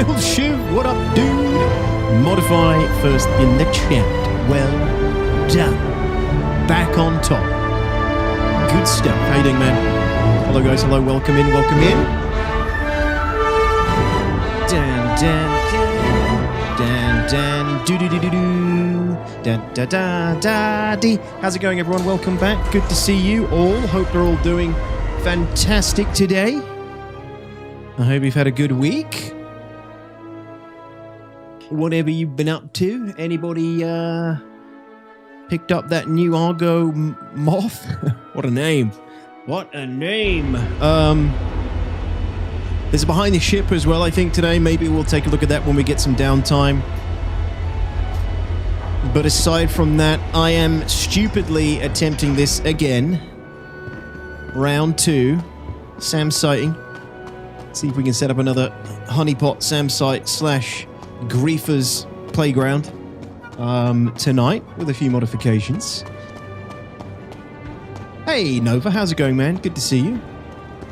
Will Shiv, what up, dude? Modify first in the chat. Well done. Back on top. Good stuff. How you doing, man? Hello, guys. Hello. Welcome in. Welcome in. Dan, dan, dan, dan, do do do do do. Da da da da dee. How's it going, everyone? Welcome back. Good to see you all. Hope you're all doing fantastic today. I hope you've had a good week. Whatever you've been up to. Anybody picked up that new Argo moth? What a name. What a name. There's a behind the ship as well, I think, today. Maybe we'll take a look at that when we get some downtime. But aside from that, I am stupidly attempting this again. Round 2. Sam sighting. See if we can set up another honeypot Sam site / Griefers playground tonight with a few modifications. Hey Nova, how's it going, man? Good to see you.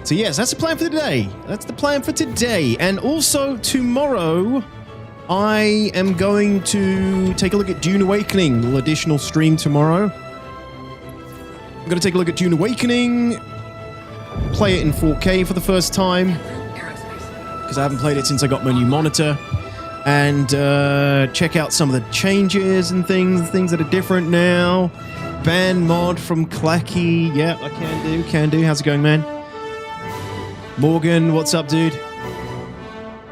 So yes, that's the plan for today. That's the plan for today. And also tomorrow, I am going to take a look at Dune Awakening. A little additional stream tomorrow. I'm going to take a look at Dune Awakening. Play it in 4K for the first time. Because I haven't played it since I got my new monitor. And check out some of the changes and things that are different now. Ban mod from Clacky. Yeah, I can do. How's it going, man? Morgan, what's up, dude?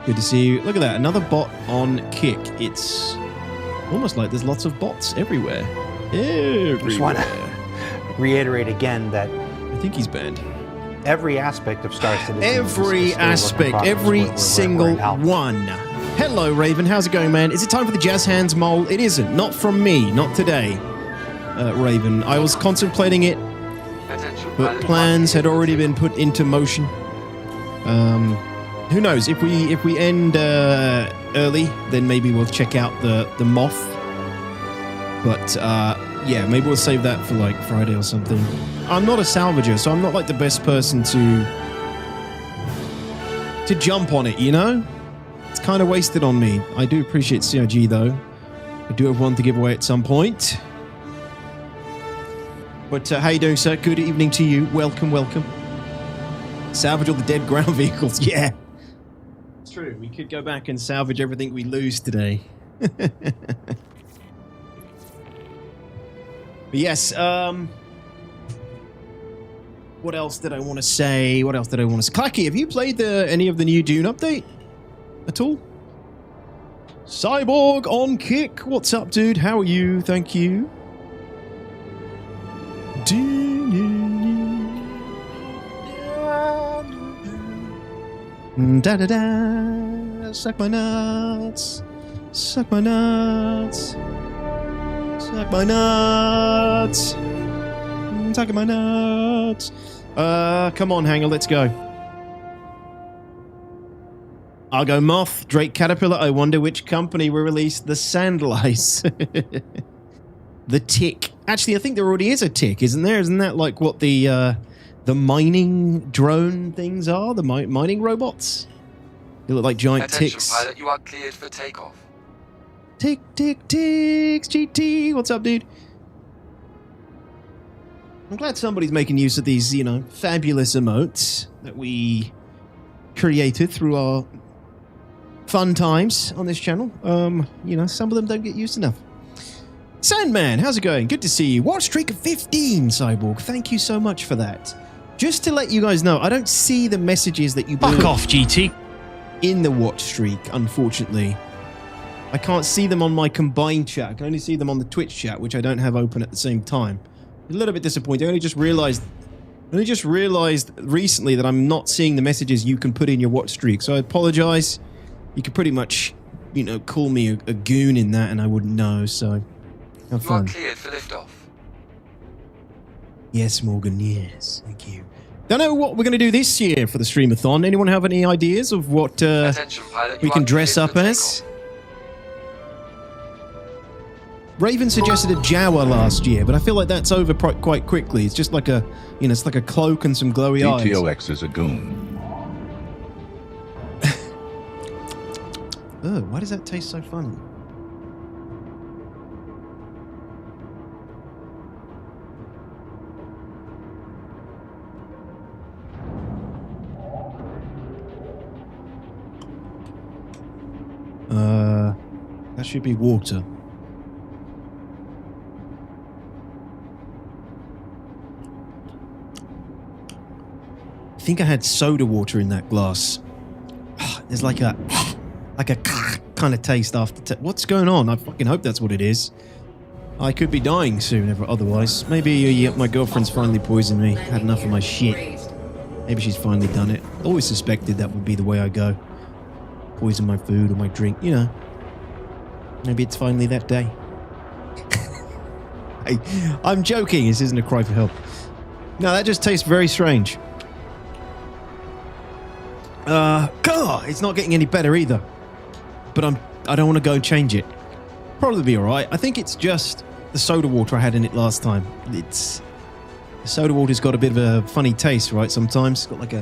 Good to see you. Look at that, another bot on Kick. It's almost like there's lots of bots everywhere. I just want to reiterate again that I think he's banned. Every aspect of Star Citizen. Every aspect, every single one. Hello, Raven. How's it going, man? Is it time for the Jazz Hands mole? It isn't. Not from me. Not today, Raven. I was contemplating it, but plans had already been put into motion. Who knows? If we end early, then maybe we'll check out the moth. But yeah, maybe we'll save that for like Friday or something. I'm not a salvager, so I'm not like the best person to jump on it, you know? It's kind of wasted on me. I do appreciate CIG though. I do have one to give away at some point. But how you doing, sir? Good evening to you. Welcome, welcome. Salvage all the dead ground vehicles. Yeah. It's true. We could go back and salvage everything we lose today. But yes, what else did I want to say? Clacky, have you played any of the new Dune update at all? Cyborg on Kick. What's up, dude? How are you? Thank you. Da-da-da. Suck my nuts. Suck my nuts. Suck my nuts. Suck my nuts. Come on, Hanger, let's go. I'll go Moth, Drake Caterpillar. I wonder which company will release the Sandlice. The Tick. Actually, I think there already is a Tick, isn't there? Isn't that like what the mining drone things are? The mining robots? They look like giant ticks. Pilot, you are cleared for takeoff. Tick, tick, ticks, GT. What's up, dude? I'm glad somebody's making use of these, you know, fabulous emotes that we created through our fun times on this channel. You know, some of them don't get used enough. Sandman, how's it going? Good to see you. Watch streak of 15, Cyborg. Thank you so much for that. Just to let you guys know, I don't see the messages that you Fuck off, GT. In the watch streak, unfortunately. I can't see them on my combined chat. I can only see them on the Twitch chat, which I don't have open at the same time. A little bit disappointing. I only just realized recently that I'm not seeing the messages you can put in your watch streak. So I apologize. You could pretty much, you know, call me a goon in that and I wouldn't know, so have fun. You are cleared for liftoff. Yes, Morgan, yes. Thank you. Don't know what we're going to do this year for the Streamathon. Anyone have any ideas of what Pilot, we can dress up as? Raven suggested a Jawa last year, but I feel like that's over quite quickly. It's just like a, you know, it's like a cloak and some glowy eyes. DTOX is a goon. Oh, why does that taste so funny? That should be water. I think I had soda water in that glass. There's like a kind of taste after. What's going on? I fucking hope that's what it is. I could be dying soon. Otherwise, maybe my girlfriend's finally poisoned me. Had enough of my shit. Maybe she's finally done it. Always suspected that would be the way I go. Poison my food or my drink. You know. Maybe it's finally that day. I'm joking. This isn't a cry for help. No, that just tastes very strange. God, it's not getting any better either. But I don't want to go and change it. Probably be alright. I think it's just the soda water I had in it last time. The soda water's got a bit of a funny taste, right? Sometimes it's got like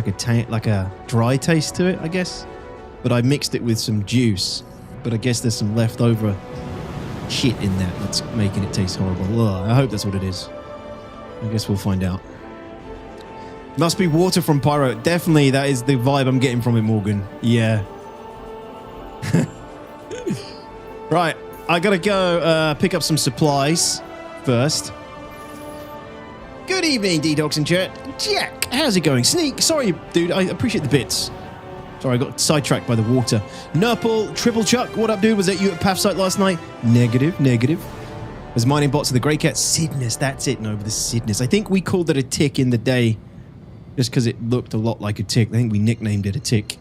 a dry taste to it, I guess. But I mixed it with some juice. But I guess there's some leftover shit in that that's making it taste horrible. Ugh, I hope that's what it is. I guess we'll find out. Must be water from Pyro. Definitely, that is the vibe I'm getting from it, Morgan. Yeah. Right, I gotta go pick up some supplies first. Good evening, D-Dogs and chat. Jack, how's it going? Sneak, sorry, dude, I appreciate the bits. Sorry, I got sidetracked by the water. Nurple, Triple Chuck, what up, dude? Was that you at Path Site last night? Negative. There's mining bots of the Grey Cat. Sidness, that's it. No, the Sidness. I think we called it a tick in the day just because it looked a lot like a tick. I think we nicknamed it a tick.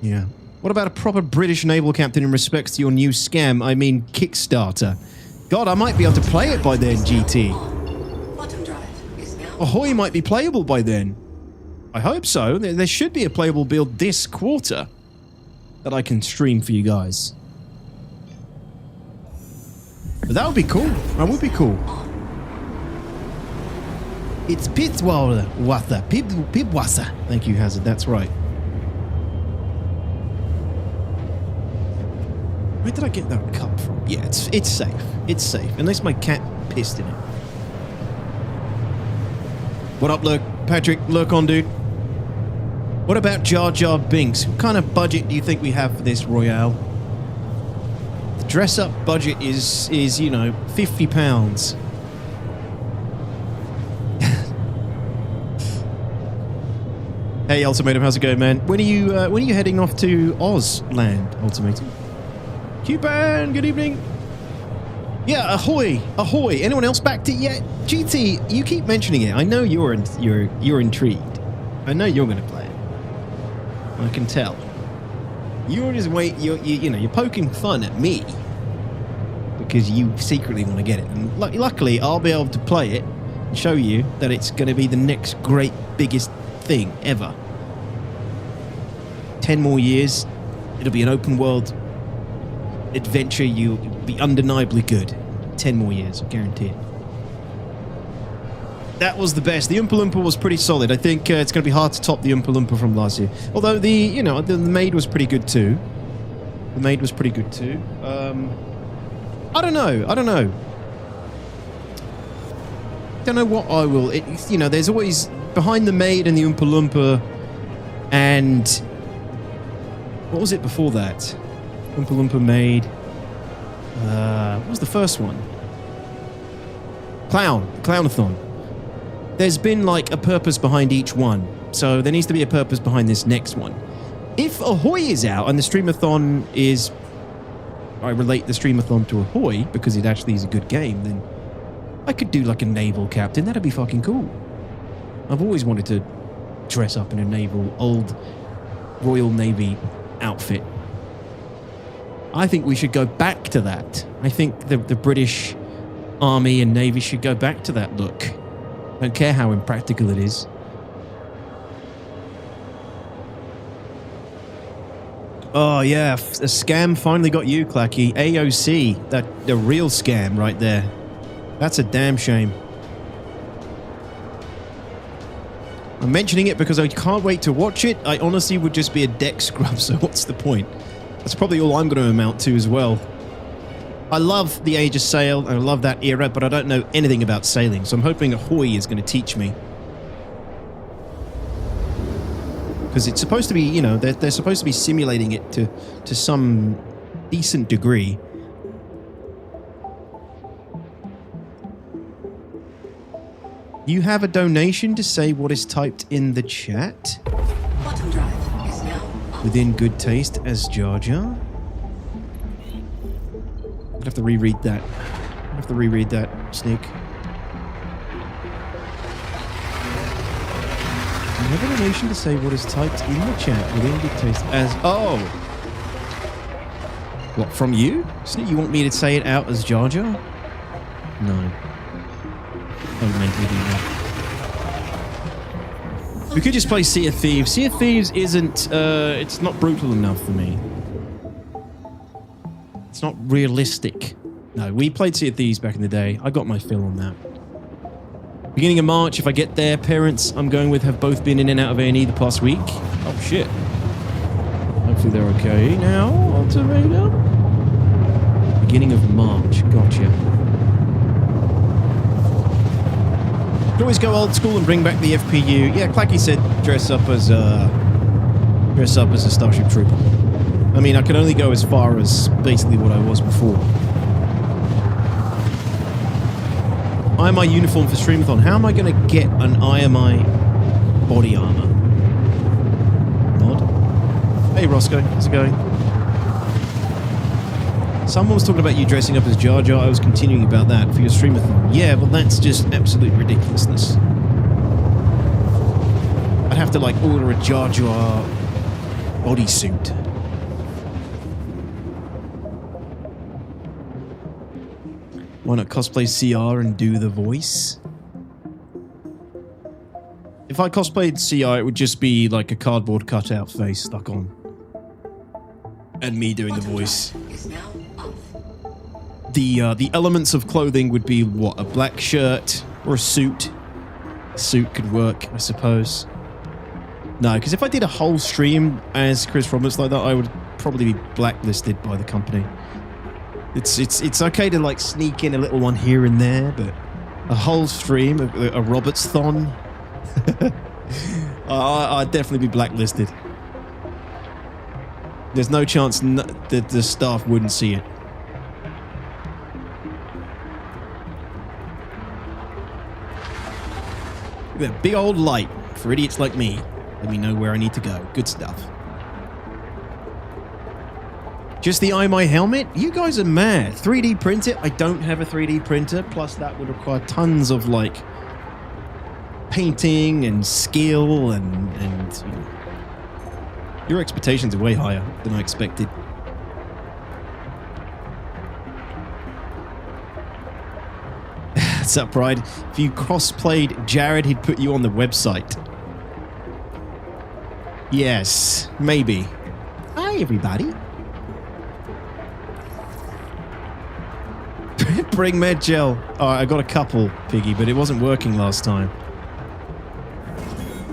Yeah. What about a proper British naval captain in respects to your new scam? I mean, Kickstarter. God, I might be able to play it by then, GT. Ahoy might be playable by then. I hope so. There should be a playable build this quarter that I can stream for you guys. But that would be cool. That would be cool. It's Pitwater. Pipwasser. Thank you, Hazard. That's right. Where did I get that cup from? Yeah, it's safe. It's safe. Unless my cat pissed in it. What up, Lurk? Patrick, lurk on, dude. What about Jar Jar Binks? What kind of budget do you think we have for this Royale? The dress-up budget is you know, £50. Hey, Ultimatum, how's it going, man? When are you heading off to Ozland, Ultimatum? Cuban, good evening. Yeah, ahoy, ahoy. Anyone else backed it yet? GT, you keep mentioning it. I know you're intrigued. I know you're going to play it. I can tell. You're just you're poking fun at me because you secretly want to get it. And luckily, I'll be able to play it and show you that it's going to be the next great, biggest thing ever. 10 more years, it'll be an open world adventure. You'll be undeniably good. 10 more years, guaranteed. That was the best. The Oompa Loompa was pretty solid. I think it's going to be hard to top the Oompa Loompa from last year. Although the maid was pretty good too. The maid was pretty good too. I don't know. Don't know what I will. There's always behind the maid and the Oompa Loompa, and what was it before that? Oompa Loompa maid. What was the first one? Clownathon. There's been like a purpose behind each one, so there needs to be a purpose behind this next one. If Ahoy is out and the Streamathon is, I relate the Streamathon to Ahoy because it actually is a good game, then I could do like a naval captain. That'd be fucking cool. I've always wanted to dress up in a old Royal Navy outfit. I think we should go back to that. I think the British Army and Navy should go back to that look. Don't care how impractical it is. Oh yeah, a scam finally got you, Clacky. AOC, the real scam right there. That's a damn shame. I'm mentioning it because I can't wait to watch it. I honestly would just be a deck scrub, so what's the point? That's probably all I'm going to amount to as well. I love the Age of Sail, and I love that era, but I don't know anything about sailing, so I'm hoping Ahoy is going to teach me. Because it's supposed to be, you know, they're supposed to be simulating it to some decent degree. You have a donation to say what is typed in the chat? Bottom drive is now on. Within good taste as Jar Jar? I'd have to reread that. I'd have to reread that, Sneak. You have a donation to say what is typed in the chat within good taste as... Oh! What, from you? Sneak, you want me to say it out as Jar Jar? No. Don't make me do that. We could just play Sea of Thieves. Sea of Thieves isn't, it's not brutal enough for me. It's not realistic. No, we played Sea of Thieves back in the day. I got my fill on that. Beginning of March, if I get there, parents I'm going with have both been in and out of A&E the past week. Oh, shit. Hopefully they're okay now, Ultimatum. Beginning of March, gotcha. Could always go old school and bring back the FPU. Yeah, Clacky said dress up as a Starship Trooper. I mean, I can only go as far as basically what I was before. IMI uniform for Streamathon. How am I going to get an IMI body armor? Nod. Hey Roscoe, how's it going? Someone was talking about you dressing up as Jar Jar. I was continuing about that for your Streamathon. Yeah, but that's just absolute ridiculousness. I'd have to like order a Jar Jar bodysuit. Why not cosplay CR and do the voice? If I cosplayed CR, it would just be like a cardboard cutout face stuck on. And me doing the voice. The elements of clothing would be, what, a black shirt or a suit? A suit could work, I suppose. No, because if I did a whole stream as Chris Roberts like that, I would probably be blacklisted by the company. It's okay to like sneak in a little one here and there, but a whole stream, a Roberts-thon, I'd definitely be blacklisted. There's no chance that the staff wouldn't see it. Look at that big old light for idiots like me. Let me know where I need to go. Good stuff. Just the IMI helmet? You guys are mad. 3D print it? I don't have a 3D printer. Plus that would require tons of like painting and skill and you know, your expectations are way higher than I expected. What's up, Pride? If you cross-played Jared, he'd put you on the website. Yes, maybe. Hi, everybody. Bring med gel. Oh, I got a couple, Piggy, but it wasn't working last time.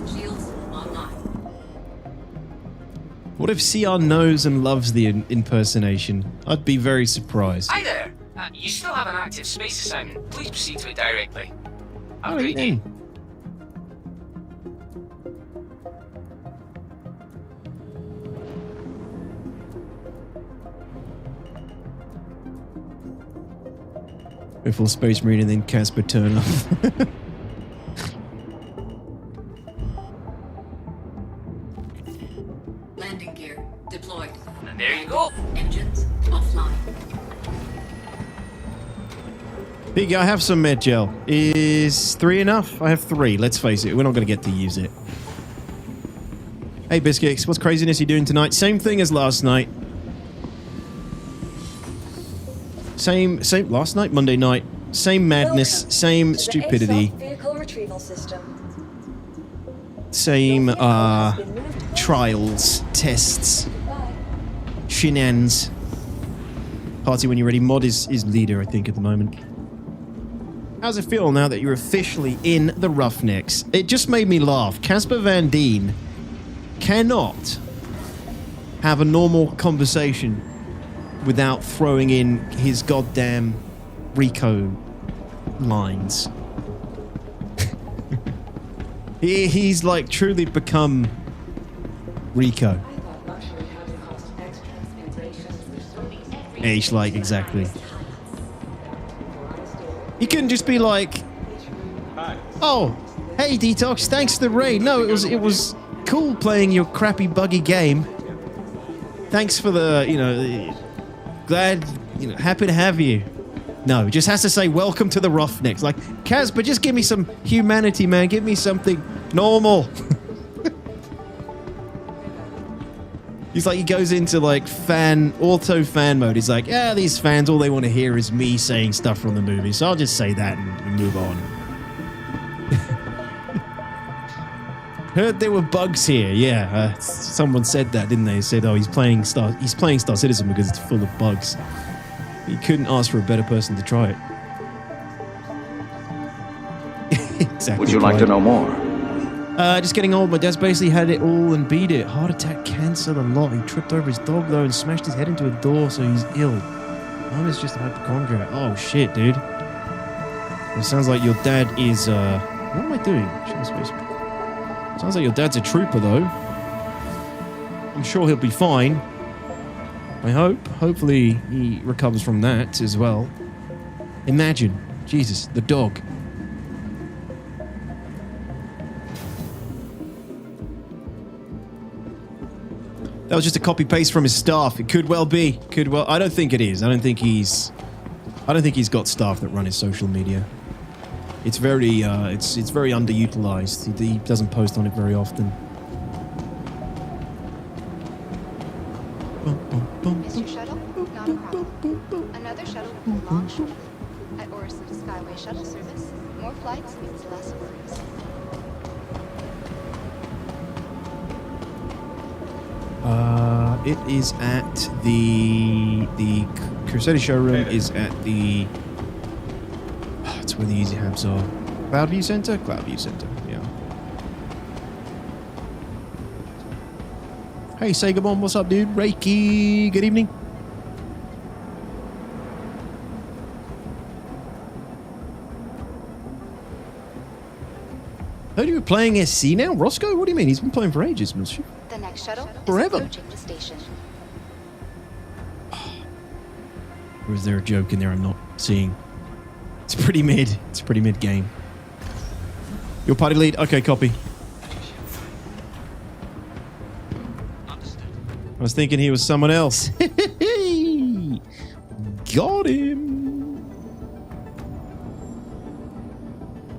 Shields online. What if CR knows and loves the impersonation? I'd be very surprised. Hi there! You still have an active space assignment. Please proceed to it directly. Have a Alright great day. then. Before Space Marine and then Casper turn up. Landing gear deployed. And there you go. Engines offline. Biggie, I have some med gel. Is 3 enough? I have 3. Let's face it, we're not going to get to use it. Hey, Biscuits, what's craziness you doing tonight? Same thing as last night. Same last night, Monday night. Same madness, same stupidity. Vehicle retrieval system. Same trials, tests, Goodbye. shenanigans. Party when you're ready. Mod is leader, I think, at the moment. How's it feel now that you're officially in the Roughnecks? It just made me laugh. Casper Van Dien cannot have a normal conversation without throwing in his goddamn Rico lines. He's like truly become Rico. He's like, exactly. You couldn't just be like, oh, hey Detox, thanks for the raid. No, it was cool playing your crappy buggy game. Thanks for the, glad, happy to have you. No, it just has to say welcome to the Roughnecks. Like, Casper, just give me some humanity, man. Give me something normal. He's like, he goes into like auto fan mode. He's like, yeah, these fans, all they want to hear is me saying stuff from the movie. So I'll just say that and move on. Heard there were bugs here. Yeah, someone said that, didn't they? Said, oh, he's playing Star Citizen because it's full of bugs. You couldn't ask for a better person to try it. Exactly. Would you like to know more? Just getting old. My dad's basically had it all and beat it. Heart attack, cancer, a lot. He tripped over his dog, though, and smashed his head into a door, so he's ill. Mom is just a hypochondriac. Oh, shit, dude. It sounds like your dad is, what am I doing? Sounds like your dad's a trooper, though. I'm sure he'll be fine. I hope. Hopefully he recovers from that as well. Imagine. Jesus, the dog. That was just a copy paste from his staff. It could well be. I don't think it is. I don't think he's got staff that run his social media. It's very it's very underutilized. He doesn't post on it very often. Is your shuttle? Not a problem. Another shuttle will be launched shortly. At Orison Skyway shuttle service, more flights means less worries. It is at the Crusader showroom is at the. It's where the Easy Habs are. Cloudview Center? Cloudview Center, yeah. Hey, Sagabon, what's up, dude? Reiki, good evening. Heard you were playing SC now? Roscoe? What do you mean? He's been playing for ages, monsieur. The next shuttle Forever. is approaching the station. Or is there a joke in there I'm not seeing? It's pretty mid. It's a pretty mid game. Your party lead? Okay, copy. I was thinking he was someone else. Got him.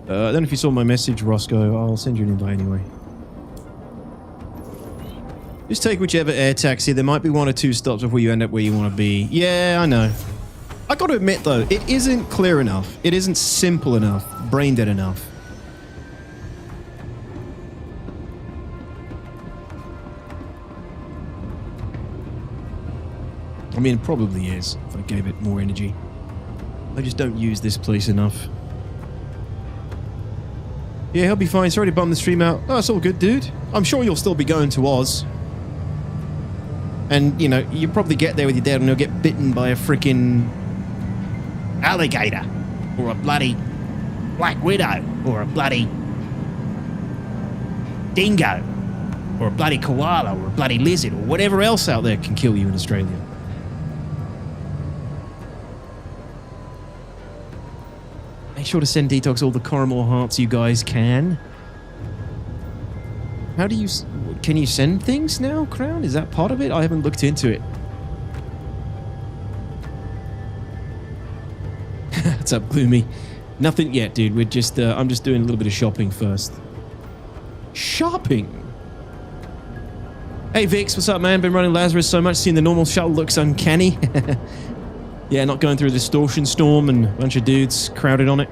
I don't know if you saw my message, Roscoe. I'll send you an invite anyway. Just take whichever air taxi. There might be one or two stops before you end up where you want to be. Yeah, I know. I got to admit, though, it isn't clear enough. It isn't simple enough. Brain dead enough. I mean, it probably is, if I gave it more energy. I just don't use this place enough. Yeah, he'll be fine. Sorry to bum the stream out. Oh, it's all good, dude. I'm sure you'll still be going to Oz. And, you'll probably get there with your dad and he'll get bitten by a freaking alligator. Or a bloody black widow. Or a bloody dingo. Or a bloody koala. Or a bloody lizard. Or whatever else out there can kill you in Australia. Make sure to send Detox all the Coromore hearts you guys can. How do you... Can you send things now, Crown? Is that part of it? I haven't looked into it. What's up, Gloomy? Nothing yet, dude. We're just... I'm just doing a little bit of shopping first. Shopping? Hey, Vix. What's up, man? Been running Lazarus so much, seeing the normal shuttle looks uncanny. Yeah, not going through a distortion storm and a bunch of dudes crowded on it.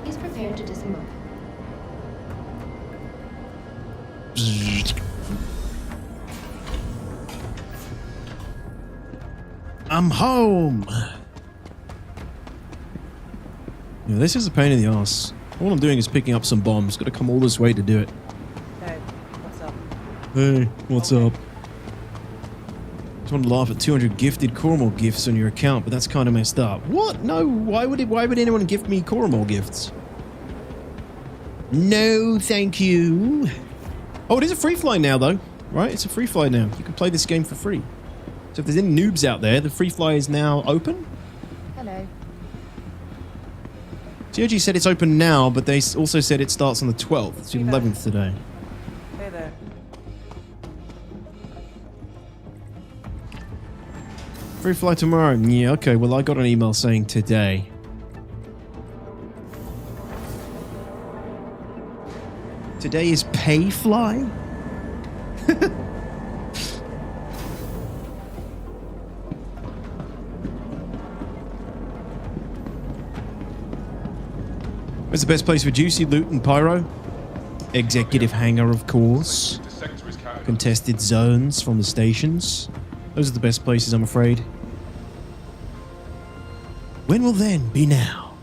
He's prepared to disembark. I'm home. Yeah, this is a pain in the ass. All I'm doing is picking up some bombs. Got to come all this way to do it. Hey, what's up? Hey, what's up? Just want to laugh at 200 gifted Coromor gifts on your account, but that's kind of messed up. What? No, why would anyone gift me Coromor gifts? No, thank you. Oh, it is a free fly now, though. Right? It's a free fly now. You can play this game for free. So if there's any noobs out there, the free fly is now open. Hello. COG said it's open now, but they also said it starts on the 12th. It's the 11th today. Hey there. Free fly tomorrow. Yeah, okay. Well, I got an email saying today. Today is pay fly? Where's the best place for juicy loot and pyro? Executive hangar, of course. Contested zones from the stations. Those are the best places, I'm afraid. When will then be now?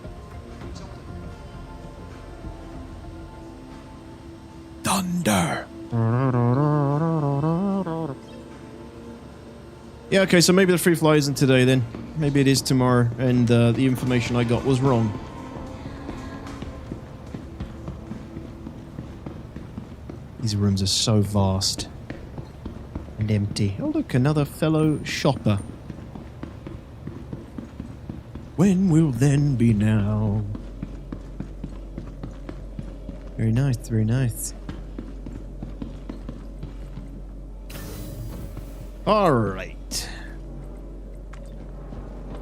Thunder. Yeah, okay, so maybe the free fly isn't today then. Maybe it is tomorrow, and the information I got was wrong. These rooms are so vast and empty. Oh, look, another fellow shopper. When will then be now? Very nice, very nice. All right.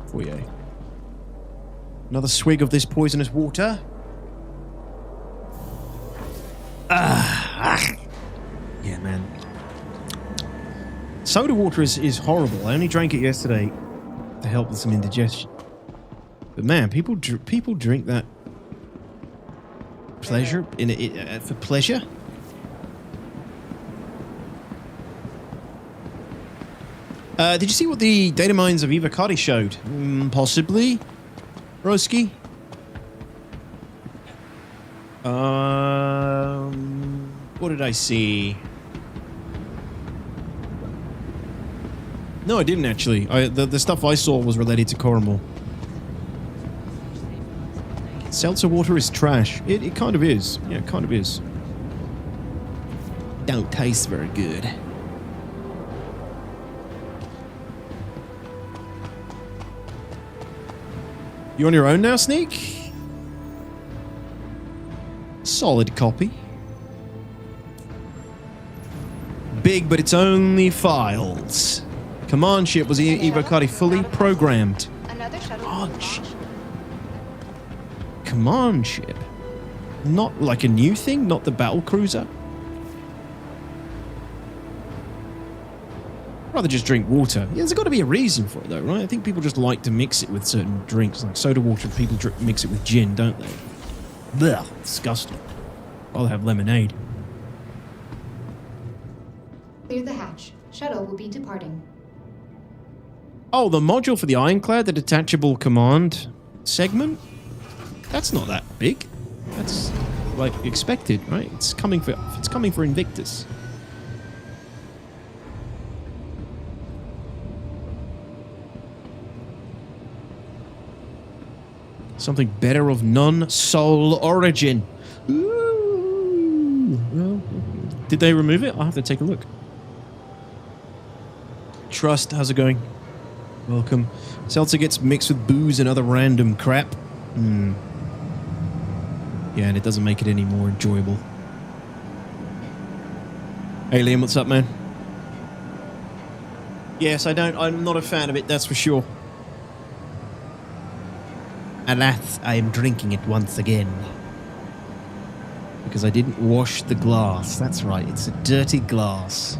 Foyer. Another swig of this poisonous water. Yeah, man. Soda water is horrible. I only drank it yesterday to help with some indigestion. But man, people drink that pleasure for pleasure. Did you see what the data mines of Ivacati showed? Possibly, Broski. What did I see? No, I didn't actually. The stuff I saw was related to Coromor. Seltzer water is trash. It kind of is. Yeah, it kind of is. Don't taste very good. You on your own now, Sneak? Solid copy. Big, but it's only files. Command ship was Ivacati fully programmed. Another shuttle. Command ship. Command ship? Not like a new thing? Not the battle cruiser? Rather just drink water. Yeah, there's got to be a reason for it though, right? I think people just like to mix it with certain drinks. Like soda water, people mix it with gin, don't they? Blech, disgusting. I'll have lemonade. Clear the hatch. Shuttle will be departing. Oh, the module for the Ironclad, the detachable command segment? That's not that big. That's like expected, right? It's coming for Invictus. Something better of non-soul origin. Ooh. Well, did they remove it? I'll have to take a look. Trust, how's it going? Welcome. Seltzer gets mixed with booze and other random crap. Yeah, and it doesn't make it any more enjoyable. Hey Liam, what's up, man? Yes, I'm not a fan of it, that's for sure. Alas, I am drinking it once again. Because I didn't wash the glass. That's right, it's a dirty glass.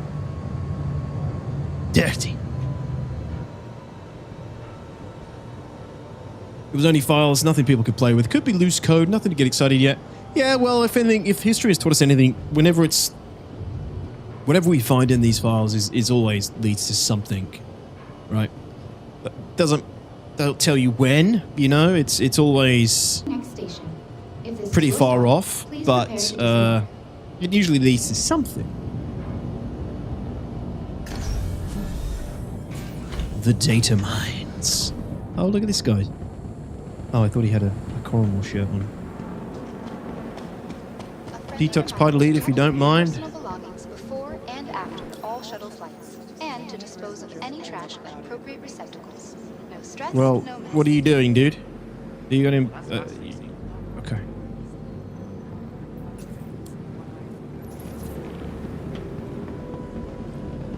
Dirty. It was only files, nothing people could play with. Could be loose code, nothing to get excited yet. Yeah, well, if anything, if history has taught us anything, whatever we find in these files is always leads to something, right? But don't tell you when, you know. It's always Next pretty far off, Please but prepare to it usually leads to something. The data mines. Oh, look at this guy. Oh, I thought he had a Cornwall shirt on. Detox pie to lead if you don't mind. Personal belongings before and after all shuttle flights, and to dispose of any trash at appropriate receptacles. No stress, Well, no mess. what are you doing, dude? Are you going to... okay.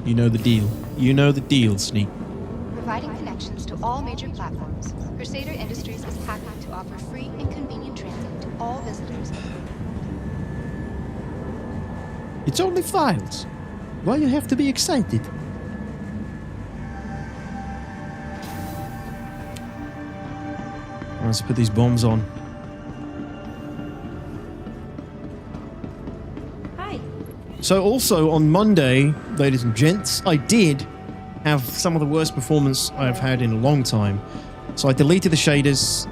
You know the deal. You know the deal, Sneak. Providing connections to all major platforms, Crusader Industries is happy to offer free and convenient transit to all visitors. It's only files. Why you have to be excited? Let's put these bombs on. Hi. So also on Monday, ladies and gents, I did have some of the worst performance I've had in a long time. So I deleted the shaders,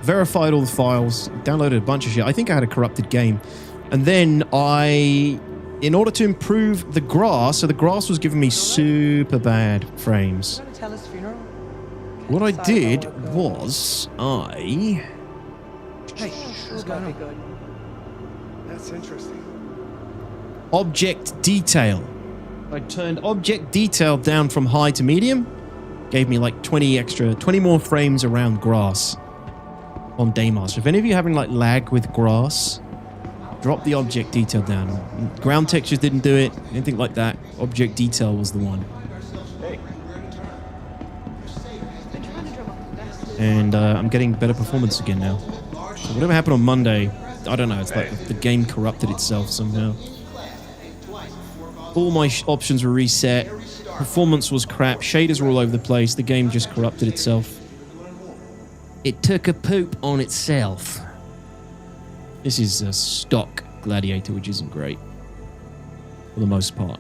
verified all the files, downloaded a bunch of shit. I think I had a corrupted game. And then in order to improve the grass, so the grass was giving me super bad frames. Going to tell his funeral? What I Sorry, did I'll go. was Hey, It's going to be good. That's interesting. object detail. I turned object detail down from high to medium. Gave me like 20 more frames around grass on Daymaster. If any of you are having like lag with grass, drop the object detail down. Ground textures didn't do it, anything like that. Object detail was the one. And I'm getting better performance again now. So whatever happened on Monday, I don't know. It's like the game corrupted itself somehow. All my options were reset. Performance was crap. Shaders were all over the place. The game just corrupted itself. It took a poop on itself. This is a stock Gladiator, which isn't great. For the most part.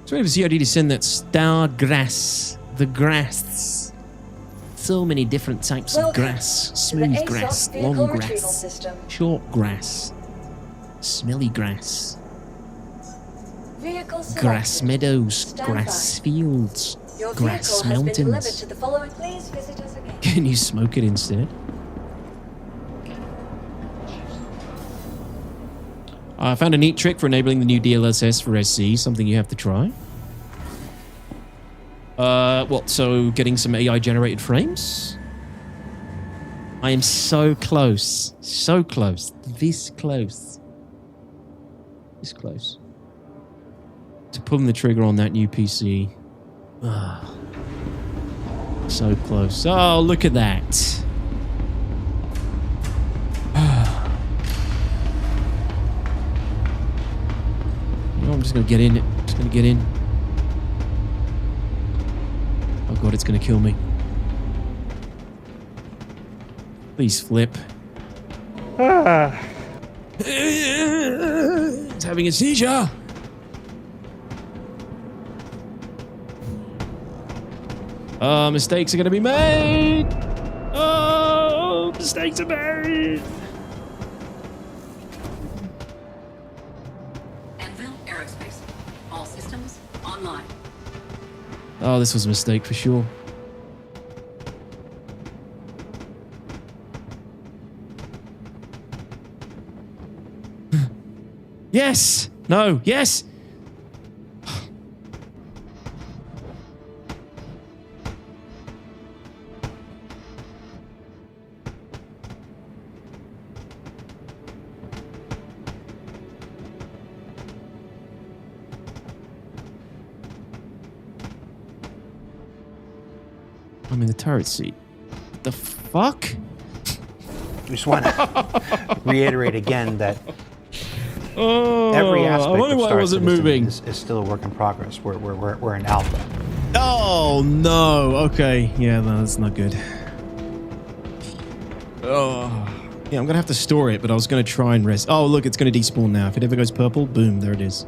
So we have a COD to send that star grass. The grass. So many different types of grass. Smooth grass, long grass, short grass, smelly grass, grass meadows, grass fields, grass mountains. Can you smoke it instead? I found a neat trick for enabling the new DLSS for SC, something you have to try. What, so getting some AI generated frames? I am so close. So close. This close. This close. To pulling the trigger on that new PC. Ah. So close. Oh, look at that. You know, I'm just going to get in. Just going to get in. Oh god, it's going to kill me. Please flip. It's having a seizure. Mistakes are going to be made. Oh, mistakes are made. Anvil Aerospace. All systems online. Oh, this was a mistake for sure. Yes! No! Yes! I'm in the turret seat. What the fuck? I just want to reiterate again that Oh, every aspect I wonder of why Star it wasn't Citizen moving. is still a work in progress. We're in alpha. Oh no. Okay. Yeah, no, that's not good. Oh. Yeah, I'm gonna have to store it, but I was gonna try and rest. Oh, look, it's gonna despawn now. If it ever goes purple, boom, there it is.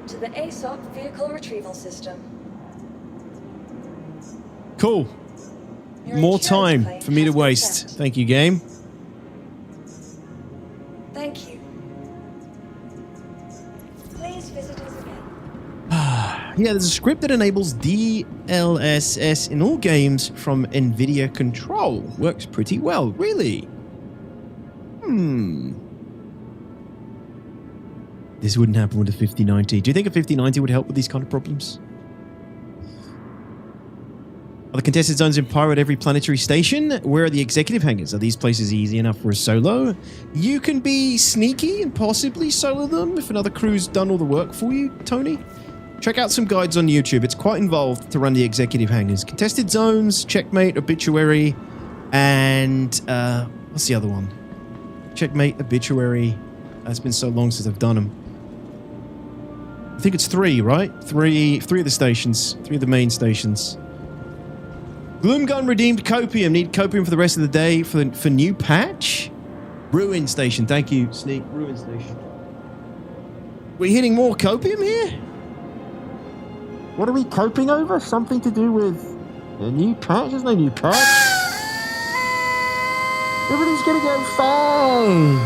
to the ASOP vehicle retrieval system. Cool. Your More insurance time claim for me to has been waste. sent. Thank you, game. Thank you. Please visit us again. Yeah, there's a script that enables DLSS in all games from NVIDIA Control. Works pretty well, really. This wouldn't happen with a 5090. Do you think a 5090 would help with these kind of problems? Are the contested zones in Pyro at every planetary station? Where are the executive hangars? Are these places easy enough for a solo? You can be sneaky and possibly solo them if another crew's done all the work for you, Tony. Check out some guides on YouTube. It's quite involved to run the executive hangars. Contested zones, checkmate, obituary, and what's the other one? Checkmate, obituary. It's been so long since I've done them. I think it's 3, right? Three of the stations. 3 of the main stations. Gloomgun redeemed copium. Need copium for the rest of the day for new patch? Ruin station. Thank you, Sneak. Ruin station. We're hitting more copium here? What are we coping over? Something to do with a new patch? There's no new patch. Everything's gonna go fine.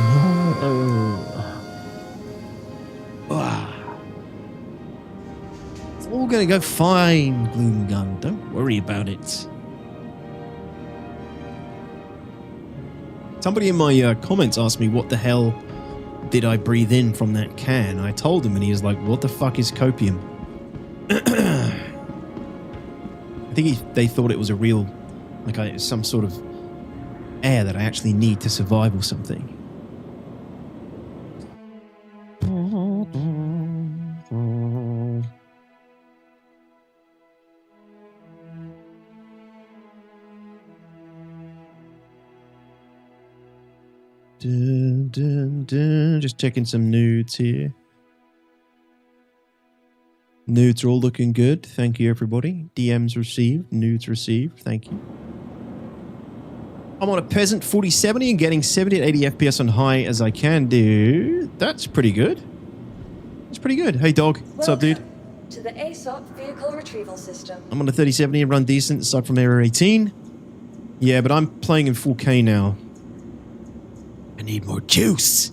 It's all gonna go fine, Gloomgun. Don't worry about it. Somebody in my comments asked me what the hell did I breathe in from that can. I told him and he was like, what the fuck is copium? I think they thought it was a real, like some sort of air that I actually need to survive or something. Dun, dun, dun. Just checking some nudes here. Nudes are all looking good. Thank you, everybody. DMs received. Nudes received. Thank you. I'm on a peasant 4070 and getting 70 to 80 FPS on high as I can do. That's pretty good. That's pretty good. Hey, dog. What's up, dude? To the ASOP vehicle retrieval system. I'm on a 3070 and run decent aside from error 18. Yeah, but I'm playing in 4K now. I need more juice.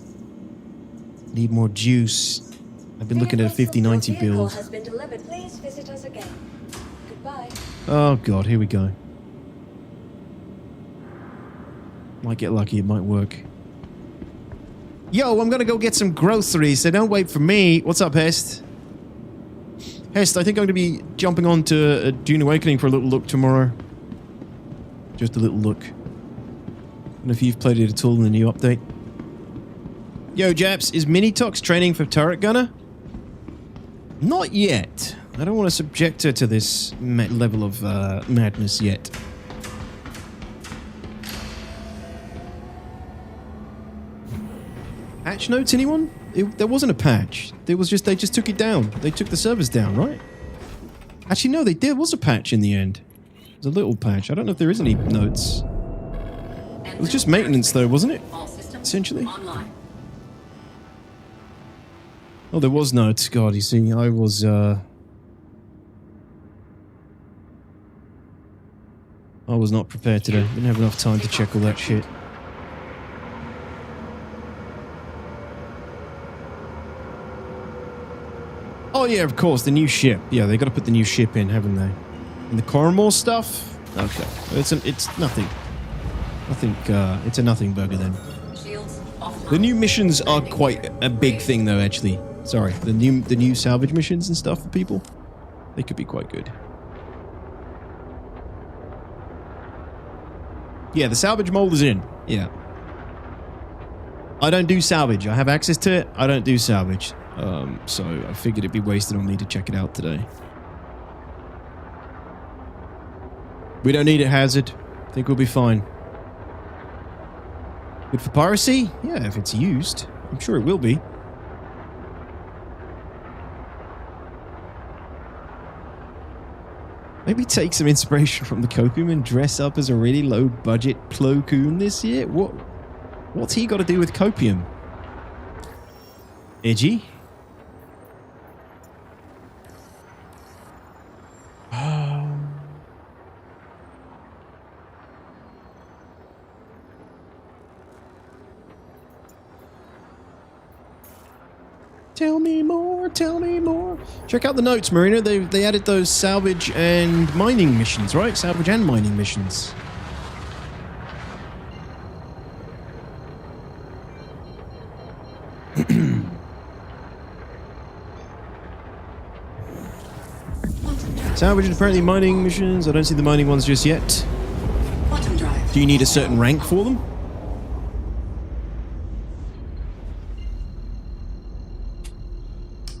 Need more juice. I've been looking at a 5090 build. Has been delivered. Please visit us again. Goodbye. Oh god, here we go. Might get lucky, it might work. Yo, I'm gonna go get some groceries, so don't wait for me. What's up, Hest? Hest, I think I'm gonna be jumping on to Dune Awakening for a little look tomorrow. Just a little look. I don't know if you've played it at all in the new update. Yo, Japs, is Minitox training for Turret Gunner? Not yet. I don't want to subject her to this level of madness yet. Patch notes, anyone? There wasn't a patch. There was just, they just took it down. They took the servers down, right? Actually, no, there was a patch in the end. It was a little patch. I don't know if there is any notes. It was just maintenance though, wasn't it? Essentially. Oh, there was notes. God, you see, I was not prepared today. Didn't have enough time to check all that shit. Oh yeah, of course, the new ship. Yeah, they got to put the new ship in, haven't they? And the Coromor stuff? Okay. It's nothing. I think it's a nothing burger then. The new missions are quite a big thing though, actually. Sorry, the new salvage missions and stuff for people, they could be quite good. Yeah, the salvage mold is in. Yeah. I don't do salvage. I have access to it. I don't do salvage. So I figured it'd be wasted on me to check it out today. We don't need a hazard. I think we'll be fine. Good for piracy? Yeah, if it's used. I'm sure it will be. Maybe take some inspiration from the Cocoon and dress up as a really low-budget Plo Koon this year? What's he got to do with copium? Edgy? Tell me more, tell me more. Check out the notes, Marina. They added those salvage and mining missions, right? Salvage and mining missions. Salvage and apparently mining missions. I don't see the mining ones just yet. Quantum drive. Do you need a certain rank for them?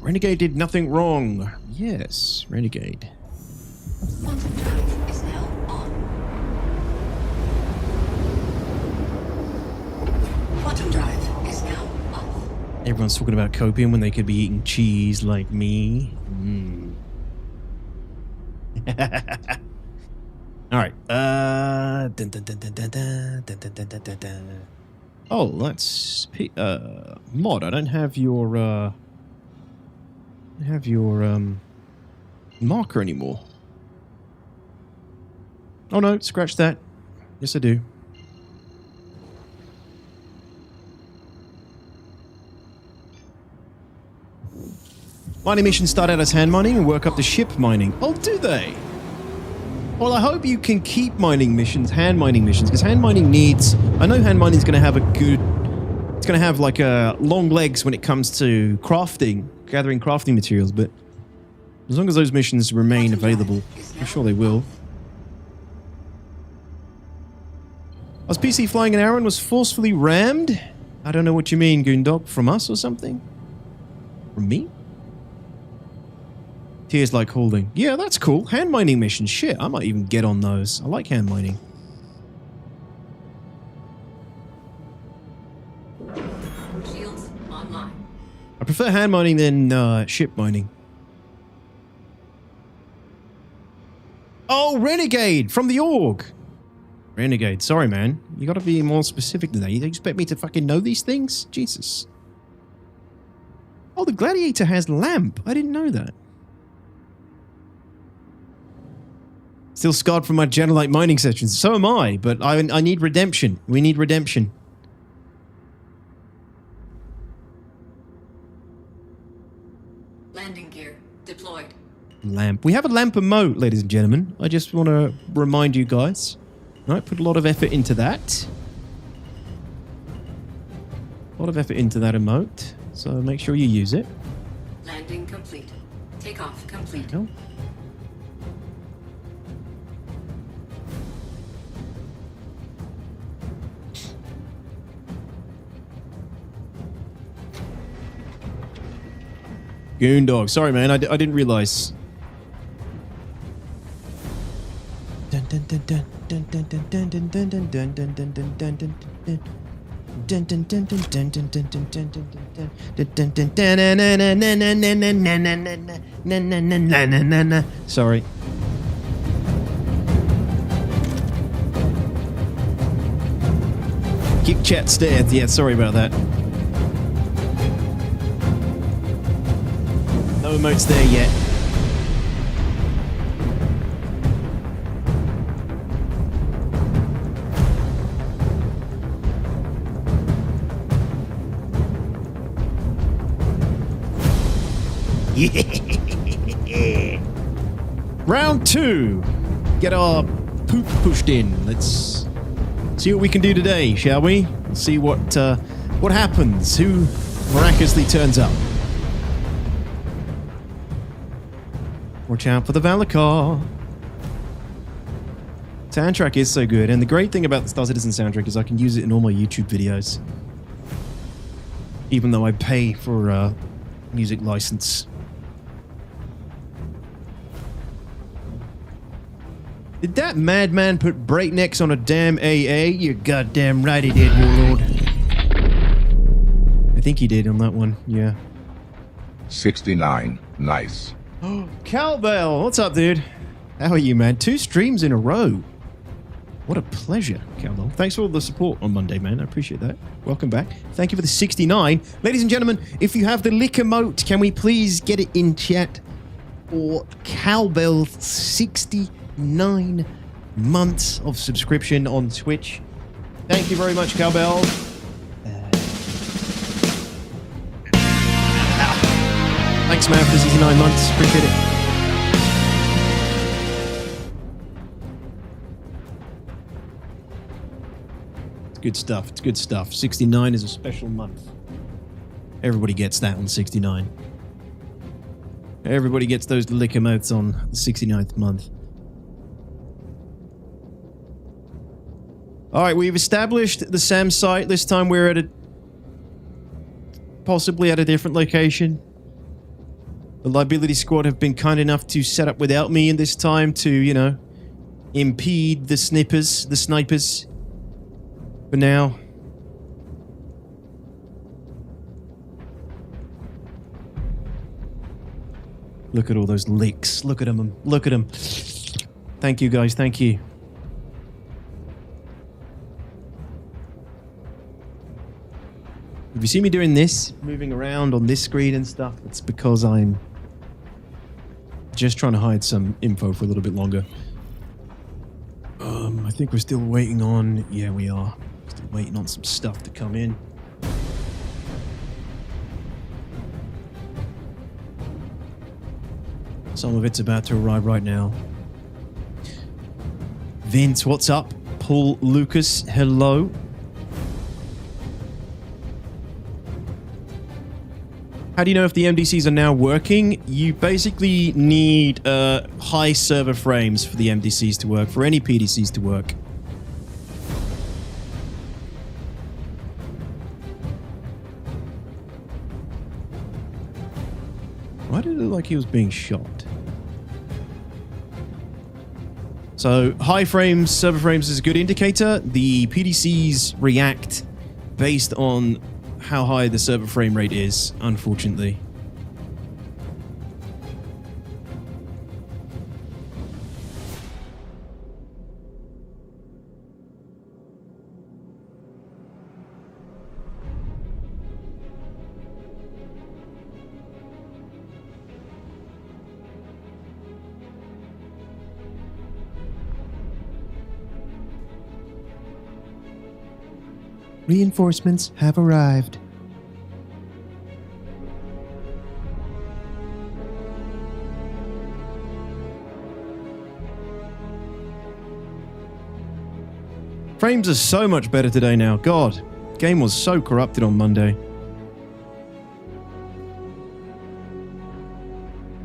Renegade did nothing wrong. Yes, Renegade. Quantum drive is now on. Quantum drive is now off. Everyone's talking about copium when they could be eating cheese like me. All right. Oh, that's mod. I don't have your marker anymore. Oh no, scratch that. Yes, I do. Mining missions start out as hand mining and work up to ship mining. Oh, do they? Well, I hope you can keep mining missions, hand mining missions, because hand mining needs... I know hand mining is going to have a good... It's going to have like long legs when it comes to crafting, gathering crafting materials, but as long as those missions remain available, I'm sure they will. Us PC flying an Aaron was forcefully rammed? I don't know what you mean, Goondog. From us or something? From me? Tears like holding. Yeah, that's cool. Hand mining missions. Shit, I might even get on those. I like hand mining. Shields online. I prefer hand mining than ship mining. Oh, Renegade from the org. Renegade. Sorry, man. You gotta be more specific than that. You expect me to fucking know these things? Jesus. Oh, the Gladiator has lamp. I didn't know that. Still scarred from my Genolite mining sessions. So am I, but I need redemption. We need redemption. Landing gear deployed. Lamp. We have a lamp emote, ladies and gentlemen. I just want to remind you guys. Right, put a lot of effort into that. A lot of effort into that emote. So make sure you use it. Landing complete. Takeoff complete. There you go. Goondog. Sorry, man. I didn't realize. Sorry. Kick chat stairs. Yeah, sorry about that. No emotes there yet. Yeah. Round 2. Get our poop pushed in. Let's see what we can do today, shall we? See what happens. Who miraculously turns up. Watch out for the Valakar. Soundtrack is so good, and the great thing about the Star Citizen soundtrack is I can use it in all my YouTube videos. Even though I pay for a music license. Did that madman put breaknecks on a damn AA? You're goddamn right he did, warlord. I think he did on that one, yeah. 69. Nice. Cowbell, what's up, dude? How are you, man? 2 streams in a row. What a pleasure, Cowbell. Thanks for all the support on Monday, man. I appreciate that. Welcome back. Thank you for the 69. Ladies and gentlemen, if you have the lick emote, can we please get it in chat? Or Cowbell's 69 months of subscription on Twitch. Thank you very much, Cowbell. Thanks, man, for 69 months. Appreciate it. It's good stuff. It's good stuff. 69 is a special month. Everybody gets that on 69. Everybody gets those liquor mouths on the 69th month. Alright, we've established the SAM site. This time we're at possibly at a different location. The liability squad have been kind enough to set up without me in this time to, you know, impede the snipers. For now. Look at all those licks. Look at them. Look at them. Thank you, guys. Thank you. If you see me doing this, moving around on this screen and stuff, it's because I'm just trying to hide some info for a little bit longer. I think we're still waiting on... Yeah, we are. Still waiting on some stuff to come in. Some of it's about to arrive right now. Vince, what's up? Paul Lucas, hello. How do you know if the MDCs are now working? You basically need high server frames for the MDCs to work, for any PDCs to work. Why did it look like he was being shot? So, high frames, server frames is a good indicator. The PDCs react based on how high the server frame rate is, unfortunately. Reinforcements have arrived. Frames are so much better today now. God, game was so corrupted on Monday.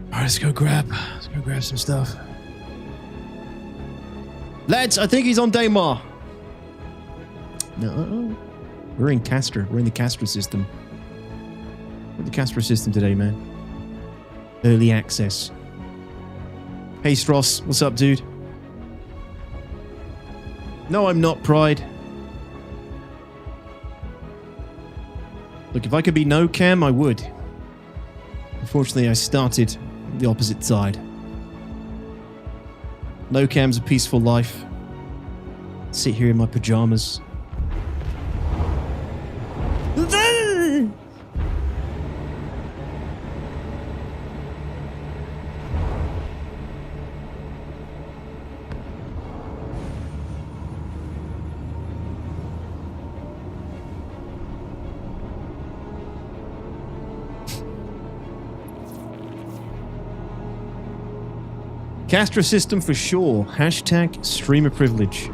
Alright, let's go grab some stuff. Lads, I think he's on Daymar. No, we're in Castra. We're in the Castra system. We're in the Castra system today, man. Early access. Hey, Stross. What's up, dude? No, I'm not, Pride. Look, if I could be no cam, I would. Unfortunately, I started the opposite side. No cam's a peaceful life. Sit here in my pajamas. Castra system for sure. Hashtag streamer privilege.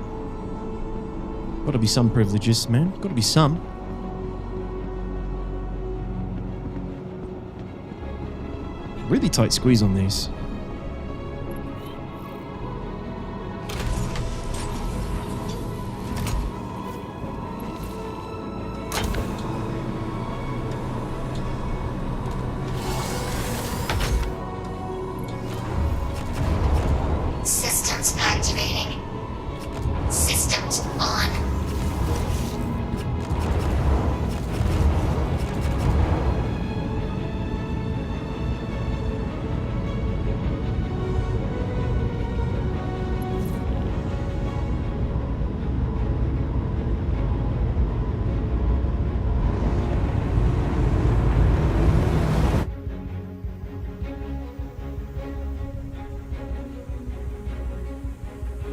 Gotta be some privileges, man. Gotta be some. Really tight squeeze on these. Systems activating. Systems on.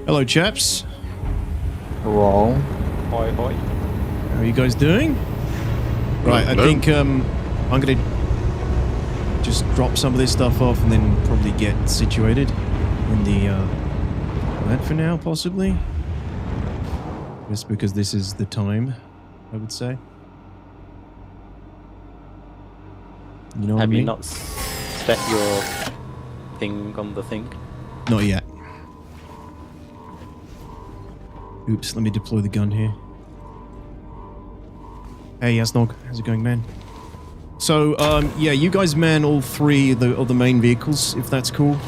Hello, chaps. Hello. Hoi hoi. How are you guys doing? Right, I think I'm gonna just drop some of this stuff off and then probably get situated in the that for now, possibly. Just because this is the time, I would say. You know what I mean? Have you not set your thing on the thing? Not yet. Oops, let me deploy the gun here. Hey, Yasnog, how's it going, man? So, yeah, you guys man all three of the main vehicles, if that's cool.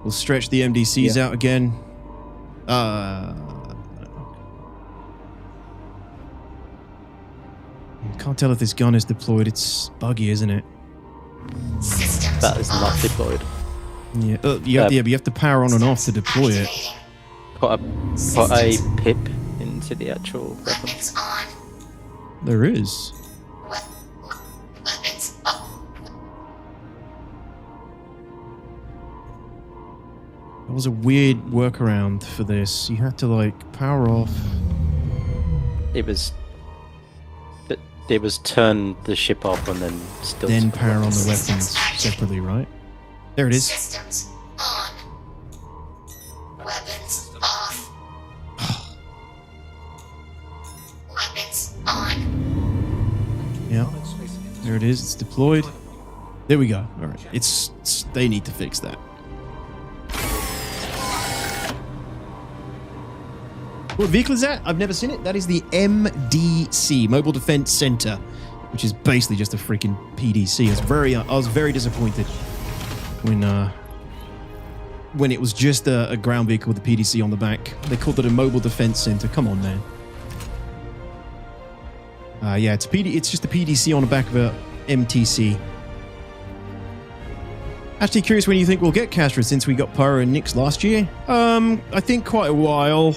We'll stretch the MDCs out again. Can't tell if this gun is deployed. It's buggy, isn't it? That is not deployed. Yeah, but you have to power on and off to deploy it. Put a pip into the actual weapon. There is. That was a weird workaround for this. You had to like power off. It was turn the ship off and then still. Then power on the weapons separately, right? There it is. Systems on. Weapons off. Weapons on. Yeah. There it is. It's deployed. There we go. All right. It's they need to fix that. What vehicle is that? I've never seen it. That is the MDC, Mobile Defense Center, which is basically just a freaking PDC. I was very disappointed when it was just a ground vehicle with a PDC on the back. They called it a Mobile Defense Center. Come on, man. Yeah, it's just a PDC on the back of a MTC. Actually curious when you think we'll get Castra since we got Pyro and Nyx last year. I think quite a while.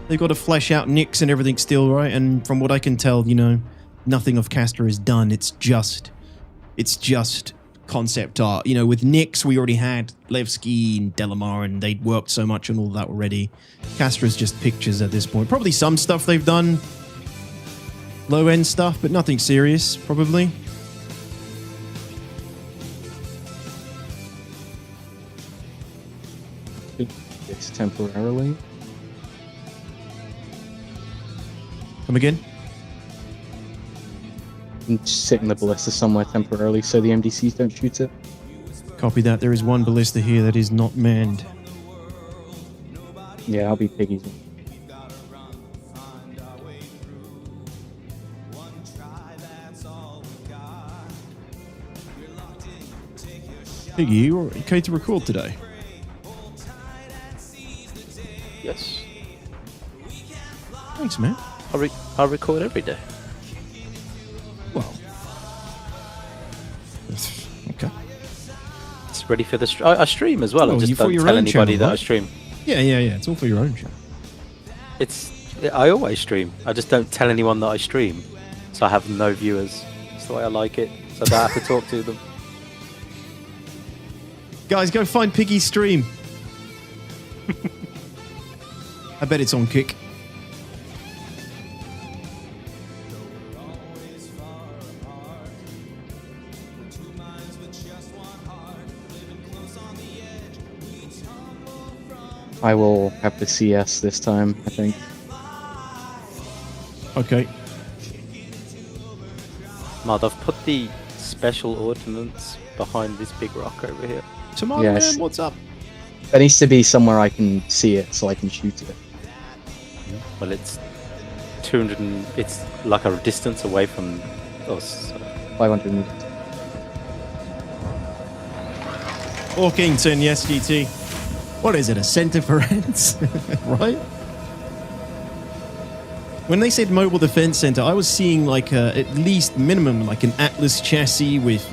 They've got to flesh out Nyx and everything still, right? And from what I can tell, you know, nothing of Castra is done. It's just concept art. You know, with Nyx, we already had Levski and Delamar, and they'd worked so much on all that already. Castra's just pictures at this point. Probably some stuff they've done. Low-end stuff, but nothing serious, probably. It's temporarily. Come again? I'm just sitting the ballista somewhere temporarily so the MDCs don't shoot it. Copy that. There is one ballista here that is not manned. Yeah, I'll be piggies. Piggy, you okay to record today? Yes. Thanks, man. I record every day. Well. Okay. It's ready for the stream. I stream as well. Oh, I just you for don't your tell own anybody channel, that I right? stream. Yeah. It's all for your own channel. I always stream. I just don't tell anyone that I stream. So I have no viewers. That's the way I like it. So I don't have to talk to them. Guys, go find Piggy's stream. I bet it's on Kick. I will have the CS this time, I think. Okay. Mud, I've put the special ordnance behind this big rock over here. Tomato Yes. Man, what's up? There needs to be somewhere I can see it so I can shoot it. Well, it's 200 and it's like a distance away from us. So. 500 meters. Orkington, yes, GT. What is it, a center for ants? Right? When they said mobile defense center, I was seeing like at least minimum like an Atlas chassis with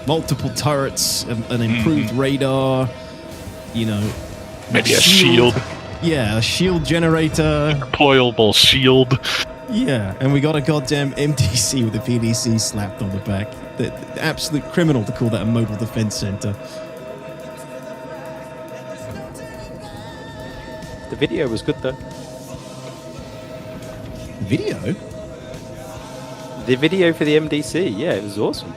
multiple turrets, an improved radar, you know. Maybe a shield. Yeah, a shield generator. Deployable shield. Yeah, and we got a goddamn MTC with a PDC slapped on the back. The absolute criminal to call that a mobile defense center. The video was good though. Video? The video for the MDC, yeah, it was awesome.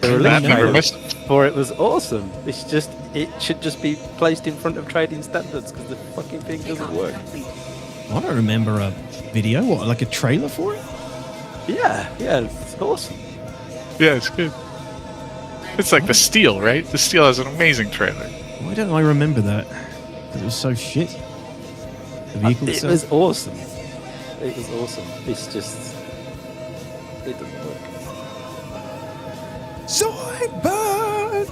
The release That never trailer missed. for it was awesome. It should just be placed in front of trading standards because the fucking thing doesn't work. I don't remember a video. What, like a trailer for it? Yeah, it's awesome. Yeah, it's good. It's like the Steel, right? The Steel has an amazing trailer. Why don't I remember that? Because it was so shit. The vehicle It itself? was awesome. It was awesome. It's just it doesn't work. Zoidberg!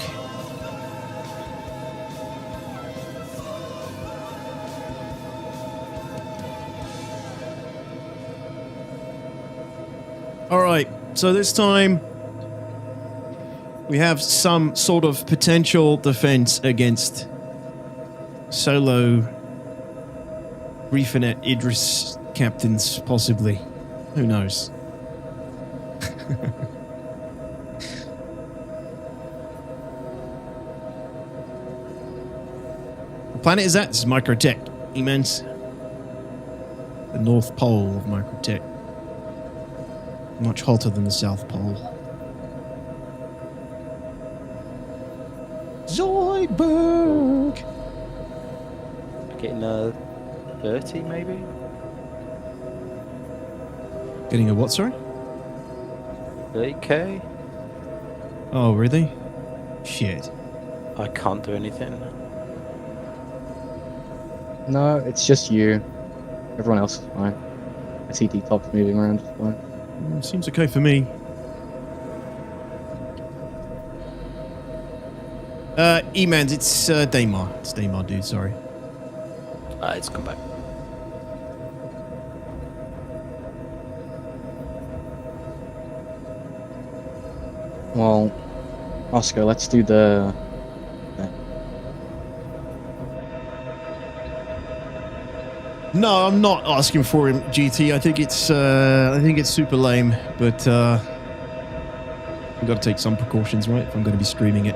Alright, so this time we have some sort of potential defense against solo Reefernet Idris captains, possibly. Who knows? What planet is that? This is Microtech. Immense. The North Pole of Microtech. Much hotter than the South Pole. Zoidberg! Getting a 30 maybe? Getting a what, sorry? 30k? Oh, really? Shit. I can't do anything. No, it's just you. Everyone else is fine. I see Detox moving around, it's fine. Seems okay for me. E-Mans, it's Daymar. It's Daymar, dude, sorry. It's come back. Well, Oscar, let's do the... No, I'm not asking for him, GT. I think it's super lame, but I've got to take some precautions, right? If I'm going to be streaming it.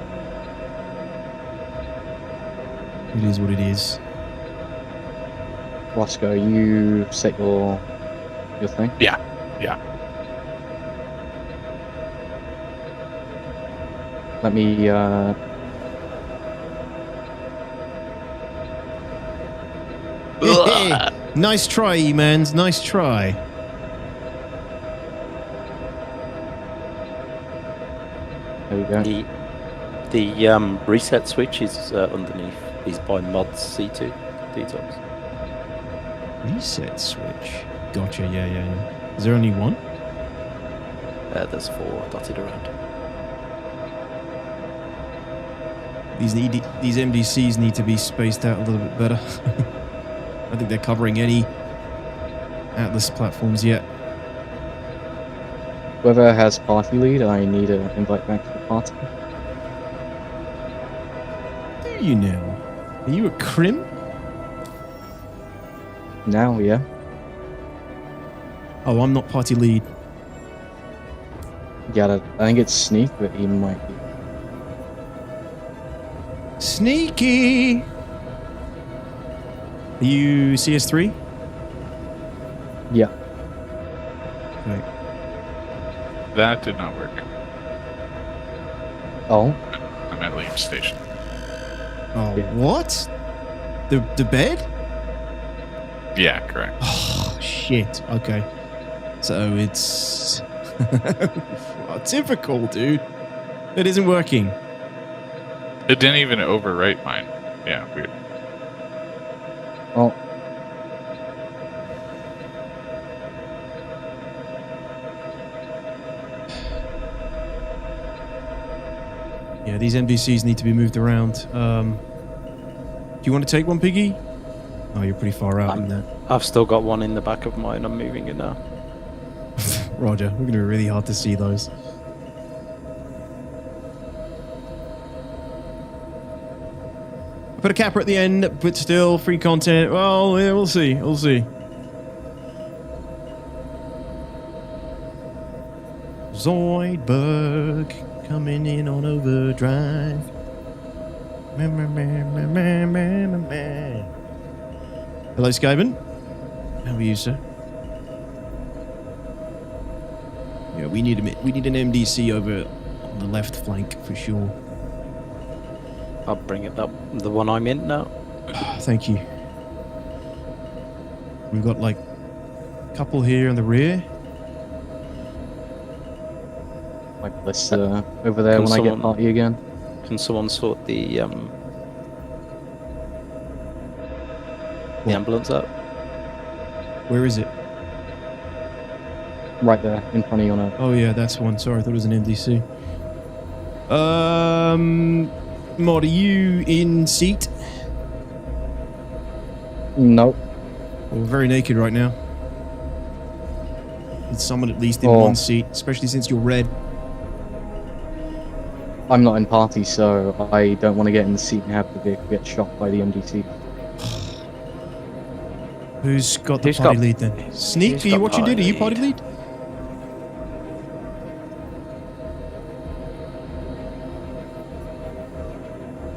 It is what it is. Roscoe, you set your thing? Yeah. Let me, Nice try, E-Mans. Nice try. There we go. The reset switch is underneath. Is by mods C2 detox. Reset switch. Gotcha. Yeah. Is there only one? There's 4 dotted around. These MDCs need to be spaced out a little bit better. I think they're covering any Atlas platforms yet. Whoever has party lead, I need to invite back to the party. Do you now? Are you a crim? Now, yeah. Oh, I'm not party lead. Yeah, I think it's Sneak, but he might be. Sneaky! Are you CS3? Yeah. Okay. That did not work. Oh? I'm at Liam Station. Oh, yeah. What? The bed? Yeah, correct. Oh, shit. Okay. So it's... oh, typical, dude. It isn't working. It didn't even overwrite mine. Yeah, weird. Oh. Yeah, these NPCs need to be moved around. Do you want to take one, Piggy? Oh, you're pretty far out in that. I've still got one in the back of mine. I'm moving it now. Roger. We're going to be really hard to see those. Put a capper at the end, but still free content. Well, yeah, we'll see. We'll see. Zoidberg coming in on overdrive. Hello, Skyven. How are you, sir? Yeah, we need an MDC over on the left flank for sure. I'll bring it up. The one I'm in now. Thank you. We've got like a couple here in the rear. My ballista over there when I get party again. Can someone sort the ambulance up? Where is it? Right there, in front of you on a... Oh yeah, that's one. Sorry, I thought it was an MDC. Mod, are you in seat? No. We're very naked right now. Need someone at least in one seat, especially since you're red. I'm not in party, so I don't want to get in the seat and have the vehicle get shot by the MDT. Who's got the party lead then? Sneak, are you watching, dude? Are you party lead?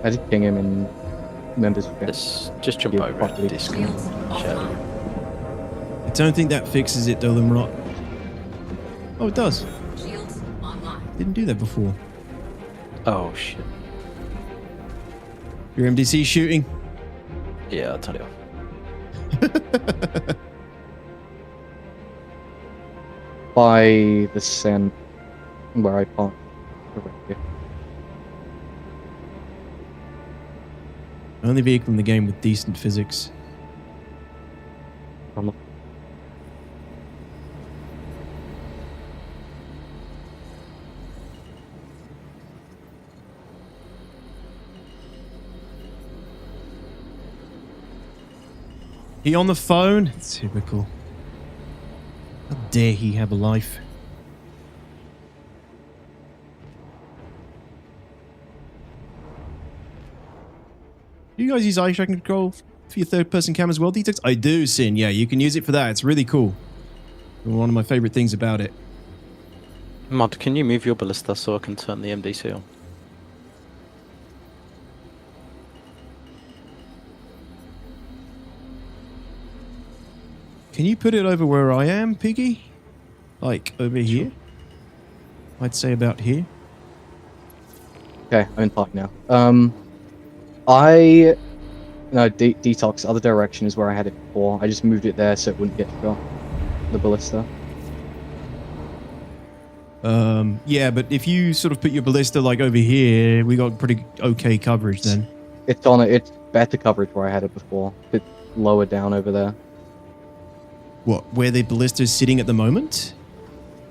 I did ping him in members. Just jump over at Discord. I don't think that fixes it, though, Limrot. Oh, it does. Shields online. Didn't do that before. Oh, shit. Your MDC shooting? Yeah, I'll turn it off. By the sand where I parked. Only vehicle in the game with decent physics. He on the phone? Typical. How dare he have a life? Do you guys use eye tracking control for your third-person cam as well, Detox? I do, Sin. Yeah, you can use it for that. It's really cool. One of my favorite things about it. Mod, can you move your ballista so I can turn the MDC on? Can you put it over where I am, Piggy? Like, over here? I'd say about here. Okay, I'm in park now. Detox, other direction is where I had it before. I just moved it there so it wouldn't get shot. The ballista. Yeah, but if you sort of put your ballista like over here, we got pretty okay coverage then. It's better coverage where I had it before. A bit lower down over there. What, where the ballista is sitting at the moment?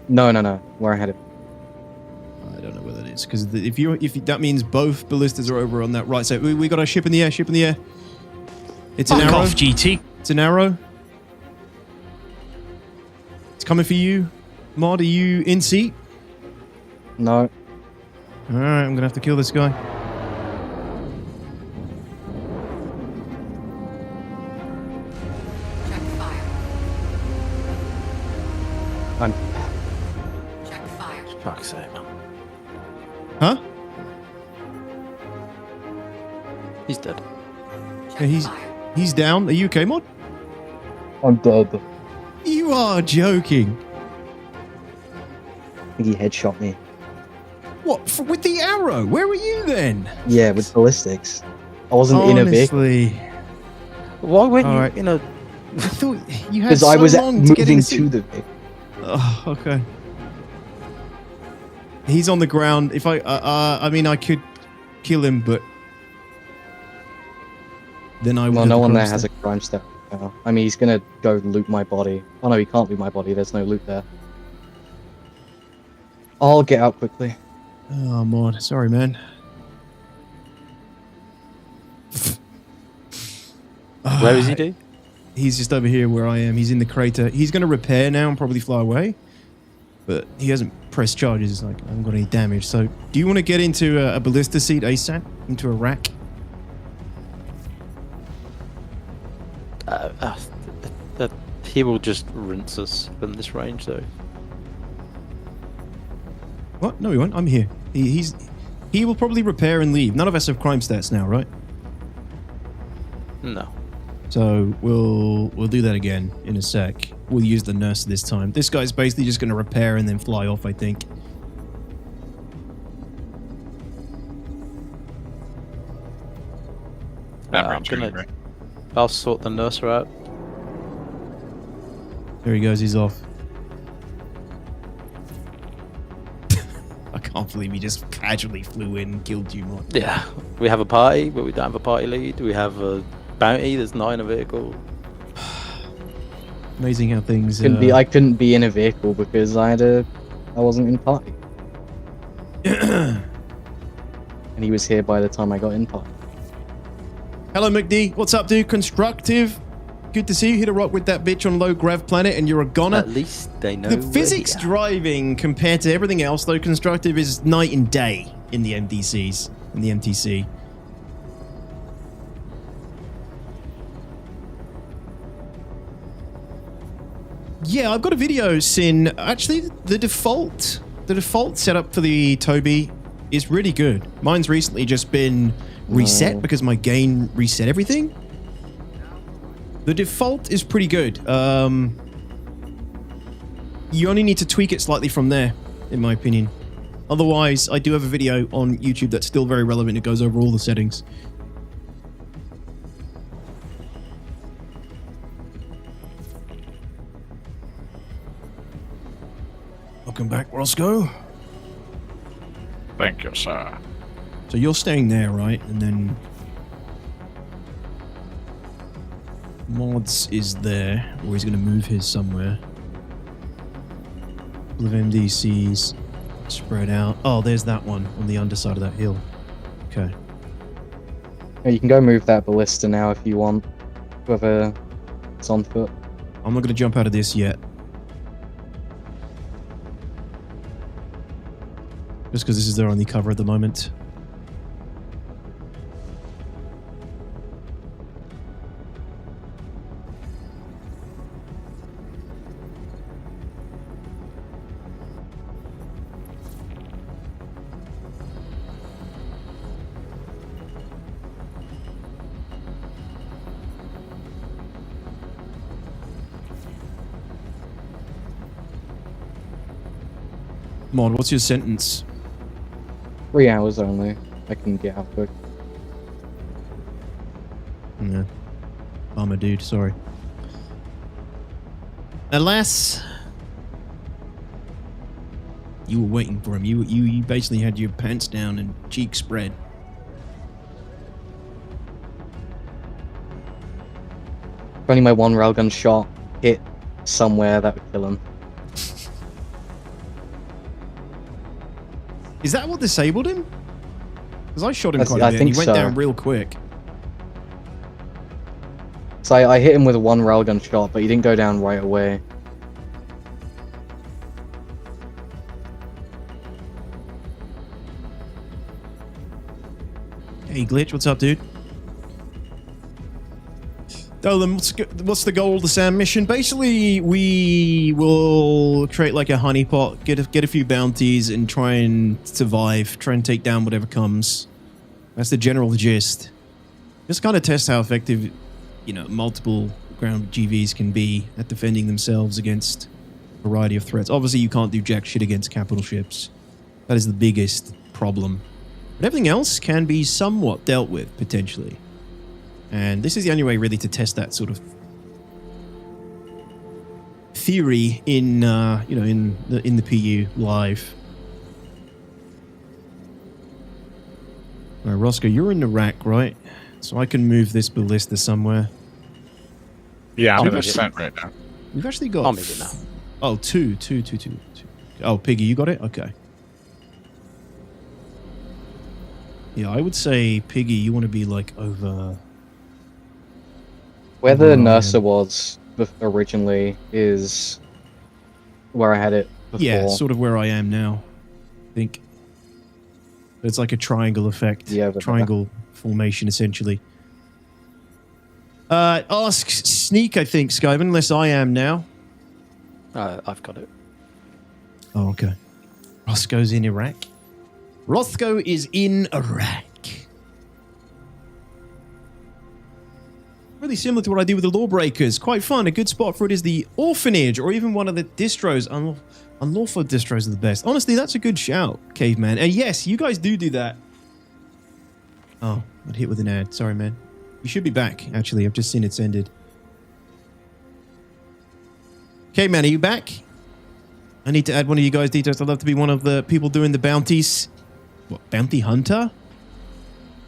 No, where I had it. I don't know where that is, because if that means both ballistas are over on that right side. We got our ship in the air. It's an arrow. Off, GT. It's an arrow. It's coming for you. Mod, are you in seat? No. Alright, I'm gonna have to kill this guy. Check fire. I'm... Check fire. Fuck's sake. Huh? He's dead. Yeah, he's down. Are you okay, Mod? I'm dead. You are joking. I think he headshot me. What? With the arrow? Where were you then? Yeah, with ballistics. I wasn't in a vehicle. Why weren't you in a... I thought you had Because so I was long to get moving into to the vehicle. Oh, okay. He's on the ground. If I mean, I could kill him, but then I would. Well, no one there has a crime step. I mean, he's gonna go loot my body. Oh no, he can't loot my body. There's no loot there. I'll get out quickly. Oh, Mod. Sorry, man. Where is he, dude? He's just over here where I am. He's in the crater. He's going to repair now and probably fly away. But he hasn't pressed charges. Like, I haven't got any damage. So, do you want to get into a ballista seat ASAP? Into a rack? He will just rinse us from this range, though. What? No, he won't. I'm here. He will probably repair and leave. None of us have crime stats now, right? No. So we'll do that again in a sec. We'll use the nurse this time. This guy's basically just going to repair and then fly off, I think. Memory chamber. I'll sort the nurser out. There he goes, he's off. I can't believe he just casually flew in and killed you, Mark. Yeah, we have a party, but we don't have a party lead. We have a bounty, there's not in a vehicle. Amazing how things... I couldn't be in a vehicle because I wasn't in party. And he was here by the time I got in party. Hello, McD. What's up, dude? Constructive. Good to see you. Hit a rock with that bitch on low grav planet, and you're a goner. At least they know. The physics driving compared to everything else, though, Constructive is night and day in the MDCs, in the MTC. Yeah, I've got a video, Sin. Actually, the default setup for the Toby is really good. Mine's recently just been reset because my gain reset everything. The default is pretty good. You only need to tweak it slightly from there, in my opinion. Otherwise, I do have a video on YouTube that's still very relevant. It goes over all the settings. Welcome back, Roscoe. Thank you, sir. So you're staying there, right? And then Mods is there, or he's going to move his somewhere. Couple of MDCs spread out. Oh, there's that one on the underside of that hill. Okay. Yeah, you can go move that ballista now if you want. Whoever is on foot. I'm not going to jump out of this yet. Just because this is their only cover at the moment. Mod, what's your sentence? 3 hours only. I can get out quick. Yeah. Bummer, dude. Sorry. Alas, you were waiting for him. You basically had your pants down and cheeks spread. If only my one railgun shot hit somewhere, that would kill him. Is that what disabled him? Because I shot him quite a bit and he went down real quick. So I hit him with a one railgun shot, but he didn't go down right away. Hey, Glitch, what's up, dude? Oh, then what's the goal of the SAM mission? Basically, we will create like a honeypot, get a few bounties, and try and survive. Try and take down whatever comes. That's the general gist. Just kind of test how effective, you know, multiple ground GVs can be at defending themselves against a variety of threats. Obviously, you can't do jack shit against capital ships. That is the biggest problem. But everything else can be somewhat dealt with, potentially. And this is the only way really to test that sort of theory in you know, in the PU live. All right, Roscoe, you're in the rack, right? So I can move this ballista somewhere. Yeah, I'm in the center right now. We've actually got... I'll move it now. Oh, two. Oh, Piggy, you got it? Okay. Yeah, I would say, Piggy, you want to be like over... Where the Nurser was originally is where I had it before. Yeah, sort of where I am now, I think. It's like a triangle effect. Yeah, triangle formation, essentially. Ask Sneak, I think, Skyven, unless I am now. I've got it. Oh, okay. Roscoe's in Iraq. Roscoe is in Iraq. Really similar to what I do with the Lawbreakers. Quite fun. A good spot for it is the Orphanage, or even one of the distros. Unlawful distros are the best. Honestly, that's a good shout, Caveman. And yes, you guys do that. Oh, got hit with an ad. Sorry, man. You should be back, actually. I've just seen it's ended. Okay, man, are you back? I need to add one of you guys' details. I'd love to be one of the people doing the bounties. What, bounty hunter?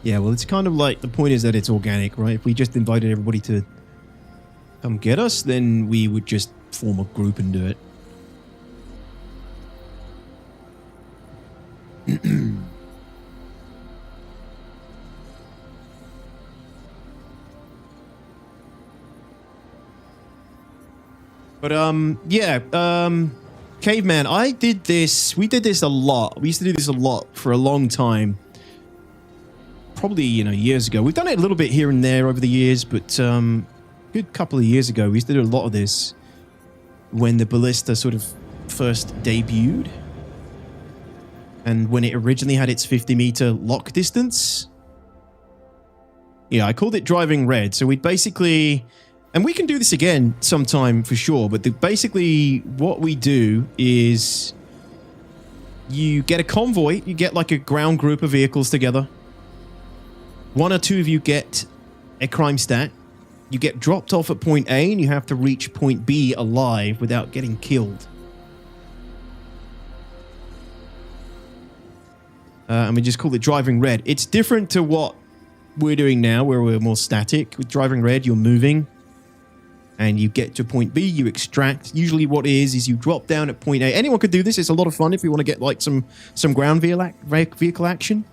Yeah, well, it's kind of like, the point is that it's organic, right? If we just invited everybody to come get us, then we would just form a group and do it. But, yeah, Caveman, I did this, we did this a lot. We used to do this a lot for a long time. Probably, you know, years ago. We've done it a little bit here and there over the years, but, good couple of years ago, we used to do a lot of this when the Ballista sort of first debuted. And when it originally had its 50-meter lock distance. Yeah, I called it driving red. So we'd basically... And we can do this again sometime for sure, but basically what we do is you get a convoy, you get like a ground group of vehicles together. One or two of you get a crime stat. You get dropped off at point A and you have to reach point B alive without getting killed. And we just call it driving red. It's different to what we're doing now, where we're more static. With driving red, you're moving. And you get to point B, you extract. Usually what it is you drop down at point A. Anyone could do this. It's a lot of fun if you want to get like some ground vehicle action.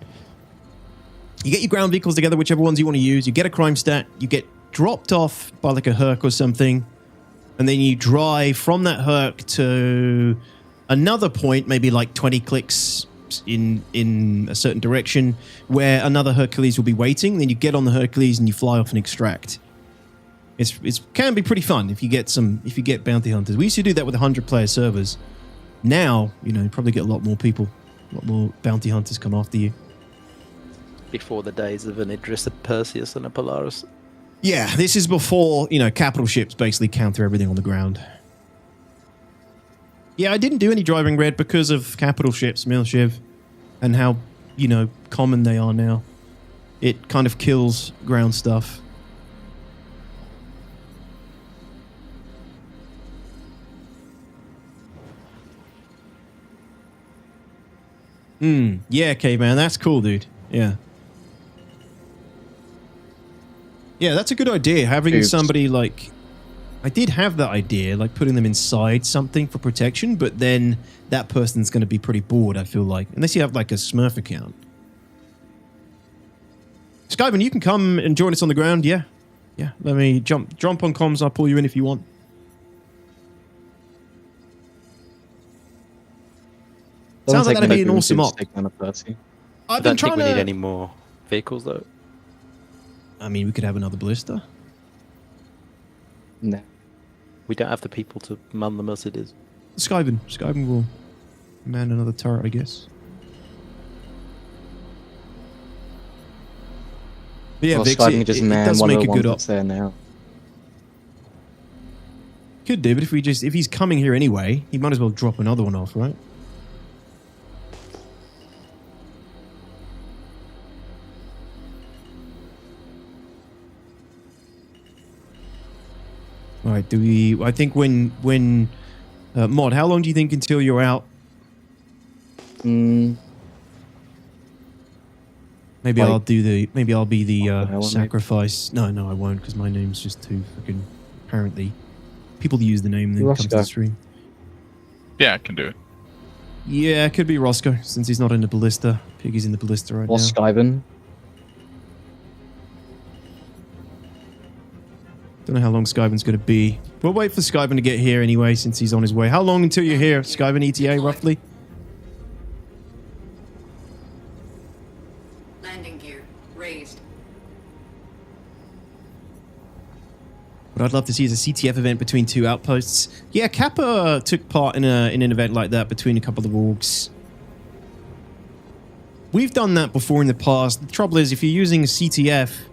You get your ground vehicles together, whichever ones you want to use. You get a crime stat. You get dropped off by like a Herc or something. And then you drive from that Herc to another point, maybe like 20 clicks in a certain direction, where another Hercules will be waiting. Then you get on the Hercules and you fly off and extract. It can be pretty fun if you get bounty hunters. We used to do that with 100-player servers. Now, you know, you probably get a lot more people, a lot more bounty hunters come after you. Before the days of an Idris, a Perseus, and a Polaris. Yeah, this is before, you know, capital ships basically counter everything on the ground. Yeah, I didn't do any driving red because of capital ships, Milshiv, and how, you know, common they are now. It kind of kills ground stuff. Yeah, Caveman, that's cool, dude. Yeah. Yeah, that's a good idea. Having somebody like... I did have that idea, like putting them inside something for protection, but then that person's going to be pretty bored, I feel like. Unless you have like a Smurf account. Skyman, you can come and join us on the ground, yeah. Yeah, let me jump on comms, I'll pull you in if you want. Sounds like that'd be an awesome op. I don't think we need any more vehicles, though. I mean, we could have another Ballista. No. We don't have the people to man them as it is. Skyven will man another turret, I guess. But yeah, well, Vix, Skyven just man does one make of a the good ones op. that's there now. Could do, but if he's coming here anyway, he might as well drop another one off, right? All right, I think when Mod, how long do you think until you're out? Mm. Maybe Like, I'll be the sacrifice. Maybe. No, I won't, because my name's just too fucking, apparently. People use the name and then Roscoe. comes to the stream. Yeah, I can do it. Yeah, it could be Roscoe, since he's not in the Ballista. Piggy's in the Ballista right Or now. Skyven. Don't know how long Skyven's going to be. We'll wait for Skyven to get here anyway, since he's on his way. How long until you're here, Skyven ETA, roughly? Landing gear raised. What I'd love to see is a CTF event between two outposts. Yeah, Kappa took part in an event like that between a couple of orgs. We've done that before in the past. The trouble is, if you're using a CTF,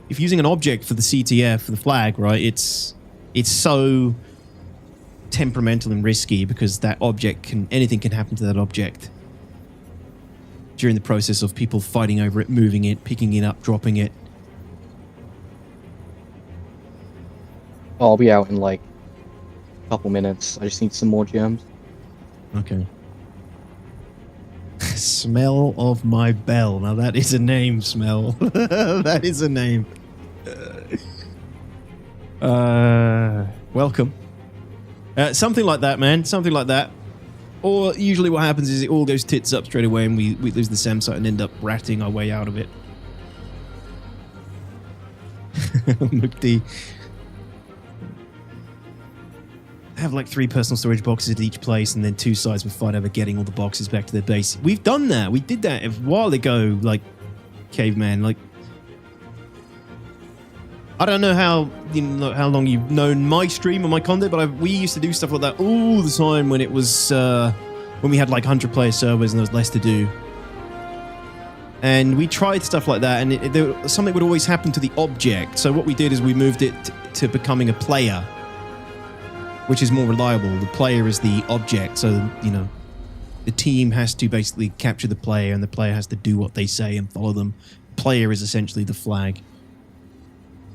if you're using an object for the CTF, for the flag, right, it's so temperamental and risky because that object anything can happen to that object during the process of people fighting over it, moving it, picking it up, dropping it. Oh, I'll be out in like a couple minutes. I just need some more gems. Okay. Smell of my bell. Now that is a name, Smell. That is a name. Welcome. Something like that, man. Something like that. Or usually what happens is it all goes tits up straight away and we lose the SAM site and end up ratting our way out of it. McD. Have like 3 personal storage boxes at each place and then 2 sides would fight over getting all the boxes back to their base. We've done that. We did that a while ago, like Caveman. Like, I don't know how long you've known my stream or my content, but we used to do stuff like that all the time when it was when we had like 100-player servers and there was less to do. And we tried stuff like that, and something would always happen to the object. So what we did is we moved it to becoming a player, which is more reliable. The player is the object, so, you know, the team has to basically capture the player, and the player has to do what they say and follow them. The player is essentially the flag.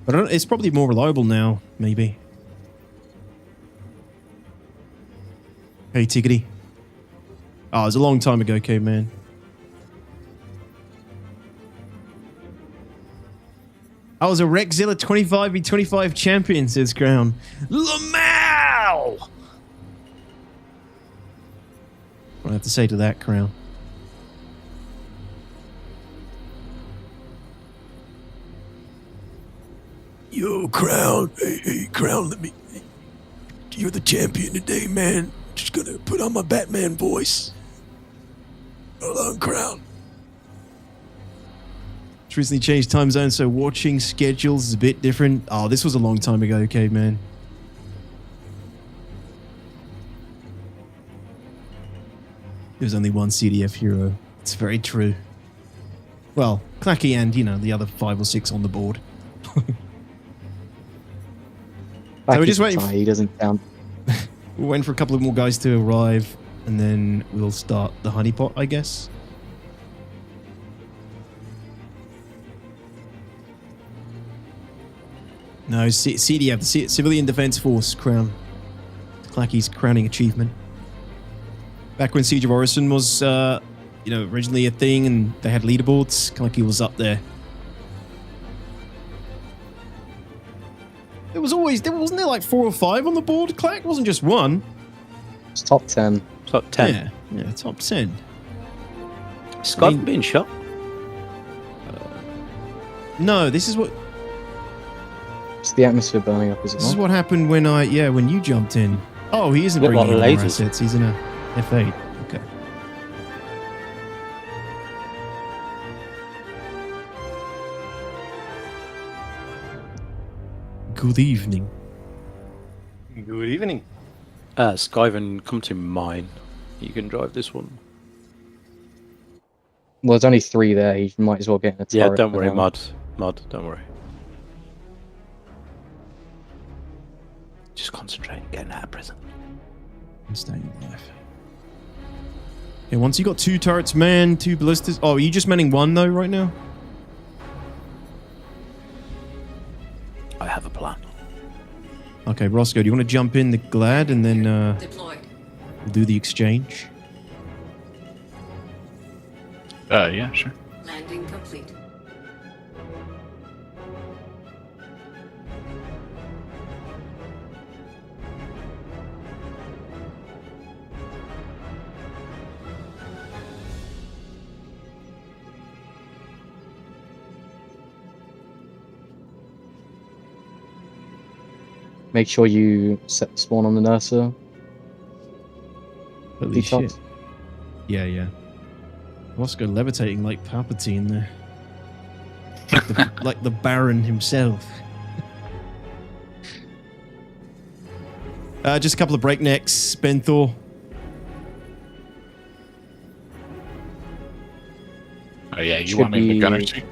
But it's probably more reliable now, maybe. Hey, Tiggity. Oh, it was a long time ago, Caveman. I was a Rexzilla 25v25 champion, says Crown. Lamau! What do I have to say to that, Crown? Yo, Crown. Hey, Crown, you're the champion today, man. Just gonna put on my Batman voice. Hold on, Crown. It's recently changed time zone, so watching schedules is a bit different. Oh, this was a long time ago, Caveman. There's only one CDF hero. It's very true. Well, Clacky and, you know, the other 5 or 6 on the board. So we're just waiting. He doesn't count. We're waiting for a couple of more guys to arrive, and then we'll start the honeypot, I guess. No, CDF, the Civilian Defense Force crown. Clacky's crowning achievement. Back when Siege of Orison was, you know, originally a thing, and they had leaderboards, Clacky was up there. Wasn't there like 4 or 5 on the board, Clack? It wasn't just one. It's top 10. Top 10. Yeah, top 10. Scott being shot? No, this is what... It's the atmosphere burning up, This is what happened when when you jumped in. Oh, he isn't bringing in more assets. He's in a F8. Okay. Good evening. Good evening. Skyven, come to mine. You can drive this one. Well, there's only 3 there. You might as well get in a turret. Yeah, don't worry, Mod, don't worry. Just concentrate on getting out of prison. And staying alive. Okay, once you got 2 turrets, man, 2 ballistas. Oh, are you just manning 1 though right now? I have a plan. Okay, Roscoe, do you want to jump in the Glad and then Deployed. we'll do the exchange? Yeah, sure. Landing complete. Make sure you set the spawn on the nurser. Holy Detox. shit. Yeah. Roscoe levitating like Palpatine there. Like the Baron himself. Just a couple of breaknecks, Benthor. Oh yeah, you want me in the gunner seat?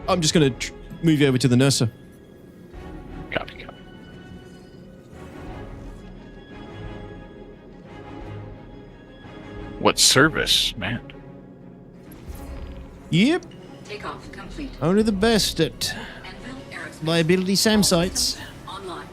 I'm just going to move you over to the nurser. Copy. What service, man? Yep. Takeoff complete. Only the best at Anvil Liability SAM sites. Online.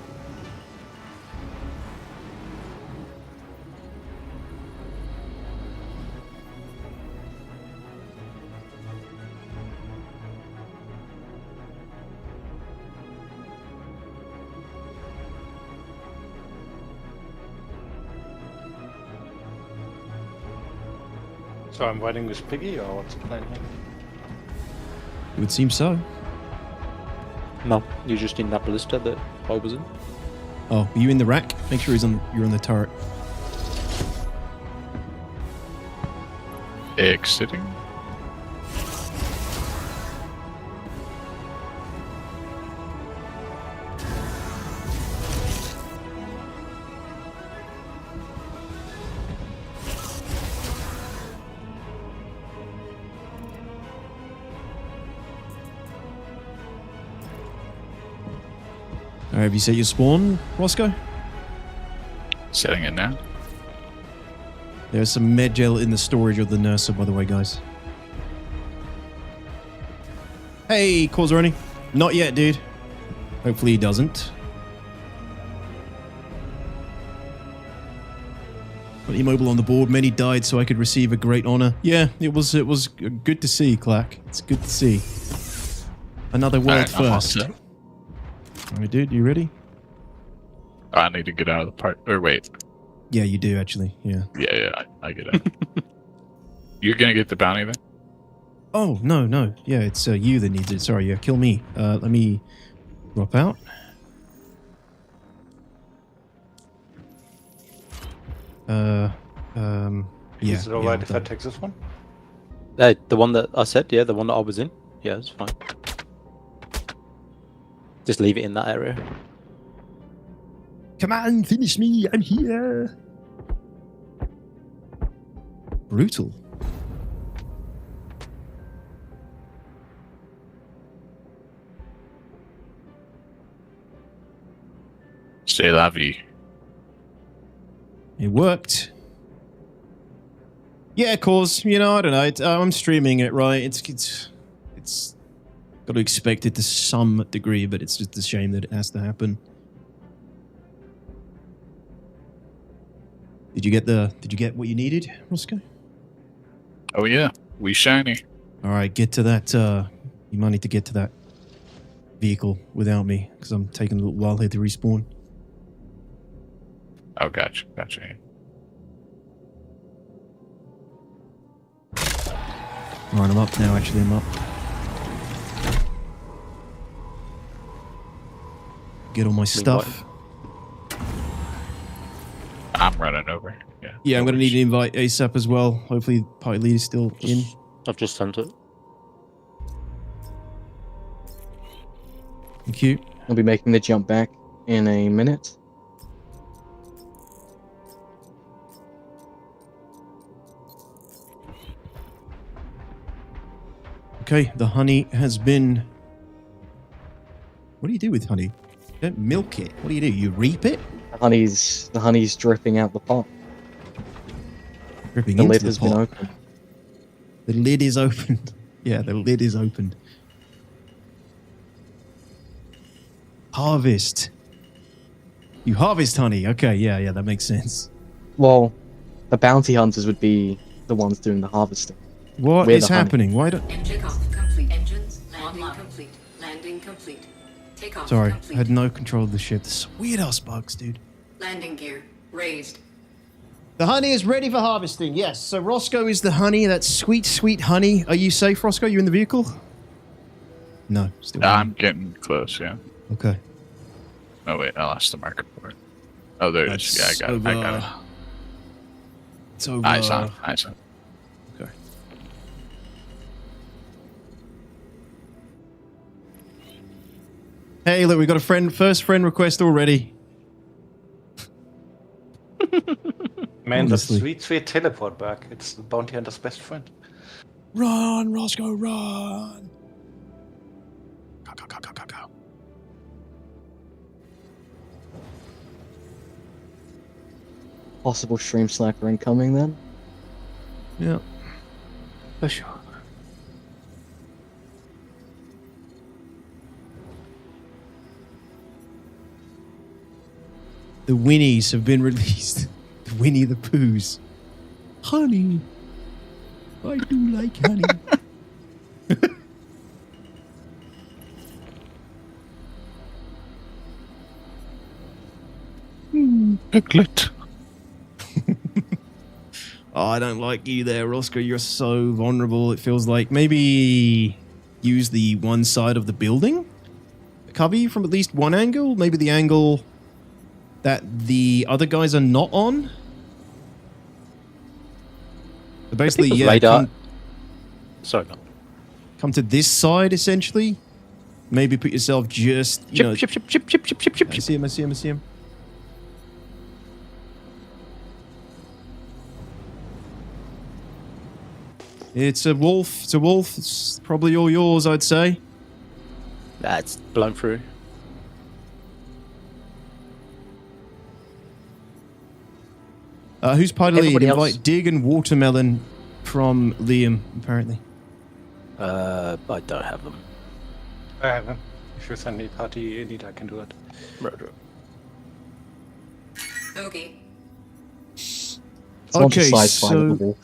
So I'm riding with Piggy, or what's the plan here? It would seem so. No, you're just in that ballista that I was in. Oh, are you in the rack? Make sure you're on the turret. Exiting. All right, have you set your spawn, Roscoe? Setting it now. There's some med gel in the storage of the nurser, by the way, guys. Hey, Corzoni. Not yet, dude. Hopefully he doesn't. But immobile on the board. Many died so I could receive a great honor. Yeah, it was good to see, Clack. It's good to see. Another world first. All right, dude, you ready? I need to get out of the part. Or wait. Yeah, you do actually. Yeah. Yeah, I get it. You're gonna get the bounty then? Oh no. Yeah, it's you that needs it. Sorry, yeah, kill me. Let me drop out. Yeah. Is it alright if I done. take this one? The one that I said, yeah, the one that I was in. Yeah, it's fine. Just leave it in that area. Come on, finish me. I'm here. Brutal. C'est la vie. It worked. Yeah, cause I don't know. I'm streaming it, right? It's got to expect it to some degree, but it's just a shame that it has to happen. Did you get what you needed, Roscoe? Oh yeah, we shiny. All right, get to that. You might need to get to that vehicle without me because I'm taking a little while here to respawn. Oh, gotcha. All right, I'm up now. Actually, I'm up. Get all my stuff. I'm running over. Yeah. Yeah, I'm going to need an invite ASAP as well. Hopefully, party lead is still in. I've just sent it. Thank you. I'll be making the jump back in a minute. Okay, the honey has been... What do you do with honey? You don't milk it. What do? You reap it? The honey's dripping out the pot. Dripping the into lid the has pot. been opened. The lid is opened. Yeah, the lid is opened. Harvest. You harvest honey. Okay, yeah, that makes sense. Well, the bounty hunters would be the ones doing the harvesting. What is happening? Why don't... Takeoff complete. Engines landing complete. Landing complete. Takeoff Sorry, complete. I had no control of the ship. This weird ass bugs, dude. Landing gear raised. The honey is ready for harvesting. Yes. So Roscoe is the honey. That sweet, sweet honey. Are you safe, Roscoe? You in the vehicle? No. Still. I'm getting close. Yeah. Okay. Oh wait, I lost the marker for it. Oh, there it is. Yeah, I got it. It's over. Eyes on. Okay. Hey, look, we got a first friend request already. Man, Honestly. the sweet, sweet teleport back. It's the bounty hunter's best friend. Run, Roscoe, run! Go. Possible stream slacker incoming then? Yeah. For sure. The Winnies have been released. The Winnie the Poohs. Honey. I do like honey. Piglet. Oh, I don't like you there, Roscoe. You're so vulnerable. It feels like maybe use the one side of the building. Cover you from at least one angle. Maybe the angle that the other guys are not on. So basically, yeah. Radar. Sorry, no. Come to this side, essentially. Maybe put yourself just, you know... Chip. I see him. It's a wolf. It's probably all yours, I'd say. That's blown through. Who's part of the lead? Everybody Invite else? Dig and Watermelon from Liam, apparently. I don't have them. I have them. If you send me party lead, I can do it. Right. Okay. Someone Okay, just sideswiped so the wolf.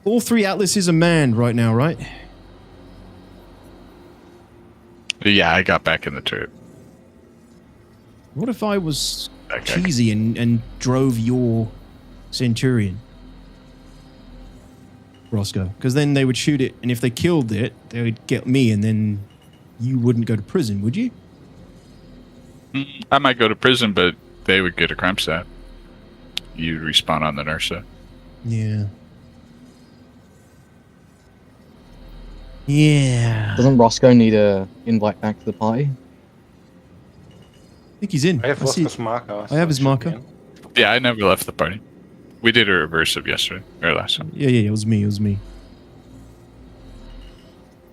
all three atlases are manned right now, right? Yeah, I got back in the turret. What if I was Okay. cheesy and drove your Centurion? Roscoe. Because then they would shoot it, and if they killed it, they would get me, and then you wouldn't go to prison, would you? I might go to prison, but they would get a crime stat. You'd respawn on the Nursa. Yeah. Yeah. Doesn't Roscoe need a invite back to the party? I think he's in. I have see- Roscoe's marker. I have his so it should be marker. in. Yeah, I never left the party. We did a reverse of yesterday, or last time. Yeah, it was me.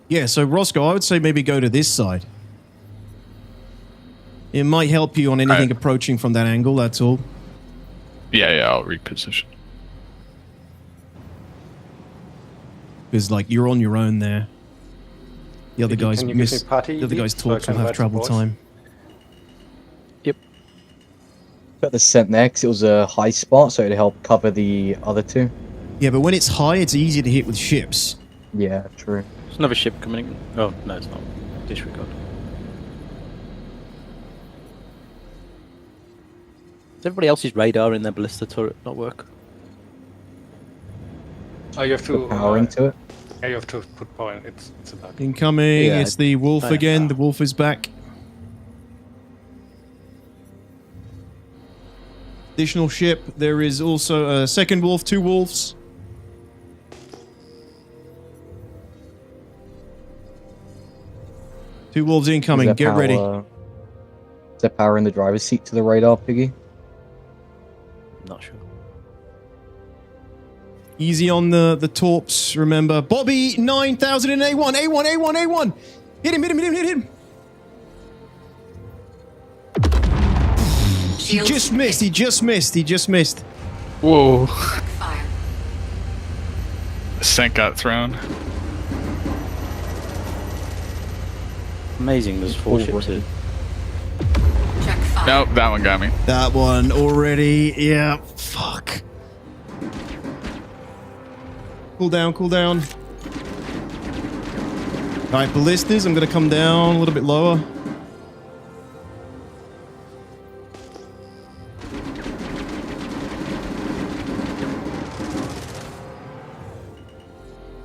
Yeah, so Roscoe, I would say maybe go to this side. It might help you on anything approaching from that angle, that's all. Yeah, I'll reposition. Because, like, you're on your own there. The other guys Can you give me party the other lead guys' so I talks can will have invite the trouble boys? time. Got the scent there because it was a high spot, so it'd help cover the other two. Yeah, but when it's high, it's easier to hit with ships. Yeah, true. There's another ship coming in. Oh, no, it's not. Disregard. Does everybody else's radar in their ballista turret not work? Oh, you have to Powering to it. Yeah, you have to put power in. It's a bug. Incoming, Yeah, it's the wolf I- again. The wolf is back. Additional ship. There is also a second wolf, two wolves. Two wolves incoming. Is there Get ready. Is there power in the driver's seat to the radar, Piggy? Not sure. Easy on the torps, remember. Bobby, 9,000 and A1. A1. Hit him. He just missed. Whoa. Fire. The scent got thrown. Amazing, there's four ships here. Check fire. Nope, that one got me. That one already. Yeah, fuck. Cool down. Alright, ballistas, I'm gonna come down a little bit lower.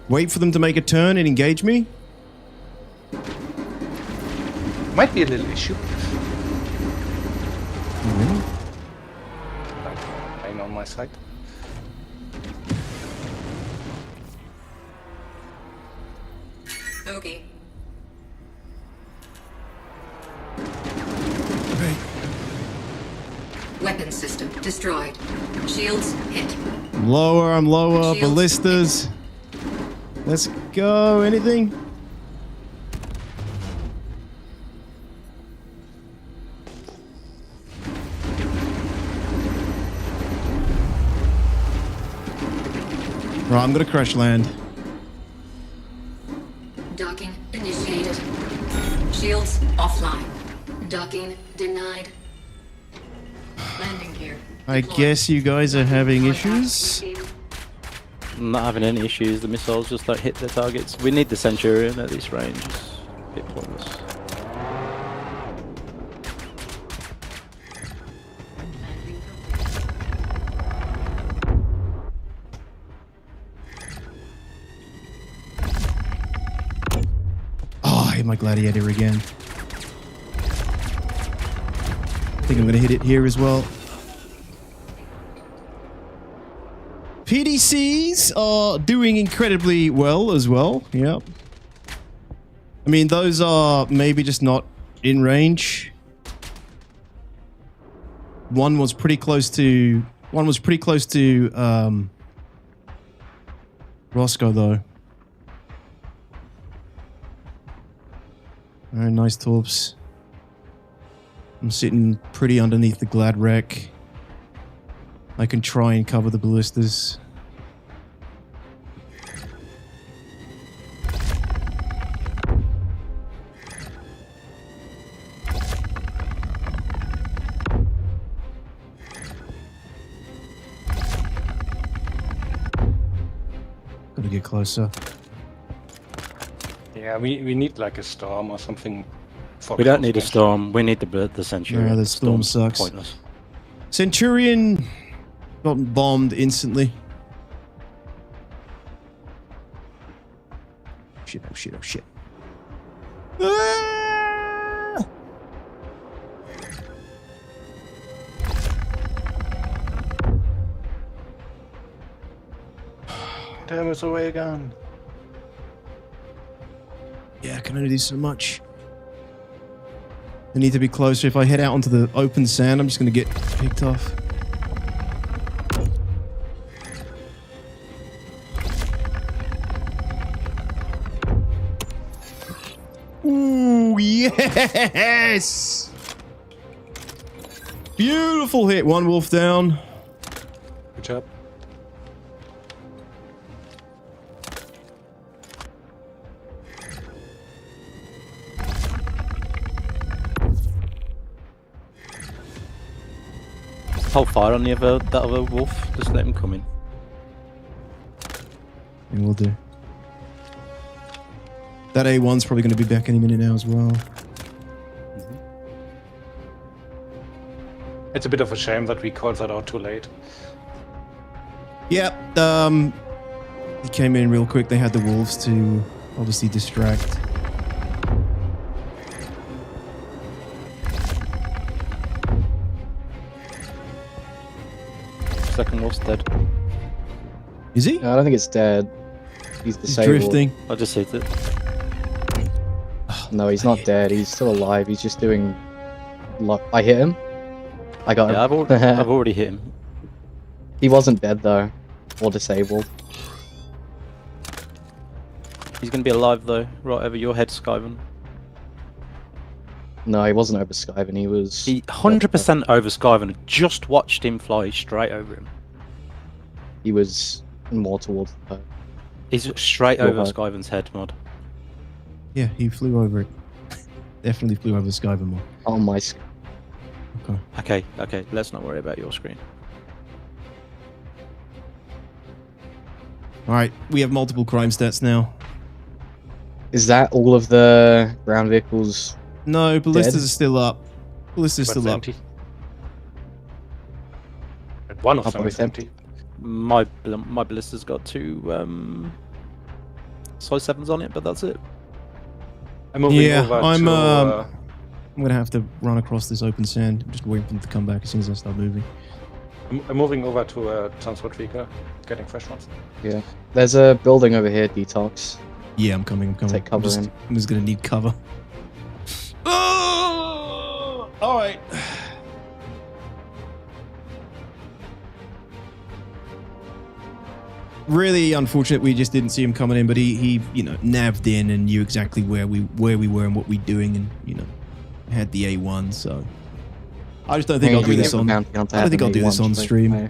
Wait for them to make a turn and engage me. Might be a little issue. Really? I'm on my side. Okay. Okay. Weapon system destroyed. Shields hit. I'm lower. Shields Ballistas. Let's go. Anything? Right, I'm gonna crash land. Docking initiated. Shields offline. Docking denied. Landing gear. I guess you guys are having issues. I'm not having any issues. The missiles just don't hit their targets. We need the Centurion at this range. It's a bit pointless. Oh, I hit my gladiator again. I think I'm gonna hit it here as well. PDCs are doing incredibly well as well. Yep. I mean, those are maybe just not in range. One was pretty close to Roscoe though. Very nice torps. I'm sitting pretty underneath the Glad wreck. I can try and cover the ballistas. Gotta get closer. Yeah, we need like a storm or something. For We don't need a storm. We need the Centurion. Yeah, the storm sucks. Pointless. Centurion got bombed instantly. Shit, oh shit, oh shit. Ah! Damn, it's away again. Yeah, I can only do so much. I need to be closer. If I head out onto the open sand, I'm just going to get picked off. Ooh, yes! Beautiful hit. One wolf down. Good job. Hold fire on that other wolf. Just let him come in. Yeah, we'll do. That A1's probably going to be back any minute now as well. It's a bit of a shame that we called that out too late. Yep. He came in real quick. They had the wolves to obviously distract. Second wolf's dead. Is he? No, I don't think it's dead. He's disabled. Drifting. I just hit it. No, he's not dead. He's still alive. He's just doing... I hit him. I got him. I've already hit him. He wasn't dead though. Or disabled. He's going to be alive though, right over your head, Skyven. No, he wasn't over Skyven. He was... He 100% over Skyven. I just watched him fly straight over him. He was more towards the... He's straight over Skyven's head, mod. Yeah, he flew over it. Definitely flew over Skyven more. On my... Okay. Okay. Let's not worry about your screen. Alright, we have multiple crime stats now. Is that all of the ground vehicles? No, ballistas are still up. Ballistas still up. Empty. One of them is empty. My ballista's got two size 7s on it, but that's it. I'm moving over I'm to, I'm gonna have to run across this open sand. I'm just waiting for them to come back as soon as I start moving. I'm moving over to a transport vehicle, getting fresh ones. Yeah. There's a building over here, Detox. Yeah, I'm coming. Take cover in. I'm just gonna need cover. Oh! Alright. Really unfortunate we just didn't see him coming in, but he you know, navved in and knew exactly where we were and what we're doing, and you know, had the A1, so I just don't think I'll do this on. I don't think I'll do this on stream.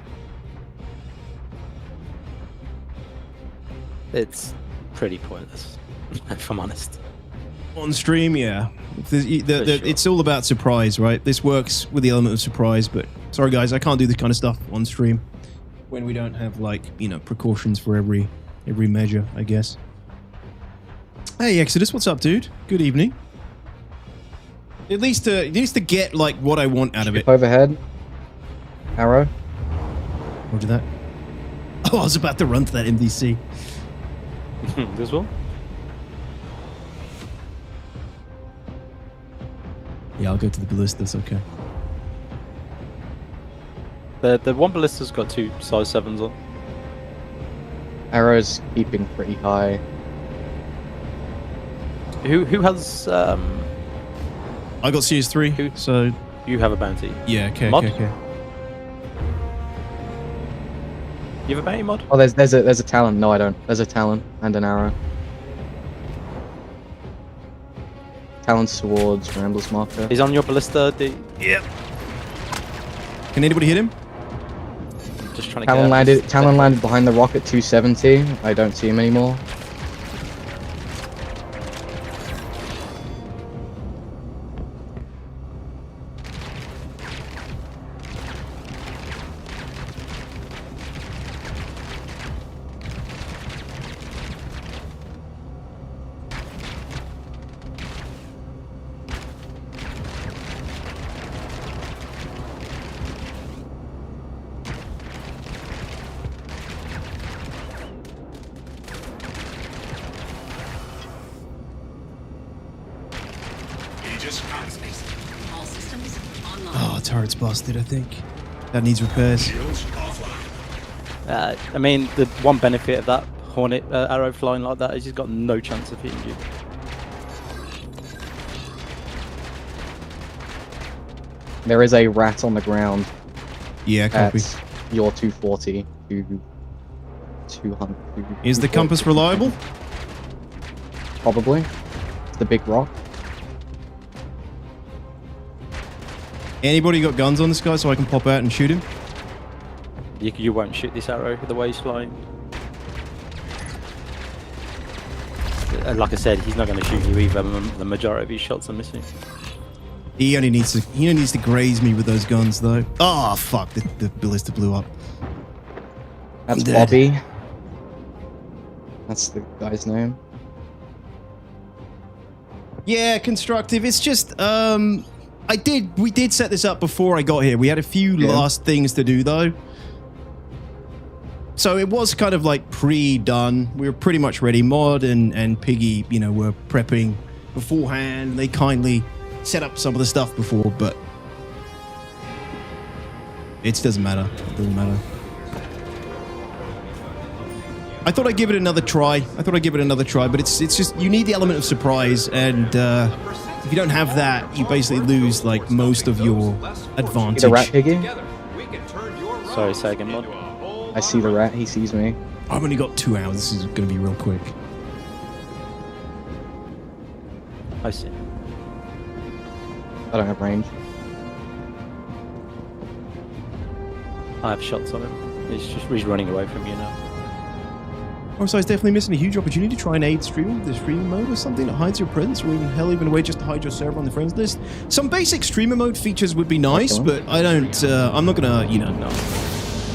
It's pretty pointless, if I'm honest. On stream, yeah. It's all about surprise, right? This works with the element of surprise, but Sorry, guys, I can't do this kind of stuff on stream when we don't have, like, you know, precautions for every measure, I guess. Hey, Exodus, what's up, dude? Good evening. At least to get, like, what I want out of it. Overhead. Arrow. Roger that. Oh, I was about to run to that MDC. This one? Yeah, I'll go to the ballistas, okay. The one ballista's got 2 size 7s on. Arrow's keeping pretty high. Who has I got CS3, so you have a bounty? Yeah, okay, Mod? okay. You have a bounty mod? Oh, there's a talon. No, I don't. There's a talon and an arrow. Talon's towards Rambler's marker. He's on your ballista. Yep. Can anybody hit him? Just trying to Talon get landed behind the rock at 270. I don't see him anymore. Oh, turret's busted, I think. That needs repairs. I mean, the one benefit of that Hornet arrow flying like that is he's got no chance of hitting you. There is a rat on the ground. Yeah, copy. At your 240 to 200. Is the compass reliable? Probably. It's the big rock. Anybody got guns on this guy so I can pop out and shoot him? You won't shoot this arrow the way he's flying. Like I said, he's not going to shoot you either. The majority of his shots are missing. He only needs to graze me with those guns, though. Oh fuck! The ballista blew up. That's Bobby. That's the guy's name. Yeah, constructive. It's just we did set this up before I got here. We had a few last things to do though. So it was kind of like pre-done. We were pretty much ready. Mod and Piggy, you know, were prepping beforehand. They kindly set up some of the stuff before, but it doesn't matter. It doesn't matter. I thought I'd give it another try. But it's just, you need the element of surprise, and if you don't have that, you basically lose like most of your advantage. See the rat, Piggy? Sorry, say again, Mod. I see the rat, he sees me. I've only got 2 hours. This is going to be real quick. I see. I don't have range. I have shots on him. He's running away from you now. Oh, so I was definitely missing a huge opportunity to try and aid streaming, the streaming mode or something that hides your presence, or even hell, even a way just to hide your server on the friends list. Some basic streamer mode features would be nice, but I don't, I'm not gonna, you know, no.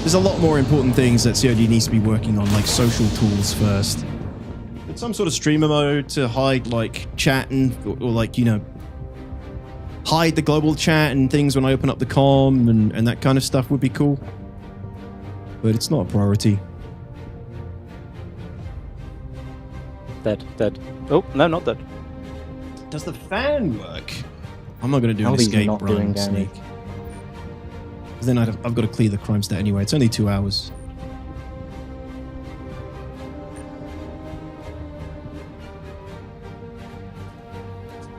There's a lot more important things that COD needs to be working on, like social tools first. But some sort of streamer mode to hide, like, chat and, or like, you know, hide the global chat and things when I open up the comm and that kind of stuff would be cool. But it's not a priority. Dead. Oh, no, not dead. Does the fan work? I'm not going to do an escape run, Snake. Then I've got to clear the crime stat anyway. It's only 2 hours.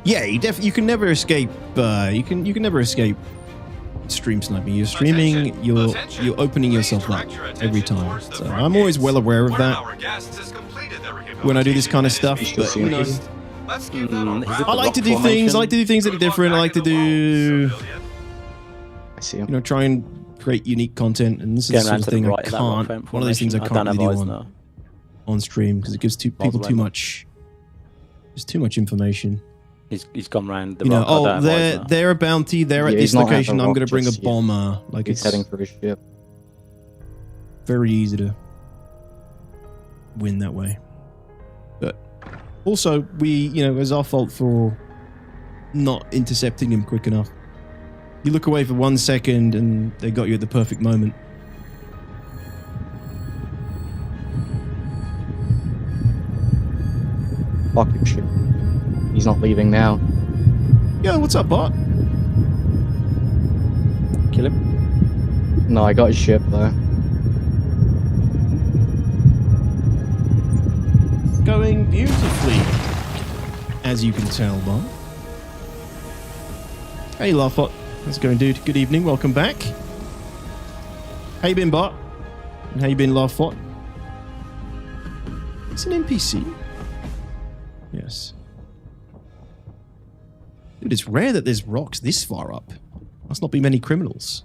Yeah, you can never escape. You can never escape stream sniping. You're streaming. You're opening yourself up every time. So I'm always well aware of that when I do this kind of stuff. But, you know, I like to do things. I like to do things that are different. I like to do. I see him. You know, try and create unique content, and this is the sort of thing I can't. One of those things I can't really do on stream because it gives people too much. There's too much information. He's gone round the You know, rock. I don't oh, have eyes now. they're a bounty. They're at Yeah, this he's not at the location. I'm rock going to bring a just yet. bomber. Like He's it's heading for his ship. very easy to win that way. But also, it was our fault for not intercepting him quick enough. You look away for 1 second and they got you at the perfect moment. Fuck your ship. He's not leaving now. Yo, what's up, bot? Kill him. No, I got his ship though. Going beautifully, as you can tell, bot. Hey, Lawfot. How's it going, dude? Good evening. Welcome back. How you been, bot? And how you been, Lawfot? It's an NPC. Yes. Dude, it's rare that there's rocks this far up. Must not be many criminals.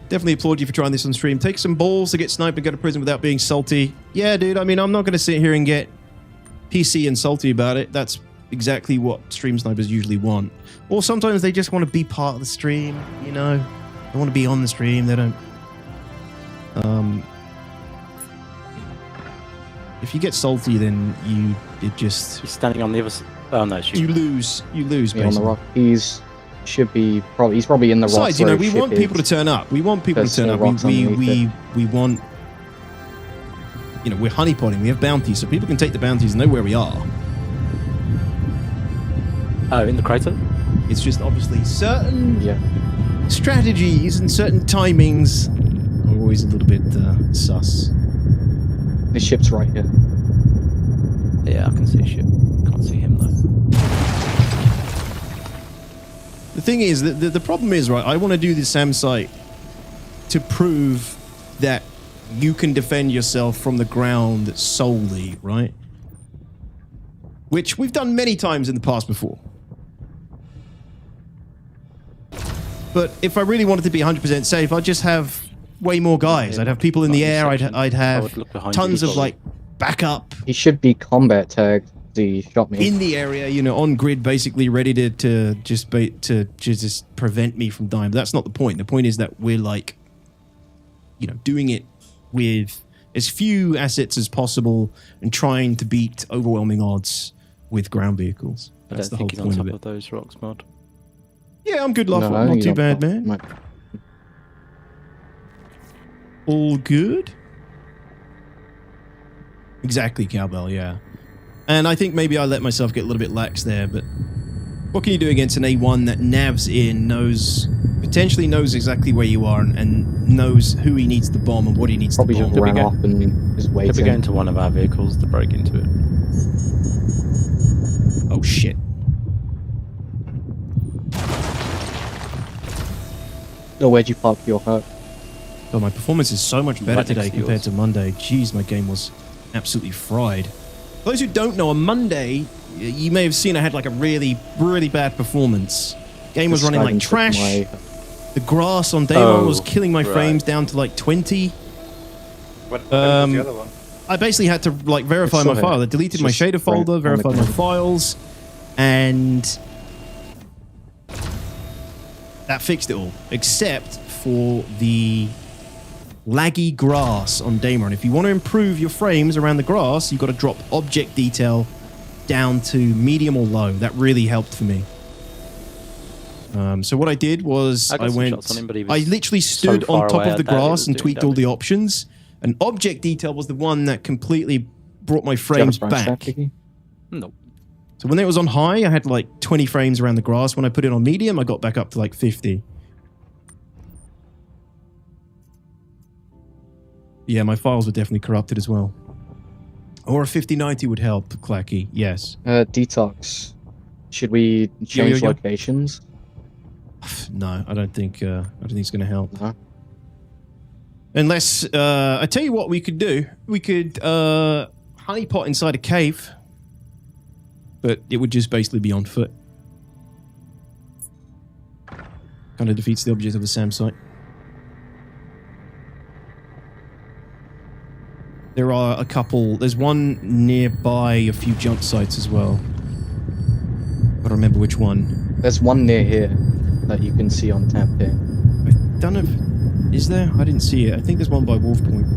Definitely applaud you for trying this on stream. Take some balls to get sniped and go to prison without being salty. Yeah, dude, I mean, I'm not going to sit here and get PC and salty about it. That's exactly what stream snipers usually want. Or sometimes they just want to be part of the stream, you know? They want to be on the stream. They don't... If you get salty, then it just... He's standing on the other side. Oh, no, you lose. You lose, on the rock. He's probably in the rock. Besides, we want people to turn up. We want people to turn up. We want... we're honeypotting. We have bounties, so people can take the bounties and know where we are. Oh, in the crater? It's just obviously certain strategies and certain timings are always a little bit sus. The ship's right here. Yeah, I can see a ship. Can't see him though. The thing is, the problem is, right, I want to do this SAM site to prove that you can defend yourself from the ground solely, right? Which we've done many times in the past before. But if I really wanted to be 100% safe, I'd just have way more guys. I'd have people in the air. I'd have tons of like backup. He should be combat tagged. He shot me in the area, on grid, basically ready to just prevent me from dying. But that's not the point. The point is that we're like, doing it with as few assets as possible and trying to beat overwhelming odds with ground vehicles. That's the whole point of it. I don't think he's on top of those rocks, Mod. Yeah, I'm good, Lawful. Not too bad, man. All good? Exactly, Cowbell, yeah. And I think maybe I let myself get a little bit lax there, but what can you do against an A1 that navs in, potentially knows exactly where you are and knows who he needs to bomb and what he needs to bomb? Probably just ran off and is waiting. Could be going to one of our vehicles to break into it. Oh, shit. Oh, where'd you park your hut? Oh, my performance is so much better today compared to Monday. Jeez, my game was absolutely fried. For those who don't know, on Monday, you may have seen I had like a really, really bad performance. Game was running like trash. The grass on day one was killing my frames down to like 20. What was the other one? I basically had to like verify my file. I deleted my shader folder, verified my files, and that fixed it all, except for the laggy grass on Daemon. If you want to improve your frames around the grass, you've got to drop object detail down to medium or low. That really helped for me. So what I did was I literally stood on top of the grass and tweaked all the options. And object detail was the one that completely brought my frames back. No. So when it was on high, I had like 20 frames around the grass. When I put it on medium, I got back up to like 50. Yeah, my files were definitely corrupted as well. Or a 5090 would help, Clacky. Yes. Detox. Should we change locations? No, I don't think it's going to help. No. Unless, I tell you what we could do. We could honeypot inside a cave. But it would just basically be on foot. Kind of defeats the object of the SAM site. There are a couple. There's one nearby a few jump sites as well. I don't remember which one. There's one near here that you can see on tap here. I don't know if... Is there? I didn't see it. I think there's one by Wolf Point. I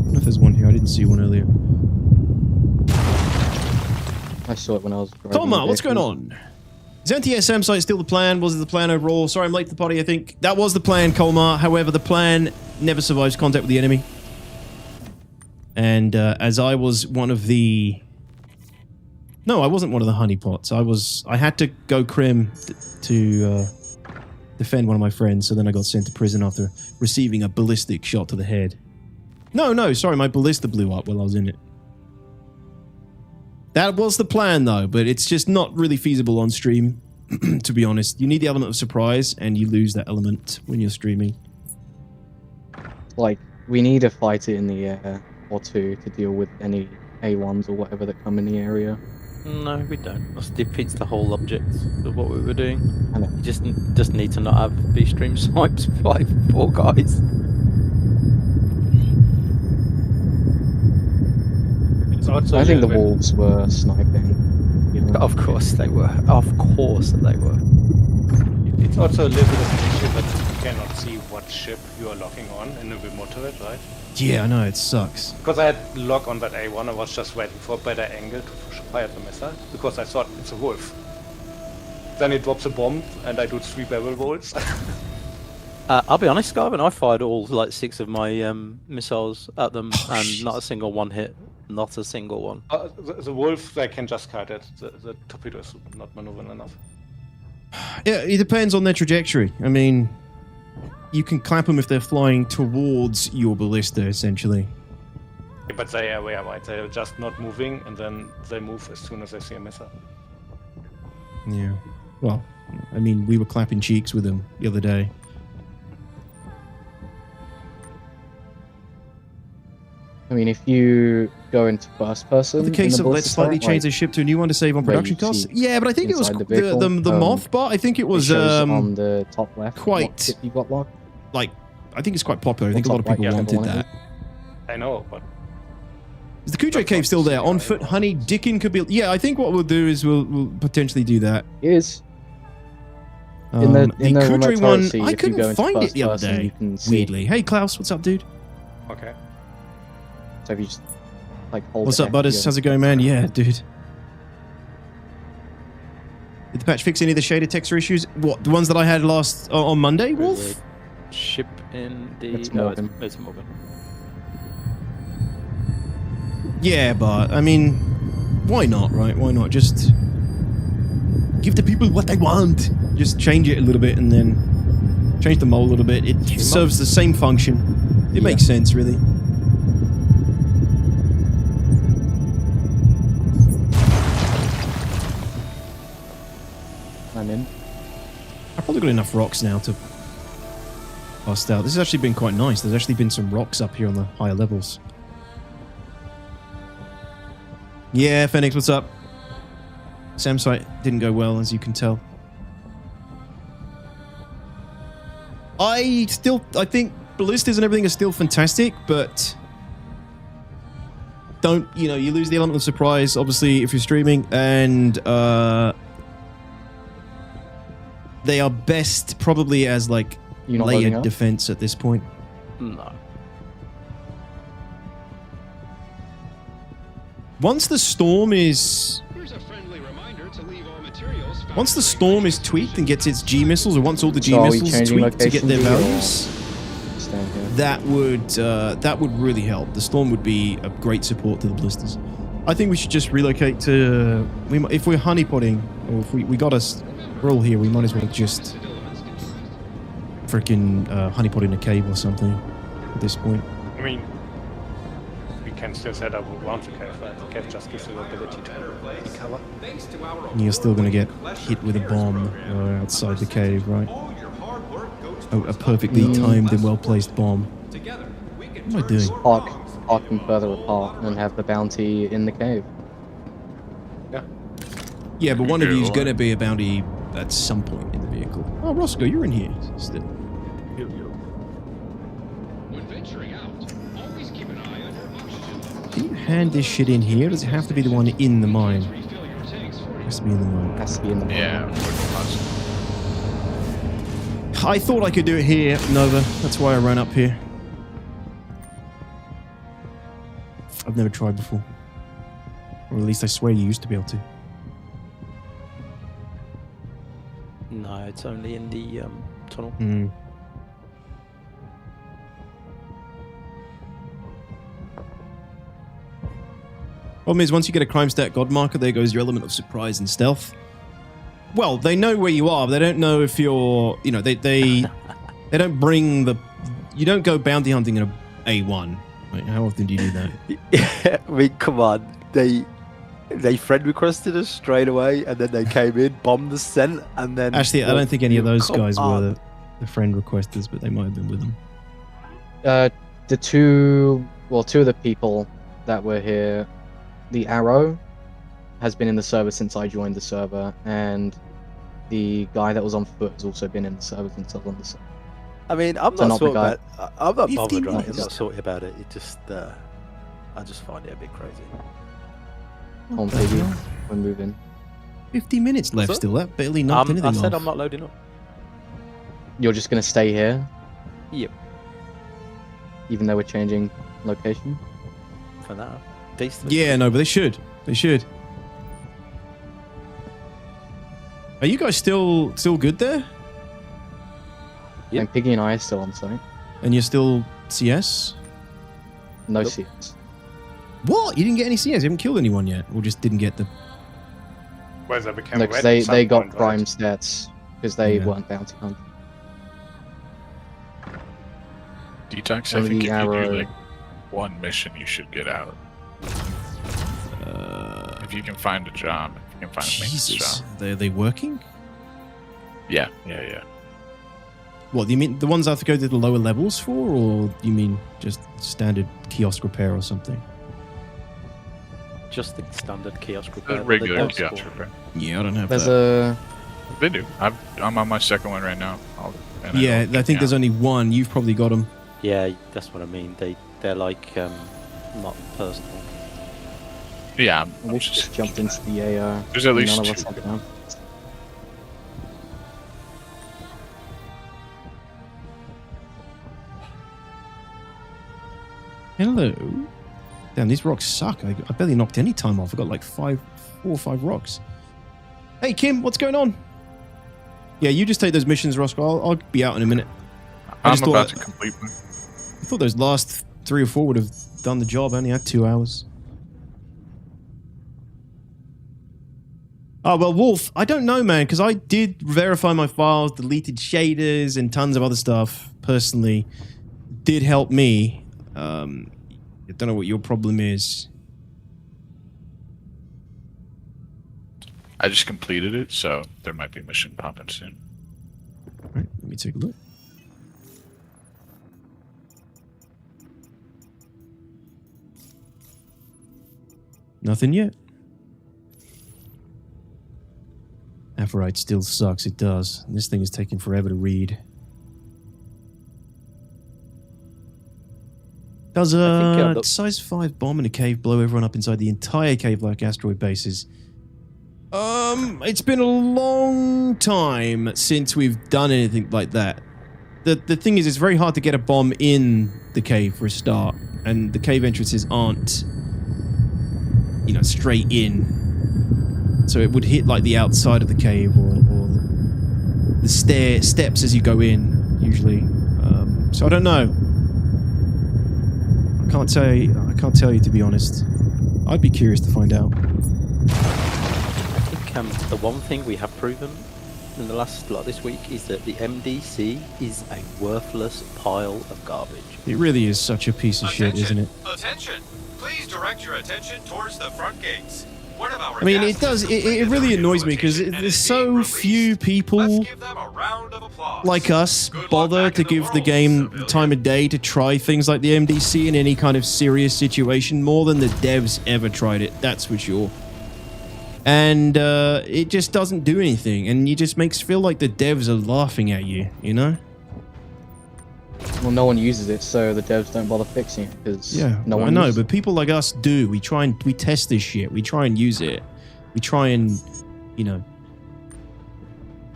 don't know if there's one here. I didn't see one earlier. I saw it when I was driving. Toma, what's going on? Is anti-SM site still the plan? Was it the plan overall? Sorry, I'm late to the party, I think. That was the plan, Colmar. However, the plan never survives contact with the enemy. And as I was one of the... No, I wasn't one of the honeypots. I had to go crim to defend one of my friends, so then I got sent to prison after receiving a ballistic shot to the head. No, sorry, my ballista blew up while I was in it. That was the plan, though, but it's just not really feasible on stream, to be honest. You need the element of surprise, and you lose that element when you're streaming. Like, we need to fight it in the air or two to deal with any A1s or whatever that come in the area. No, we don't. That defeats the whole object of what we were doing. You just need to not have B stream snipes by 4 guys. I think the wolves were sniping. You know? Of course they were. Of course they were. It's also a little bit of an issue that you cannot see what ship you are locking on in a remote turret, right? Yeah, I know, it sucks. Because I had lock on that A1, I was just waiting for a better angle to fire the missile, because I thought it's a wolf. Then it drops a bomb, and I do 3 barrel rolls. I'll be honest, Garvin, I fired all like 6 of my missiles at them, and not a single one hit. Not a single one. The wolf, they can just kite it. The torpedo is not maneuvering enough. Yeah, it depends on their trajectory. I mean, you can clap them if they're flying towards your ballista, essentially. Yeah, but they are aware, right? They're just not moving, and then they move as soon as they see a missile. Yeah. Well, I mean, we were clapping cheeks with them the other day. I mean, if you go into first person... In the case of let's slightly change the ship to a new one to save on production costs? Yeah, but I think it was the moth bot. I think it was on the top left. Quite... You got locked. Like, I think it's quite popular. I think a lot of people wanted that. I know, but... Is the Kudra cave still there? On foot, honey, Dickin could be... Yeah, I think what we'll do is we'll potentially do that. It is. In the Kudra one, I couldn't find it the other day, weirdly. Hey, Klaus, what's up, dude? Okay. So if you just, like, hold What's up, Butters? How's it going, man? Yeah, dude. Did the patch fix any of the shader texture issues? What, the ones that I had last on Monday, Wolf? Ship in the... It's Morgan. It's Morgan. Yeah, but, I mean, why not, right? Why not? Just give the people what they want. Just change it a little bit and then change the mold a little bit. It serves the same function. It makes sense, really. I'm in. I've probably got enough rocks now to bust out. This has actually been quite nice. There's actually been some rocks up here on the higher levels. Yeah, Phoenix, what's up? Sam site didn't go well, as you can tell. I think ballistas and everything are still fantastic, but don't, you know, you lose the element of surprise, obviously, if you're streaming, and they are best probably as, like, layered defense at this point. No. Once the storm is... Once the storm is tweaked and gets its G missiles, or once all the G missiles tweaked to get their values, that would really help. The storm would be a great support to the ballistas. I think we should just relocate to... if we're honeypotting, or if we got us... We're all here, we might as well just... freaking honeypot in a cave or something at this point. I mean, we can still set up around the cave, right? The cave just gives you the ability to recover. You're still going to get hit with a bomb outside the cave, right? A perfectly timed and well-placed bomb. What am I doing? Park them further apart and have the bounty in the cave. Yeah, but one of you is going to be a bounty at some point in the vehicle. Oh, Roscoe, you're in here still. Can you hand this shit in here? Or does it have to be the one in the mine? It has to be in the mine. Has to be in the mine. Yeah. I thought I could do it here, Nova. That's why I ran up here. I've never tried before. Or at least I swear you used to be able to. No, it's only in the tunnel. Hmm. Problem is, once you get a crime stat god marker, there goes your element of surprise and stealth. Well, they know where you are, but they don't know if you're, you know, they don't bring the, you don't go bounty hunting in a A1. Like, how often do you do that? Yeah, I mean, come on. They friend requested us straight away, and then they came in, bombed the scent, and then... Actually, I don't think any of those guys were the friend requesters, but they might have been with them. Two of the people that were here, the Arrow has been in the server since I joined the server, and the guy that was on foot has also been in the server since I was on the server. I mean, I'm not bothered right? I'm not sorry about it. It just, I just find it a bit crazy. On Piggy, we're moving. 50 minutes left still. That barely knocked anything off. I said I'm not loading up. You're just gonna stay here? Yep. Even though we're changing location? For now. Decent. Yeah, no, but they should. They should. Are you guys still good there? Yep. And Piggy and I are still on site. And you're still CS? No CS. What? You didn't get any CS? You haven't killed anyone yet? Or just didn't get the... Whereas they became no, because they got crime stats because they weren't bounty hunting. Detox, I think if you do like one mission, you should get out. If you can find a job, if you can find a maintenance job. Are they working? Yeah. What, you mean the ones I have to go to the lower levels for, or you mean just standard kiosk repair or something? Just the standard kiosk repair. Regular kiosk repair. Yeah, I don't have there's that. They do. I'm on my second one right now. Yeah, I think there's only one. You've probably got them. Yeah, that's what I mean. They're like not personal. Yeah, we just jumped into the AR. There's at least none of two. us have now. Hello. Damn, these rocks suck. I barely knocked any time off. I got like 4 or 5 rocks. Hey, Kim, what's going on? Yeah, you just take those missions, Roscoe. I'll be out in a minute. I'm about to complete them. I thought those last 3 or 4 would have done the job. I only had 2 hours. Oh, well, Wolf, I don't know, man, because I did verify my files, deleted shaders, and tons of other stuff, personally. Did help me. I don't know what your problem is. I just completed it, so there might be a mission popping soon. Alright, let me take a look. Nothing yet. Aphorite still sucks, it does. This thing is taking forever to read. Does a size 5 bomb in a cave blow everyone up inside the entire cave-like asteroid bases? It's been a long time since we've done anything like that. The thing is, it's very hard to get a bomb in the cave for a start, and the cave entrances aren't, you know, straight in. So it would hit like the outside of the cave or the steps as you go in, usually. So I don't know. I can't tell you, to be honest. I'd be curious to find out. I think the one thing we have proven in the last this week is that the MDC is a worthless pile of garbage. It really is such a piece of shit, isn't it? Attention! Please direct your attention towards the front gates. I mean, it does. It really annoys me because there's so few people like us bother to give the game the time of day to try things like the MDC in any kind of serious situation, more than the devs ever tried it, that's for sure. And it just doesn't do anything, and it just makes you feel like the devs are laughing at you, you know? Well, no one uses it, so the devs don't bother fixing it because no one. I know, uses but people like us do. We test this shit. We try and use it. We try and,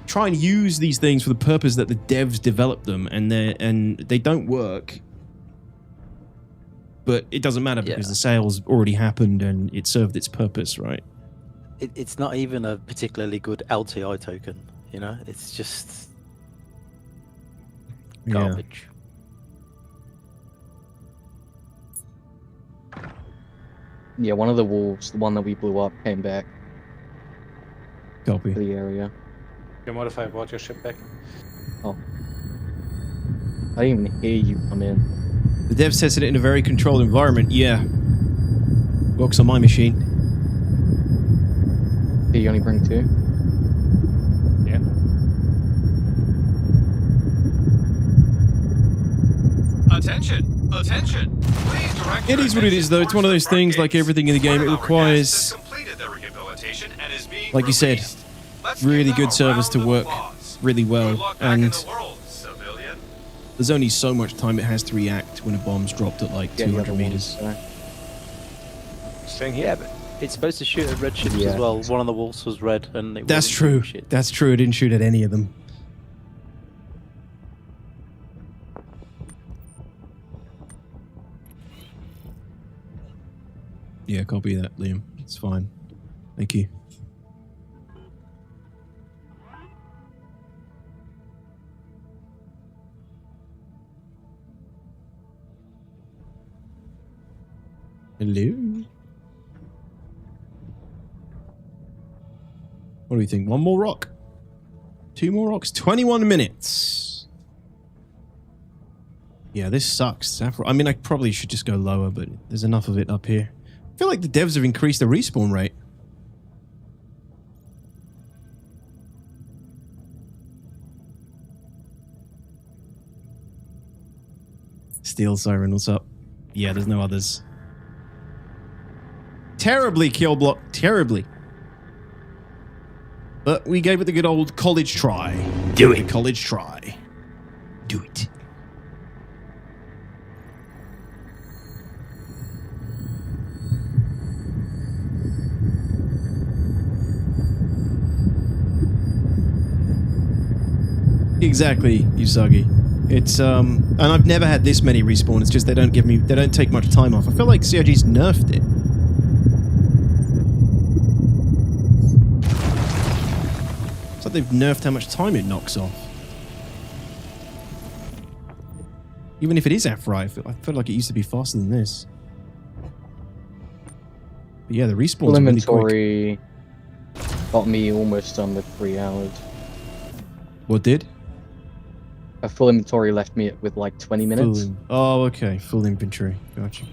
try and use these things for the purpose that the devs develop them, and they don't work. But it doesn't matter because the sales already happened and it served its purpose, right? It's not even a particularly good LTI token, It's just garbage. Yeah, one of the wolves, the one that we blew up, came back. Copy. To the area. You modify brought your ship back. Oh. I didn't even hear you come in. The devs tested it in a very controlled environment. Yeah. Works on my machine. Did you only bring 2? Yeah. Attention! Attention! Please direct It is what it is, though. It's one of those things, like everything in the game. It requires, like you said, really good service to work really well. And there's only so much time it has to react when a bomb's dropped at like 200 meters. Staying here? Yeah, but it's supposed to shoot at red ships as well. One of the wolves was red, and it That's true. That's true. It didn't shoot at any of them. Yeah, copy that, Liam. It's fine. Thank you. Hello? What do we think? One more rock? 2 more rocks? 21 minutes. Yeah, this sucks. I mean, I probably should just go lower, but there's enough of it up here. I feel like the devs have increased the respawn rate. Steel Siren, what's up? Yeah, there's no others. Terribly, kill block. Terribly. But we gave it the good old college try. Do it. College try. Do it. Exactly, Usagi. It's and I've never had this many respawn. It's just they don't take much time off. I feel like CIG's nerfed it. It's like they've nerfed how much time it knocks off. Even if it is Aphra, I feel like it used to be faster than this. But yeah, the respawn's Full really inventory got me almost under 3 hours. What did? A full inventory left me with like 20 minutes. Oh, okay. Full inventory. Gotcha.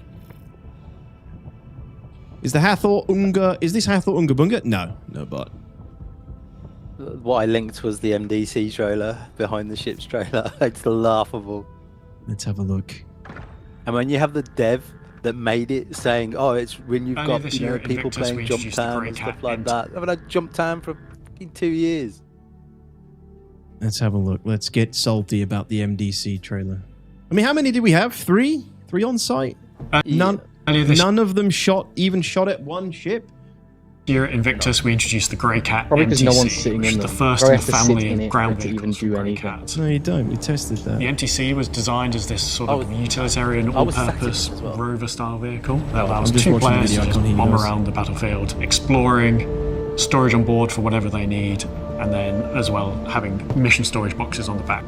Is the Hathor Unga... Is this Hathor Unga Bunga? No. No, but... What I linked was the MDC trailer behind the ship's trailer. It's laughable. Let's have a look. And when you have the dev that made it saying, oh, it's when you've got people playing Jump Time and stuff like that. I mean, I Jump Time for 2 years. Let's have a look. Let's get salty about the MDC trailer. I mean, how many did we have? 3? 3 on site? None of them shot at one ship? Here at Invictus, we introduced the Grey Cat Probably because MTC, no one's sitting which in is the them. first Probably in the have to sit family in of it ground to even vehicles do for Grey anything. Cats. No, you don't. We tested that. The MTC was designed as this sort of utilitarian, all-purpose rover-style vehicle that allows 2 players to just bomb around the battlefield, exploring, storage on board for whatever they need, and then as well having mission storage boxes on the back.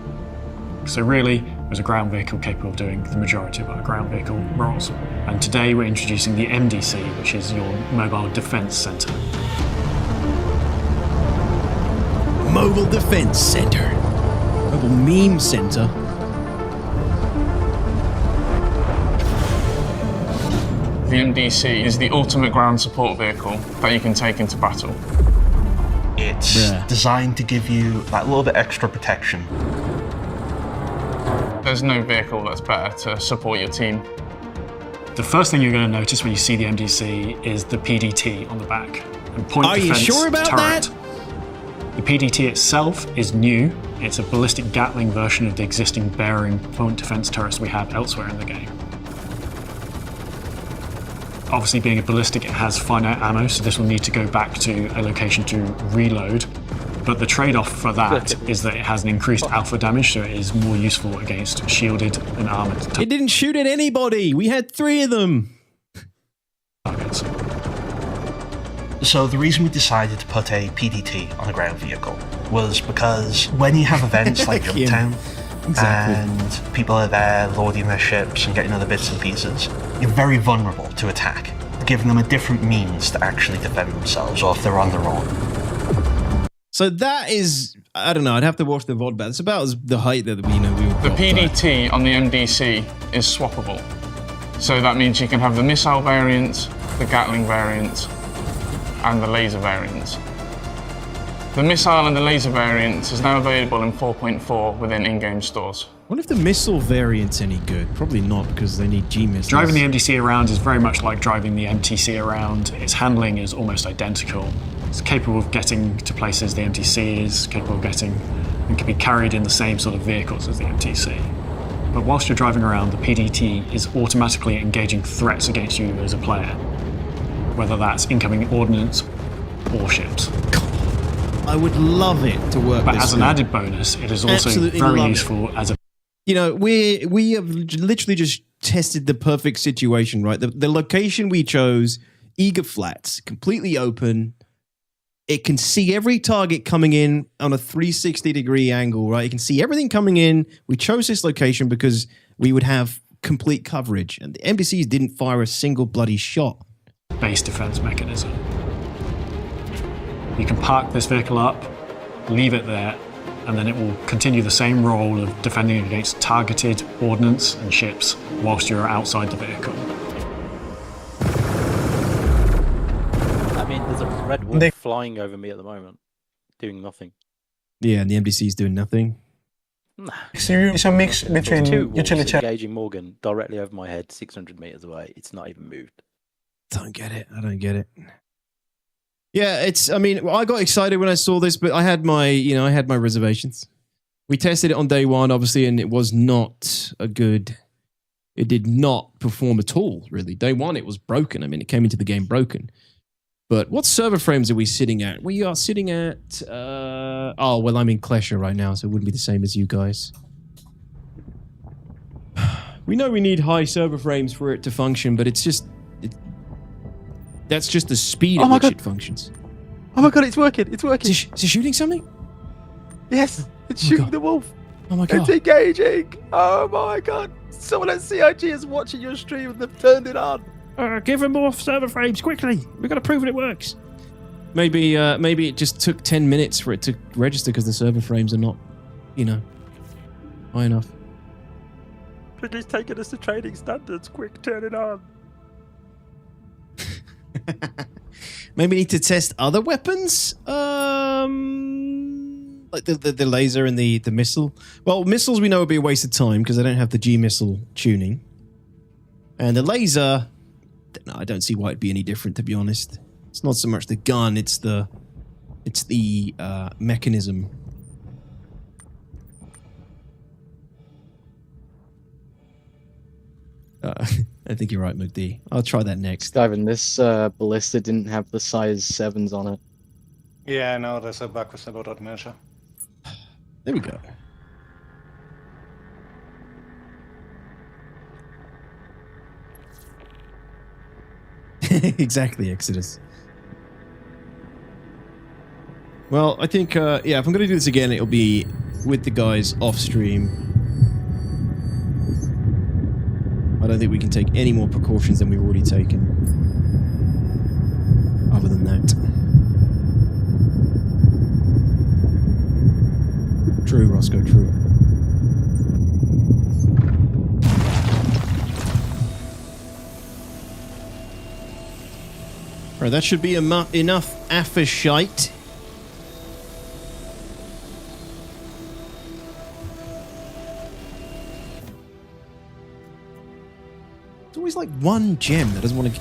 So really, it was a ground vehicle capable of doing the majority of our ground vehicle roles. And today we're introducing the MDC, which is your Mobile Defense Center. Mobile Defense Center. Mobile Meme Center. The MDC is the ultimate ground support vehicle that you can take into battle. It's designed to give you that little bit extra protection. There's no vehicle that's better to support your team. The first thing you're going to notice when you see the MDC is the PDT on the back. And point Are you defense sure about turret. that? The PDT itself is new. It's a ballistic Gatling version of the existing bearing point defense turrets we have elsewhere in the game. Obviously, being a ballistic, it has finite ammo, so this will need to go back to a location to reload. But the trade-off for that is that it has an increased alpha damage, so it is more useful against shielded and armored targets. It didn't shoot at anybody. We had 3 of them. So the reason we decided to put a PDT on a ground vehicle was because when you have events like Jumptown, and people are there loading their ships and getting other bits and pieces, you're very vulnerable to attack, giving them a different means to actually defend themselves, or if they're on their own. So that is, I don't know, I'd have to watch the VOD, but it's about as the height that we would The PDT on the MDC is swappable. So that means you can have the missile variant, the Gatling variant, and the laser variant. The missile and the laser variant is now available in 4.4 within in-game stores. I wonder if the missile variant's any good. Probably not, because they need G missiles. Driving the MDC around is very much like driving the MTC around. Its handling is almost identical. It's capable of getting to places the MTC is capable of getting, and can be carried in the same sort of vehicles as the MTC. But whilst you're driving around, the PDT is automatically engaging threats against you as a player, whether that's incoming ordnance or ships. I would love it to work But this as an way. added bonus, it is also Absolutely very love it. useful as a... You know, we have literally just tested the perfect situation, right? The location we chose, Eager Flats, completely open. It can see every target coming in on a 360-degree angle, right? It can see everything coming in. We chose this location because we would have complete coverage, and the MDCs didn't fire a single bloody shot. Base defense mechanism. You can park this vehicle up, leave it there, and then it will continue the same role of defending against targeted ordnance and ships whilst you're outside the vehicle. I mean, there's a red wolf flying over me at the moment, doing nothing. Yeah, and the MDC's doing nothing. Nah. It's a mix between two wolves utility. engaging Morgan directly over my head, 600 meters away. It's not even moved. Don't get it. I don't get it. Yeah, it's, I mean, I got excited when I saw this, but I had my, I had my reservations. We tested it on day one, obviously, and it was not a good, it did not perform at all, really. Day one, it was broken. I mean, it came into the game broken. But what server frames are we sitting at? We are sitting at, oh, well, I'm in Klesher right now, so it wouldn't be the same as you guys. We know we need high server frames for it to function, but it's just, that's just the speed at which it functions. Oh my god, it's working! It's working! Is it shooting something? Yes! It's shooting the wolf! Oh my god. It's engaging! Oh my god! Someone at CIG is watching your stream and they've turned it on! Give them more server frames, quickly! We've got to prove it works. Maybe it just took 10 minutes for it to register because the server frames are not, high enough. He's taking us to training standards. Quick, turn it on. Maybe we need to test other weapons? Like the laser and the missile. Well, missiles we know would be a waste of time because they don't have the G missile tuning. And the laser, no, I don't see why it'd be any different, to be honest. It's not so much the gun, it's the mechanism. I think you're right, McD. I'll try that next. Ivan, this ballista didn't have the size 7s on it. Yeah, I know, there's a bug with the loadout measure. There we go. Exactly, Exodus. Well, I think, yeah, if I'm going to do this again, it'll be with the guys off stream. I don't think we can take any more precautions than we've already taken. Other than that. True, Roscoe, true. Right, that should be enough Afishite. It's always like one gem that doesn't want to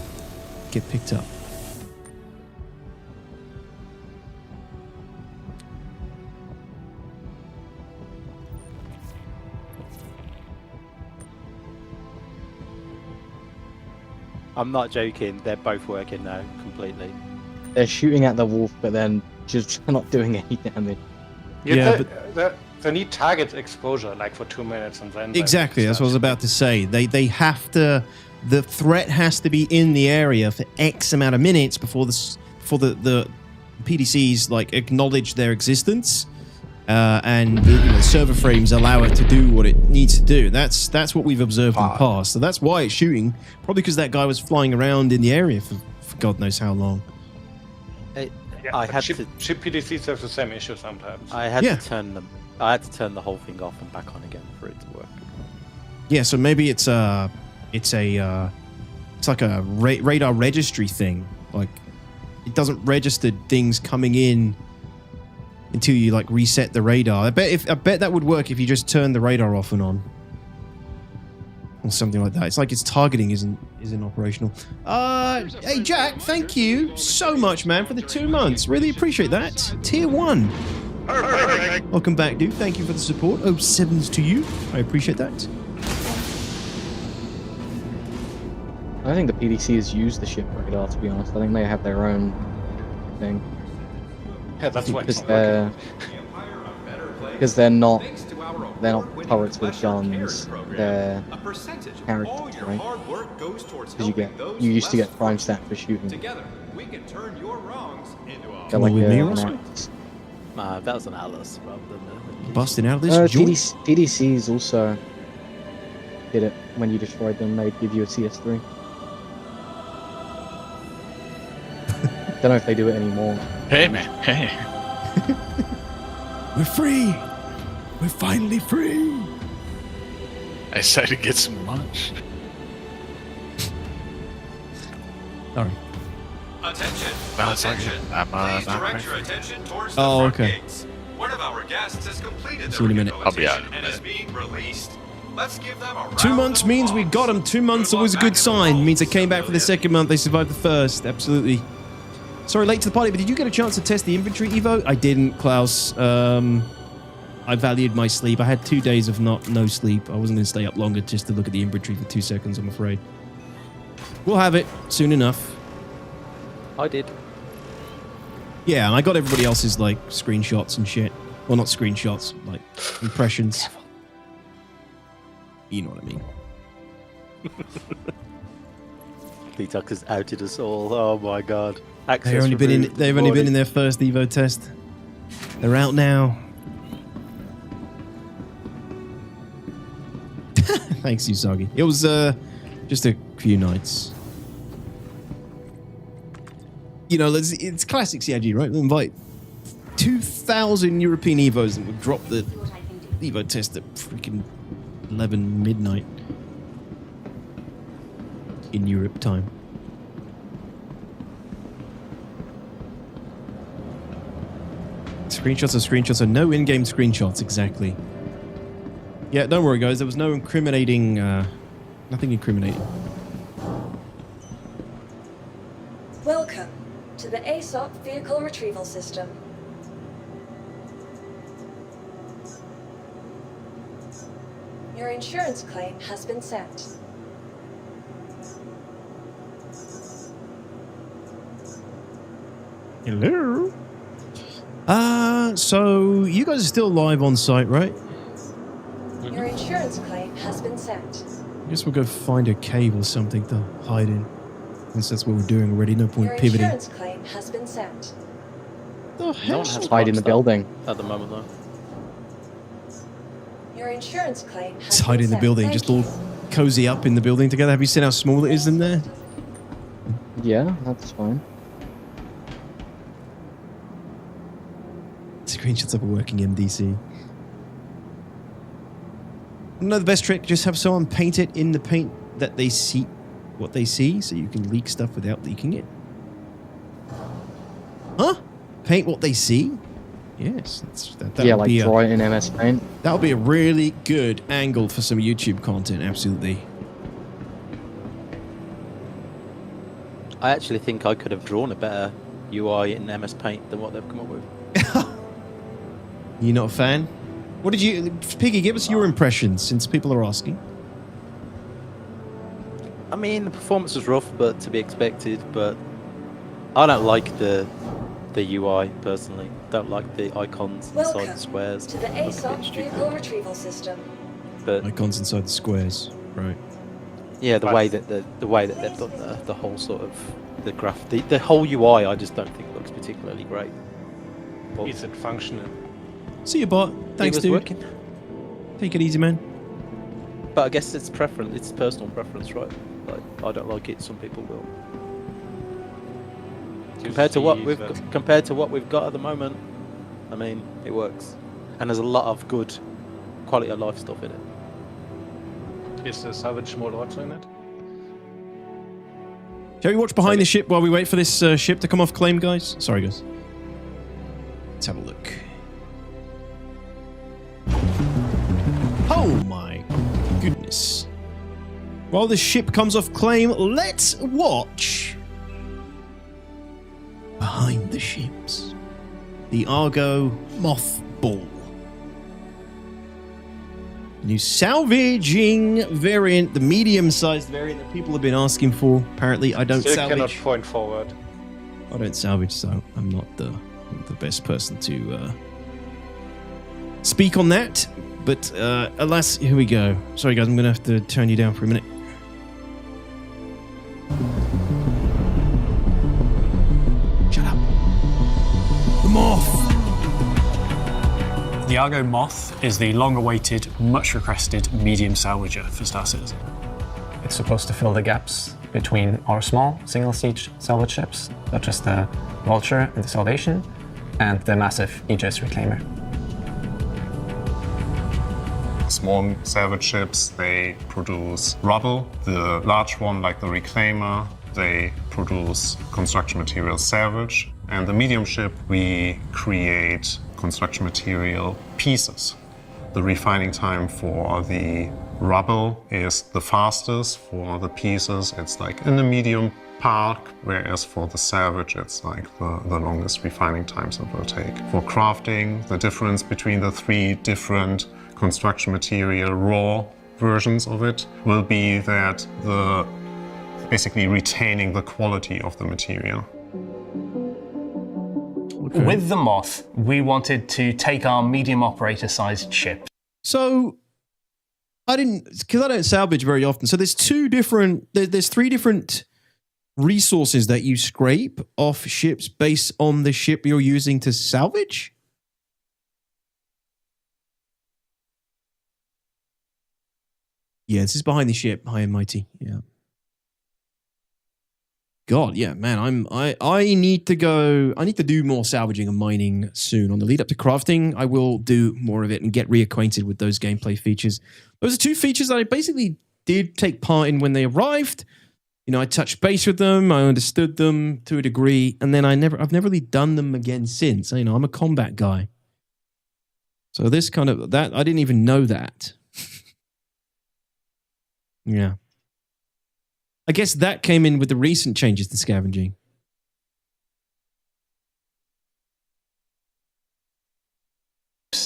get picked up. I'm not joking. They're both working now completely. They're shooting at the wolf, but then just not doing any damage. Yeah, but they need target exposure like for 2 minutes and then. Exactly, that's what I was about to say. They have to. The threat has to be in the area for X amount of minutes before the PDCs like acknowledge their existence, and the server frames allow it to do what it needs to do. That's what we've observed in the past. So that's why it's shooting. Probably because that guy was flying around in the area for God knows how long. I had ship PDCs have the same issue sometimes. I had to turn them. I had to turn the whole thing off and back on again for it to work. Yeah, so maybe it's like a radar registry thing. Like it doesn't register things coming in until you like reset the radar. I bet that would work if you just turn the radar off and on. Or something like that. It's like its targeting isn't operational. Hey Jack, thank you so much, man, for the 2 months. Really appreciate that. Tier 1. Welcome back, dude. Thank you for the support. 07s to you. I appreciate that. I think the PDCs use the ship radar, to be honest. I think they have their own thing. Yeah, that's why. Because they're not turrets with guns. They're characters, right? Because you used to get prime stat for shooting. Together, we can turn your wrongs into a Got like that was an Atlas rather than busting out of this. PDCs also did it when you destroyed them. They'd give you a CS3. Don't know if they do it anymore. Hey man, hey. We're free. We're finally free. I decided to get some lunch. Sorry. Attention. No, it's attention. Please direct your attention towards the front gates. One of our guests has completed their rehabilitation and is being released. Let's give them a 2 months means we got them. 2 months always a good sign. Means they came back for the second month. They survived the first. Absolutely. Sorry, late to the party, but did you get a chance to test the inventory, Evo? I didn't, Klaus. I valued my sleep. I had 2 days of no sleep. I wasn't going to stay up longer just to look at the inventory for 2 seconds, I'm afraid. We'll have it soon enough. I did. Yeah, and I got everybody else's, like, screenshots and shit. Well, not screenshots, like, impressions. You know what I mean. Detox has outed us all. Oh my god. They've only been in their first Evo test. They're out now. Thanks, Usagi. It was just a few nights. You know, it's classic CIG, right? We invite 2,000 European Evos and we'll drop the Evo test at freaking 11 midnight in Europe time. Screenshots are no in-game screenshots, exactly. Yeah, don't worry, guys. There was no incriminating, nothing incriminating. Welcome to the ASOP Vehicle Retrieval System. Your insurance claim has been sent. Hello? So you guys are still live on site, right? Your insurance claim has been sent. I guess we'll go find a cave or something to hide in. Since that's what we're doing already, no point pivoting. Your insurance claim has been sent. The hell? Just hide in the building. At the moment, though. Your insurance claim has Just hide in the building, just all cozy up in the building together. Have you seen how small it is in there? Yeah, that's fine. Screenshots of a working MDC. No, the best trick, just have someone paint it in the paint that they see, what they see, so you can leak stuff without leaking it. Huh? Paint what they see? Yes. That yeah, like draw it in MS Paint. That would be a really good angle for some YouTube content, absolutely. I actually think I could have drawn a better UI in MS Paint than what they've come up with. You not a fan? What did you... Piggy, give us your impressions, since people are asking. I mean, the performance was rough, but to be expected. But I don't like the UI personally. Don't like the icons inside the squares. To the ASOP vehicle retrieval system. But icons inside the squares, right? Yeah, the way that they've done the whole sort of the whole UI, I just don't think looks particularly great. But is it functional? See you, bot. Thanks, dude. Working. Take it easy, man. But I guess it's preference. It's personal preference, right? Like, I don't like it. Some people will. Compared to what we've got at the moment, I mean, it works, and there's a lot of good quality of life stuff in it. Is the salvage mode also in it? Shall we watch behind the ship while we wait for this ship to come off claim, guys? Sorry, guys. Let's have a look. Oh my goodness. While the ship comes off claim, let's watch behind the ships. The Argo Mothball. New salvaging variant, the medium-sized variant that people have been asking for. Apparently, I don't Still salvage. Cannot point forward. I don't salvage, so I'm not the best person to speak on that. But alas, here we go. Sorry, guys, I'm going to have to turn you down for a minute. Shut up. The Moth. The Argo Moth is the long-awaited, much-requested medium salvager for Star Citizen. It's supposed to fill the gaps between our small single-siege salvage ships, such as the Vulture and the Salvation, and the massive Aegis Reclaimer. Small salvage ships, they produce rubble. The large one, like the Reclaimer, they produce construction material salvage. And the medium ship, we create construction material pieces. The refining time for the rubble is the fastest. For the pieces, it's like in the medium part, whereas for the salvage, it's like the longest refining times it will take. For crafting, the difference between the three different construction material raw versions of it will be that basically retaining the quality of the material. Okay. With the Moth, we wanted to take our medium operator-sized ship. So, because I don't salvage very often. So there's three different resources that you scrape off ships based on the ship you're using to salvage. Yeah, this is behind the ship, high and mighty. Yeah. God, yeah, man, I need to go. I need to do more salvaging and mining soon. On the lead up to crafting, I will do more of it and get reacquainted with those gameplay features. Those are two features that I basically did take part in when they arrived. You know, I touched base with them, I understood them to a degree, and then I've never really done them again since. You know, I'm a combat guy, so this kind of that I didn't even know that. Yeah. I guess that came in with the recent changes to scavenging.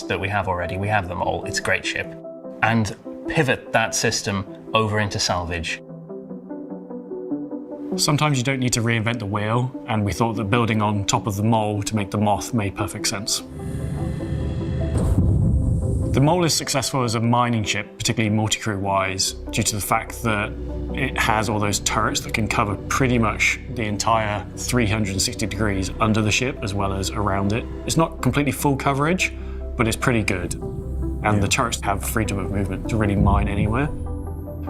That we have already, we have them all, it's a great ship. And pivot that system over into salvage. Sometimes you don't need to reinvent the wheel, and we thought that building on top of the Mole to make the Moth made perfect sense. The Mole is successful as a mining ship, particularly multi-crew-wise, due to the fact that it has all those turrets that can cover pretty much the entire 360 degrees under the ship as well as around it. It's not completely full coverage, but it's pretty good. And the turrets have freedom of movement to really mine anywhere.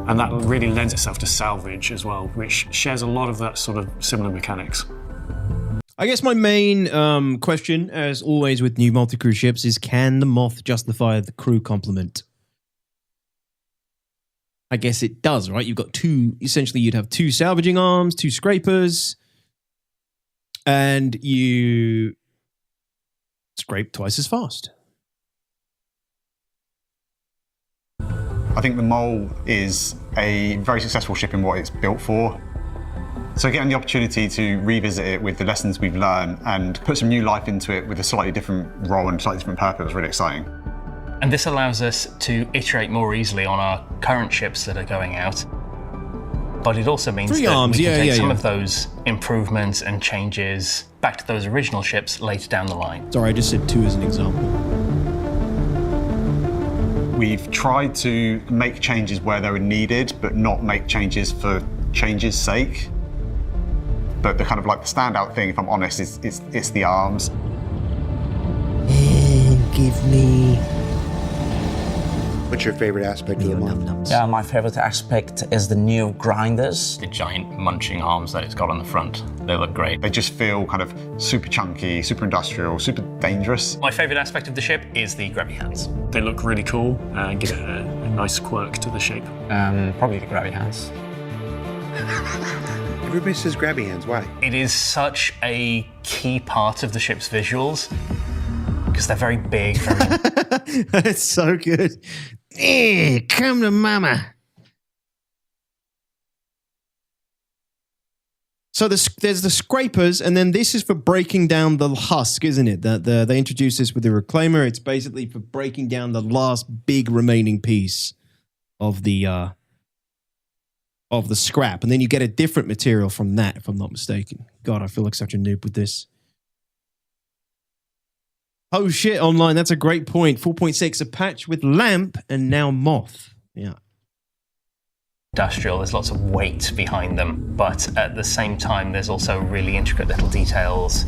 And that really lends itself to salvage as well, which shares a lot of that sort of similar mechanics. I guess my main question, as always with new multi-crew ships, is can the Moth justify the crew complement? I guess it does, right? You've got two, essentially you'd have two salvaging arms, two scrapers, and you scrape twice as fast. I think the Mole is a very successful ship in what it's built for. So getting the opportunity to revisit it with the lessons we've learned and put some new life into it with a slightly different role and slightly different purpose was really exciting. And this allows us to iterate more easily on our current ships that are going out. But it also means Three that arms, we can take yeah, some yeah. of those improvements and changes back to those original ships later down the line. Sorry, I just said 2 as an example. We've tried to make changes where they were needed, but not make changes for change's sake. But the kind of like the standout thing, if I'm honest, is it's the arms. Give me. What's your favorite aspect of the mod? Yeah, my favorite aspect is the new grinders. The giant munching arms that it's got on the front, they look great. They just feel kind of super chunky, super industrial, super dangerous. My favourite aspect of the ship is the grabby hands. They look really cool and give it a nice quirk to the shape. Probably the grabby hands. Everybody says grabby hands. Why? It is such a key part of the ship's visuals because they're very big. It's so good. Come to mama. So there's the scrapers, and then this is for breaking down the husk, isn't it? They introduced this with the reclaimer. It's basically for breaking down the last big remaining piece of the scrap, and then you get a different material from that, if I'm not mistaken. God, I feel like such a noob with this. Oh shit, online, that's a great point. 4.6, a patch with lamp and now moth. Yeah. Industrial, there's lots of weight behind them, but at the same time, there's also really intricate little details.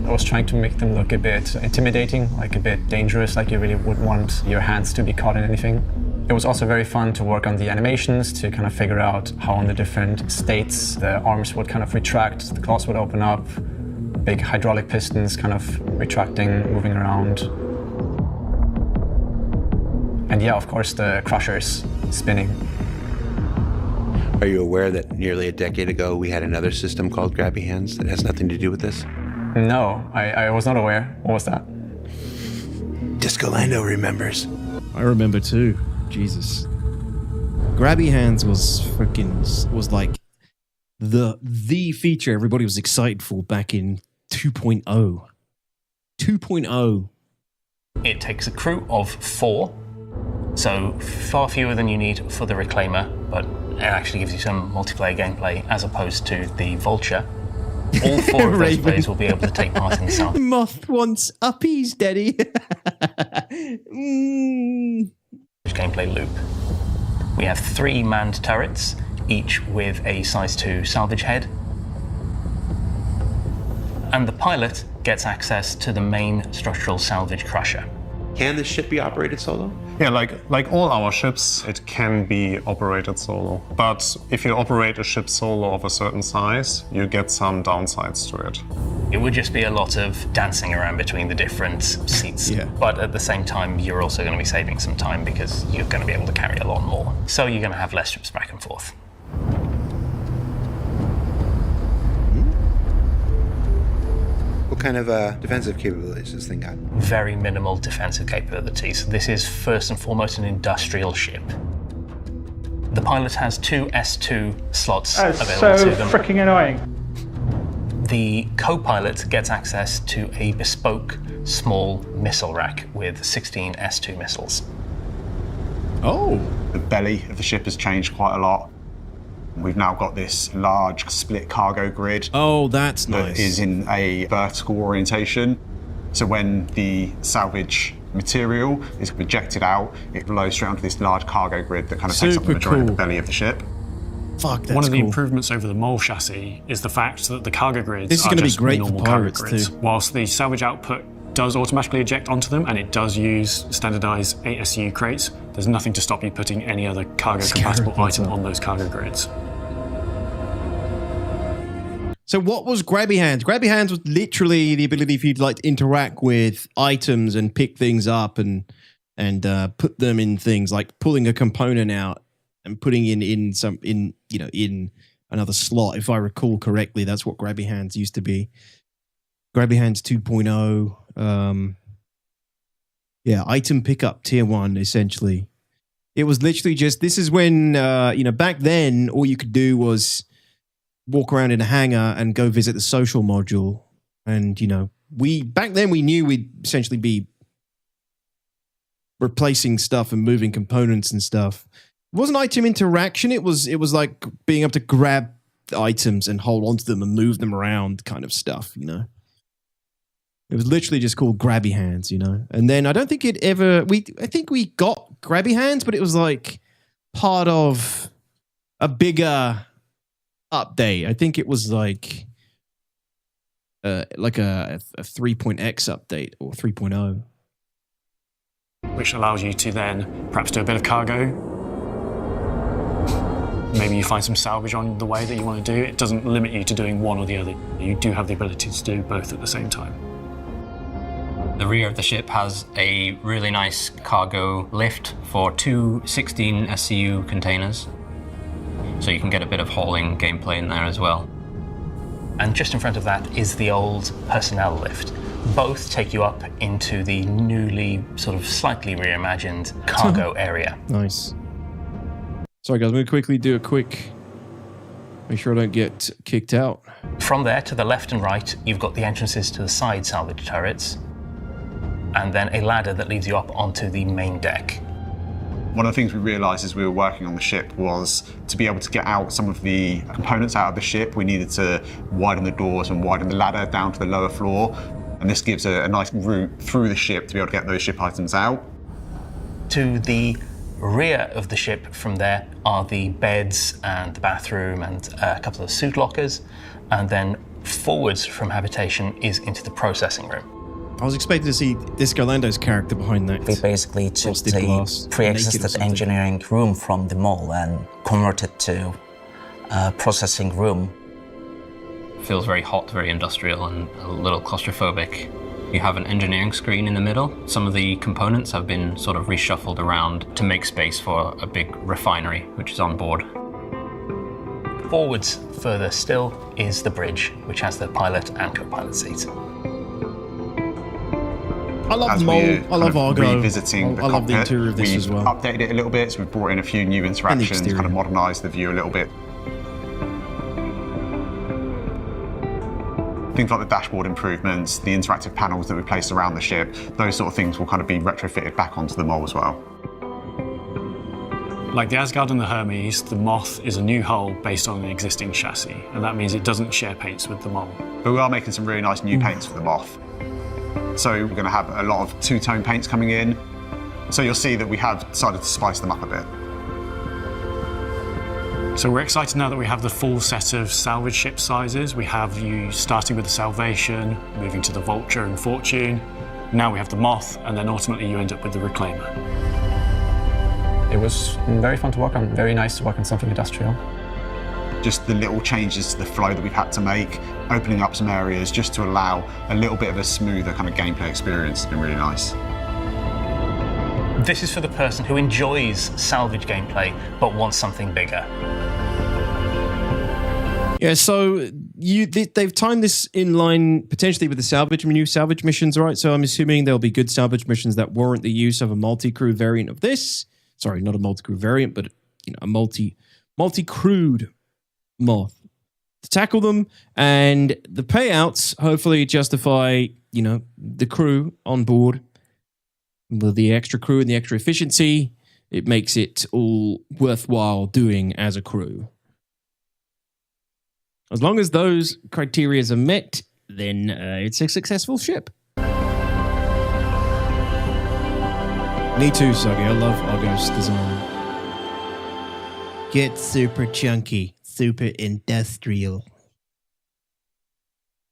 I was trying to make them look a bit intimidating, like a bit dangerous, like you really would want your hands to be caught in anything. It was also very fun to work on the animations, to kind of figure out how on the different states the arms would kind of retract, the claws would open up, big hydraulic pistons kind of retracting, moving around. And yeah, of course, the crushers spinning. Are you aware that nearly a decade ago we had another system called Grabby Hands that has nothing to do with this? No, I was not aware. What was that? Disco Lando remembers. I remember too. Jesus. Grabby Hands was like the feature everybody was excited for back in 2.0. 2.0. It takes a crew of 4, so far fewer than you need for the Reclaimer, but it actually gives you some multiplayer gameplay as opposed to the Vulture. All 4 of those players will be able to take part in the sound. Moth wants uppies, daddy. Gameplay loop. We have 3 manned turrets, each with a size 2 salvage head. And the pilot gets access to the main structural salvage crusher. Can this ship be operated solo? Yeah, like all our ships, it can be operated solo. But if you operate a ship solo of a certain size, you get some downsides to it. It would just be a lot of dancing around between the different seats. Yeah. But at the same time, you're also going to be saving some time because you're going to be able to carry a lot more. So you're going to have less trips back and forth. What kind of defensive capabilities does this thing got? Very minimal defensive capabilities. This is first and foremost an industrial ship. The pilot has 2 S2 slots available to them. Freaking annoying. The co-pilot gets access to a bespoke small missile rack with 16 S2 missiles. Oh! The belly of the ship has changed quite a lot. We've now got this large split cargo grid. Oh, that's nice. That is in a vertical orientation. So when the salvage material is rejected out, it flows straight onto this large cargo grid that kind of takes up the majority of the belly of the ship. Fuck, that's One of the cool. improvements over the mole chassis is the fact that the cargo grids This is are gonna be just great for normal cargo pirates grids. too. Whilst the salvage output does automatically eject onto them and it does use standardized ASU crates, there's nothing to stop you putting any other cargo compatible item on those cargo grids. So what was Grabby Hands? Grabby Hands was literally the ability for you to like interact with items and pick things up and put them in things, like pulling a component out and putting in another slot. If I recall correctly, that's what Grabby Hands used to be. Grabby Hands 2.0. Item pickup tier 1 essentially. It was literally just, this is when back then all you could do was walk around in a hangar and go visit the social module. And, back then we knew we'd essentially be replacing stuff and moving components and stuff. wasn't item interaction. It was like being able to grab items and hold onto them and move them around kind of stuff, you know. It was literally just called grabby hands, you know. And then I don't think it ever... I think we got grabby hands, but it was like part of a bigger update. I think it was like a 3.x update or 3.0. Which allows you to then perhaps do a bit of cargo. Maybe you find some salvage on the way that you want to do. It doesn't limit you to doing one or the other. You do have the ability to do both at the same time. The rear of the ship has a really nice cargo lift for 2 16 SCU containers. So you can get a bit of hauling gameplay in there as well. And just in front of that is the old personnel lift. Both take you up into the newly sort of slightly reimagined cargo area. Nice. Sorry guys, I'm going to quickly do a quick... Make sure I don't get kicked out. From there to the left and right, you've got the entrances to the side salvage turrets, and then a ladder that leads you up onto the main deck. One of the things we realised as we were working on the ship was to be able to get out some of the components out of the ship, we needed to widen the doors and widen the ladder down to the lower floor. And this gives a nice route through the ship to be able to get those ship items out. To the rear of the ship from there are the beds and the bathroom and a couple of suit lockers. And then forwards from habitation is into the processing room. I was expecting to see Disco Lando's character behind that. We basically took the pre-existed engineering room from the mall and converted to a processing room. Feels very hot, very industrial, and a little claustrophobic. You have an engineering screen in the middle. Some of the components have been sort of reshuffled around to make space for a big refinery, which is on board. Forwards further still is the bridge, which has the pilot and co-pilot seat. I love Mole. I love Argo. Revisiting the I love the cockpit. interior of this as well. We've updated it a little bit, so we've brought in a few new interactions, kind of modernised the view a little bit. Things like the dashboard improvements, the interactive panels that we placed around the ship, those sort of things will kind of be retrofitted back onto the Mole as well. Like the Asgard and the Hermes, the Moth is a new hull based on an existing chassis, and that means it doesn't share paints with the Mole. But we are making some really nice new paints for the Moth. So we're going to have a lot of two-tone paints coming in. So you'll see that we have decided to spice them up a bit. So we're excited now that we have the full set of salvage ship sizes. We have you starting with the Salvation, moving to the Vulture and Fortune. Now we have the Moth, and then ultimately you end up with the Reclaimer. It was very fun to work on, very nice to work on something industrial. Just the little changes to the flow that we've had to make, opening up some areas just to allow a little bit of a smoother kind of gameplay experience has been really nice. This is for the person who enjoys salvage gameplay but wants something bigger. Yeah, so they've timed this in line potentially with the new salvage missions, right? So I'm assuming there'll be good salvage missions that warrant the use of a multi-crew variant of this. Sorry, not a multi-crew variant, but a multi-crewed Moth to tackle them, and the payouts hopefully justify, the crew on board. With the extra crew and the extra efficiency, it makes it all worthwhile doing as a crew. As long as those criteria are met, then it's a successful ship. Me too, Suggy. I love Argo's design. Get super chunky, super industrial.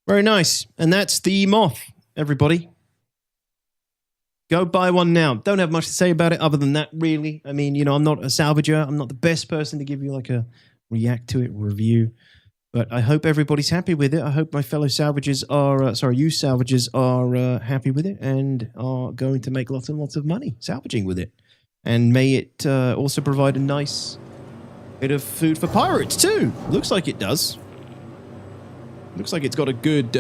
Very nice. And that's the Moth, everybody. Go buy one now. Don't have much to say about it other than that, really. I mean, I'm not a salvager. I'm not the best person to give you like a react to it review. But I hope everybody's happy with it. I hope my fellow salvagers are, you salvagers are happy with it and are going to make lots and lots of money salvaging with it. And may it also provide a nice bit of food for pirates too. Looks like it does. Looks like it's got a good,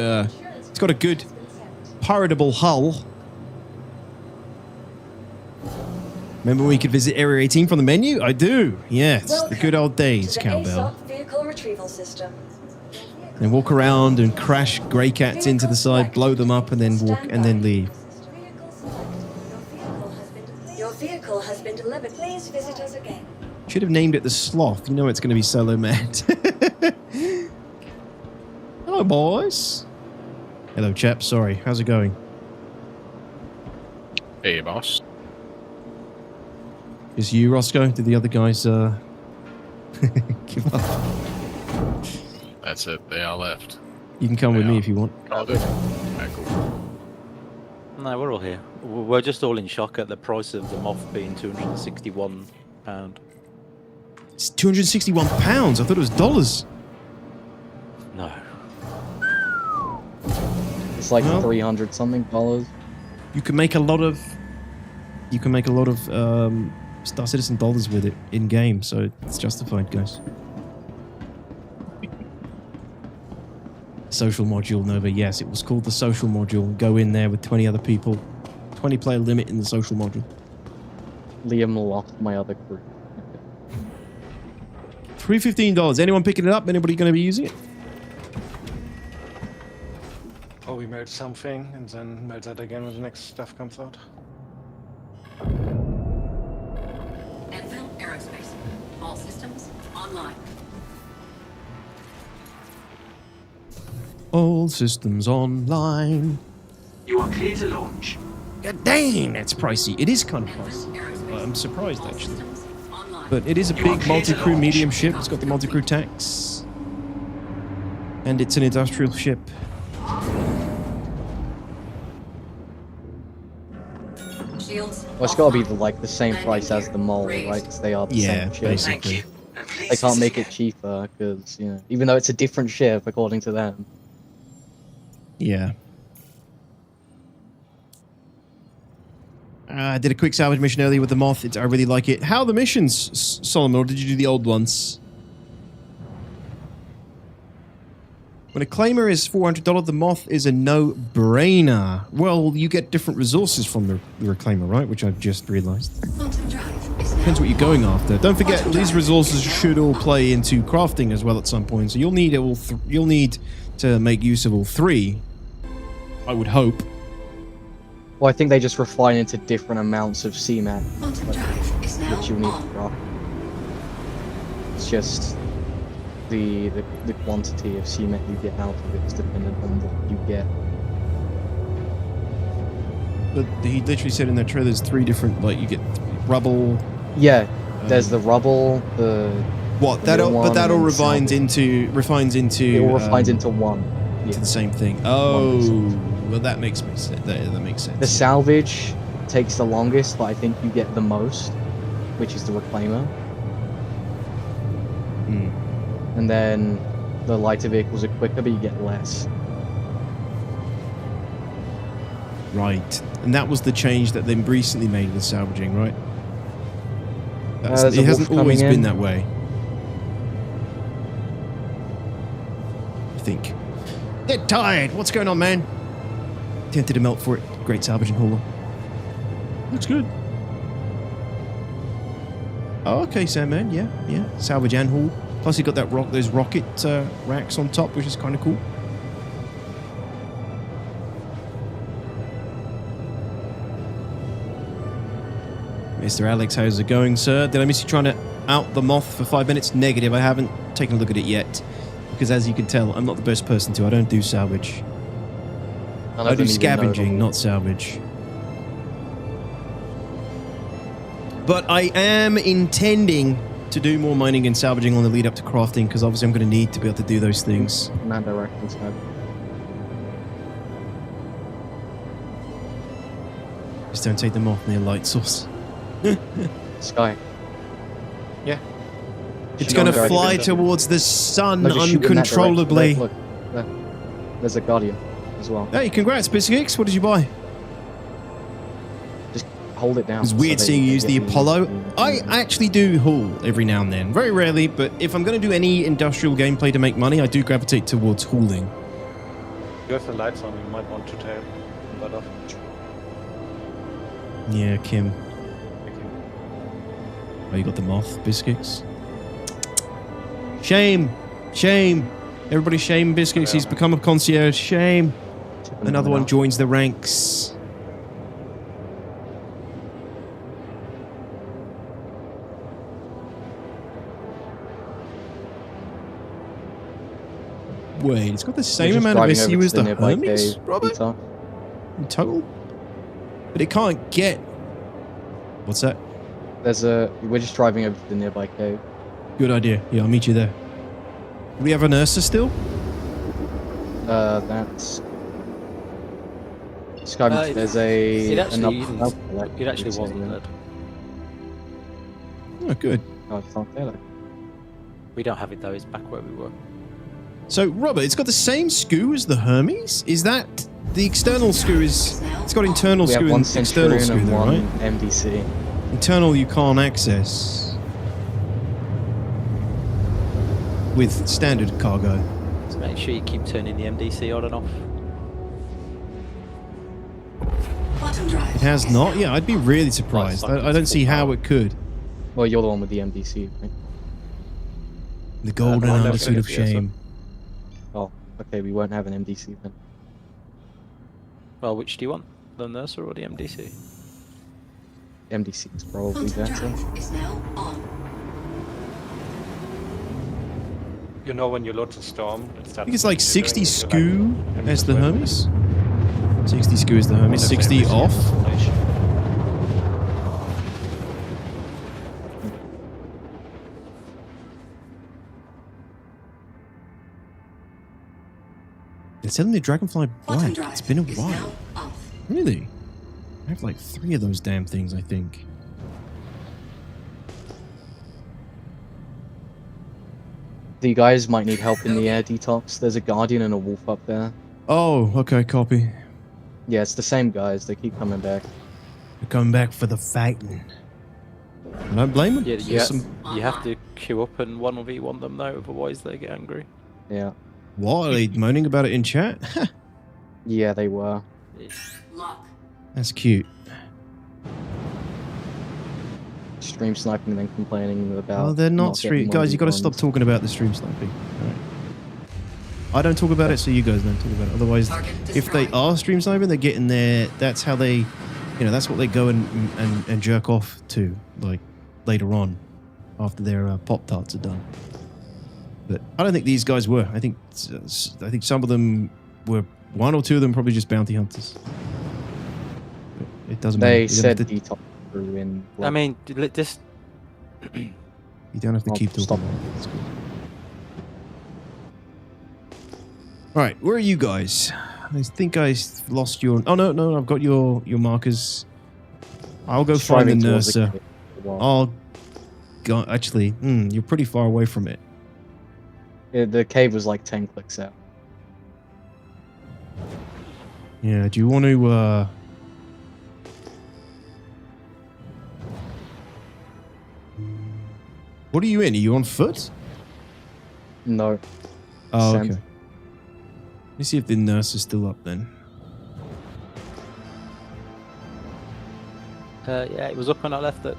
piratable hull. Remember when we could visit Area 18 from the menu? I do. Yes, Welcome the good old days, to the Cowbell. ASOP vehicle retrieval system. And walk around and crash grey cats into the side, blow them up, and then walk and then leave. Your vehicle has been delivered. Please visit us again. Should have named it the Sloth. You know it's going to be Solo Man. Hello, boys. Hello, chap. Sorry. How's it going? Hey, boss. Is you, Roscoe? Did the other guys give up? That's it. They all left. You can come with me if you want. All good. Alright, cool. No, we're all here. We're just all in shock at the price of the moth being £261. It's £261. I thought it was dollars. No. It's like 300 something dollars. You can make a lot of. You can make a lot of Star Citizen dollars with it in game, so it's justified, guys. Social module, Nova. Yes, it was called the social module. Go in there with 20 other people. 20 player limit in the social module. Liam lost my other crew. $315. Anyone picking it up? Anybody going to be using it? Oh, we made something and then made that again when the next stuff comes out. Enfield Aerospace. All systems online. All systems online. You are clear to launch. God dang, that's pricey. It is kind of pricey. I'm surprised, actually. But it is a big multi-crew medium ship. It's got the multi-crew tanks. And it's an industrial ship. Shields. Well, it's got to be like the same price as the mole, right? 'Cause they are the same ship. Basically. They can't make it cheaper because, you know, even though it's a different ship according to them. Yeah. I did a quick salvage mission earlier with the Moth. I really like it. How are the missions, Solomon, or did you do the old ones? When a claimer is $400, the Moth is a no-brainer. Well, you get different resources from the reclaimer, right? Which I've just realized. Depends what you're going after. Don't forget, these resources should all play into crafting as well at some point. So you'll need you'll need to make use of all three. I would hope. Well, I think they just refine into different amounts of CMAT, which you need to craft. It's just the quantity of CMAT you get out of it is dependent on what you get. But he literally said in that trailer there's three different, like, you get rubble. Yeah, there's the rubble, the what that all, but that all refines into it all refines into one. To the same thing. Oh, well, that makes sense. That makes sense. The salvage takes the longest, but I think you get the most, which is the reclaimer. And then the lighter vehicles are quicker, but you get less. Right, and that was the change that they recently made with salvaging, right? It hasn't always been that way. I think. Get tired. What's going on, man? Tempted to melt for it. Great salvaging hauler. Looks good. Oh, okay, Sandman. Yeah. Salvage and haul. Plus, you got that those rocket racks on top, which is kind of cool. Mr. Alex, how's it going, sir? Did I miss you trying to out the Moth for 5 minutes? Negative. I haven't taken a look at it yet. Because as you can tell, I'm not the best person to. I don't do salvage. I do scavenging, not salvage. But I am intending to do more mining and salvaging on the lead up to crafting, because obviously I'm going to need to be able to do those things. Not directly, so. Just don't take them off near light source. Sky. Yeah. It's going to fly towards the sun uncontrollably. Look, there's a Guardian as well. Hey, congrats, Biscuits. What did you buy? Just hold it down. It's weird seeing you use the Apollo. I actually do haul every now and then. Very rarely, but if I'm going to do any industrial gameplay to make money, I do gravitate towards hauling. You have the lights on, you might want to tail that off. Yeah, Kim. Oh, you got the Moth, Biscuits? Shame. Everybody shame Biscuits. He's become a concierge. Shame. Another one joins the ranks. Wait, it's got the same We're just amount of driving over SU to as the nearby Hermes, cave, Robert? Peter. In total? But it can't get... What's that? We're just driving over to the nearby cave. Good idea. Yeah, I'll meet you there. Do we have an Ursa still? That's... Sky, there's a... It actually It wasn't dead. Oh, good. Oh, it's not there. We don't have it though, it's back where we were. So, Robert, it's got the same SKU as the Hermes? Is that... The external SKU is... It's got internal We have SKU one and external Centurion SKU and there, one right? MDC. Internal you can't access. With standard cargo. So make sure you keep turning the MDC on and off. It has not? Yeah, I'd be really surprised. I don't see how it could. Well, you're the one with the MDC, right? The golden attitude of shame. Oh, okay, we won't have an MDC then. Well, which do you want? The Nurser or the MDC? MDC is probably better. Is now on. You know when you load the storm, I think it's like 60 SKU as the Hermes. 60 SKU as the Hermes, 60 off. They're selling the Dragonfly Black. It's been a while. Really? I have like 3 of those damn things, I think. The guys might need help in the air detox. There's a Guardian and a Wolf up there. Oh, okay, copy. Yeah, it's the same guys. They keep coming back. They're coming back for the fighting. I don't blame them. Yeah, you have to queue up and 1v1 them though, otherwise they get angry. Yeah. What? Are they moaning about it in chat? Yeah, they were. That's cute. Stream sniping and then complaining about... Oh, they're not getting stream... Guys, you got to stop talking about the stream sniping. All right. I don't talk about it, so you guys don't talk about it. Otherwise, if they are stream sniping, they're getting their... That's how they... You know, that's what they go and jerk off to, like, later on, after their Pop-Tarts are done. But I don't think these guys were. I think some of them were... 1 or 2 of them probably just bounty hunters. But it doesn't matter. They said detox through in... I mean, this... You don't have to keep talking. That's good. Alright, where are you guys? I think I lost your... Oh, no, I've got your markers. I'll go find the Nurser. I'll go... Actually, you're pretty far away from it. Yeah, the cave was like 10 clicks out. Yeah, do you want to... What are you in? Are you on foot? No. Oh, Sand. okay. Let me see if the nurse is still up then. Yeah, it was up when I left it.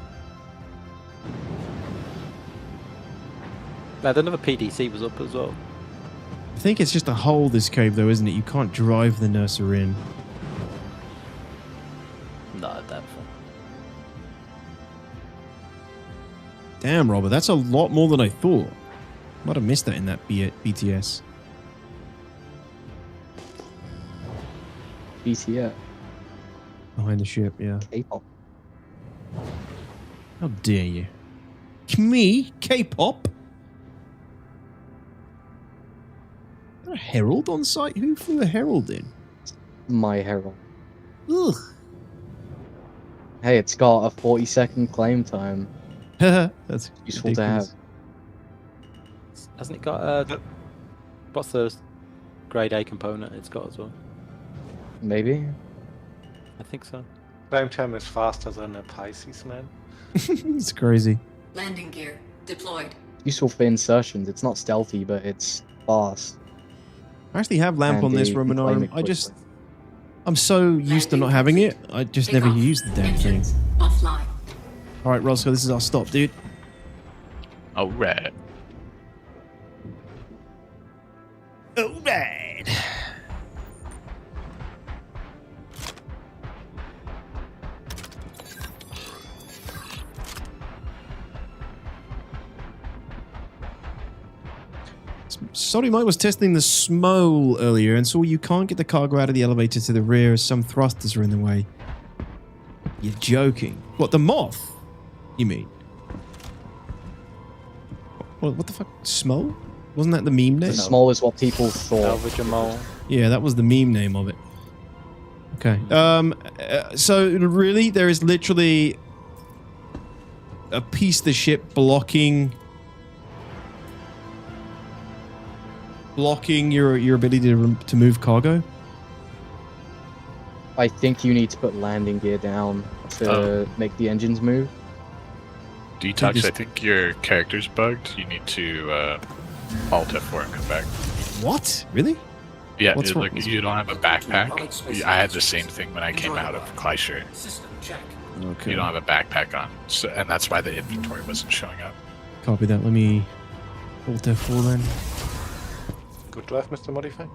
Another PDC was up as well. I think it's just a hole, this cave, though, isn't it? You can't drive the nurser in. No, doubtful. Damn, Robert, that's a lot more than I thought. Might have missed that in that BTS. BTS? Behind the ship, yeah. K-pop. How dare you? Me? K-pop? A herald on site? Who flew a herald in? My herald. Ugh. Hey, it's got a 40-second claim time. That's useful to have. Hasn't it got what's the grade A component it's got as well? Maybe. I think so. Claim time is faster than a Pisces, man. It's crazy. Landing gear deployed. Useful for insertions. It's not stealthy, but it's fast. I actually have lamp on this Romanarium. I'm so used to not having it, I just never use the damn thing. Offline. Alright, Roscoe, this is our stop, dude. Alright. Alright. Sorry, Mike was testing the smole earlier and saw you can't get the cargo out of the elevator to the rear as some thrusters are in the way. You're joking. What, the moth? You mean? What the fuck? Smole? Wasn't that the meme name? The smole is what people thought. Yeah, that was the meme name of it. Okay. So really, there is literally a piece of the ship blocking your ability to move cargo? I think you need to put landing gear down to make the engines move. Detox, I think your character's bugged. You need to alt F4 and come back. What? Really? Yeah, like you don't have a backpack. I had the same thing when I came out of Kleischer. Okay. You don't have a backpack on, so, and that's why the inventory wasn't showing up. Copy that. Let me alt F4 then. Good drive, Mr. Modify.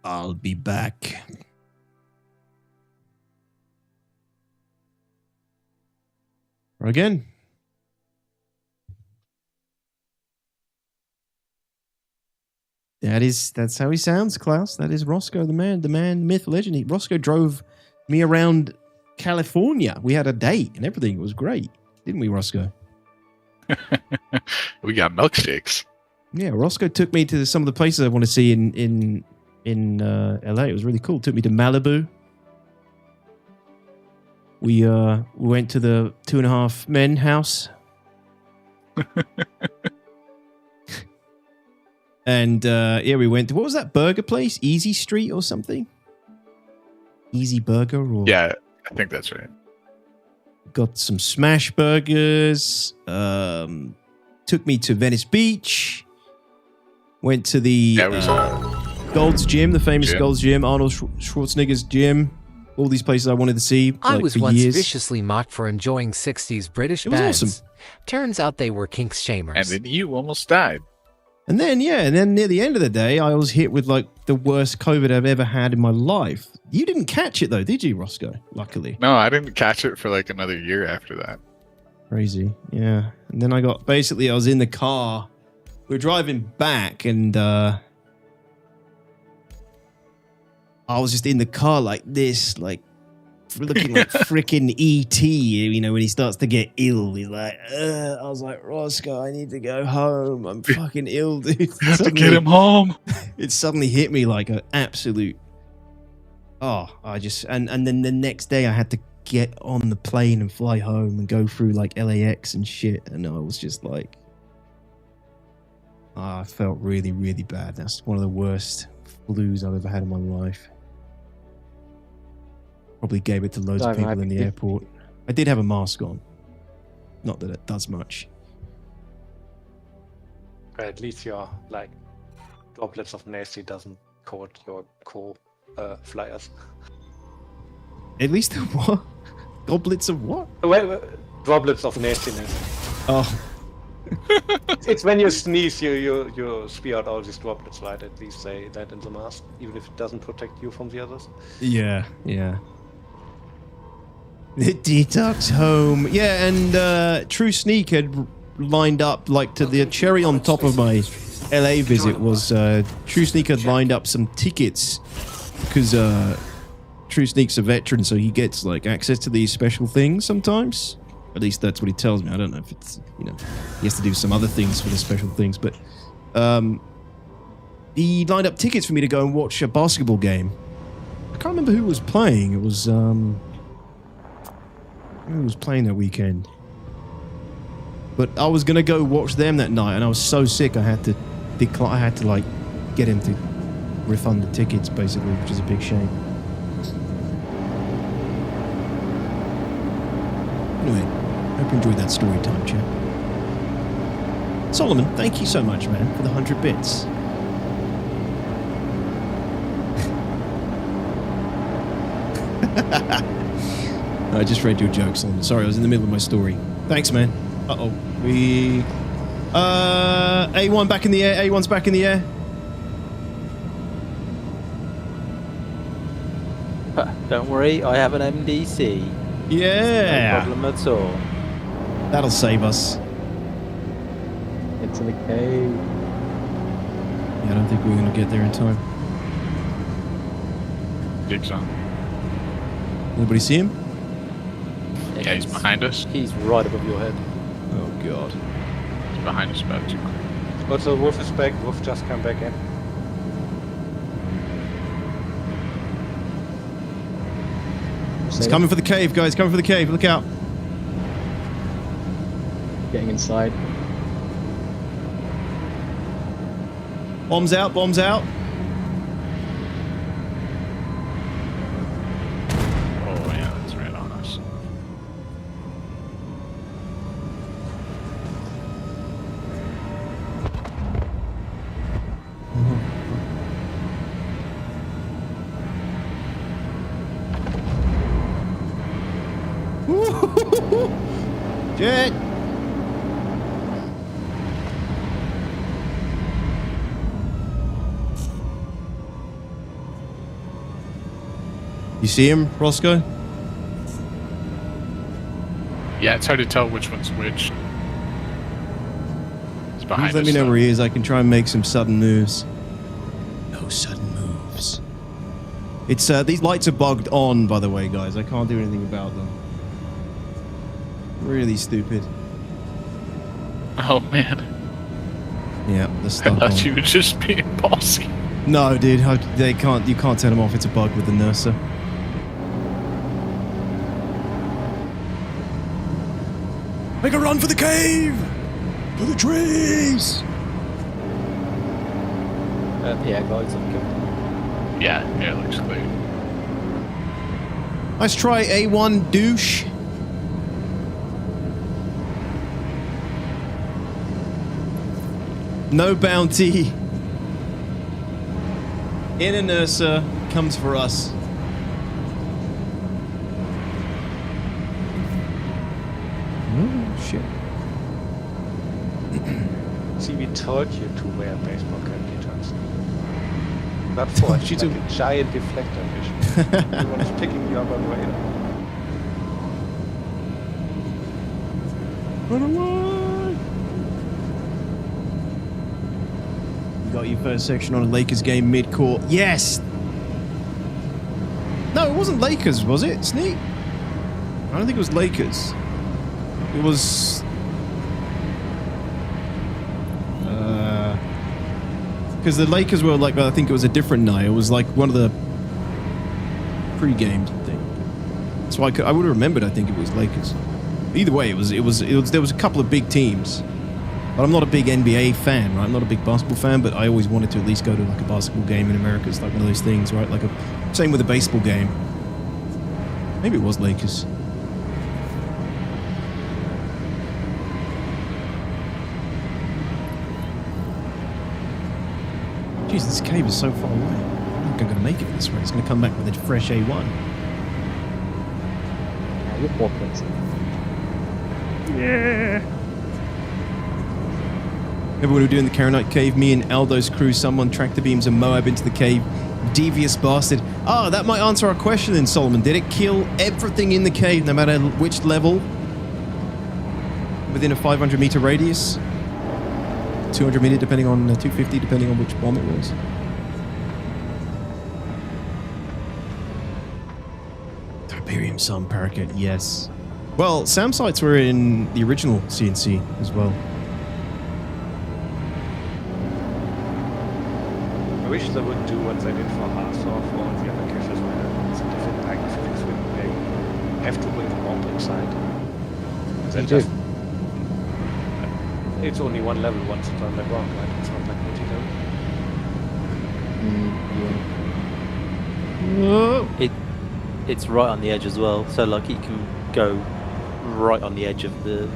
I'll be back. Again. That's how he sounds, Klaus. That is Roscoe, the man, myth, legend. Roscoe drove me around California. We had a date and everything. It was great. Didn't we, Roscoe? We got milkshakes. Yeah, Roscoe took me to some of the places I want to see in LA. It was really cool. Took me to Malibu. We went to the 2.5 Men house. And yeah, we went to, what was that burger place? Easy Street or something? Easy Burger? Or yeah, I think that's right. Got some smash burgers. Took me to Venice Beach. Went to the Gold's Gym, the famous Gold's Gym, Arnold Schwarzenegger's gym. All these places I wanted to see. I was for once years. viciously mocked for enjoying 60s British It was bands. awesome. Turns out they were kink shamers. And then you almost died. And then near the end of the day, I was hit with like the worst COVID I've ever had in my life. You didn't catch it though, did you, Roscoe? Luckily. No, I didn't catch it for like another year after that. Crazy. Yeah. And then I was in the car. We were driving back and I was just in the car like this, like looking like freaking E.T., you know, when he starts to get ill. He's like, I was like, Roscoe, I need to go home. I'm fucking ill, dude. I have to get him home. It suddenly hit me like an absolute, and then the next day I had to get on the plane and fly home and go through like LAX and shit. And I was just like, I felt really, really bad. That's one of the worst flus I've ever had in my life. Probably gave it to loads of people in the airport. I did have a mask on. Not that it does much. At least your like droplets of nasty doesn't coat your core flyers. At least the what? Goblets of what? Well, droplets of nastiness. Oh. It's when you sneeze, you spew out all these droplets, right? At least say that in the mask, even if it doesn't protect you from the others. Yeah. The detox home. Yeah, and True Sneak had lined up, like, to the cherry on top of my LA visit was True Sneak had lined up some tickets because True Sneak's a veteran, so he gets, like, access to these special things sometimes. At least that's what he tells me. I don't know if it's, you know, he has to do some other things for the special things, but he lined up tickets for me to go and watch a basketball game. I can't remember who was playing. It was, who was playing that weekend? But I was going to go watch them that night, and I was so sick I had to decline. I had to, like, get him to refund the tickets, basically, which is a big shame. Anyway, hope you enjoyed that story time, chat. Solomon, thank you so much, man, for the 100 bits. I just read your joke, Solomon. Sorry, I was in the middle of my story. Thanks, man. Uh-oh. A1 back in the air. A1's back in the air. Don't worry, I have an MDC. Yeah. No problem at all. That'll save us. get to the cave. Yeah, I don't think we're going to get there in time. Jigsaw. Anybody see him? Yeah, he's behind us. He's right above your head. Oh god. He's behind us about to. Also, Wolf is back. Wolf just come back in. He's coming for the cave, guys. Coming for the cave. Look out. Getting inside. Bombs out. Bombs out. Oh yeah, that's right on us. Jet. You see him, Roscoe? Yeah, it's hard to tell which one's which. It's behind Please let us. me know though. where he is. I can try and make some sudden moves. No sudden moves. It's these lights are bugged on, by the way, guys. I can't do anything about them. Really stupid. Oh man. Yeah, they're I stuck thought on. you were just being bossy. No, dude, they can't. You can't turn them off. It's a bug with the Nurser. Make a run for the cave! For the trees! Yeah, guys, I'm good. Yeah, it looks clear. Let's try A1 douche. No bounty. Inner Nurser comes for us. Oh, shit. See, we told you to wear baseball cap, Johnson. Not for it. Like a giant deflector vision. Everyone is picking you up on the radar. Run away! You got your first section on a Lakers game mid-court. Yes! No, it wasn't Lakers, was it? Sneak? I don't think it was Lakers. It was... Because the Lakers were like, I think it was a different night. It was like one of the pre-gamed thing. So I would have remembered. I think it was Lakers. Either way, it was. There was a couple of big teams, but I'm not a big NBA fan, right? I'm not a big basketball fan, but I always wanted to at least go to like a basketball game in America. It's like one of those things, right? Like same with a baseball game. Maybe it was Lakers. Jeez, this cave is so far away. I don't think I'm going to make it this way. It's going to come back with a fresh A1. Yeah, you're poor place. Yeah. Remember when we were doing the Karenite cave? Me and Aldo's crew, someone tracked the beams of Moab into the cave. Devious bastard. Oh, that might answer our question then, Solomon. Did it kill everything in the cave, no matter which level? Within a 500 meter radius? 200 meter, depending on 250, depending on which bomb it was. Tiberium Sun Parakeet, yes. Well, SAM sites were in the original CNC as well. I wish they would do what they did for Hathor for all the other caches where it's a different type of physics when they have to bring the bomb inside. They just... It's only one level once it's on the ground, right? It's not like multi-level. Yeah. It's right on the edge as well, so like it can go right on the edge of the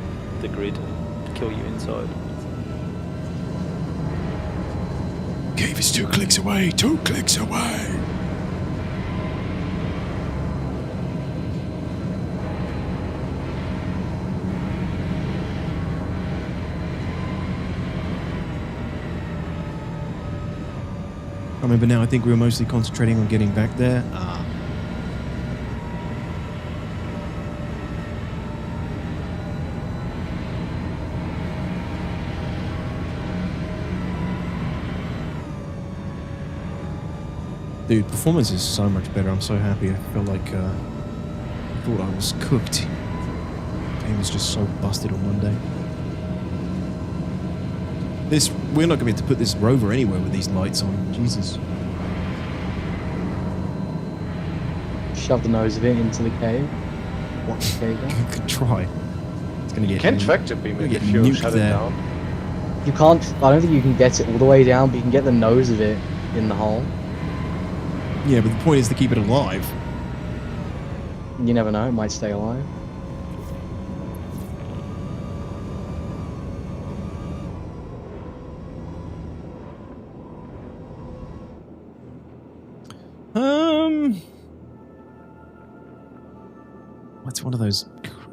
grid and kill you inside. Cave is 2 clicks away, 2 clicks away. I remember now, I think we were mostly concentrating on getting back there. Dude, performance is so much better. I'm so happy. I feel like I thought I was cooked. Game was just so busted on Monday. We're not going to be able to put this rover anywhere with these lights on. Jesus. Shove the nose of it into the cave. Block the cave down. Could try. It's going to get. You can tractor beam it if you shut it down. You can't. I don't think you can get it all the way down, but you can get the nose of it in the hole. Yeah, but the point is to keep it alive. You never know. It might stay alive.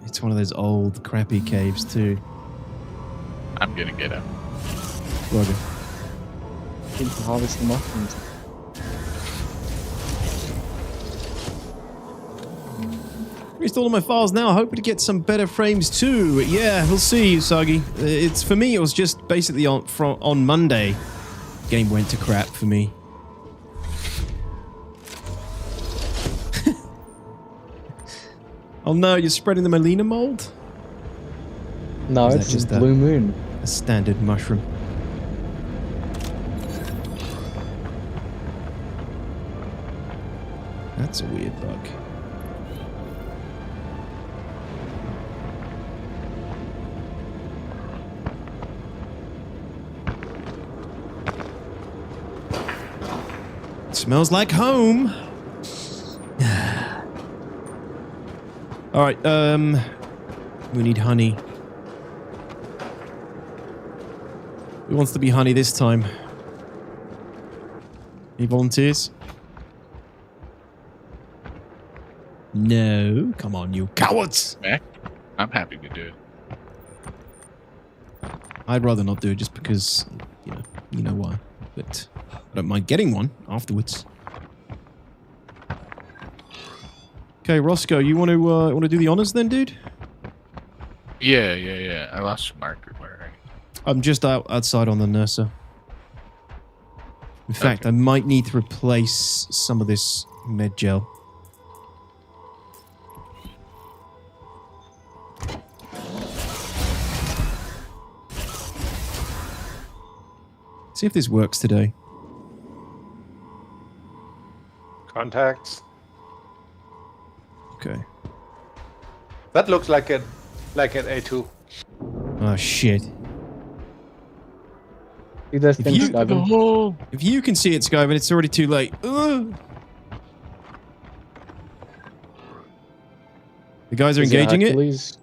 It's one of those old crappy caves too. I'm gonna get out. Roger. Need to harvest the mushrooms. Reinstalling my files now, hoping to get some better frames too. Yeah, we'll see, Usagi. It's for me. It was just basically on Monday. Game went to crap for me. Oh no, you're spreading the Melina mold? No, it's just a blue moon. A standard mushroom. That's a weird bug. It smells like home. Alright, we need honey. Who wants to be honey this time? Any volunteers? No, come on, you cowards! I'm happy to do it. I'd rather not do it just because, you know why. But I don't mind getting one afterwards. Okay, Roscoe, you want to do the honors then, dude? Yeah. I lost your marker. Where are you? I'm just outside on the Nurser. In fact, I might need to replace some of this med gel. See if this works today. Contacts. Okay. That looks like an A2. Oh shit. If you can see it, Skyven, it's already too late. Ugh. The guys are engaging it?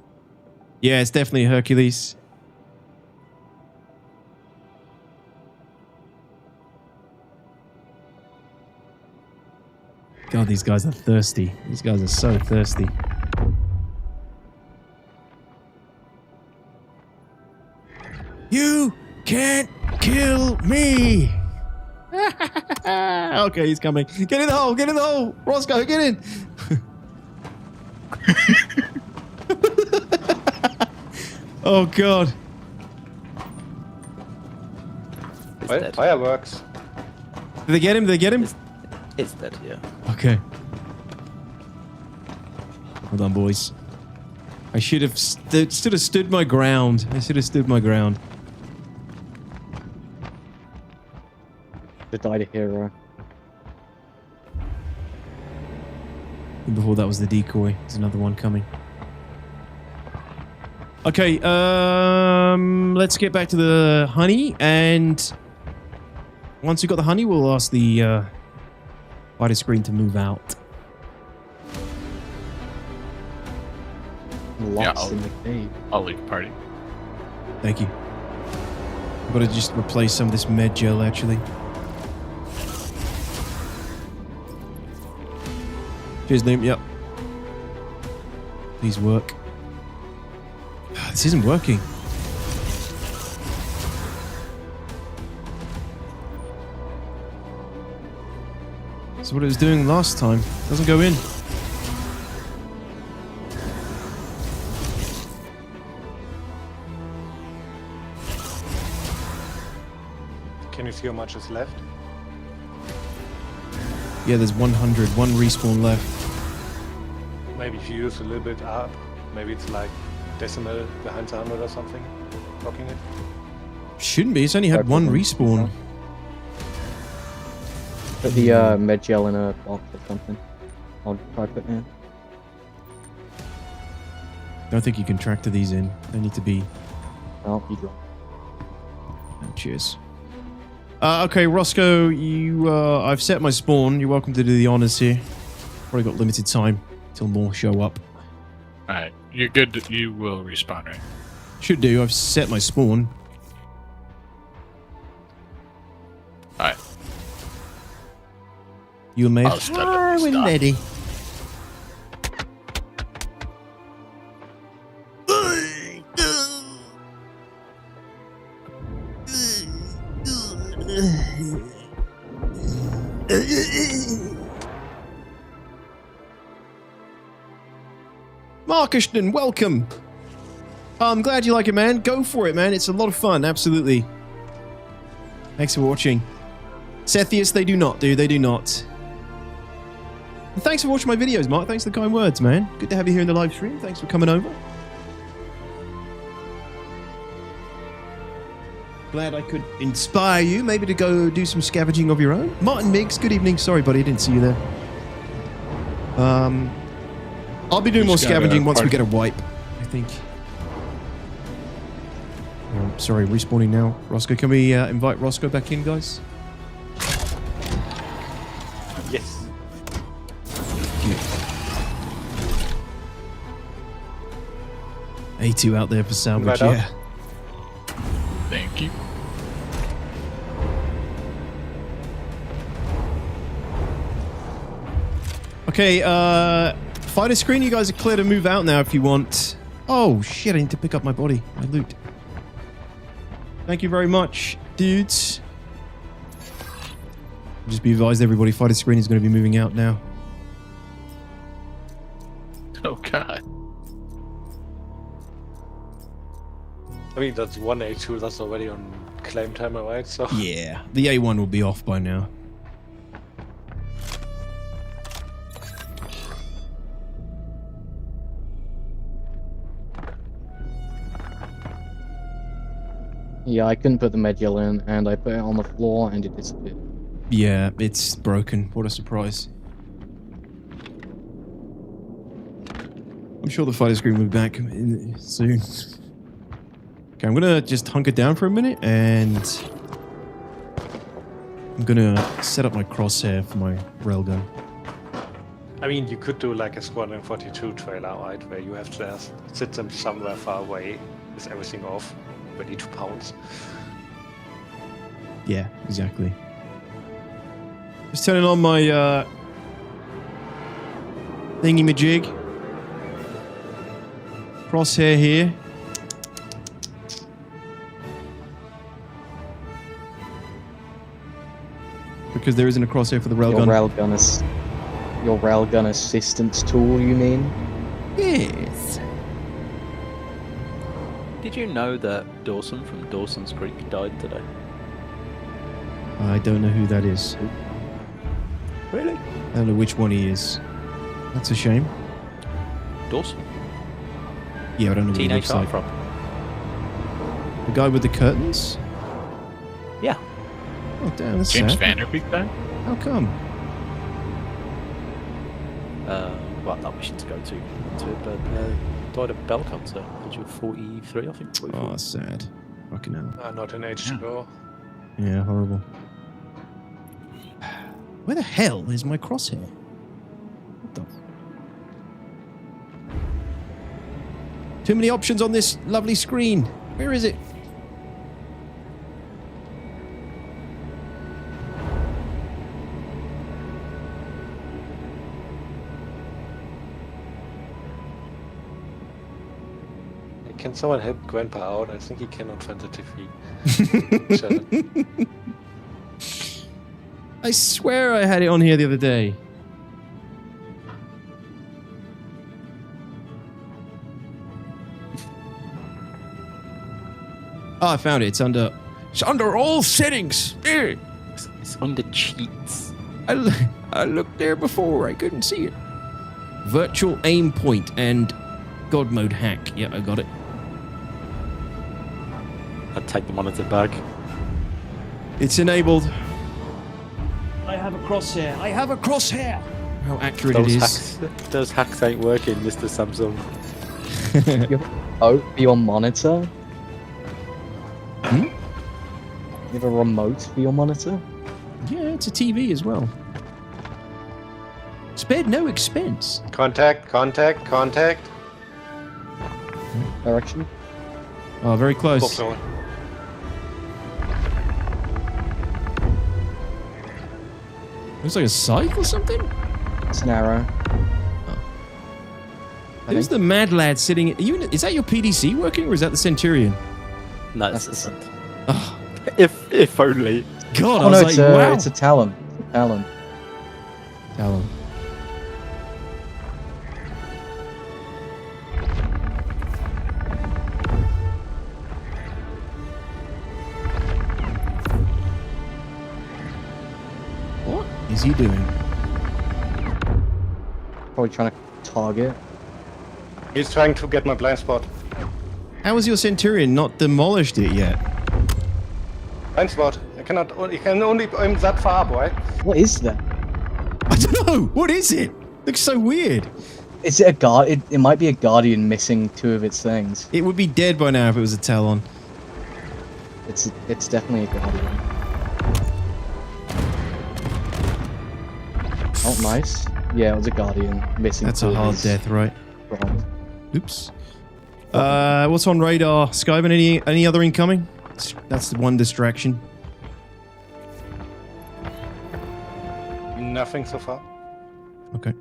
Yeah, it's definitely a Hercules. God, these guys are thirsty. These guys are so thirsty. You can't kill me! Okay, he's coming. Get in the hole! Get in the hole! Roscoe, get in! Oh, God. Fireworks. Did they get him? Did they get him? It's dead, yeah. Okay. Hold on, boys. I should have stood my ground. I should have stood my ground. They died a hero. And before that was the decoy. There's another one coming. Okay, let's get back to the honey, and once we've got the honey, we'll ask the wider screen to move out. I'll leave the party. Thank you. I've got to just replace some of this med gel, actually. Cheers, Liam. Yep. Please work. This isn't working. That's what it was doing last time. Doesn't go in. Can you see how much is left? Yeah, there's 100. One respawn left. Maybe if you use a little bit up, maybe it's like decimal behind the 100 or something, blocking it. Shouldn't be. It's only had one respawn. Put the med gel in a box or something. I'll try to put it in. I don't think you can tractor these in. They need to be... Oh, you drop. Oh, cheers. Okay, Roscoe, you, I've set my spawn. You're welcome to do the honors here. Probably got limited time till more show up. Alright, you're good. You will respawn, right? Should do. I've set my spawn. Alright. You may have... when ready. Markishton, welcome. I'm glad you like it, man. Go for it, man. It's a lot of fun. Absolutely. Thanks for watching. Sethius, they do not, dude. They do not. And thanks for watching my videos, Mark. Thanks for the kind words, man. Good to have you here in the live stream. Thanks for coming over. Glad I could inspire you, maybe to go do some scavenging of your own. Martin Miggs, good evening. Sorry, buddy, I didn't see you there. I'll be doing more scavenging once we get a wipe, I think. Oh, sorry, respawning now. Roscoe, can we invite Roscoe back in, guys? Yes. A2 out there for salvage, Right yeah. Thank you. Okay, fighter screen, you guys are clear to move out now if you want. Oh, shit, I need to pick up my body, my loot. Thank you very much, dudes. Just be advised, everybody, fighter screen is going to be moving out now. Oh, God. I mean, that's one A2 that's already on claim timer, right? So Yeah, the A1 will be off by now. Yeah, I couldn't put the med gel in, and I put it on the floor, and it disappeared. Yeah, it's broken. What a surprise. I'm sure the fighter screen will be back soon. Okay, I'm gonna just hunker down for a minute, and I'm gonna set up my crosshair for my railgun. I mean, you could do like a Squadron 42 trailer, right? Where you have to sit them somewhere far away with everything off, ready to pounce. Yeah, exactly. Just turning on my thingy-majig. Crosshair here. Because there isn't a crosshair for the railgun. Your railgun assistance tool, you mean? Yes. Did you know that Dawson from Dawson's Creek died today? I don't know who that is. Really? I don't know which one he is. That's a shame. Dawson? Yeah, I don't know what he Teenage looks like. Heartthrob. The guy with the curtains? Yeah. Oh, damn, that's James sad. Vanderbeek died? How come? Well, not wishing to go too into it, but died of bell cancer, age of 43, I think. 44. Oh, sad. Fucking hell. Not an H2O. Yeah, horrible. Where the hell is my crosshair? What the? Too many options on this lovely screen. Where is it? Can someone help Grandpa out? I think he cannot find the TV. I swear I had it on here the other day. Oh, I found it. It's under all settings. It's under cheats. I looked there before. I couldn't see it. Virtual aim point and God mode hack. Yeah, I got it. I'd take the monitor back. It's enabled. I have a crosshair. I have a crosshair. How accurate it is. Those hacks ain't working, Mr. Samsung. Oh, for your monitor? Hmm? You have a remote for your monitor? Yeah, it's a TV as well. Spared no expense. Contact. Direction? Oh, very close. Book Looks like a scythe or something? It's an arrow. Who's the mad lad sitting? Is that your PDC working, or is that the Centurion? No, it's the If only. God, Oh I was no, like, it's a, wow. it's a Talon. Talon. What is he doing? Probably trying to target. He's trying to get my blind spot. How has your Centurion not demolished it yet? Blind spot. I cannot. You can only aim that far, boy. What is that? I don't know. What is it? Looks so weird. Is it a guard? It might be a guardian missing two of its things. It would be dead by now if it was a Talon. It's definitely a guardian. Oh, nice. Yeah, it was a guardian missing. That's two a of hard his death, right? wrong. Oops. What's on radar? Skyven, any other incoming? That's the one distraction. Nothing so far. Okay.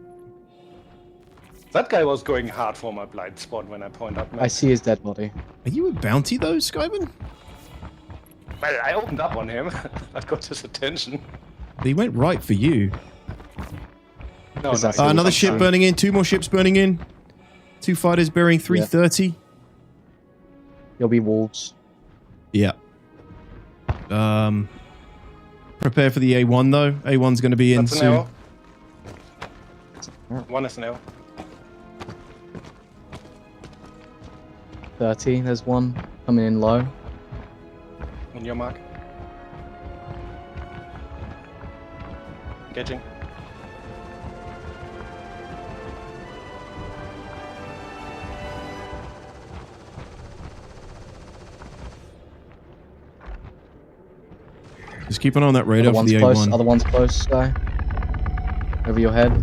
That guy was going hard for my blind spot when I point up. I see his dead body. Are you a bounty though, Skyven? Well, I opened up on him. I got his attention. He went right for you. No, Another ship burning in. 2 more ships burning in. 2 fighters bearing 330. You'll be wolves. Yeah. Prepare for the A1 though. A1's going to be in That's an soon. arrow. One is an arrow. 30, there's one coming in low. On your mark. Engaging. Just keep an eye on that radar for the close, A1. Other one's close, guy. Over your head.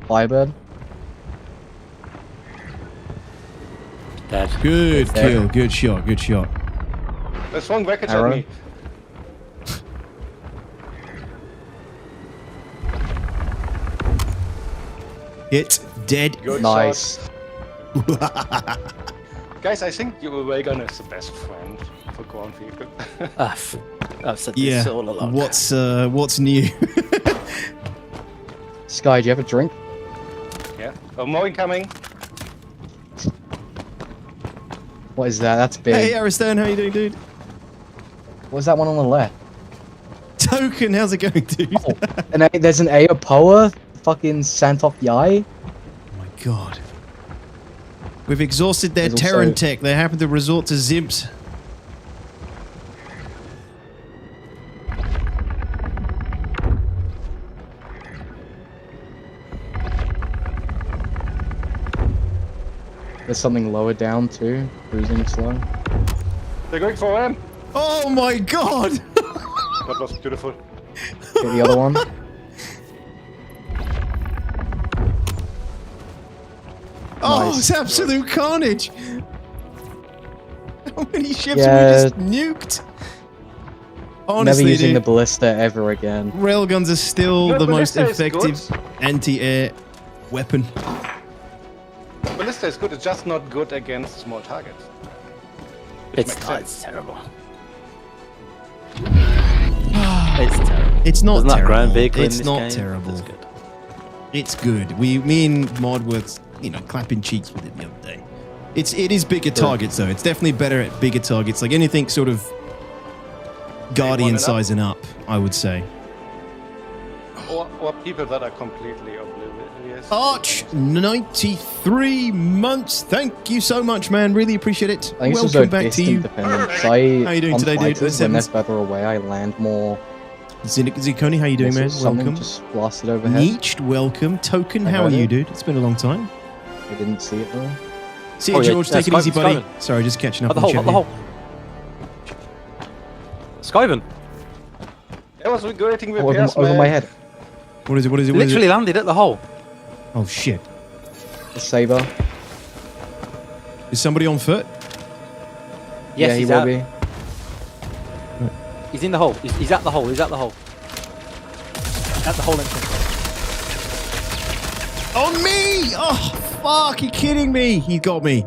Firebird. Dead. Good kill. Good shot. Good shot. There's one wreckage at Arrow. me. Hit. Dead. Good Nice. shot. Guys, I think your Reagan is the best friend for ground vehicle. I've said Yeah. this all along. What's new? Sky, do you have a drink? Yeah. Oh, more incoming. What is that? That's big. Hey, Aristan, how you doing, dude? What's that one on the left? Token, how's it going, dude? Oh, and there's an Aopoa, fucking Santoth Yai. Oh my god. We've exhausted their There's Terran also- tech. They happen to resort to Zimps. There's something lower down too, cruising slow. They're going for him. Oh my god! That was beautiful. Get the other one. Oh, Nice. it's absolute carnage! How many ships Yeah. have we just nuked? Never Honestly, using dude, the ballista ever again. railguns are still No, the most ballista is effective good. anti-air weapon. Ballista is good, it's just not good against small targets. It's makes not. sense. It's terrible. It's terrible. It's not Isn't that terrible. ground vehicle in It's this not game? terrible. That's good. It's good. Me and Mod were, clapping cheeks with it the other day. It is bigger targets though. It's definitely better at bigger targets. Like anything sort of Guardian and up. size and up, I would say. or people that are completely oblivious. Arch 93 months. Thank you so much, man. Really appreciate it. I think it's Welcome also back to you. dependent. How you doing today, dude? When they're further away, I land more. Zikoni, how you doing, man? Welcome. Just blasted overhead. Neeched, welcome. Token, how are you, dude? It's been a long time. I didn't see it though. See you, George. Take it easy, buddy. Sorry, just catching up. The hole. Skyven. I was regulating repairs, over my head. What is it? Literally landed at the hole. Oh shit. The saber. Is somebody on foot? Yes, yeah, he will be. He's in the hole. He's at the hole. He's at the hole. At the hole entrance. On me! Oh, fuck. You're kidding me. He got me.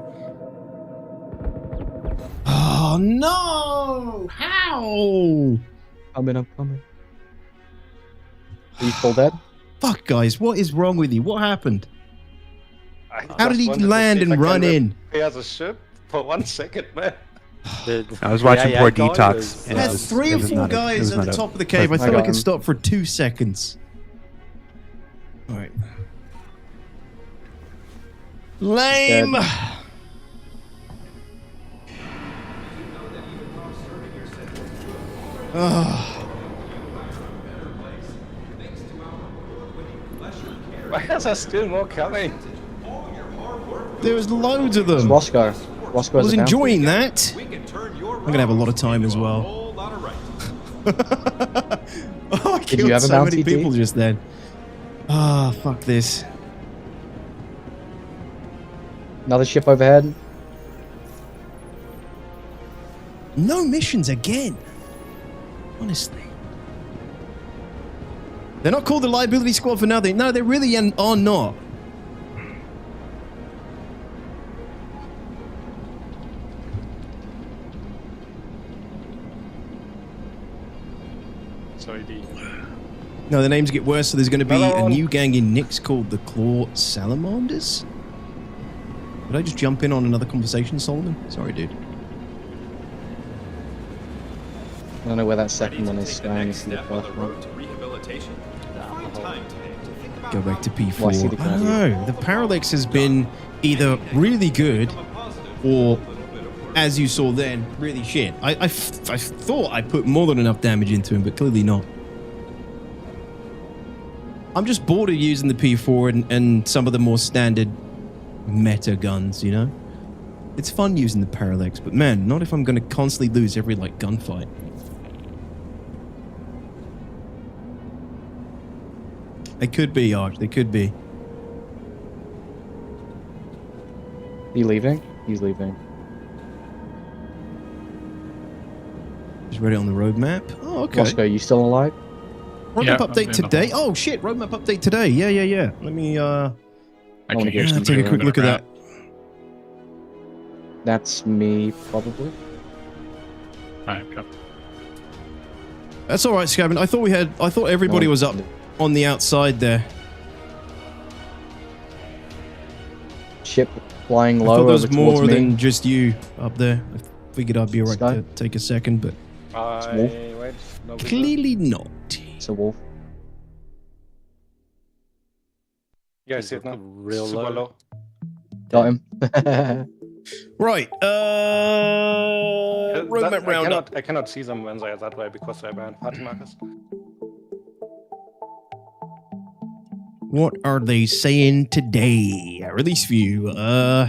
Oh, no. How? I'm coming. Are you full dead? Fuck, guys. What is wrong with you? What happened? How did he land and run in? He has a ship for 1 second, man. I was watching poor Detox. I had 3 or 4 guys at the top of the cave. I thought I could stop for 2 seconds. Alright. Lame! Why is there still more coming? There was loads of them. It's Roscoe. I was enjoying that. I'm gonna have a lot of time as well. I killed so many people just then. Ah, fuck this. Another ship overhead. No missions again. Honestly. They're not called the liability squad for nothing. No, they really are not. No, the names get worse, so there's going to be a new gang in Nyx called the Claw Salamanders? Did I just jump in on another conversation, Solomon? Sorry, dude. I don't know where that second one is going. It's the first one. Go back to P4. I don't know. The Parallax has been either really good or, as you saw then, really shit. I thought I put more than enough damage into him, but clearly not. I'm just bored of using the P4 and some of the more standard meta guns, you know? It's fun using the Parallax, but man, not if I'm going to constantly lose every, like, gunfight. They could be, Arch. They could be. Are you leaving? He's leaving. Just read it on the roadmap. Oh, okay. Roscoe, you still alive? Roadmap update today? Oh, shit. Roadmap update today. Yeah. Let me, take a quick look at that. That's me, probably. That's all right, Scavin. I thought everybody was up on the outside there. Ship flying low. I thought there was over more towards than me. just you up there. I figured I'd be alright to take a second, but clearly not. It's a wolf. Yeah, I see it now. Real Super low. Got him. Right. Roadmap roundup. I cannot see them when they are that way because they're behind party markers. What are they saying today? Release view.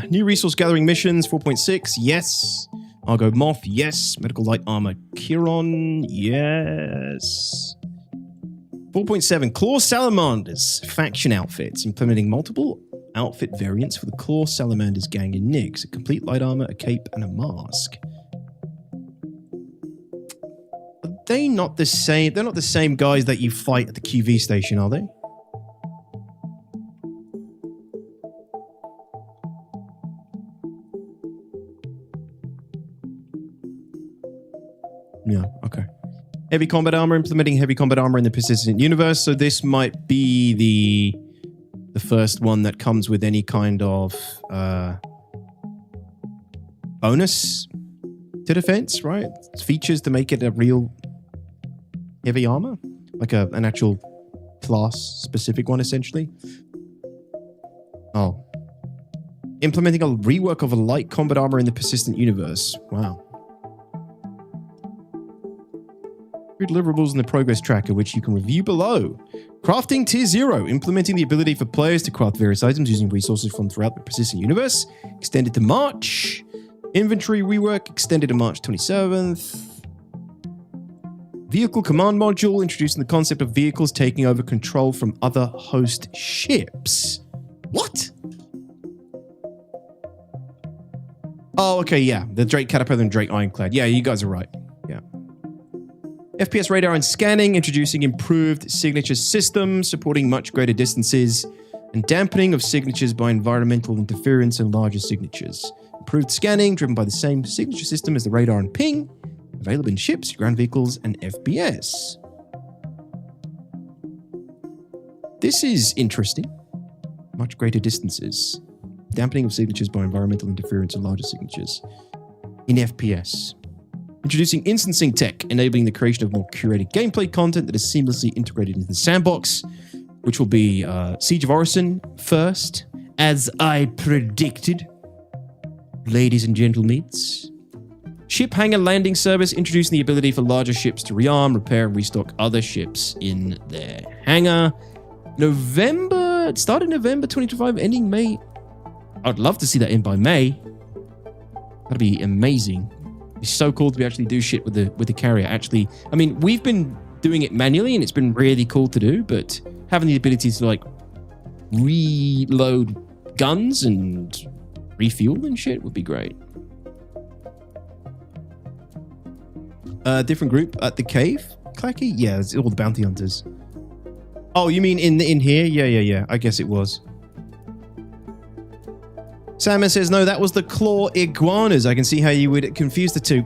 New resource gathering missions 4.6. Yes. Argo Moth. Yes. Medical light armor Chiron. Yes. 4.7 Claw Salamanders faction outfits, implementing multiple outfit variants for the Claw Salamanders gang in Nyx. A complete light armor, a cape, and a mask. Are they not the same? They're not the same guys that you fight at the QV station, are they? Yeah, okay. Heavy combat armor, implementing heavy combat armor in the persistent universe. So this might be the first one that comes with any kind of bonus to defense, right? It's features to make it a real heavy armor, like an actual class-specific one, essentially. Oh. Implementing a rework of a light combat armor in the persistent universe. Wow. Three deliverables in the progress tracker, which you can review below. Crafting Tier 0, implementing the ability for players to craft various items using resources from throughout the persistent universe. Extended to March. Inventory rework, extended to March 27th. Vehicle command module, introducing the concept of vehicles taking over control from other host ships. What? Oh, okay, yeah. The Drake Caterpillar and Drake Ironclad. Yeah, you guys are right. Yeah. FPS radar and scanning, introducing improved signature systems, supporting much greater distances, and dampening of signatures by environmental interference and larger signatures. Improved scanning, driven by the same signature system as the radar and ping, available in ships, ground vehicles, and FPS. This is interesting. Much greater distances. Dampening of signatures by environmental interference and larger signatures in FPS. Introducing instancing tech, enabling the creation of more curated gameplay content that is seamlessly integrated into the sandbox, which will be Siege of Orison first, as I predicted. Ladies and gentlemen. Ship hangar landing service, introducing the ability for larger ships to rearm, repair, and restock other ships in their hangar. It started November 2025, ending May. I'd love to see that in by May. That'd be amazing. It'd be so cool to actually do shit with the carrier. Actually, I mean, we've been doing it manually, and it's been really cool to do, but having the ability to, like, reload guns and refuel and shit would be great. Different group at the cave? Clacky? Yeah, it's all the bounty hunters. Oh, you mean in here? Yeah. I guess it was. Salmon says, no, that was the claw iguanas. I can see how you would confuse the two.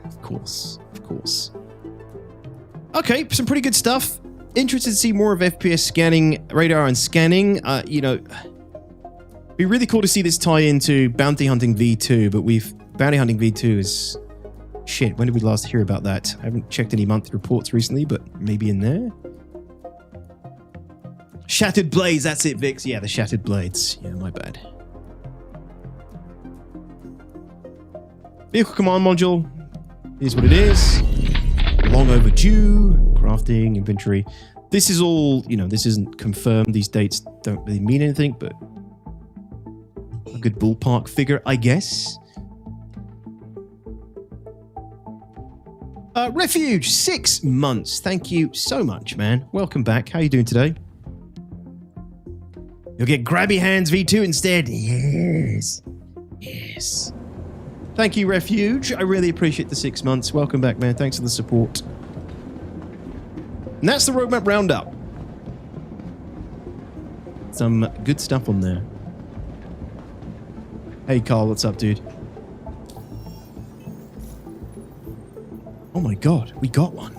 Of course. Okay, some pretty good stuff. Interested to see more of FPS scanning, radar and scanning. It'd be really cool to see this tie into Bounty Hunting V2, but Bounty Hunting V2 is... Shit, when did we last hear about that? I haven't checked any monthly reports recently, but maybe in there. Shattered Blades, that's it, Vix. Yeah, the Shattered Blades. Yeah, my bad. Vehicle command module. Here's what it is. Long overdue. Crafting, inventory. This is all, this isn't confirmed. These dates don't really mean anything, but a good ballpark figure, I guess. Refuge, 6 months. Thank you so much, man. Welcome back. How are you doing today? You'll get Grabby Hands V2 instead. Yes. Thank you, Refuge. I really appreciate the 6 months. Welcome back, man. Thanks for the support. And that's the roadmap roundup. Some good stuff on there. Hey, Carl, what's up, dude? Oh my god, we got one.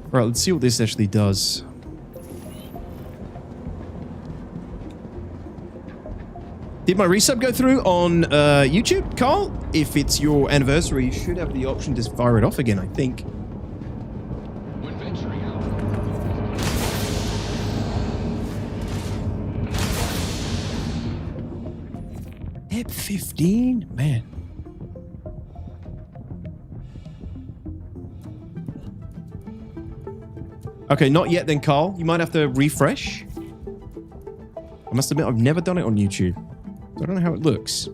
Alright, let's see what this actually does. Did my resub go through on YouTube, Carl? If it's your anniversary, you should have the option to fire it off again, I think. Ep 15? Man. Okay, not yet then, Carl. You might have to refresh. I must admit, I've never done it on YouTube. So I don't know how it looks.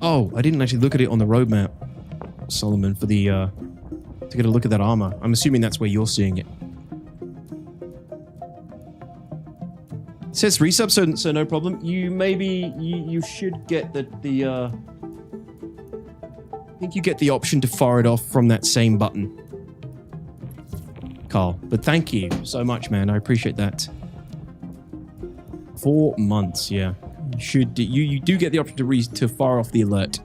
Oh, I didn't actually look at it on the roadmap, Solomon, for the to get a look at that armor. I'm assuming that's where you're seeing it. It says resub, so no problem. You should get I think you get the option to fire it off from that same button, Carl. But thank you so much, man. I appreciate that. 4 months, yeah. You do get the option to fire off the alert.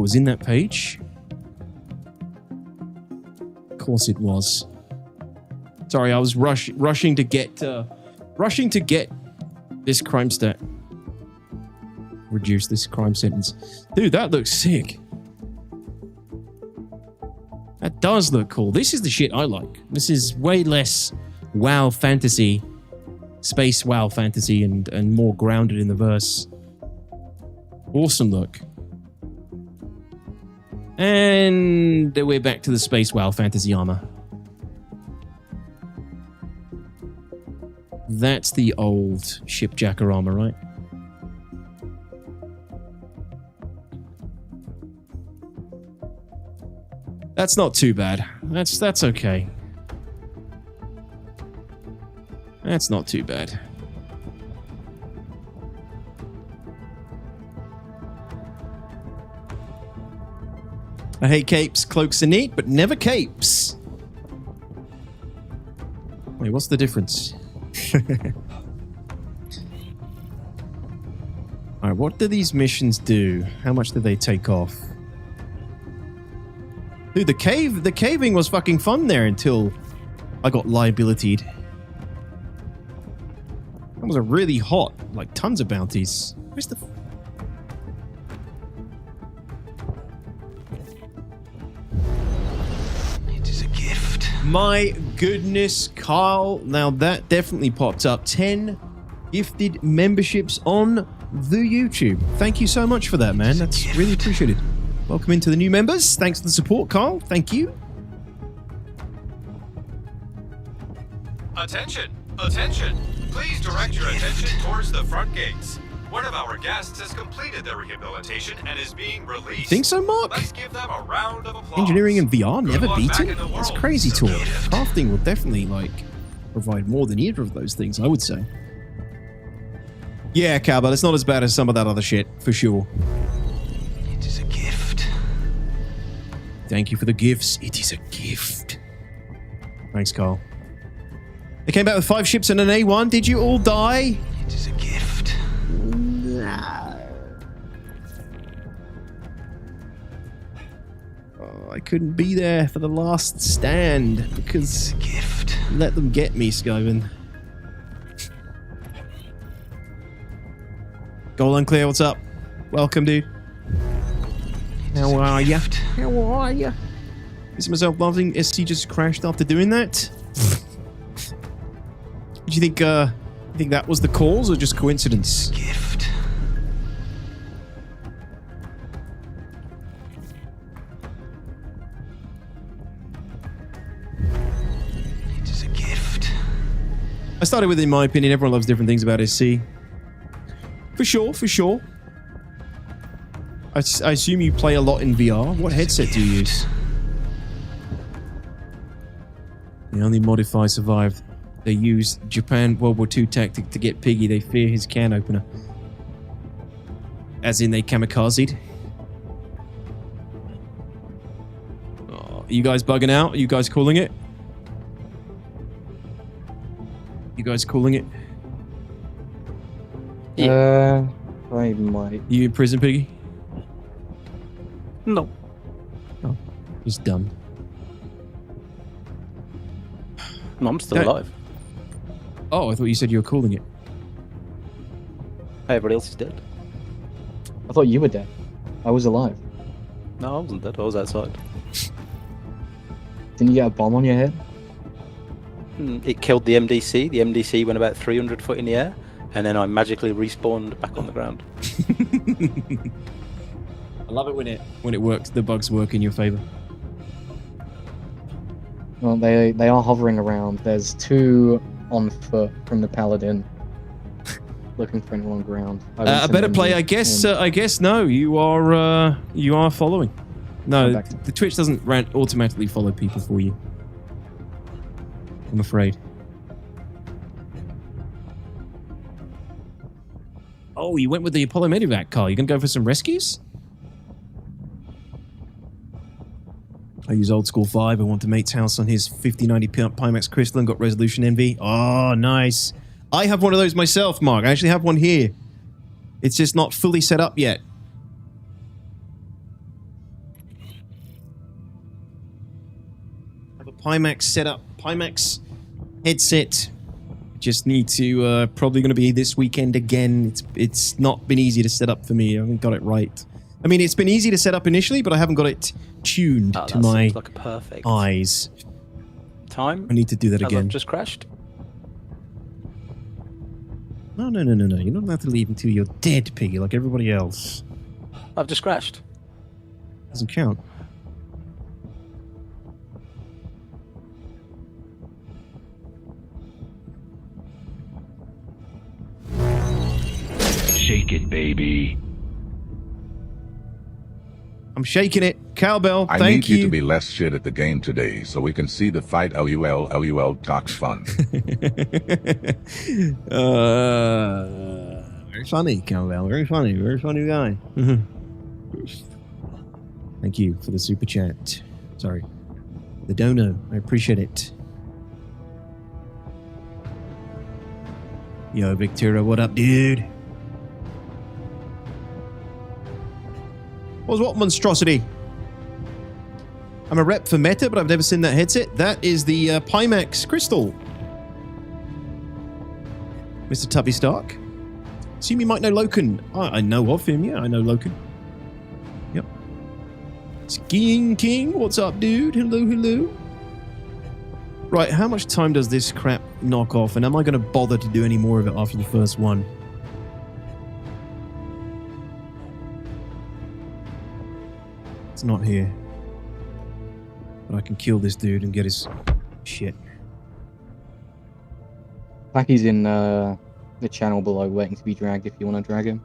was in that page. Of course it was. Sorry, I was rushing to get this crime stat. Reduce this crime sentence. Dude, that looks sick. That does look cool. This is the shit I like. This is way less WoW fantasy, space WoW fantasy, and more grounded in the verse. Awesome look. And we're back to the space WoW fantasy armor. That's the old shipjacker armor, right? That's not too bad. That's okay. That's not too bad. I hate capes. Cloaks are neat, but never capes. Wait, what's the difference? Alright, what do these missions do? How much do they take off? Dude, the caving was fucking fun there until I got liabilitied. That was a really hot, like tons of bounties. Where's the... It is a gift. My goodness, Carl. Now that definitely popped up. 10 gifted memberships on the YouTube. Thank you so much for that, man. That's really appreciated. Welcome into the new members. Thanks for the support, Carl. Thank you. Attention! Attention! Please direct your attention towards the front gates. One of our guests has completed their rehabilitation and is being released. You think so, Mark? Let's give them a round of applause. Engineering and VR never beaten? in the That's world, crazy talk. civilian. Crafting will definitely, like, provide more than either of those things, I would say. Yeah, Cabba, it's not as bad as some of that other shit, for sure. It is a gift. Thank you for the gifts. It is a gift. Thanks, Carl. They came back with 5 ships and an A1. Did you all die? It is a gift. Oh, I couldn't be there for the last stand because let them get me, Skyven. Goal unclear, what's up? Welcome, dude. How are ya? How are ya? Is myself loving SC just crashed after doing that? Do you think that was the cause or just coincidence? Gift. It is a gift. I started with, in my opinion, everyone loves different things about SC. For sure, for sure. I assume you play a lot in VR. What headset do you use? The only Modify survived. They used Japan World War II tactic to get Piggy. They fear his can opener. As in they kamikazed. Oh, are you guys bugging out? Are you guys calling it? You guys calling it? I might. You in prison, Piggy? No. Oh, just dumb. No, I'm still alive. Oh, I thought you said you were calling it. Everybody else is dead. I thought you were dead. I was alive. No, I wasn't dead. I was outside. Didn't you get a bomb on your head? It killed the MDC. The MDC went about 300 foot in the air, and then I magically respawned back on the ground. I love it when it works. The bugs work in your favor. Well, they are hovering around. There's 2 on foot from the Paladin, looking for anyone on ground. A better play, I guess. I guess no. You are following. No, the Twitch doesn't automatically follow people for you. I'm afraid. Oh, you went with the Apollo Medivac, Carl. You gonna go for some rescues? I use old school 5. I went to mate's house on his 5090 Pimax Crystal and got resolution envy. Oh, nice. I have one of those myself, Mark. I actually have one here. It's just not fully set up yet. have a Pimax setup, Pimax headset. Just need to, probably going to be this weekend again. It's not been easy to set up for me. I haven't got it right. I mean, it's been easy to set up initially, but I haven't got it tuned to my like a perfect eyes. Time? I need to do that again. I've just crashed. No. You're not allowed to leave until you're dead, Piggy, like everybody else. I've just crashed. Doesn't count. Shake it, baby. I'm shaking it. Cowbell, I thank need you to be less shit at the game today so we can see the fight LUL talks fun. Very funny, Cowbell. Very funny guy. Thank you for the super chat. Sorry. The dono. I appreciate it. Yo, Victoria, what up, dude? What monstrosity? I'm a rep for Meta, but I've never seen that headset. That is the Pimax Crystal. Mr. Tubby Stark. Assume you might know Loken. I know of him, yeah, I know Loken. Yep. Skiing King, what's up, dude? Hello. Right, how much time does this crap knock off? And am I going to bother to do any more of it after the first one? It's not here. But I can kill this dude and get his shit. Blacky's in the channel below waiting to be dragged if you want to drag him.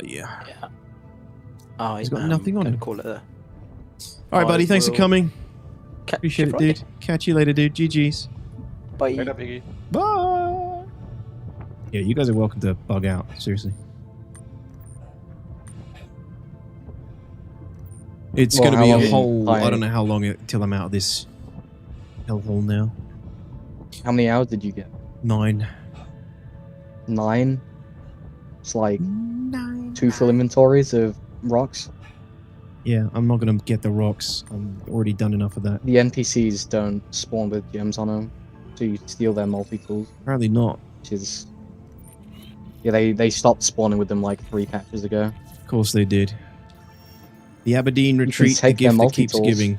Yeah. Oh, he's got nothing on him. Call it there. Alright, buddy, thanks for coming. Catch Appreciate it, dude. Catch you later, dude. GG's. Bye. Later, Piggy. Bye. Yeah, you guys are welcome to bug out. Seriously. It's going to be a whole... I don't know how long till I'm out of this hellhole now. How many hours did you get? 9. 9? It's like 2 full inventories of rocks. Yeah, I'm not going to get the rocks. I'm already done enough of that. The NPCs don't spawn with gems on them, so you steal their multi-tools. Apparently not. Which is... Yeah, they stopped spawning with them like 3 patches ago. Of course they did. The Aberdeen retreat, the gift that keeps giving.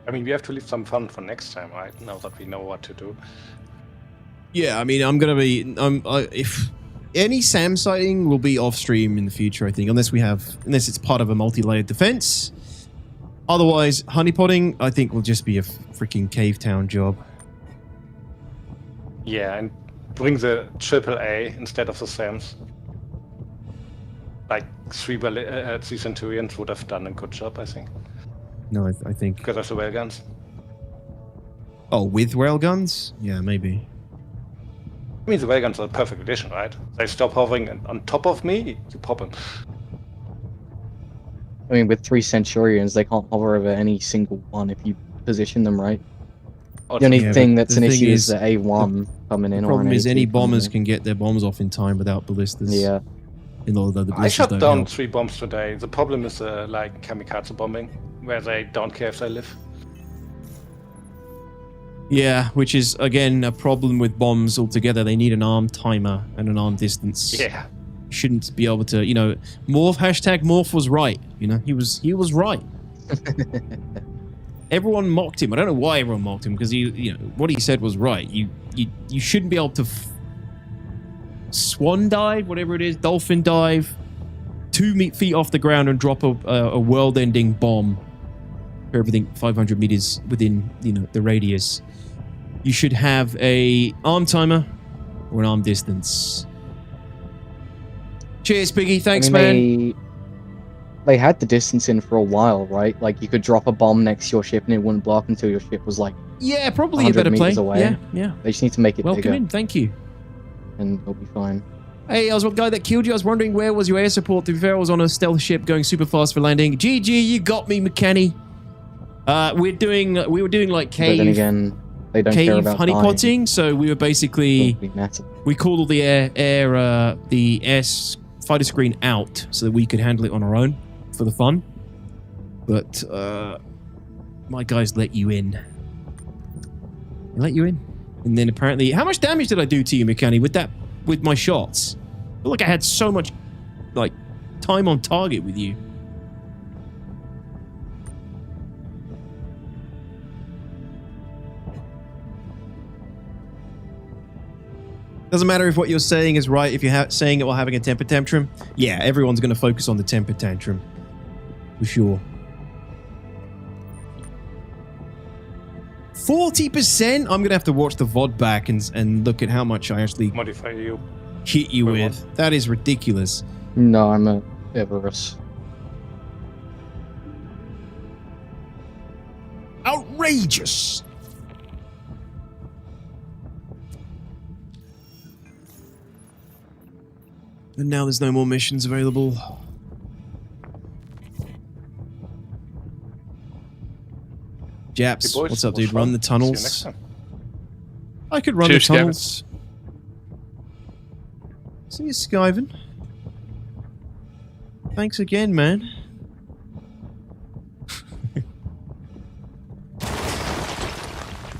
I mean, we have to leave some fun for next time, right? Now that we know what to do. Yeah, I mean, I'm gonna be. If any SAM sighting will be off stream in the future, I think, unless it's part of a multi-layered defense. Otherwise, honeypotting, I think, will just be a freaking cave town job. Yeah, and bring the AAA instead of the SAMs. Like 3 Centurions would have done a good job, I think. No, I think... Because of the railguns. Oh, with railguns? Yeah, maybe. I mean, the railguns are a perfect addition, right? They stop hovering on top of me, you pop them. I mean, with 3 Centurions, they can't hover over any single one if you position them right. The only thing that's an issue is the A1 coming in. The problem is any bombers can get their bombs off in time without ballistas. Yeah. I shot down 3 bombs today. The problem is like kamikaze bombing, where they don't care if they live. Yeah, which is, again, a problem with bombs altogether. They need an arm timer and an arm distance. Yeah. Shouldn't be able to, Morph, #Morph was right. He was right. Everyone mocked him. I don't know why everyone mocked him, because what he said was right. You shouldn't be able to swan dive, whatever it is, dolphin dive, 2 feet off the ground and drop a world-ending bomb for everything 500 meters within the radius. You should have a arm timer or an arm distance. Cheers, Piggy. Thanks, man. They had the distance in for a while, right? Like, you could drop a bomb next to your ship and it wouldn't block until your ship was like... Yeah, probably a better play. Away. Yeah. They just need to make it Welcome bigger. in, thank you. And it'll be fine. Hey, I was the guy that killed you. I was wondering where was your air support. To be fair, I was on a stealth ship going super fast for landing. GG, you got me, McKenny. We were doing like cave... But then again... They don't care cave about honeypotting, so we were basically we called all the air fighter screen out so that we could handle it on our own for the fun. But my guys let you in. They let you in, and then apparently, how much damage did I do to you, McCanny, with my shots? I feel like I had so much like time on target with you. Doesn't matter if what you're saying is right, if you're saying it while having a temper tantrum. Yeah, everyone's going to focus on the temper tantrum. For sure. 40%? I'm going to have to watch the VOD back and look at how much I actually modify you. Hit you with. What? That is ridiculous. No, I'm a Everest. Outrageous! And now there's no more missions available. Japs, boys, what's up, dude? Run the tunnels. I could run Cheers, the tunnels. See you, Skyven. Thanks again, man.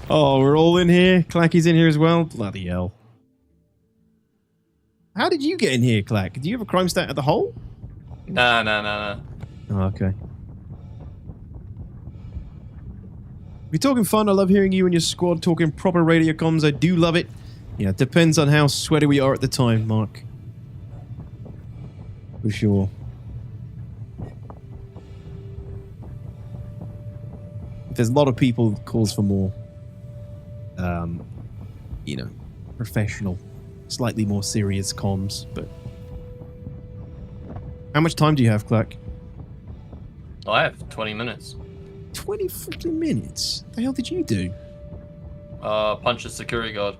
Oh, we're all in here. Clacky's in here as well. Bloody hell. How did you get in here, Clack? Do you have a crime stat at the hole? No. Oh, okay. We're talking fun. I love hearing you and your squad talking proper radio comms. I do love it. Yeah, it depends on how sweaty we are at the time, Mark. For sure. There's a lot of people that calls for more, you know, professional, slightly more serious comms, but... How much time do you have, Clark? Oh, I have 20 minutes. 20 freaking minutes? What the hell did you do? Punch a security guard.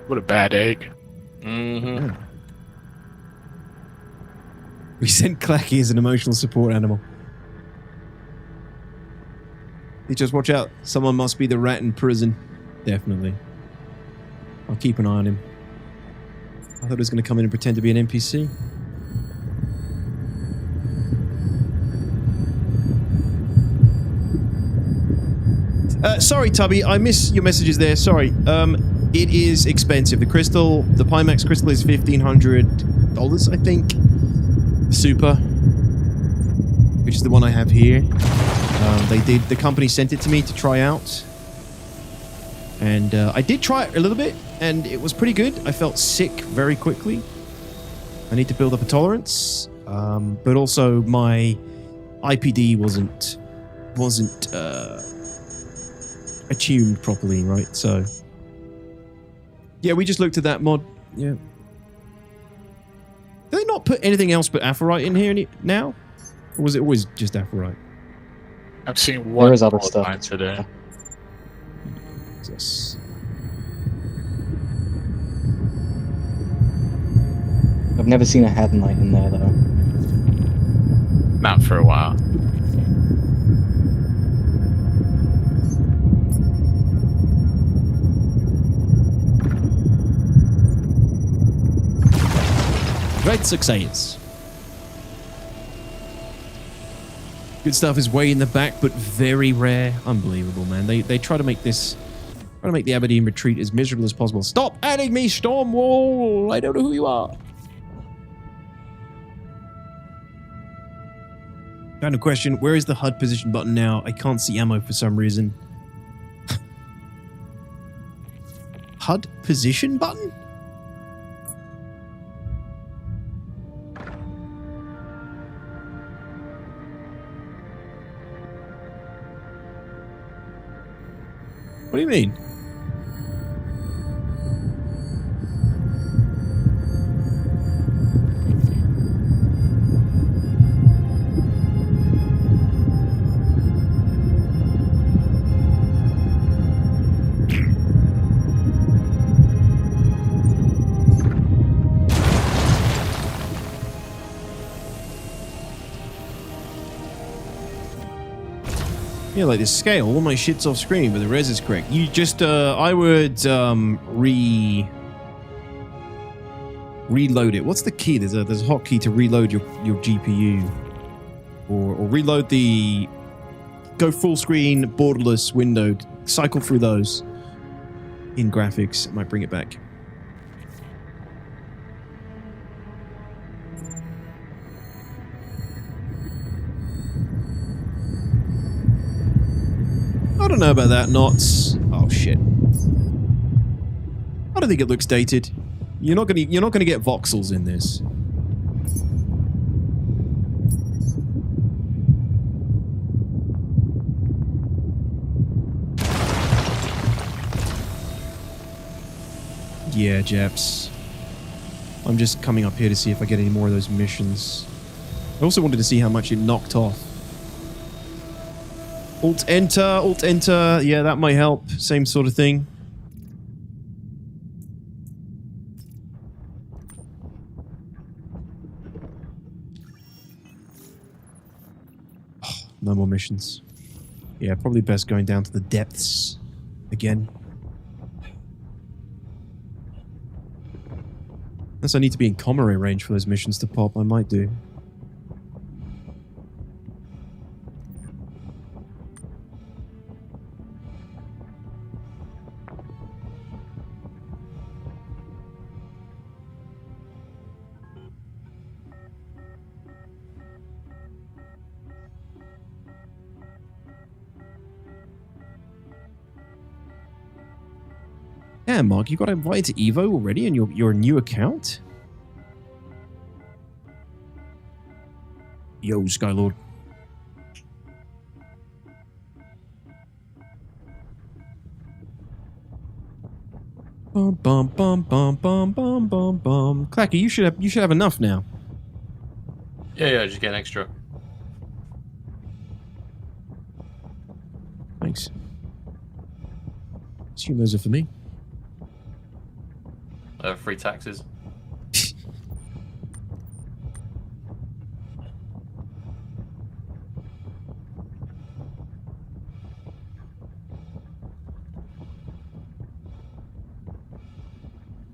What a bad egg. Mm-hmm. Yeah. We sent Clacky as an emotional support animal. You just watch out. Someone must be the rat in prison. Definitely. I'll keep an eye on him. I thought he was going to come in and pretend to be an NPC. Sorry, Tubby. I miss your messages there. Sorry. It is expensive. The crystal, the Pimax crystal is $1,500, I think. Super. Which is the one I have here. The company sent it to me to try out. And I did try it a little bit, and it was pretty good. I felt sick very quickly. I need to build up a tolerance. But also my IPD wasn't attuned properly, right? So yeah, we just looked at that mod. Yeah. Did they not put anything else but Aphorite in here now? Or was it always just Aphorite? I've seen one there is other stuff today. Jesus. I've never seen a Hadanite in there though. Not for a while. Great success. Good stuff is way in the back, but very rare. Unbelievable, man. They try to make this, try to make the Aberdeen retreat as miserable as possible. Stop adding me, Stormwall! I don't know who you are. Kind of question, where is the HUD position button now? I can't see ammo for some reason. HUD position button? What do you mean? Yeah, like this scale, all my shit's off screen, but the res is correct. You just, I would, reload it. What's the key? There's a hotkey to reload your GPU. Or reload the, go full screen, borderless window, cycle through those in graphics. It might bring it back. I don't know about that, Knots. Oh shit. I don't think it looks dated. You're not gonna get voxels in this. Yeah, Japs. I'm just coming up here to see if I get any more of those missions. I also wanted to see how much it knocked off. Alt-enter. Yeah, that might help. Same sort of thing. Oh, no more missions. Yeah, probably best going down to the depths again. Unless I need to be in comma ray range for those missions to pop, I might do. Yeah, Mark, you got invited to Evo already on your new account? Yo, Skylord. Bum bum bum bum bum bum bum bum. Clacky, you should have enough now. Yeah, just get an extra. Thanks. Assume those are for me. Free taxes.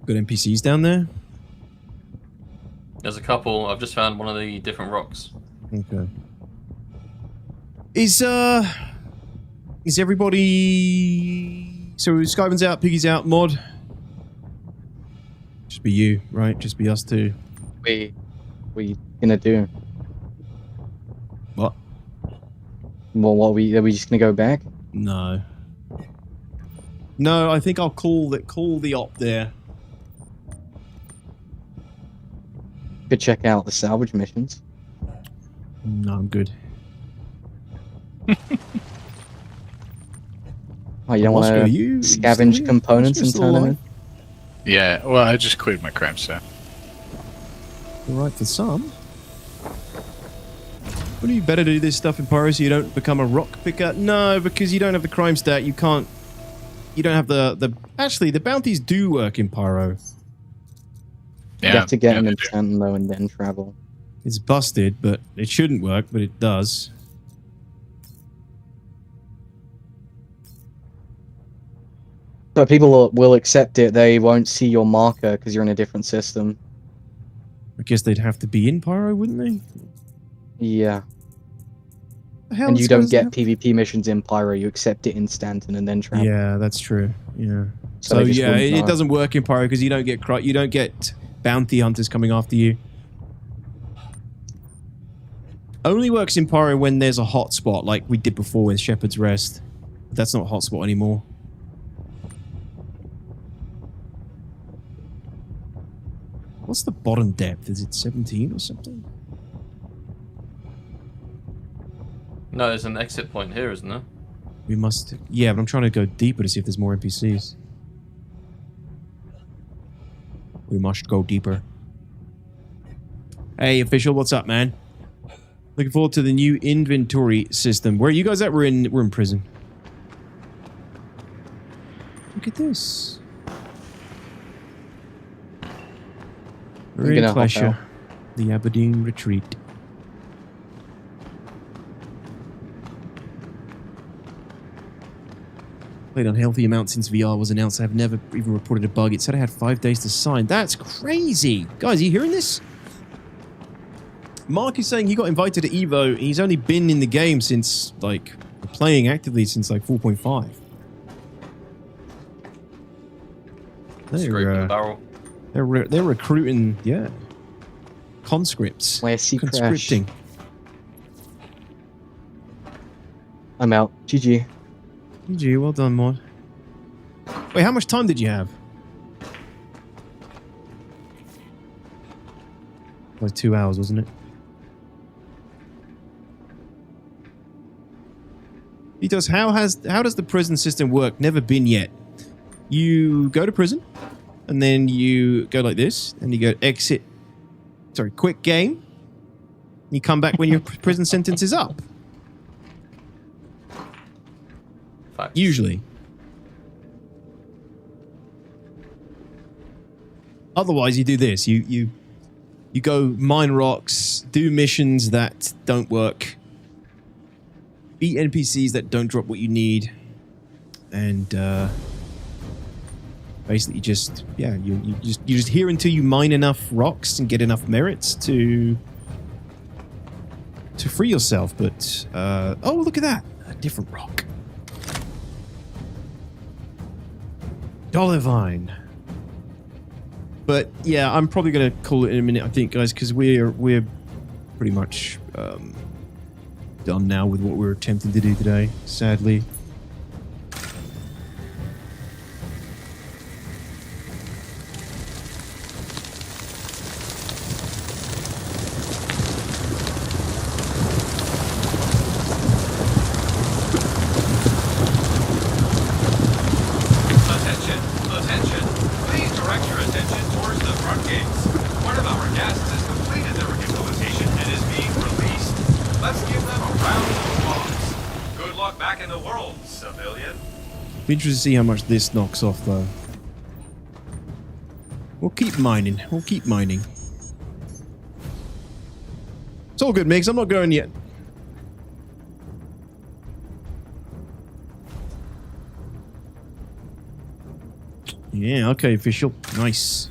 Good NPCs down there? There's a couple. I've just found one of the different rocks. Okay. Is everybody... So Skyvan's out, Piggy's out, Mod? Just be you, right? Just be us two. What are you gonna do? What? Well, are we just gonna go back? No. No, I think I'll call the op there. Could check out the salvage missions. No, I'm good. Oh, you don't want to scavenge components and turn them in? Yeah, well, I just cleared my crime set. All right for some. Wouldn't it be better to do this stuff in Pyro so you don't become a rock picker? No, because you don't have the crime stat. You can't. You don't have the. Actually, the bounties do work in Pyro. You have to get an intent though and then travel. It's busted, but it shouldn't work, but it does. So people will accept it, they won't see your marker because you're in a different system. I guess they'd have to be in Pyro, wouldn't they? Yeah. And you don't get PvP missions in Pyro, you accept it in Stanton and then travel. Yeah, that's true. Yeah. So yeah, it doesn't work in Pyro because you don't get bounty hunters coming after you. Only works in Pyro when there's a hotspot, like we did before with Shepherd's Rest. But that's not a hotspot anymore. What's the bottom depth? Is it 17 or something? No, there's an exit point here, isn't there? We must... Yeah, but I'm trying to go deeper to see if there's more NPCs. We must go deeper. Hey, official, what's up, man? Looking forward to the new inventory system. Where are you guys at? We're in prison. Look at this. We're in Clash, the Aberdeen Retreat. Played unhealthy amount since VR was announced. I've never even reported a bug. It said I had 5 days to sign. That's crazy. Guys, are you hearing this? Mark is saying he got invited to Evo. He's only been in the game since, like, playing actively since, like, 4.5. They're recruiting, yeah. Conscripts. Conscripting. I'm out. GG. GG, well done, Mod. Wait, how much time did you have? Like 2 hours, wasn't it? He does. How does the prison system work? Never been yet. You go to prison, and then you go like this, and you go exit. Sorry, quit game. You come back when your prison sentence is up. Facts. Usually. Otherwise, you do this. You go mine rocks, do missions that don't work. Beat NPCs that don't drop what you need, and basically just you just here until you mine enough rocks and get enough merits to free yourself. But oh, look at that, a different rock. Dolivine. But yeah, I'm probably gonna call it in a minute, I think, guys, because we're pretty much done now with what we're attempting to do today, sadly. Attention! Please direct your attention towards the front gates. One of our guests has completed their implementation and is being released. Let's give them a round of applause. Good luck back in the world, civilian. Be interested to see how much this knocks off, though. We'll keep mining. We'll keep mining. It's all good, Migs. I'm not going yet. Yeah, okay, official. Nice.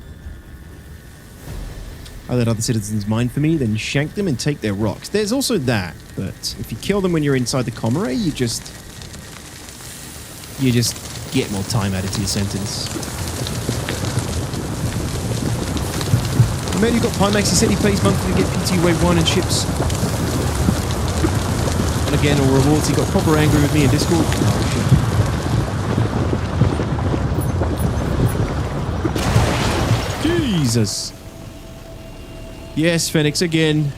I let other citizens mine for me, then shank them and take their rocks. There's also that, but if you kill them when you're inside the commissary, you just get more time added to your sentence. The man who got Pimax, he said he pays monthly to get PT Wave 1 and ships. And again, all rewards, he got proper angry with me in Discord. Oh, shit. Jesus. Yes, Phoenix again.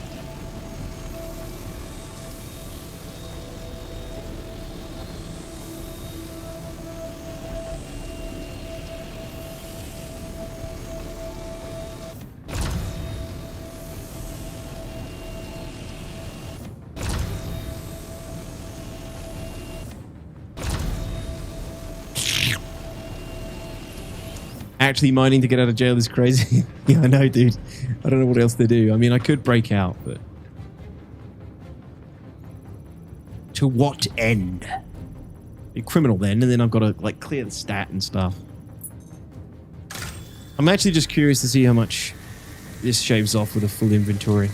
Actually mining to get out of jail is crazy. Yeah, I know, dude. I don't know what else to do. I mean, I could break out, but... to what end? Be criminal then, and then I've got to, like, clear the stat and stuff. I'm actually just curious to see how much this shaves off with a full inventory.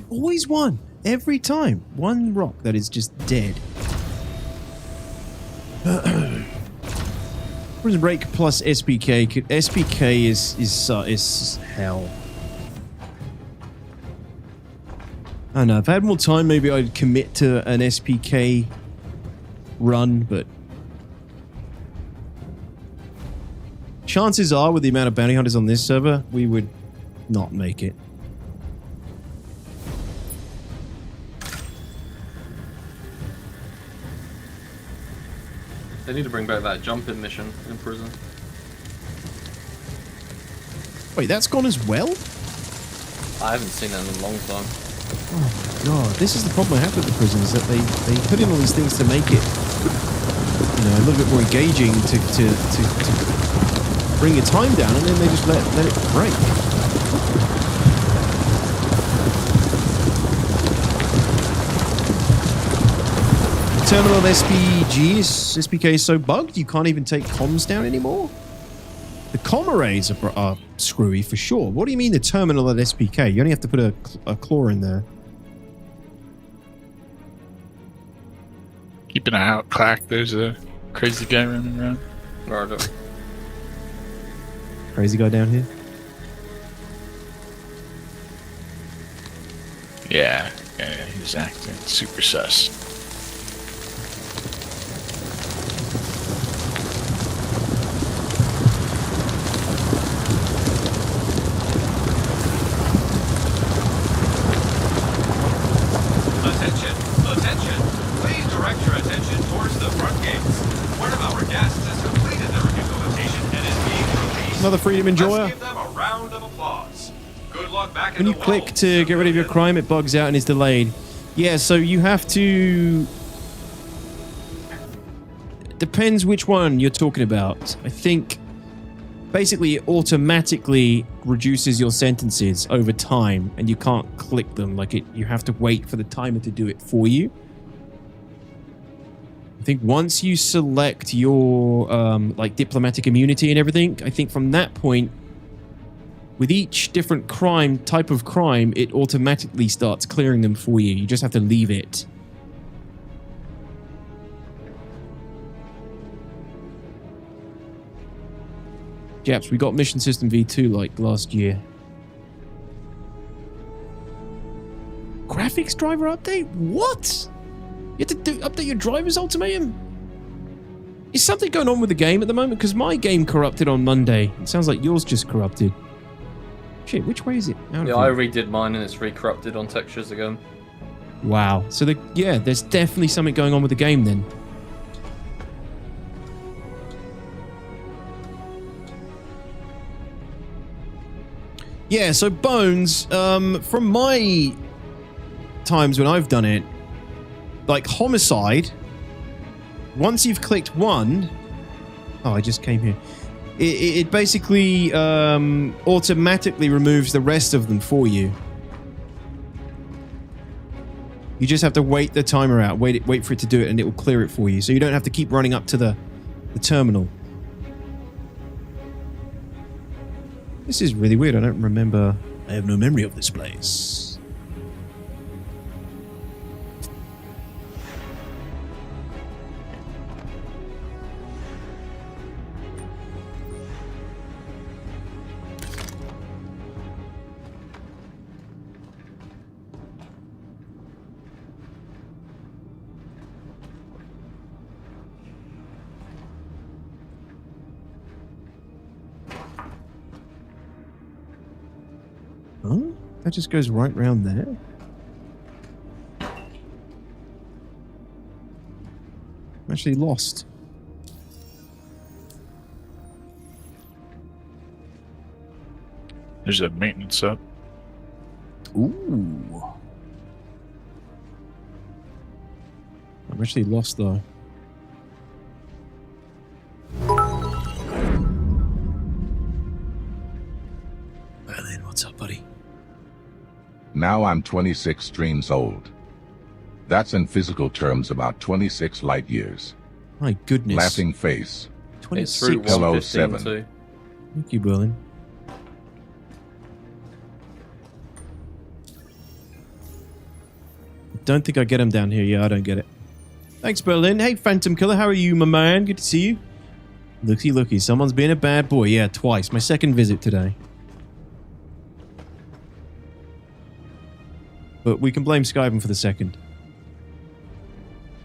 Always one. Every time. One rock that is just dead. Prison Break plus SPK. SPK is hell. I don't know. If I had more time, maybe I'd commit to an SPK run, but chances are, with the amount of bounty hunters on this server, we would not make it. They need to bring back that jump-in mission in prison. Wait, that's gone as well? I haven't seen that in a long time. Oh god, this is the problem I have with the prison, is that they put in all these things to make it, you know, a little bit more engaging to bring your time down, and then they just let it break. Terminal SPK is so bugged you can't even take comms down anymore? The comm arrays are screwy for sure. What do you mean the terminal at SPK? You only have to put a claw in there. Keep an eye out, Clack. There's a crazy guy running around. Right. Crazy guy down here? Yeah, he's acting super sus. Another freedom enjoyer. Give them a round of applause. Good luck back in When you the click world, to get rid of your crime, it bugs out and is delayed. Yeah, so you have to... Depends which one you're talking about. I think basically it automatically reduces your sentences over time and you can't click them. Like you have to wait for the timer to do it for you. I think once you select your like diplomatic immunity and everything, I think from that point, with each different type of crime, it automatically starts clearing them for you. You just have to leave it. Japs, we got Mission System V2 like last year. Graphics driver update? What? You have to update your driver's ultimatum? Is something going on with the game at the moment? Because my game corrupted on Monday. It sounds like yours just corrupted. Shit, which way is it? Yeah, I redid mine and it's re-corrupted on textures again. Wow. So, there's definitely something going on with the game then. Yeah, so Bones, from my times when I've done it, like homicide, once you've clicked one... Oh, I just came here. It basically automatically removes the rest of them for you. You just have to wait the timer out, wait for it to do it, and it will clear it for you. So you don't have to keep running up to the terminal. This is really weird. I don't remember. I have no memory of this place. Huh? That just goes right round there? I'm actually lost. There's a maintenance up. Ooh. I'm actually lost though. Berlin, what's up, buddy? Now I'm 26 streams old. That's in physical terms about 26 light years. My goodness. Laughing face. 26. Hello 7. Too. Thank you, Berlin. Don't think I get him down here. Yeah, I don't get it. Thanks, Berlin. Hey, Phantom Killer. How are you, my man? Good to see you. Looky, looky. Someone's being a bad boy. Yeah, twice. My second visit today. But we can blame Skyrim for the second.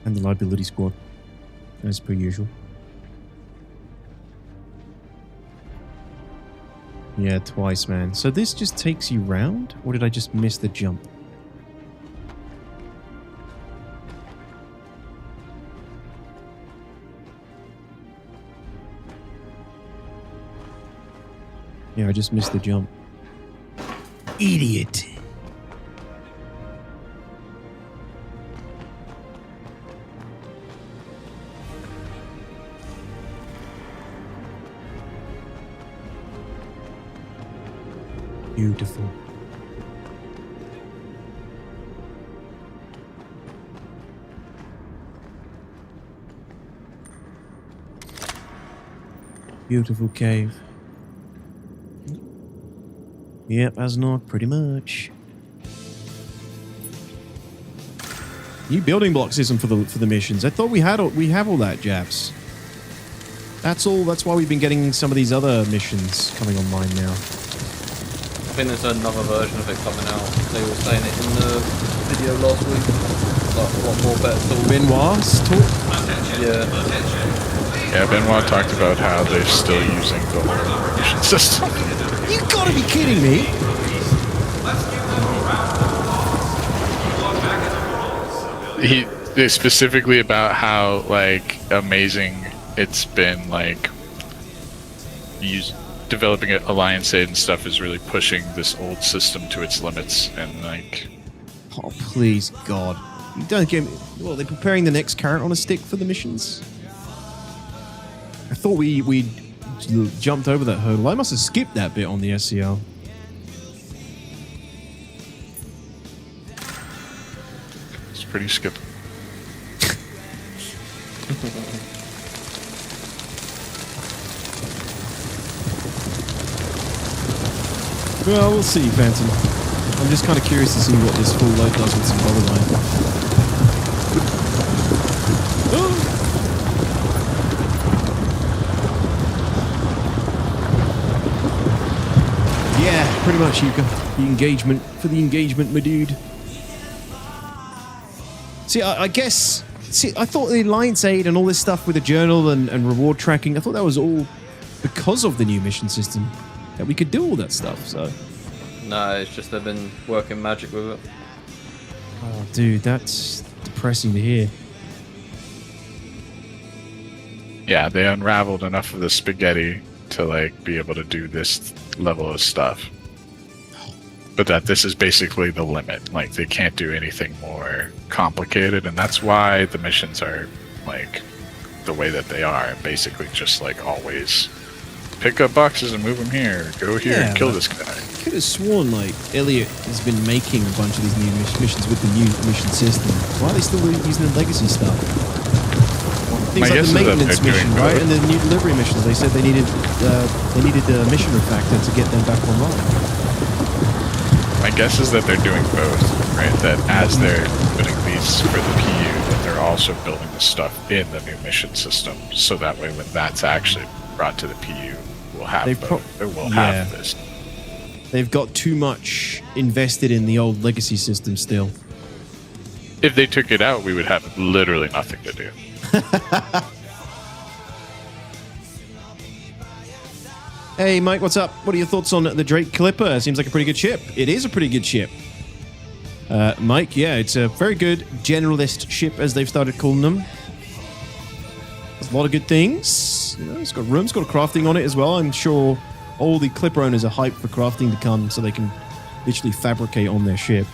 And the liability squad, as per usual. Yeah, twice, man. So this just takes you round? Or did I just miss the jump? Yeah, I just missed the jump. Idiot. Beautiful. Beautiful cave. Yep, Asnod, pretty much. New building block system for the missions. I thought we have all that, Japs. That's all. That's why we've been getting some of these other missions coming online now. I think there's another version of it coming out. They were saying it in the video last week. Like a lot more better tools. Benoit's talk? Yeah. Yeah, Benoit talked about how they're still using the whole mission system. You gotta be kidding me! He specifically about how like amazing it's been, like developing an Alliance Aid and stuff is really pushing this old system to its limits, and like, oh please God, you don't get me. Well, they're preparing the next carrot on a stick for the missions. I thought we jumped over that hurdle. I must have skipped that bit on the SCL. It's pretty skippable. Well, we'll see, Phantom. I'm just kind of curious to see what this full load does with some Polyline. Yeah, pretty much, Yuka. The engagement, for the engagement, my dude. See, I guess... See, I thought the Alliance Aid and all this stuff with the journal and reward tracking, I thought that was all because of the new mission system. That we could do all that stuff, so... No, it's just they've been working magic with it. Oh, dude, that's depressing to hear. Yeah, they unraveled enough of the spaghetti to, like, be able to do this level of stuff. But that this is basically the limit. Like, they can't do anything more complicated, and that's why the missions are, like, the way that they are. Basically just, like, always pick up boxes and move them here. Go here and kill this guy. I could have sworn, like, Elliot has been making a bunch of these new missions with the new mission system. Why are they still using the legacy stuff? Things like the maintenance mission, right? And the new delivery missions. They said they needed a mission refactor to get them back online. My guess is that they're doing both, right? That as they're putting these for the PU, that they're also building the stuff in the new mission system, so that way when that's actually brought to the PU, we'll have have this. They've got too much invested in the old legacy system still. If they took it out, we would have literally nothing to do. Hey, Mike, what's up? What are your thoughts on the Drake Clipper? Seems like a pretty good ship. It is a pretty good ship. Mike, yeah, it's a very good generalist ship, as they've started calling them. There's a lot of good things. You know, it's got room, it's got a crafting on it as well. I'm sure all the Clipper owners are hyped for crafting to come so they can literally fabricate on their ship.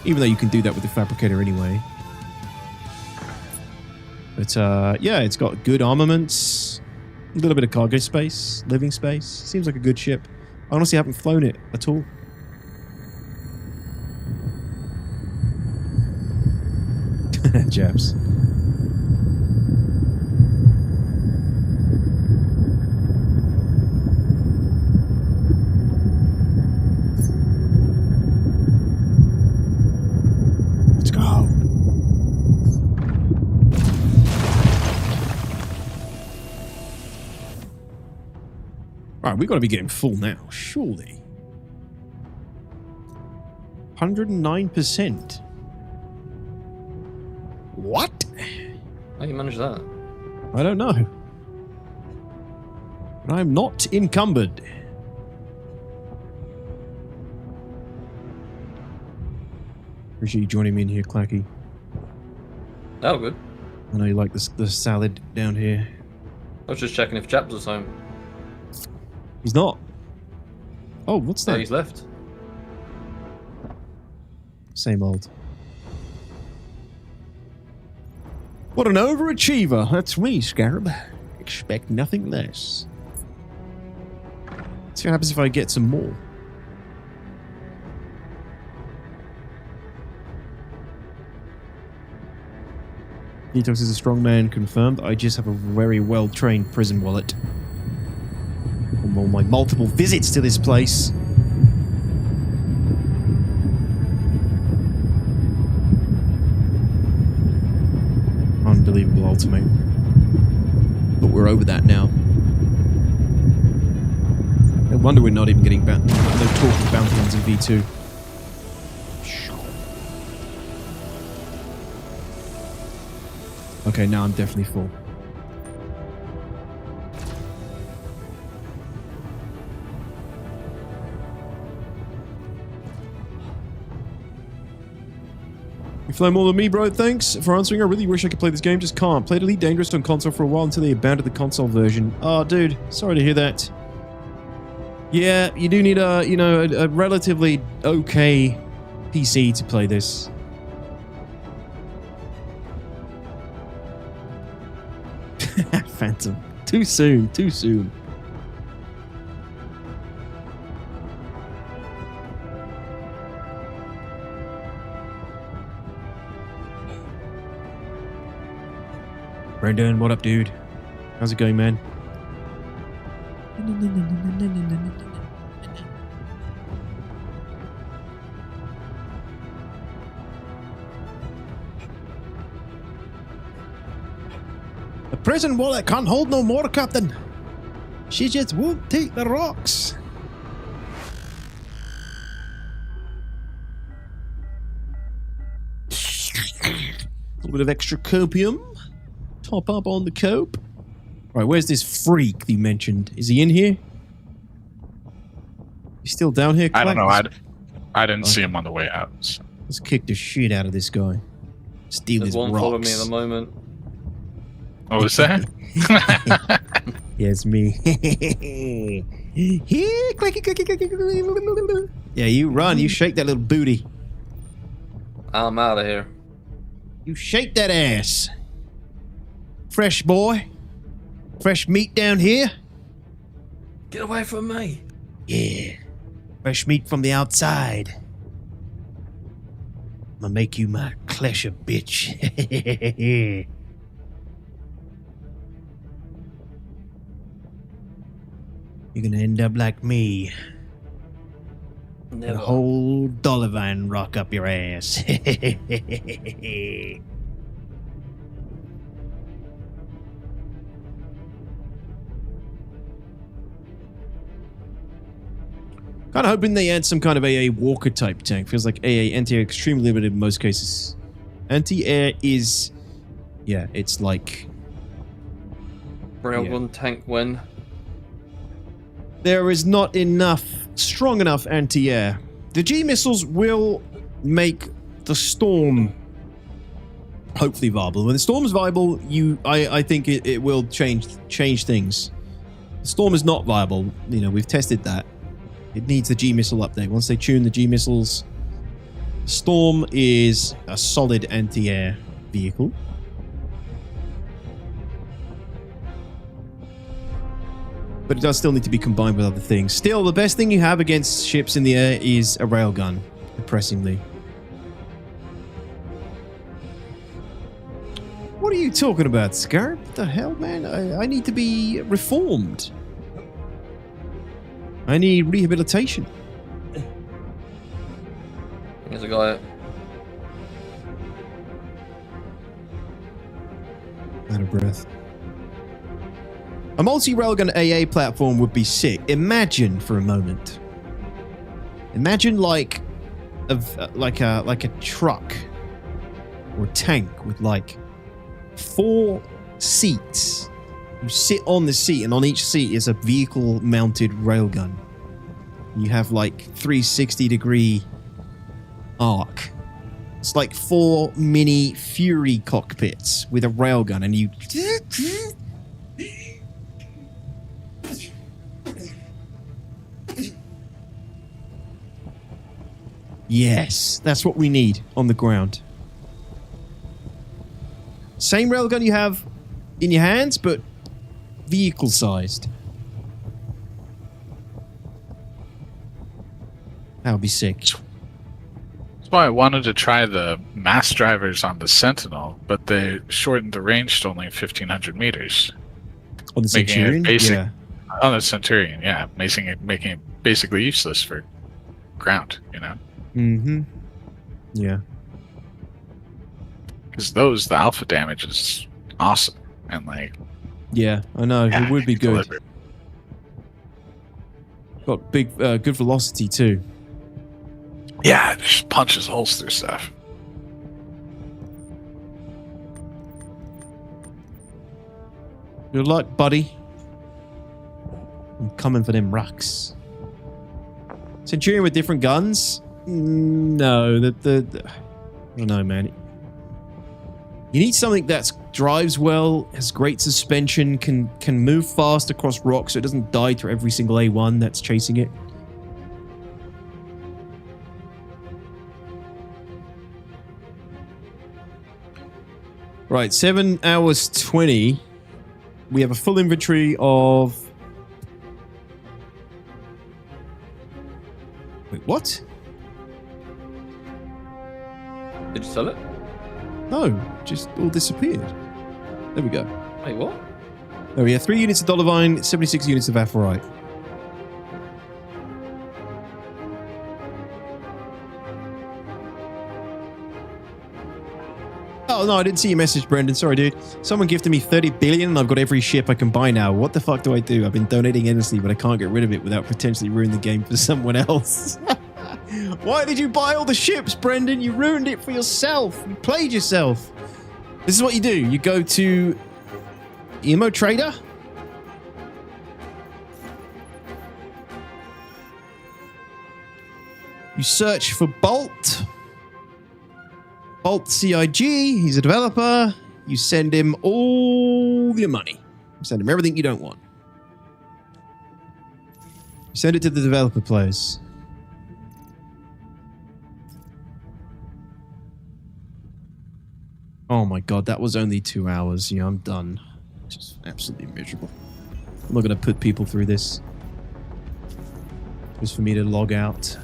Even though you can do that with the fabricator anyway. But yeah, it's got good armaments, a little bit of cargo space, living space. Seems like a good ship. I honestly haven't flown it at all. Japs. Let's go. Right, we've got to be getting full now, surely. 109%. What? How you manage that? I don't know. But I'm not encumbered. Appreciate you joining me in here, Clacky. Oh, good. I know you like the salad down here. I was just checking if Chaps was home. He's not. Oh, what's that? Yeah, he's left. Same old. What an overachiever. That's me, Scarab. Expect nothing less. Let's see what happens if I get some more. Detox is a strong man, confirmed. I just have a very well-trained prison wallet. On all my multiple visits to this place. Unbelievable ultimate. But we're over that now. No wonder we're not even getting no talk of bounty hunters in V2. Okay, now I'm definitely full. You fly more than me, bro. Thanks for answering. I really wish I could play this game, just can't. Played Elite Dangerous on console for a while until they abandoned the console version. Oh, dude, sorry to hear that. Yeah, you do need a relatively okay PC to play this. Phantom. Too soon, too soon. Brendan, what up, dude? How's it going, man? The prison wallet can't hold no more, Captain. She just won't take the rocks. A little bit of extra copium. Top up on the cope. Right, where's this freak you mentioned? Is he in here? He's still down here? I don't know. I didn't see him on the way out. So. Let's kick the shit out of this guy. Steal his rocks. There's one following me at the moment. What was that? Yes, me. Yeah, you run. You shake that little booty. I'm out of here. You shake that ass. Fresh boy. Fresh meat down here. Get away from me. Yeah. Fresh meat from the outside. I'm gonna make you my klesher, bitch. You're gonna end up like me. Never. And a whole Dollarvan rock up your ass. Kind of hoping they add some kind of AA Walker type tank. Feels like AA anti-air extremely limited in most cases. Anti-air is, yeah, it's like Railgun tank when there is not enough strong enough anti-air. The G missiles will make the Storm hopefully viable. When the Storm's viable, I think it will change things. The Storm is not viable. You know, we've tested that. It needs the G missile update. Once they tune the G missiles, Storm is a solid anti-air vehicle. But it does still need to be combined with other things. Still, the best thing you have against ships in the air is a railgun, depressingly. What are you talking about, Scarab? What the hell, man? I need to be reformed. I need rehabilitation. There's a guy. Out of breath. A multi-railgun AA platform would be sick. Imagine for a moment. Imagine like like a truck or a tank with like 4 seats. You sit on the seat, and on each seat is a vehicle-mounted railgun. You have like 360-degree arc. It's like 4 mini Fury cockpits with a railgun, and you. Yes, that's what we need on the ground. Same railgun you have in your hands, but vehicle-sized. That would be sick. That's why I wanted to try the mass drivers on the Sentinel, but they shortened the range to only 1,500 meters. On the Centurion? Yeah. On the Centurion, yeah. Making it basically useless for ground, you know? Mm-hmm. Yeah. Because the alpha damage is awesome. And like... Yeah, I know. Yeah, it would be good. deliver. Got big, good velocity too. Yeah, it just punches holes through stuff. Good luck, buddy. I'm coming for them rocks. Centurion with different guns? No, I don't know, man. You need something that drives well, has great suspension, can move fast across rocks so it doesn't die to every single A1 that's chasing it. Right, 7 hours 20. We have a full inventory of... Wait, what? Did you sell it? No, just all disappeared. There we go. Wait, what? Oh yeah, 3 units of Dollarvine, 76 units of Aphorite. Oh no, I didn't see your message, Brendan. Sorry, dude. Someone gifted me 30 billion and I've got every ship I can buy now. What the fuck do I do? I've been donating endlessly, but I can't get rid of it without potentially ruining the game for someone else. Why did you buy all the ships, Brendan? You ruined it for yourself. You played yourself. This is what you do. You go to Emo Trader. You search for Bolt. Bolt CIG. He's a developer. You send him all your money. You send him everything you don't want. You send it to the developer place. Oh my god, that was only 2 hours. Yeah, I'm done. Just absolutely miserable. I'm not going to put people through this. Just for me to log out.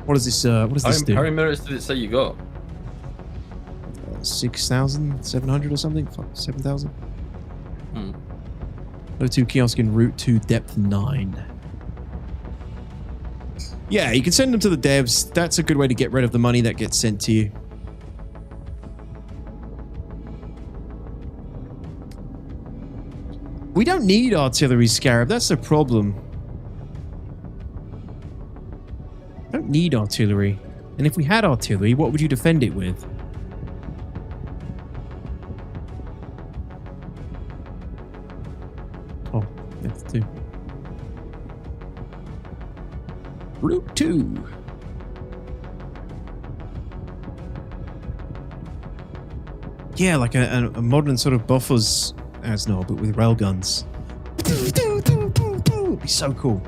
What is this? What does this do? How many minutes did it say you got? 6,700 or something? 7,000? Hmm. Level 2 kiosk in route to depth 9. Yeah, you can send them to the devs. That's a good way to get rid of the money that gets sent to you. We don't need artillery, Scarab. That's the problem. We don't need artillery. And if we had artillery, what would you defend it with? Oh, that's 2. Route 2. Yeah, like a modern sort of buffers Asnor, but with railguns. It'd be so cool.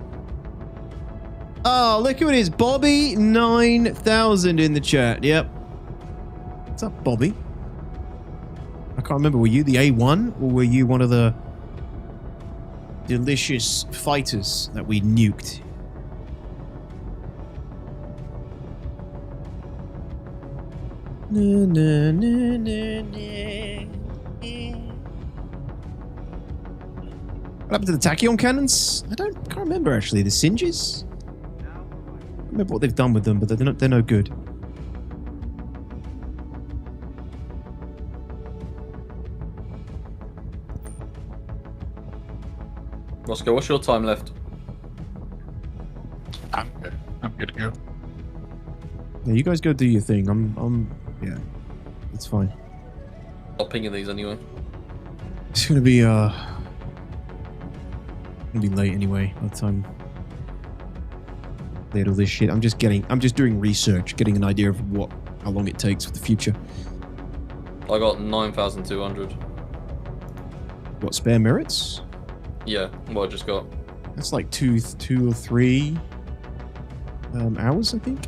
Oh, look who it is. Bobby 9000 in the chat. Yep. What's up, Bobby? I can't remember. Were you the A1 or were you one of the delicious fighters that we nuked? Na, na, na, na, na. What happened to the tachyon cannons? Can't remember actually. The Singes? I don't remember what they've done with them, but they're no good. Roscoe, what's your time left? Okay, I'm good to go. Yeah, you guys go do your thing. Yeah, it's fine. I'll ping you these anyway. It's gonna be late anyway by the time they had all this shit. I'm just doing research, getting an idea of how long it takes for the future. I got 9,200. What, spare merits? Yeah, what I just got. That's like two or three hours, I think.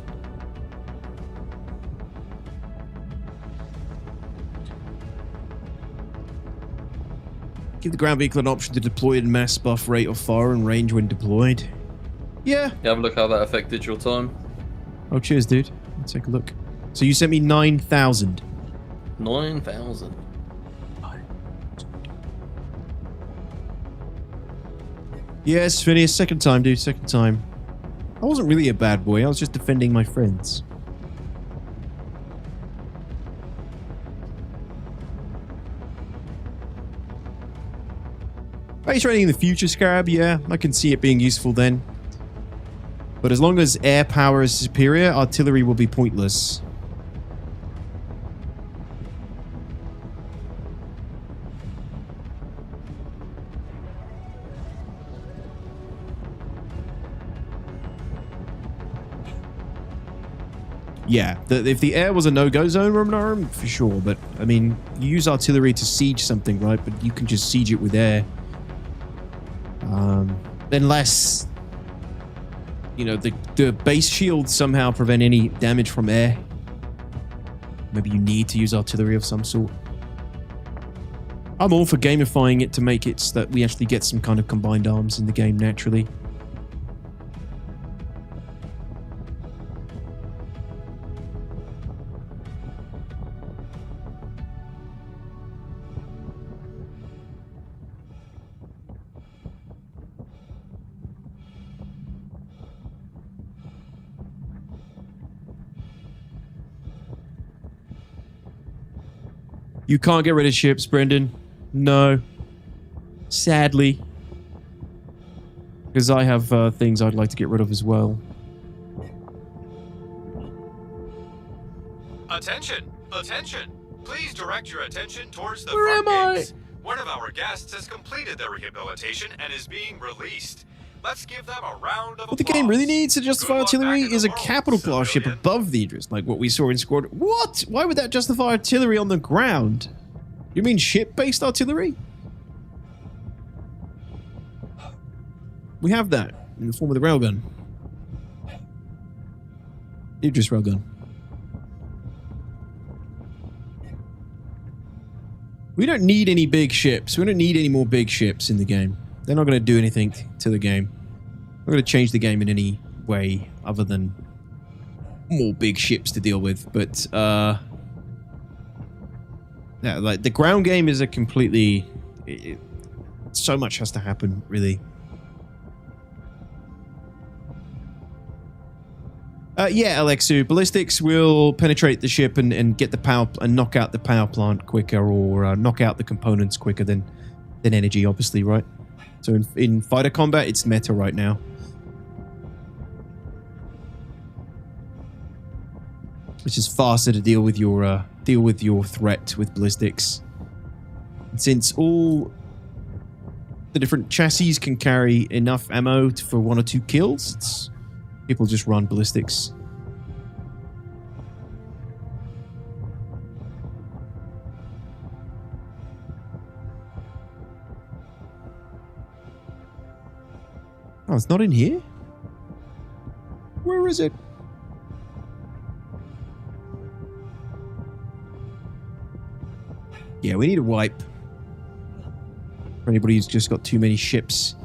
Give the ground vehicle an option to deploy in mass, buff, rate of fire, and range when deployed. Yeah. Yeah, have a look how that affected your time. Oh, cheers, dude. Let's take a look. So you sent me 9,000. 9,000. Yes, Phineas, second time, dude, second time. I wasn't really a bad boy, I was just defending my friends. Base rating in the future, Scarab, yeah, I can see it being useful then. But as long as air power is superior, artillery will be pointless. Yeah, if the air was a no-go zone, for sure. But, I mean, you use artillery to siege something, right? But you can just siege it with air. Unless, you know, the base shields somehow prevent any damage from air. Maybe you need to use artillery of some sort. I'm all for gamifying it to make it so that we actually get some kind of combined arms in the game naturally. You can't get rid of ships, Brendan. No. Sadly. Because I have things I'd like to get rid of as well. Attention! Attention! Please direct your attention towards the Where front am I? gates. One of our guests has completed their rehabilitation and is being released. Let's give them a round of What the game really needs to justify artillery is a capital class ship above the Idris, like what we saw in Squad. What? Why would that justify artillery on the ground? You mean ship-based artillery? We have that in the form of the railgun. Idris railgun. We don't need any big ships. We don't need any more big ships in the game. They're not going to do anything to the game. Not going to change the game in any way other than more big ships to deal with. But, yeah, like, the ground game is a completely... so much has to happen, really. Yeah, Alexu, ballistics will penetrate the ship and get the power and knock out the power plant quicker, or knock out the components quicker than energy, obviously, right? So in fighter combat, it's meta right now. Which is faster to deal with your threat with ballistics. And since all the different chassis can carry enough ammo for 1 or 2 kills, people just run ballistics. Oh, it's not in here? Where is it? Yeah, we need a wipe. For anybody who's just got too many ships.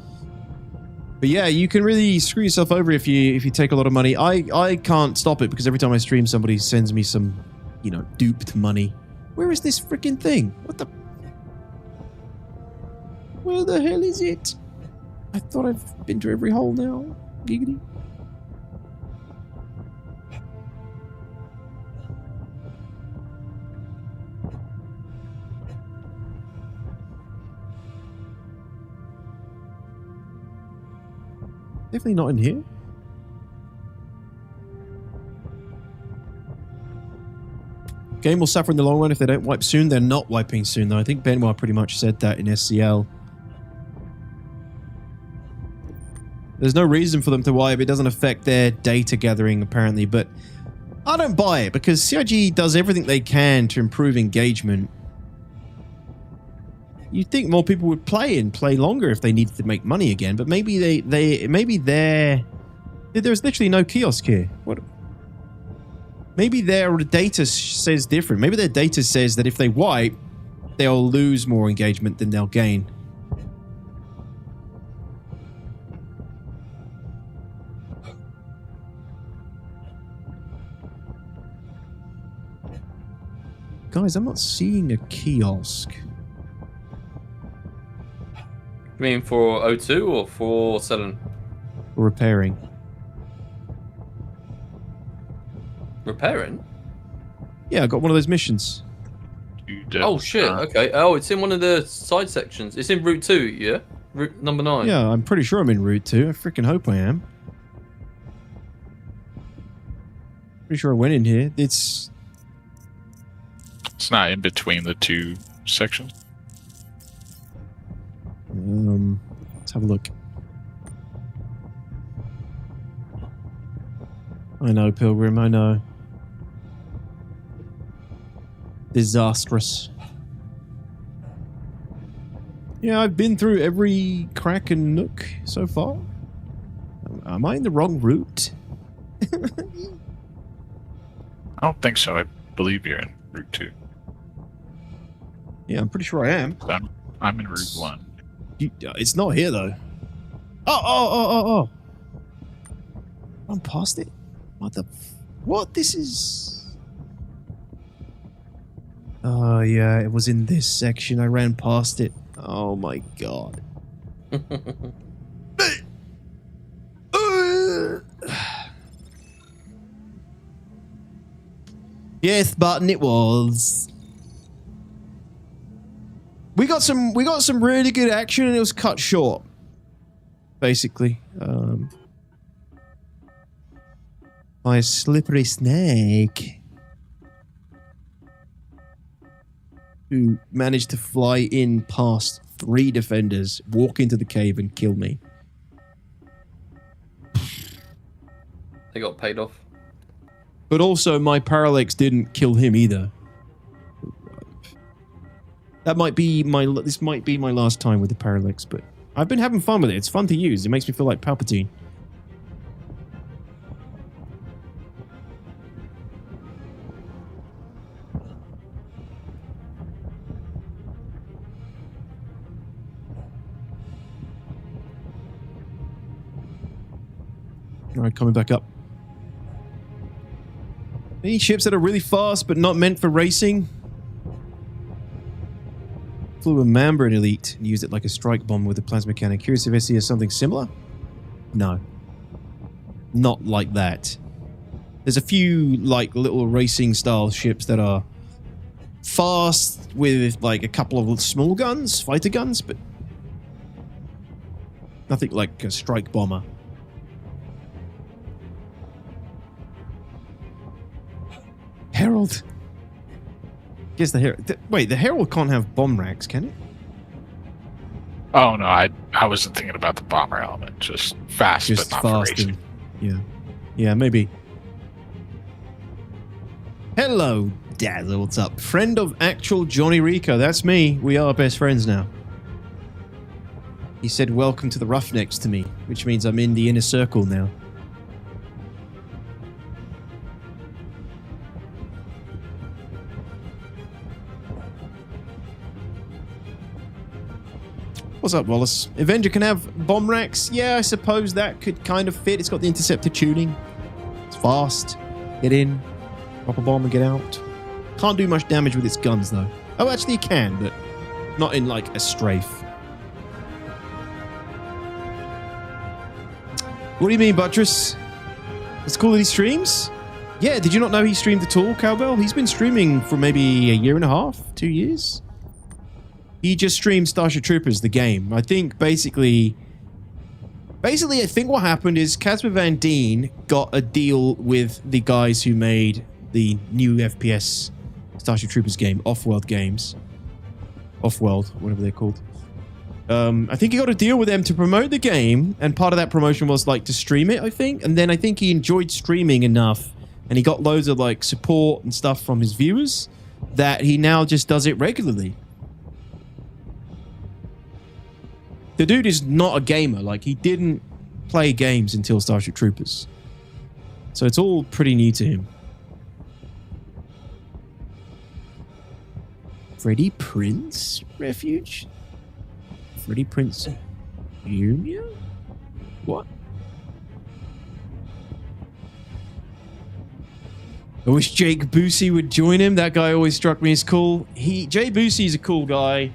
But yeah, you can really screw yourself over if you take a lot of money. I can't stop it because every time I stream, somebody sends me some, you know, duped money. Where is this freaking thing? What the? Where the hell is it? I thought I've been to every hole now. Giggity. Definitely not in here. Game will suffer in the long run if they don't wipe soon. They're not wiping soon, though. I think Benoit pretty much said that in SCL. There's no reason for them to wipe. It doesn't affect their data gathering, apparently. But I don't buy it, because CIG does everything they can to improve engagement. You'd think more people would play and play longer if they needed to make money again. But maybe there's literally no kiosk here. What? Maybe their data says different. Maybe their data says that if they wipe, they'll lose more engagement than they'll gain. Guys, I'm not seeing a kiosk. You mean for O2 or for selling? For repairing. Repairing? Yeah, I got one of those missions. Oh shit, okay. Oh, it's in one of the side sections. It's in Route 2, yeah? Route number 9. Yeah, I'm pretty sure I'm in Route 2. I freaking hope I am. Pretty sure I went in here. It's not in between the two sections. Let's have a look. I know, Pilgrim, I know. Disastrous. Yeah, I've been through every crack and nook so far. Am I in the wrong route? I don't think so. I believe you're in Route 2. Yeah, I'm pretty sure I am. I'm in Route 1. It's not here, though. Oh. I'm past it. What? This is... Oh, yeah, it was in this section. I ran past it. Oh, my God. Yes, button it was. We got some really good action, and it was cut short. Basically, by a slippery snake who managed to fly in past 3 defenders, walk into the cave, and kill me. They got paid off. But also, my parallax didn't kill him either. That might be this might be my last time with the parallax, but I've been having fun with it. It's fun to use. It makes me feel like Palpatine. Alright, coming back up. Any ships that are really fast but not meant for racing? Flew a Mambrin Elite and used it like a strike bomb with a plasma cannon. Curious if SC has something similar? No. Not like that. There's a few like little racing style ships that are fast with like a couple of small guns, fighter guns, but nothing like a strike bomber. Herald. Guess the Herald. Wait, the Herald can't have bomb racks, can it? Oh no, I wasn't thinking about the bomber element. Just fast, just but not fast for racing. Yeah, maybe. Hello, Dazzle. What's up? Friend of actual Johnny Rico. That's me. We are best friends now. He said, "Welcome to the Roughnecks" to me, which means I'm in the inner circle now. What's up, Wallace? Avenger can have bomb racks? Yeah, I suppose that could kind of fit. It's got the interceptor tuning. It's fast. Get in, drop a bomb and get out. Can't do much damage with its guns, though. Oh, actually it can, but not in, like, a strafe. What do you mean, Buttress? It's cool that he streams? Yeah, did you not know he streamed at all, Cowbell? He's been streaming for maybe a year and a half, 2 years. He just streamed Starship Troopers, the game. I think basically I think what happened is Casper Van Dien got a deal with the guys who made the new FPS Starship Troopers game, Off-World Games. Off-World, whatever they're called. I think he got a deal with them to promote the game, and part of that promotion was like to stream it, I think. And then I think he enjoyed streaming enough, and he got loads of like support and stuff from his viewers that he now just does it regularly. The dude is not a gamer. Like, he didn't play games until Starship Troopers. So it's all pretty new to him. Freddie Prinze Refuge? Freddie Prinze Jr.? What? I wish Jake Busey would join him. That guy always struck me as cool. Jay Busey's a cool guy.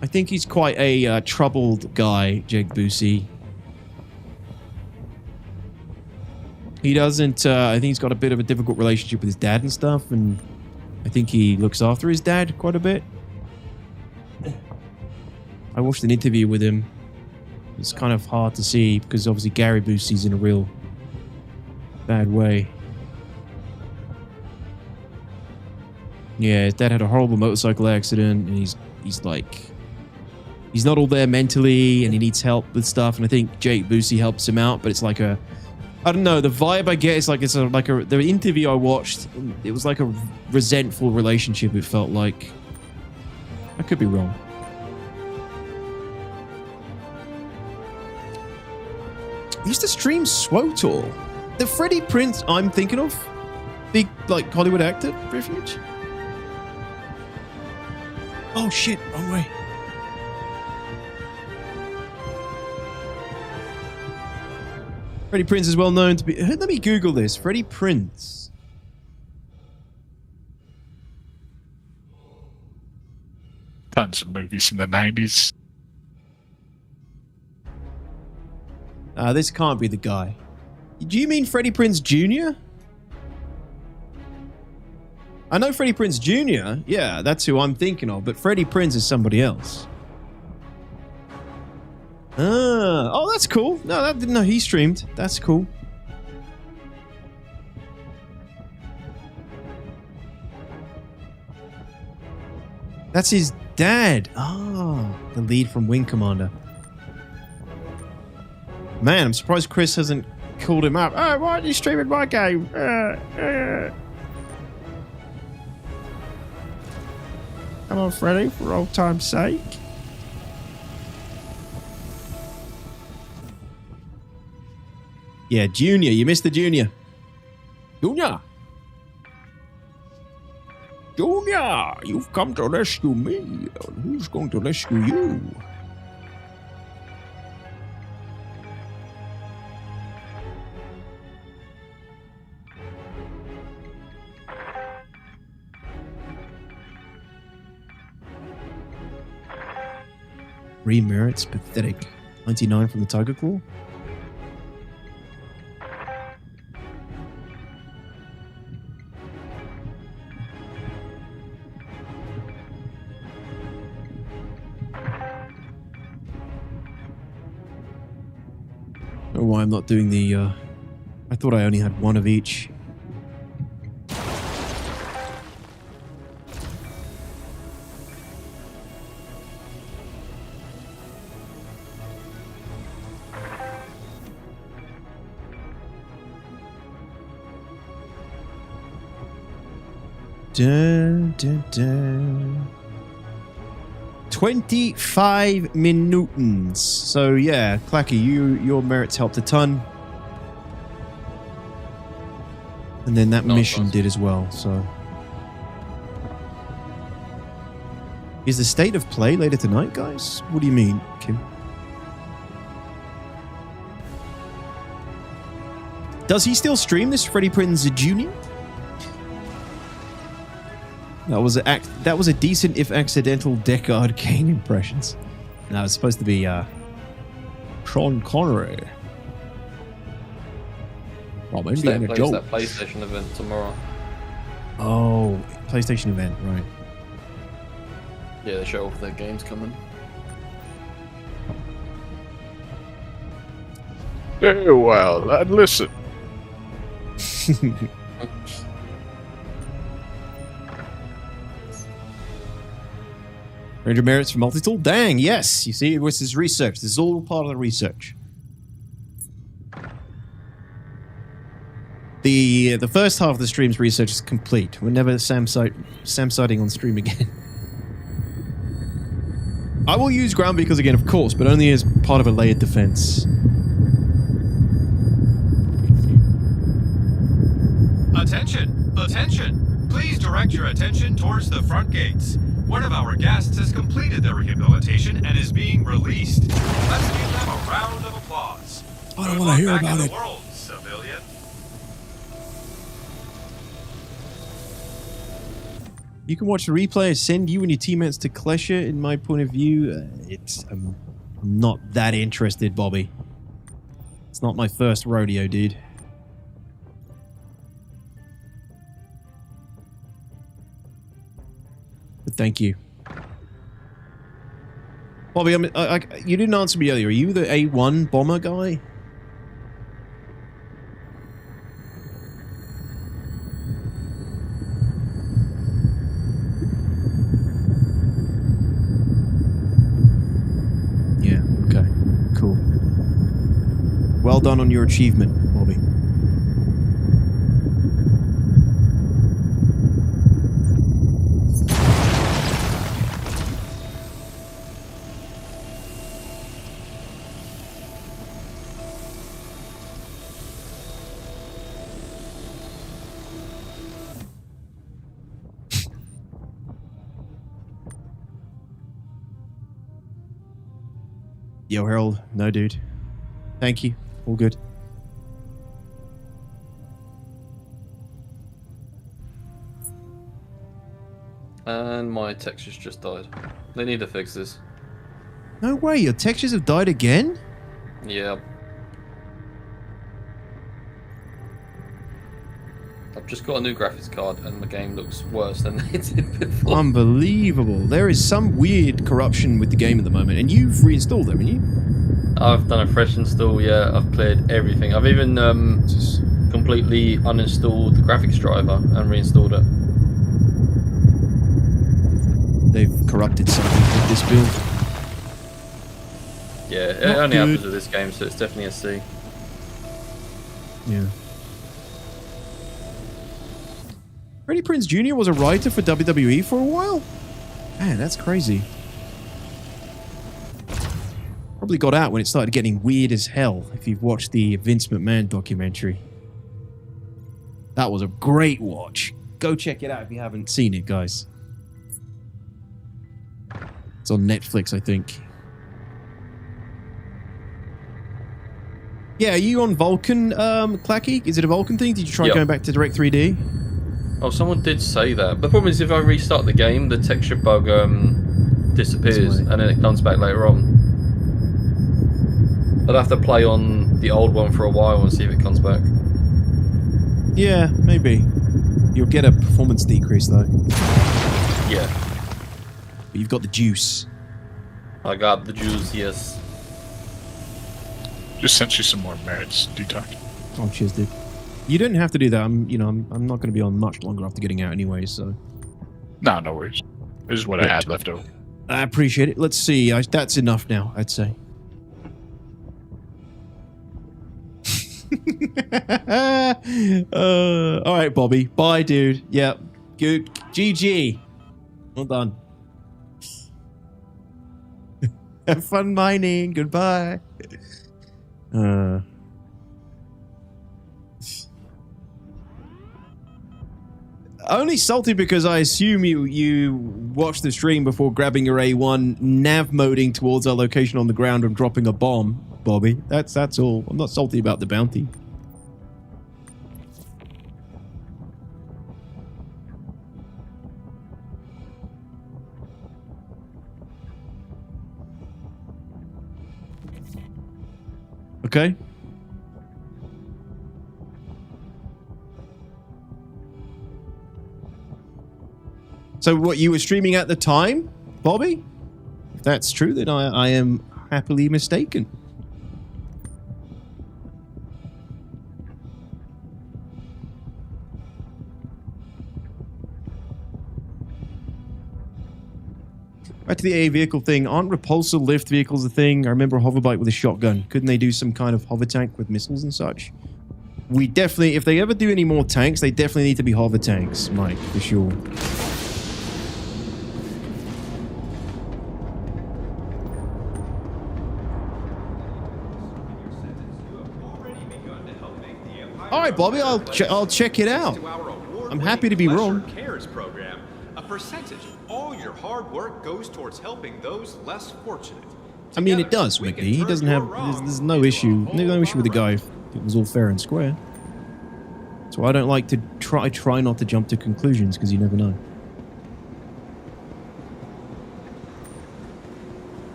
I think he's quite a troubled guy, Jake Busey. He doesn't... I think he's got a bit of a difficult relationship with his dad and stuff, and I think he looks after his dad quite a bit. I watched an interview with him. It's kind of hard to see, because obviously Gary Busey's in a real bad way. Yeah, his dad had a horrible motorcycle accident, and he's like... He's not all there mentally, and he needs help with stuff, and I think Jake Busey helps him out, but it's like a... I don't know, the vibe I get is like the interview I watched, it was like a resentful relationship, it felt like. I could be wrong. I used to stream SWOTOR. The Freddie Prinze I'm thinking of? Big, like, Hollywood actor refuge? Oh shit, wrong way. Freddie Prinze is well known to be... Let me Google this. Freddie Prinze. Tons of movies in the 90s. This can't be the guy. Do you mean Freddie Prinze Jr.? I know Freddie Prinze Jr. Yeah, that's who I'm thinking of. But Freddie Prinze is somebody else. Oh, that's cool. No, that didn't know he streamed. That's cool. That's his dad. Oh, the lead from Wing Commander. Man, I'm surprised Chris hasn't called him up. Oh, why are you streaming my game? Come on, Freddy, for old time's sake. Yeah, Junior. You missed the Junior. Junior! Junior! You've come to rescue me. Who's going to rescue you? Merritt's pathetic. 99 from the Tiger Claw. I don't know why I'm not doing the, I thought I only had one of each. Dun, dun, dun. 25 minutes. So yeah, Clacky, your merits helped a ton. And then that mission did as well, so. Is the state of play later tonight, guys? What do you mean, Kim? Does he still stream this, Freddie Prinze Jr.? That was a decent, if accidental, Deckard Kane impressions. No, it's supposed to be Sean Connery. From Indiana Jones. That PlayStation event tomorrow. Oh, PlayStation event, right? Yeah, they show off their games coming. Very well, and listen. 300 merits for multi-tool? Dang, yes. You see, this is research. This is all part of the research. The first half of the stream's research is complete. We're never Samsighting on stream again. I will use ground vehicles again, of course, but only as part of a layered defense. Attention! Attention! Please direct your attention towards the front gates. One of our guests has completed their rehabilitation and is being released. Let's give them a round of applause. I don't want to hear about it. World, civilian. You can watch the replay, send you and your teammates to Klesha. In my point of view, I'm not that interested, Bobby. It's not my first rodeo, dude. But thank you. Bobby, you didn't answer me earlier. Are you the A1 bomber guy? Yeah, okay. Cool. Well done on your achievement, Bobby. Yo, Harold. No, dude. Thank you. All good. And my textures just died. They need to fix this. No way, your textures have died again? Yeah. I've just got a new graphics card and the game looks worse than it did before. Unbelievable. There is some weird corruption with the game at the moment, and you've reinstalled it, haven't you? I've done a fresh install, yeah. I've cleared everything. I've even completely uninstalled the graphics driver and reinstalled it. They've corrupted something with this build. Yeah, it only happens with this game, so it's definitely a C. Yeah. Freddie Prinze Jr. was a writer for WWE for a while? Man, that's crazy. Probably got out when it started getting weird as hell, if you've watched the Vince McMahon documentary. That was a great watch. Go check it out if you haven't seen it, guys. It's on Netflix, I think. Yeah, are you on Vulkan, Clacky? Is it a Vulkan thing? Did you try going back to Direct 3D? Oh, someone did say that. The problem is if I restart the game, the texture bug disappears and then it comes back later on. I'd have to play on the old one for a while and see if it comes back. Yeah, maybe. You'll get a performance decrease though. Yeah. But you've got the juice. I got the juice, yes. Just sent you some more merits, D-Talk. Oh, cheers, dude. You didn't have to do that. I'm not going to be on much longer after getting out anyway, so. No worries. This is what I had left over. I appreciate it. Let's see. That's enough now, I'd say. All right, Bobby. Bye, dude. Yep. Good. GG. Well done. Have fun mining. Goodbye. Only salty because I assume you watched the stream before grabbing your A1, nav moding towards our location on the ground and dropping a bomb, Bobby. That's all. I'm not salty about the bounty. Okay. So what, you were streaming at the time, Bobby? If that's true, then I am happily mistaken. Back to the AA vehicle thing. Aren't repulsor lift vehicles a thing? I remember a hoverbike with a shotgun. Couldn't they do some kind of hover tank with missiles and such? We definitely, if they ever do any more tanks, they definitely need to be hover tanks, Mike, for sure. All right, Bobby, I'll check it out. I'm happy to be wrong. Cares program. A percentage of all your hard work goes towards helping those less fortunate. I mean, it does, Mickey. He doesn't have. There's no issue. No issue with the guy if it was all fair and square. So I don't like to try not to jump to conclusions because you never know.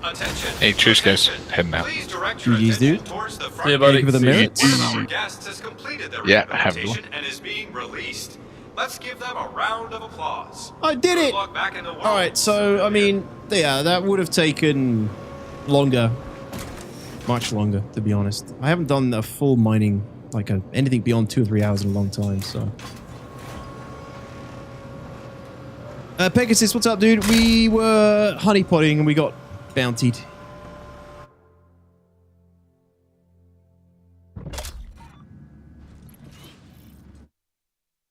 Attention. Hey, cheers, guys. Heading out. GG's, dude. Yeah, buddy. Thank you for the merits. One of our guests has completed their Yeah, I have rehabilitation and is being released. Let's give them a round of applause. I did it! Good luck back in the world. All right, so I mean, yeah, that would have taken longer, much longer, to be honest. I haven't done a full mining, like anything beyond 2 or 3 hours in a long time. So, Pegasus, what's up, dude? We were honeypotting and we got bountied.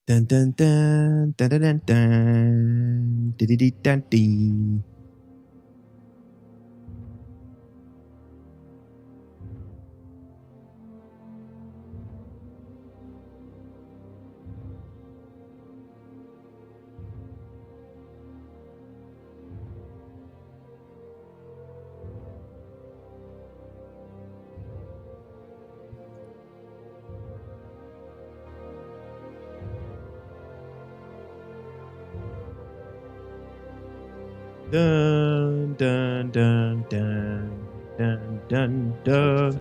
Dun dun dun dun dun dun dun dee dee dun dee. Dun dun dun dun dun dun dun.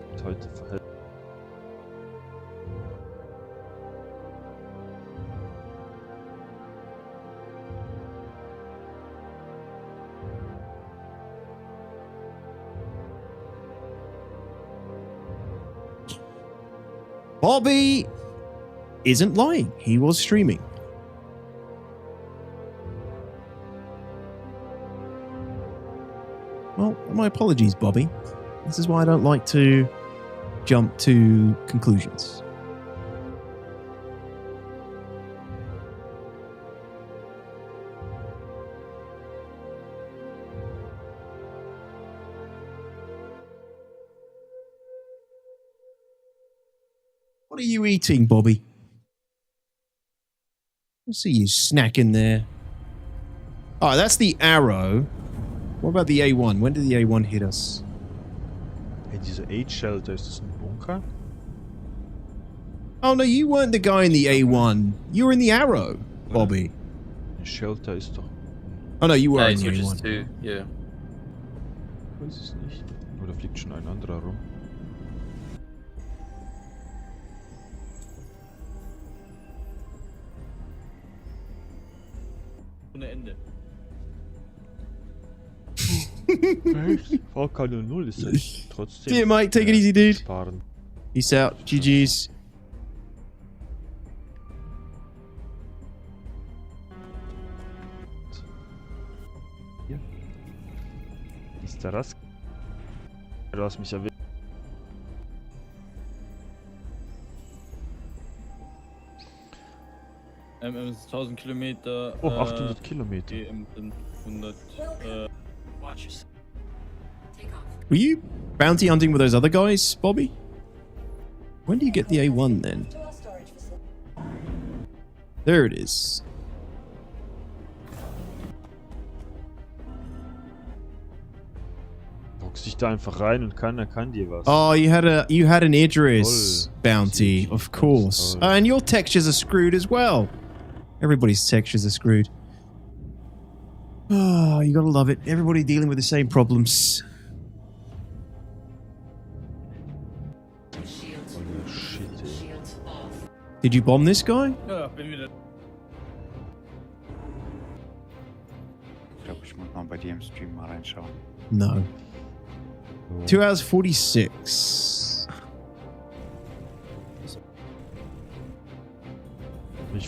Bobby isn't lying. He was streaming. Well, my apologies, Bobby. This is why I don't like to jump to conclusions. What are you eating, Bobby? I see you snacking there. Oh, that's the arrow. What about the A1? When did the A1 hit us? Hey, diese H-Shelter, ist das ein Bunker? Oh no, you weren't the guy in the A1. You were in the arrow, Bobby. Ein Shelter ist doch... Oh no, you were in Nice, the you're A1. just two, yeah. Ich weiß es nicht. Oder fliegt schon ein anderer rum? Ohne Ende. VK 0 ist echt trotzdem. See you, Mike. Take it easy, dude. Sparen. Peace out. GG's. Hier. Ist der Rask? Du hast mich erwischt. Ist 1000 Kilometer. Oh, 800 Kilometer. EM sind 100. Were you bounty hunting with those other guys, Bobby? When do you get the A1 then? There it is. Box dich da einfach rein und keiner kann dir was. Oh, you had an Idris bounty, of course. And your textures are screwed as well. Everybody's textures are screwed. Oh, you gotta love it. Everybody dealing with the same problems. Did you bomb this guy? Ja, bin wieder. Ich glaube, ich muss mal bei dir im Stream mal reinschauen. No. 2 hours 46.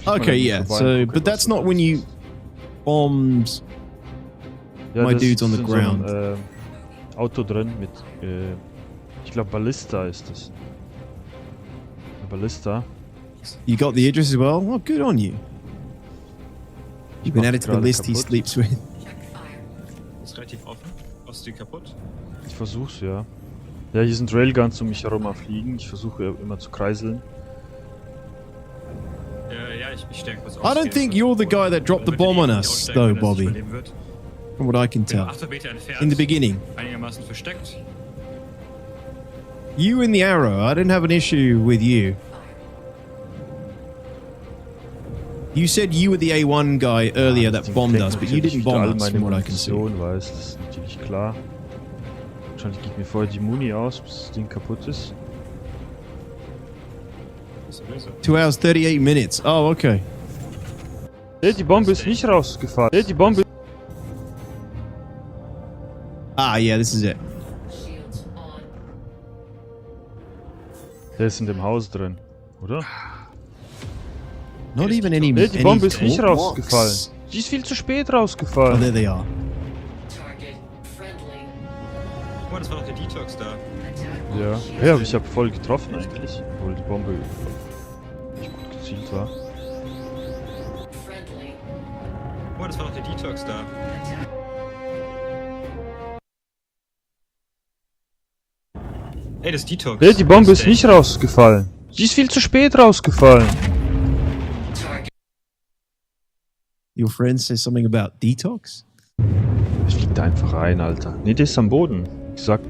Okay, yeah. So, but that's not when you bombed Ja, My das dude's on ist the in so einem, ground. Auto drin mit, ich glaube Ballista ist das. Eine Ballista. You got the Idris as well? Oh, good on you. You've been mach added to the gerade list he kaputt. sleeps with. Ist relativ offen. Machst du die kaputt? Ich versuch's, ja. Ja, hier sind Railguns um mich herum am Fliegen. Ich versuche immer zu kreiseln. Ja, ich stelle kurz auf. I don't think you're the guy that dropped the bomb on us, though, Bobby. From what I can tell. 8 Meter entfernt. In the beginning. Einigermaßen versteckt. You and the arrow, I didn't have an issue with you. You said you were the A1 guy earlier that bombed us, but you didn't bomb us, from what I can see. Weiß, das ist natürlich klar. Wahrscheinlich geht mir vorher die Muni aus, bis das Ding kaputt ist. 2 hours, 38 minutes. Oh, okay. Hey, die Bombe ist nicht rausgefallen. Hey, die Bombe... Ah, yeah, this is it. Der ist in dem Haus drin, oder? Not even any. Nee, die Bombe ist nicht talk rausgefallen. box. Die ist viel zu spät rausgefallen. Oh, there they are. Oh, das war doch der Detox da. Ja, ja, aber ich habe voll getroffen eigentlich, obwohl die Bombe nicht gut gezielt war. Oh, das war doch der Detox da. Ey, das Detox. Nee, die Bombe ist nicht rausgefallen. Die ist viel zu spät rausgefallen. Your friend says something about detox? Ich flieg da einfach rein, Alter. Nee, der ist am Boden. Ich sag,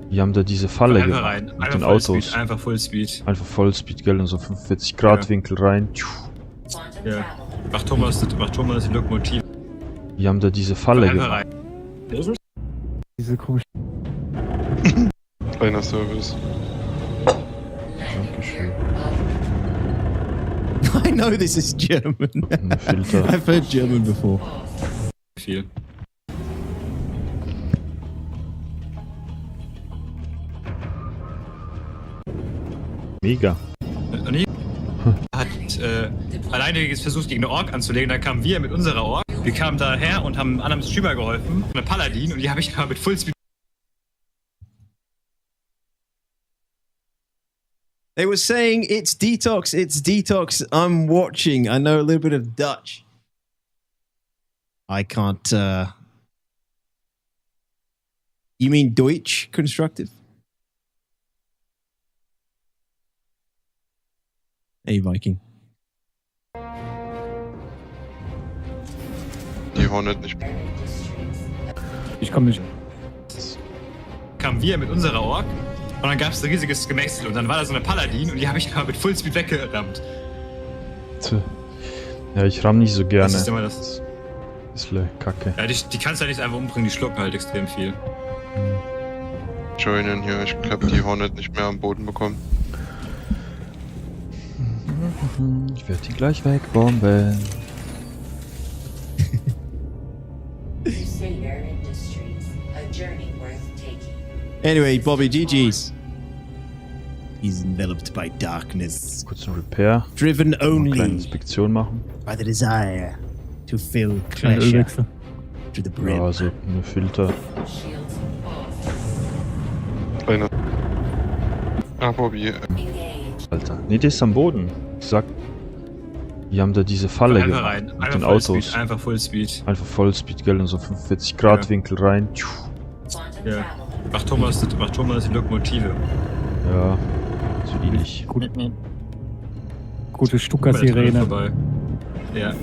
die haben da diese Falle Einfach gemacht rein. mit Einfach den Vollspeed, Autos. einfach Fullspeed. Einfach Vollspeed, gell, in so 45 Grad Winkel rein. Ja. Mach Thomas die Lokomotive. Die haben da diese Falle Einfach gemacht. rein. Diese komische. Kleiner Service. Dankeschön. I know this is German. Filter. I've heard German before. Viel. Mega. Und ich hat alleine versucht, gegen eine Ork anzulegen. Dann kamen wir mit unserer Ork. Wir kamen daher und haben einem anderen Streamer geholfen. Eine Paladin. Und die habe ich mal mit Fullspeed. They were saying, it's detox, I'm watching. I know a little bit of Dutch. I can't, You mean Deutsch constructive? Hey, Viking. Die Hornet nicht. Ich komme nicht. Kamen wir mit unserer Ork. Und dann gab es ein riesiges Gemächsel und dann war da so eine Paladin und die habe ich mal mit Fullspeed weggerammt. Ja, ich ramm nicht so gerne. Das ist immer das. Bisschen kacke. Ja, die kannst du ja nicht einfach umbringen, die schlucken halt extrem viel. Joinen hier, ich glaube die Hornet nicht mehr am Boden bekommen. Ich werde die gleich wegbomben. Anyway, Bobby, GG's. He's enveloped by darkness. Kurz ein Repair. Driven Eine only kleine Inspektion machen. by the desire to feel Kleinen pleasure Ölwechsel. to the brim. Ja, also eine Filter. Kleiner. Ah, Bobby. Alter. Nee, der ist am Boden. Ich sag, die haben da diese Falle Einfach gemacht rein. mit Einfach den Vollspeed, Autos. einfach Fullspeed. Einfach Vollspeed, gell, in so 45 Grad Winkel rein. Ja. Mach Thomas die Lokomotive. Ja, so ähnlich. Gute Stuka-Sirene. Vorbei. Ja.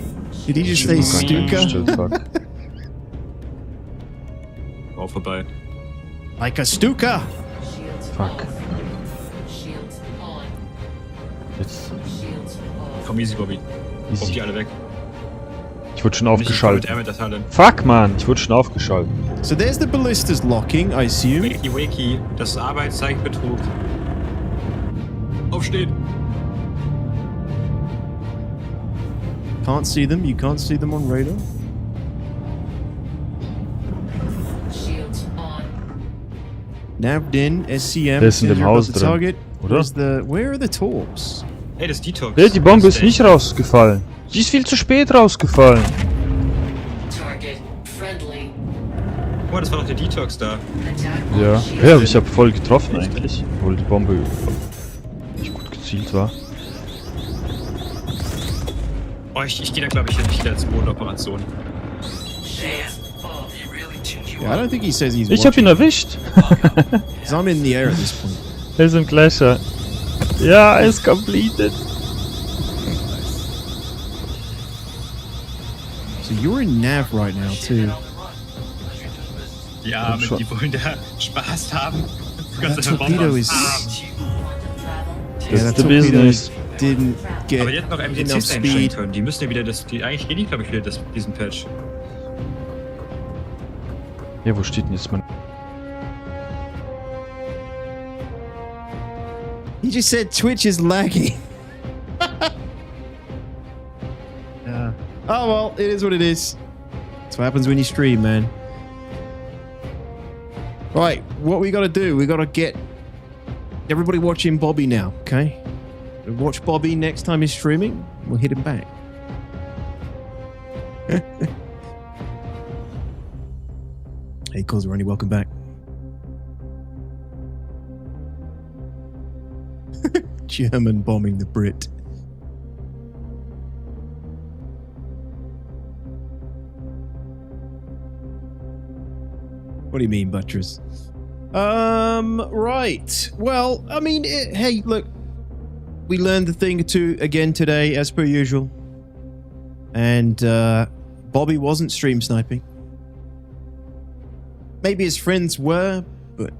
Did he just say Stuka? Auch vorbei. Like a Stuka! Fuck. Jetzt. Komm, easy, Bobby. Easy. Die alle weg. Ich wurde schon aufgeschaltet. Mit der Talent. Fuck, man, ich wurde schon aufgeschaltet. So there's the ballistas locking, I assume. Wakey, das Arbeit zeigt Betrug. Aufstehen! Can't see them, you can't see them on radar. Nabbed in, SCM. Der ist in dem Haus drin, target. oder? Where are the torps? Ey, das Detox. Nee, die Bombe ist nicht rausgefallen. Die ist viel zu spät rausgefallen. Target friendly. vor, das war doch der Detox da. Ja, ja, ich habe voll getroffen eigentlich, obwohl die Bombe nicht gut gezielt war. Oh, ich gehe da glaube ich hin, ich gehe als Bodenoperation. Yeah, I don't think he says he's Ich hab ihn erwischt! Because I'm in the air at this point. Er ist im Gleischer. Ja, er ist completed. So you're in Nav right now too. Ja, aber die wollen da Spaß haben. That torpedo is... Das ist der Business. Didn't get aber die hätten noch MDCs einstellen können. Die müssen ja wieder eigentlich gehen die glaube ich wieder diesen Patch. Ja, wo steht denn jetzt mein... He just said Twitch is lagging. Yeah. Oh well, it is what it is. That's what happens when you stream, man. Right, what we gotta do, we gotta get everybody watching Bobby now, okay? Watch Bobby next time he's streaming, we'll hit him back. Hey, Cause Ronnie, welcome back. German bombing the Brit. What do you mean, Buttress? Right. Well, I mean, hey, look. We learned a thing or two again today, as per usual. And, Bobby wasn't stream sniping. Maybe his friends were, but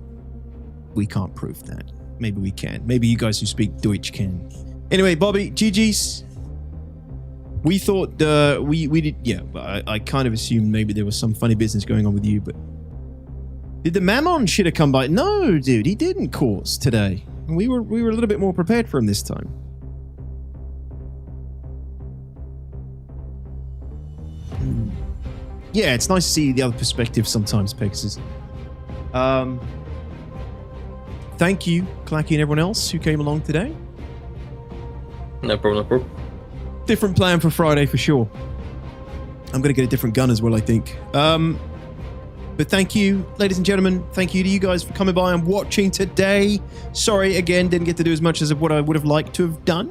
we can't prove that. Maybe we can. Maybe you guys who speak Deutsch can. Anyway, Bobby, GG's. We thought, we did, yeah, I kind of assumed maybe there was some funny business going on with you, but... Did the Mammon shitter come by? No, dude, he didn't cause today. We were a little bit more prepared for him this time. Yeah, it's nice to see the other perspective sometimes, Pegasus. Thank you, Clacky and everyone else who came along today. No problem, no problem. Different plan for Friday for sure. I'm going to get a different gun as well, I think. But thank you, ladies and gentlemen. Thank you to you guys for coming by and watching today. Sorry, again, didn't get to do as much as what I would have liked to have done.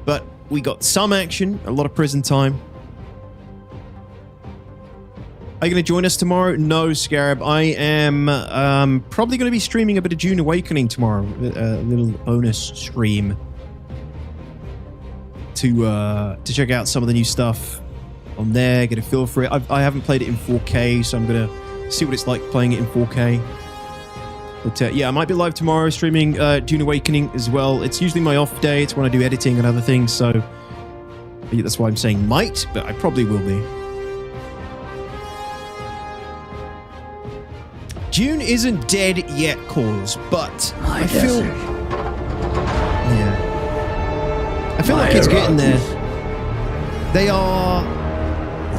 But we got some action, a lot of prison time. Are you going to join us tomorrow? No, Scarab. I am probably going to be streaming a bit of Dune Awakening tomorrow. A little bonus stream to check out some of the new stuff on there, get a feel for it. I haven't played it in 4K, so I'm going to see what it's like playing it in 4K. But yeah, I might be live tomorrow streaming Dune Awakening as well. It's usually my off day. It's when I do editing and other things, so that's why I'm saying might, but I probably will be. Dune isn't dead yet, Cause, but I feel... Yeah. I feel like it's getting there. They are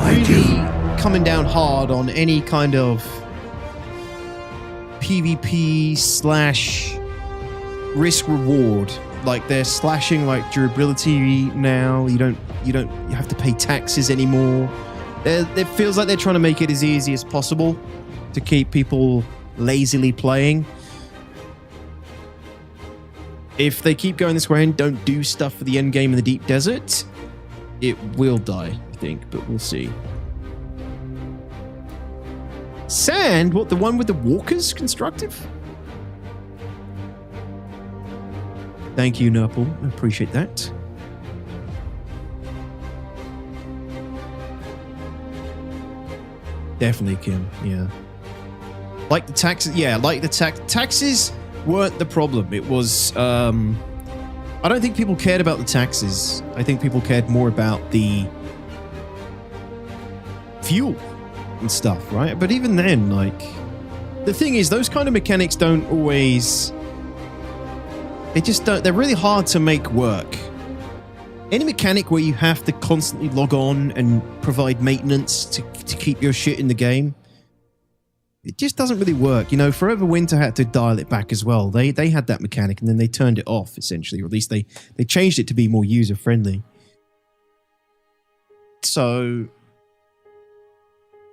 really coming down hard on any kind of PvP / risk reward. Like they're slashing like durability now. You have to pay taxes anymore. It feels like they're trying to make it as easy as possible to keep people lazily playing. If they keep going this way and don't do stuff for the end game in the deep desert, it will die, I think, but we'll see. Sand? What, the one with the walkers constructive? Thank you, Nurple. I appreciate that. Definitely, Kim. Yeah. Like the taxes, yeah, like the taxes weren't the problem. It was, I don't think people cared about the taxes. I think people cared more about the fuel and stuff, right? But even then, like, the thing is, those kind of mechanics don't always, they just don't, they're really hard to make work. Any mechanic where you have to constantly log on and provide maintenance to keep your shit in the game, it just doesn't really work. You know, Forever Winter had to dial it back as well. They had that mechanic and then they turned it off, essentially, or at least they changed it to be more user-friendly. So,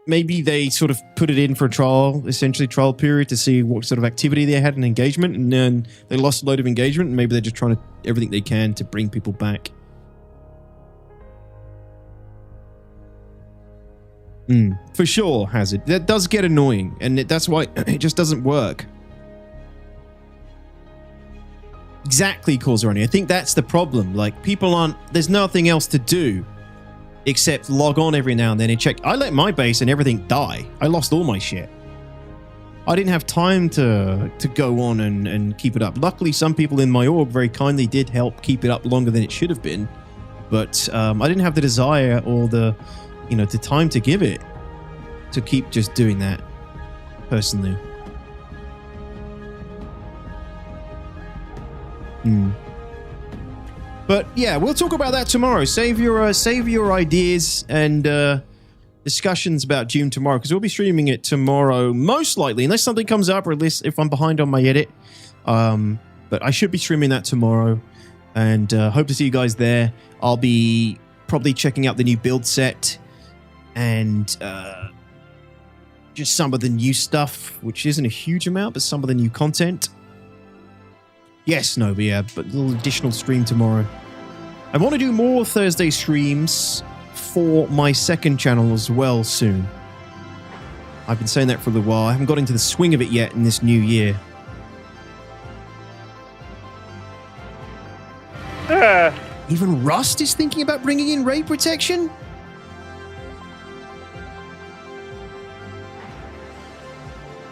maybe they sort of put it in for a trial, essentially trial period to see what sort of activity they had in engagement, and then they lost a load of engagement, and maybe they're just trying to everything they can to bring people back. For sure, Hazard. That does get annoying, and that's why it just doesn't work. Exactly, Corzeroni. I think that's the problem. Like, people aren't... There's nothing else to do except log on every now and then and check. I let my base and everything die. I lost all my shit. I didn't have time to go on and keep it up. Luckily, some people in my org very kindly did help keep it up longer than it should have been. But I didn't have the desire or the time to give it to keep just doing that personally. But yeah, we'll talk about that tomorrow. Save your ideas and discussions about Doom tomorrow, because we'll be streaming it tomorrow, most likely, unless something comes up, or at least if I'm behind on my edit. But I should be streaming that tomorrow, and hope to see you guys there. I'll be probably checking out the new build set and just some of the new stuff, which isn't a huge amount, but some of the new content. Yes, no, but yeah, but a little additional stream tomorrow. I want to do more Thursday streams for my second channel as well soon. I've been saying that for a little while. I haven't got into the swing of it yet in this new year. Even Rust is thinking about bringing in raid protection?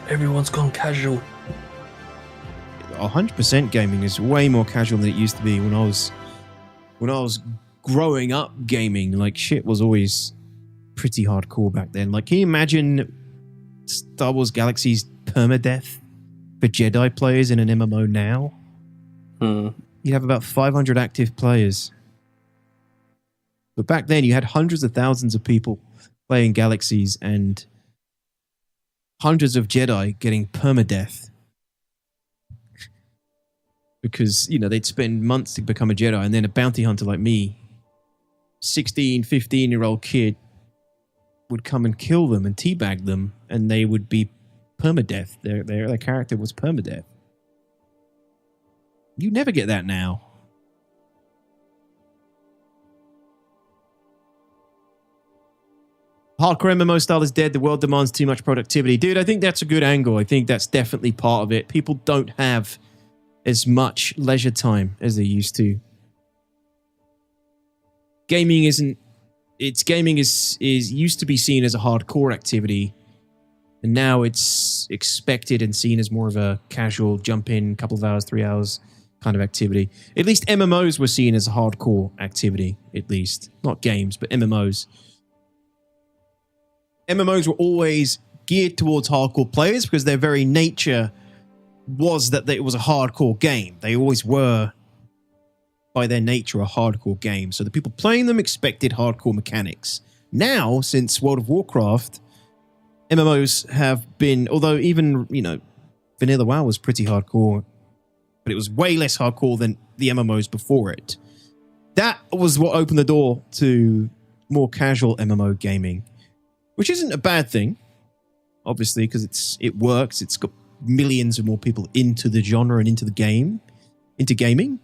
Everyone's gone casual. 100% gaming is way more casual than it used to be when I was growing up gaming. Like, shit was always pretty hardcore back then. Like, can you imagine Star Wars Galaxy's permadeath for Jedi players in an MMO now? You'd have about 500 active players. But back then, you had hundreds of thousands of people playing Galaxies and hundreds of Jedi getting permadeath. Because, they'd spend months to become a Jedi, and then a bounty hunter like me, 16, 15-year-old kid, would come and kill them and teabag them, and they would be permadeath. Their character was permadeath. You never get that now. Hardcore MMO style is dead. The world demands too much productivity. Dude, I think that's a good angle. I think that's definitely part of it. People don't have as much leisure time as they used to. Gaming is used to be seen as a hardcore activity, and now it's expected and seen as more of a casual jump in, couple of hours, 3 hours kind of activity. At least MMOs were seen as a hardcore activity, at least. Not games, but MMOs. MMOs were always geared towards hardcore players because their very nature was that it was a hardcore game. They always were, by their nature, a hardcore game. So the people playing them expected hardcore mechanics. Now, since World of Warcraft, MMOs have been, although even, Vanilla WoW was pretty hardcore, but it was way less hardcore than the MMOs before it. That was what opened the door to more casual MMO gaming, which isn't a bad thing, obviously, because it works. It's got millions of more people into the genre and into gaming.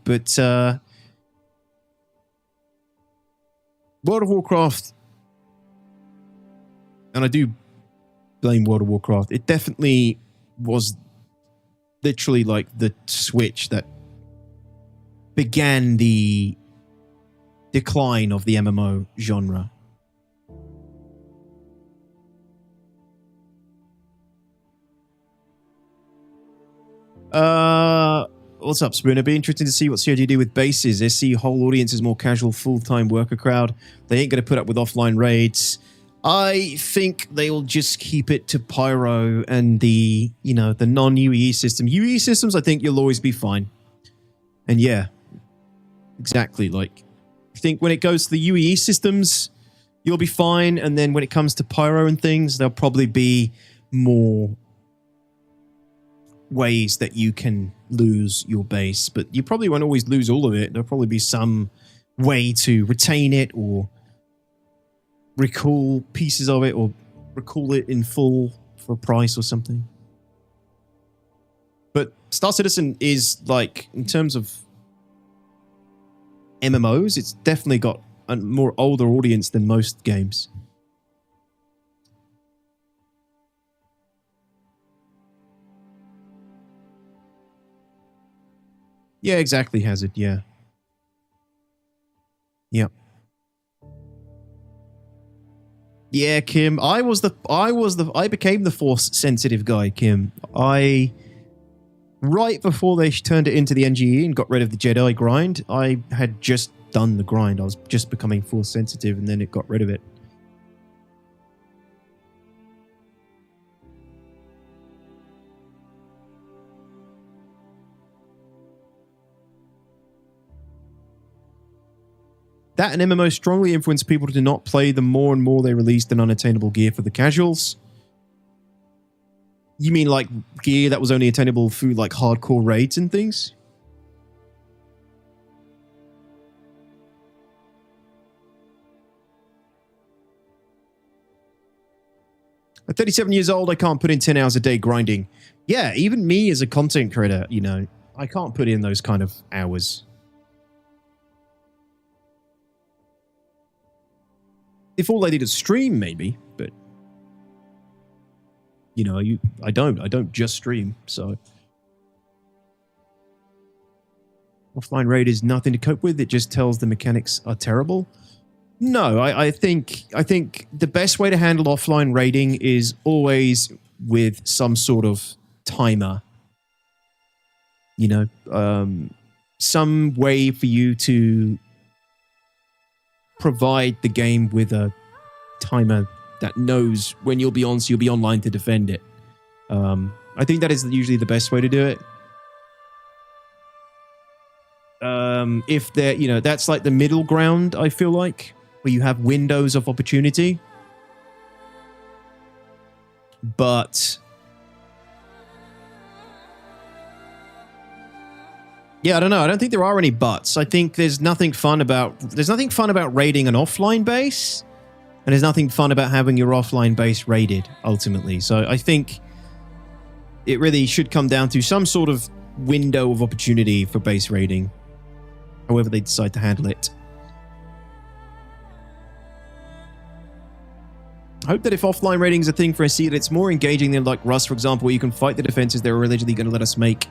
But World of Warcraft, and I do blame World of Warcraft, it definitely was literally like the switch that began the decline of the MMO genre. What's up, Spoon? It'd be interesting to see what COD do with bases. They see whole audiences more casual, full-time worker crowd. They ain't going to put up with offline raids. I think they'll just keep it to Pyro and the non-UEE system. UEE systems, I think you'll always be fine. And yeah, exactly. Like, I think when it goes to the UEE systems, you'll be fine. And then when it comes to Pyro and things, there'll probably be more ways that you can lose your base, but you probably won't always lose all of it. There'll probably be some way to retain it or recall pieces of it or recall it in full for a price or something. But Star Citizen is like, in terms of MMOs, it's definitely got a more older audience than most games. Yeah, exactly, Hazard. Yeah. Yep. Yeah, Kim. I became the Force sensitive guy, Kim. Right before they turned it into the NGE and got rid of the Jedi grind, I had just done the grind. I was just becoming Force sensitive, and then it got rid of it. That and MMO strongly influenced people to not play the more and more they released an unattainable gear for the casuals. You mean like gear that was only attainable through like hardcore raids and things? At 37 years old, I can't put in 10 hours a day grinding. Yeah, even me as a content creator, you know, I can't put in those kind of hours. If all I did is stream, maybe, but you know, I don't just stream, so offline raid is nothing to cope with. It just tells the mechanics are terrible. No, I think the best way to handle offline raiding is always with some sort of timer. You know, some way for you to provide the game with a timer that knows when you'll be on, so you'll be online to defend it. I think that is usually the best way to do it. If they're, you know, that's like the middle ground, I feel like, where you have windows of opportunity. But yeah, I don't know. I don't think there are any buts. I think there's nothing fun about raiding an offline base, and there's nothing fun about having your offline base raided ultimately. So I think it really should come down to some sort of window of opportunity for base raiding, however they decide to handle it. I hope that if offline raiding is a thing for SC, that it's more engaging than like Rust, for example, where you can fight the defenses they're allegedly going to let us make.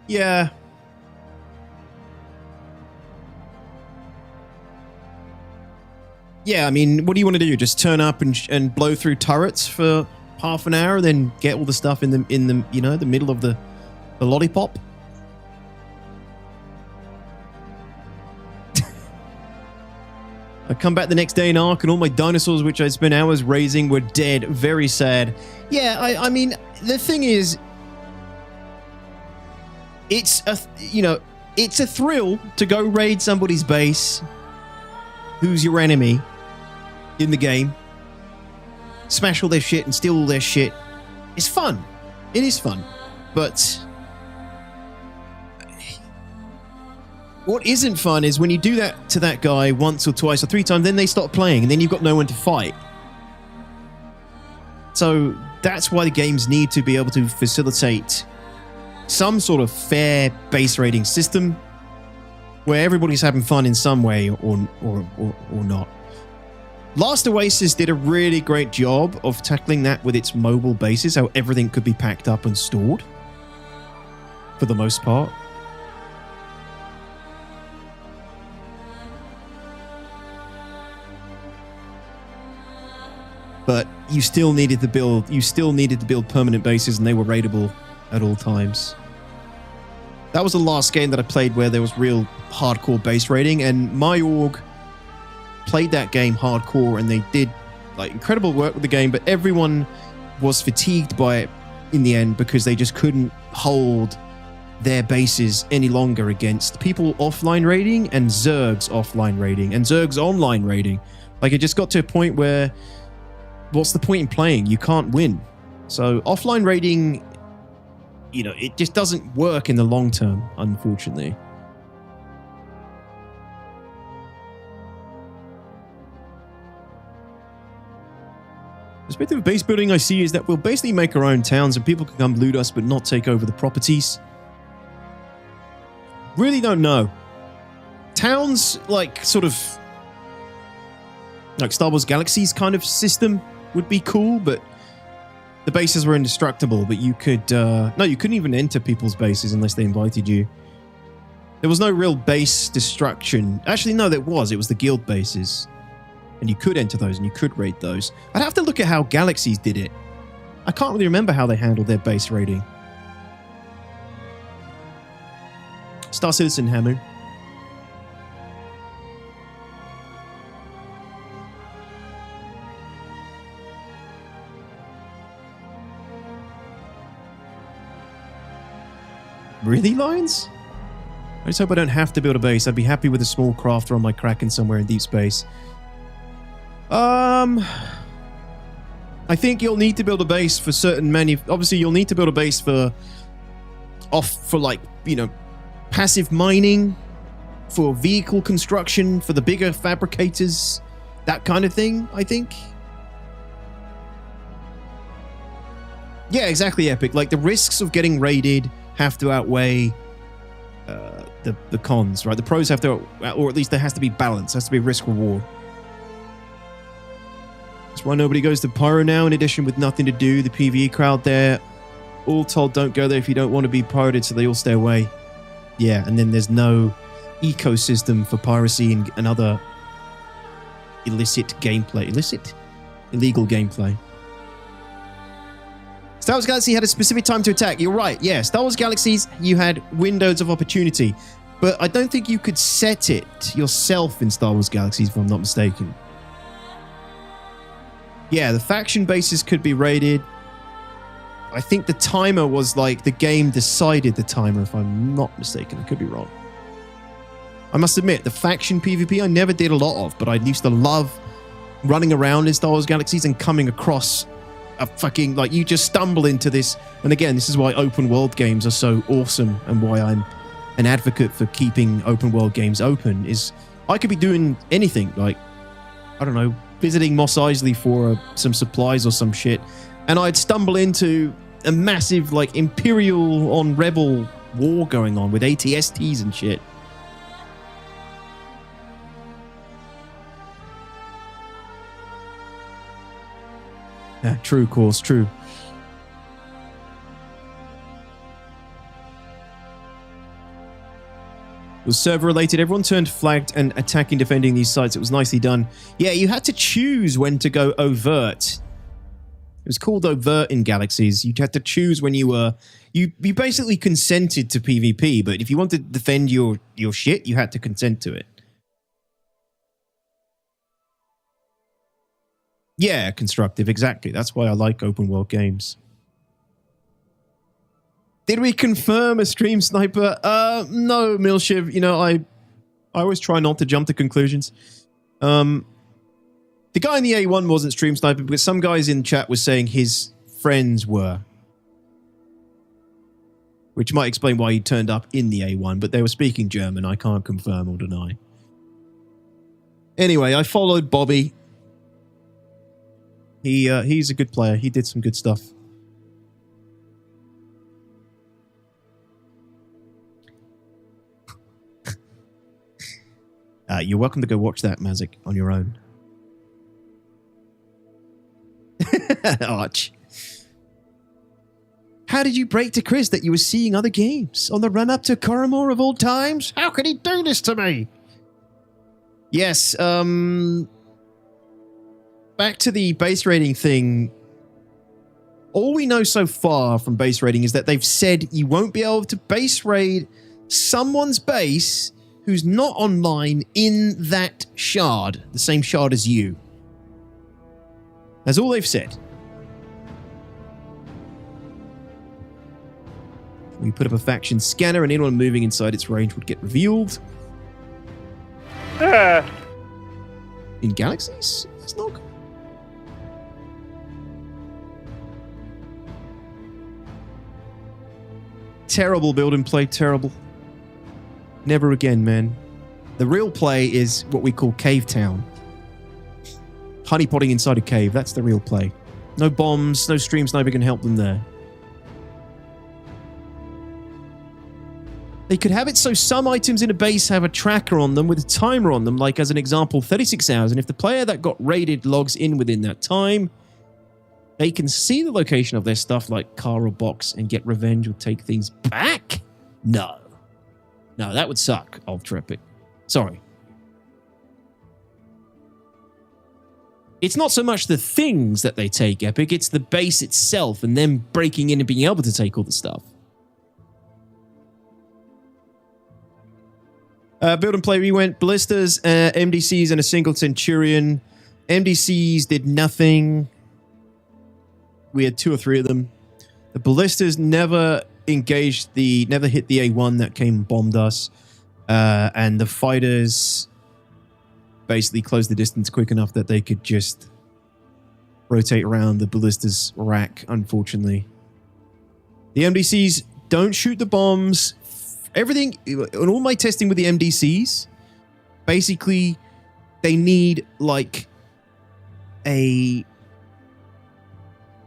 Yeah. Yeah, I mean, what do you want to do? Just turn up and blow through turrets for half an hour, then get all the stuff in the you know, the middle of the lollipop? I come back the next day in Ark and all my dinosaurs, which I spent hours raising, were dead. Very sad. Yeah, I mean, the thing is, it's a thrill to go raid somebody's base who's your enemy in the game, smash all their shit and steal all their shit. It's fun. It is fun. But what isn't fun is when you do that to that guy once or twice or three times, then they stop playing and then you've got no one to fight. So that's why the games need to be able to facilitate some sort of fair base raiding system where everybody's having fun in some way or not. Last Oasis did a really great job of tackling that with its mobile bases, how everything could be packed up and stored for the most part. But you still needed to build permanent bases, and they were raidable at all times. That was the last game that I played where there was real hardcore base raiding, and my org played that game hardcore, and they did like incredible work with the game, but everyone was fatigued by it in the end because they just couldn't hold their bases any longer against people offline raiding and Zerg's offline raiding and Zerg's online raiding. Like, it just got to a point where what's the point in playing? You can't win. So offline raiding, you know, it just doesn't work in the long term, unfortunately. perspective of base building I see is that we'll basically make our own towns and people can come loot us but not take over the properties. Really don't know. Towns, like, sort of... like Star Wars Galaxies kind of system would be cool, but the bases were indestructible, but you could... no, you couldn't even enter people's bases unless they invited you. There was no real base destruction. Actually, no, there was. It was the guild bases. And you could enter those and you could raid those. I'd have to look at how Galaxies did it. I can't really remember how they handled their base raiding. Star Citizen, Hamu. Really, Lions? I just hope I don't have to build a base. I'd be happy with a small crafter on my Kraken somewhere in deep space. I think you'll need to build a base for certain obviously, you'll need to build a base for like, you know, passive mining, for vehicle construction, for the bigger fabricators, that kind of thing, I think. Yeah, exactly, Epic. Like, the risks of getting raided have to outweigh the cons, right? The pros have to, or at least there has to be balance. There has to be risk-reward. That's why nobody goes to Pyro now, in addition with nothing to do. The PvE crowd there, all told don't go there if you don't want to be pirated, so they all stay away. Yeah, and then there's no ecosystem for piracy and other illicit gameplay. Illegal gameplay. Star Wars Galaxy had a specific time to attack. You're right. Yeah, Star Wars Galaxies, you had windows of opportunity. But I don't think you could set it yourself in Star Wars Galaxies, if I'm not mistaken. Yeah, the faction bases could be raided. I think the timer was like, the game decided the timer, if I'm not mistaken. I could be wrong. I must admit, the faction PvP I never did a lot of, but I used to love running around in Star Wars Galaxies and coming across a fucking, like, you just stumble into this. And again, this is why open world games are so awesome and why I'm an advocate for keeping open world games open, is I could be doing anything, like, I don't know, visiting Mos Eisley for some supplies or some shit, and I'd stumble into a massive, like, Imperial on Rebel war going on with ATSTs and shit. Yeah, true, course, true. It was server related. Everyone turned flagged and attacking, defending these sites. It was nicely done. Yeah, you had to choose when to go overt. It was called overt in Galaxies. You had to choose when you were... You basically consented to PvP, but if you wanted to defend your shit, you had to consent to it. Yeah, constructive, exactly. That's why I like open world games. Did we confirm a stream sniper? No, Milshiv. You know, I always try not to jump to conclusions. The guy in the A1 wasn't stream sniping, because some guys in chat were saying his friends were. Which might explain why he turned up in the A1, but they were speaking German. I can't confirm or deny. Anyway, I followed Bobby. He's a good player. He did some good stuff. You're welcome to go watch that, Mazik, on your own. Arch. How did you break to Chris that you were seeing other games on the run-up to Coromor of all times? How could he do this to me? Yes, back to the base raiding thing. All we know so far from base raiding is that they've said you won't be able to base raid someone's base who's not online in that shard, the same shard as you. That's all they've said. We put up a faction scanner and anyone moving inside its range would get revealed. In Galaxies? That's not good. Terrible build and play, terrible. Never again, man. The real play is what we call Cave Town. Honeypotting inside a cave, that's the real play. No bombs, no stream sniper can help them there. They could have it so some items in a base have a tracker on them with a timer on them, like as an example, 36 hours. And if the player that got raided logs in within that time, they can see the location of their stuff like car or box and get revenge or take things back? No. No, that would suck, Ultra Epic. Sorry. It's not so much the things that they take, Epic, it's the base itself and them breaking in and being able to take all the stuff. Build and play, we went ballistas, MDCs, and a single Centurion. MDCs did nothing. We had 2 or 3 of them. The ballistas never engaged never hit the A1 that came and bombed us. And the fighters basically closed the distance quick enough that they could just rotate around the ballistas rack, unfortunately. The MDCs don't shoot the bombs. Everything, in all my testing with the MDCs, basically, they need, like, a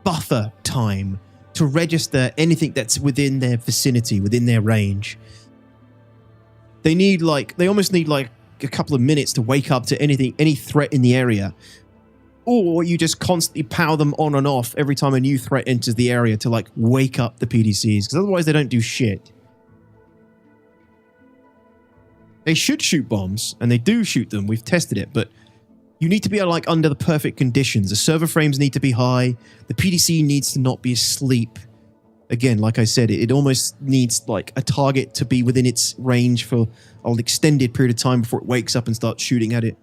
buffer time to register anything that's within their vicinity, within their range. They need, like, they almost need, like, a couple of minutes to wake up to anything, any threat in the area. Or you just constantly power them on and off every time a new threat enters the area to, like, wake up the PDCs, because otherwise they don't do shit. They should shoot bombs, and they do shoot them. We've tested it, but you need to be like under the perfect conditions. The server frames need to be high. The PDC needs to not be asleep. Again, like I said, it almost needs like a target to be within its range for an extended period of time before it wakes up and starts shooting at it.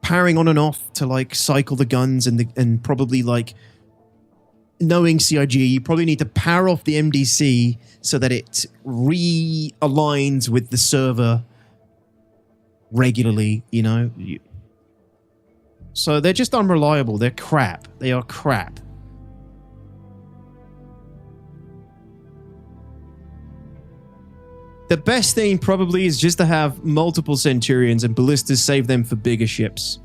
Powering on and off to like cycle the guns and probably like knowing CIG, you probably need to power off the MDC so that it realigns with the server regularly, you know? So they're just unreliable. They're crap. They are crap. The best thing probably is just to have multiple Centurions and ballistas save them for bigger ships.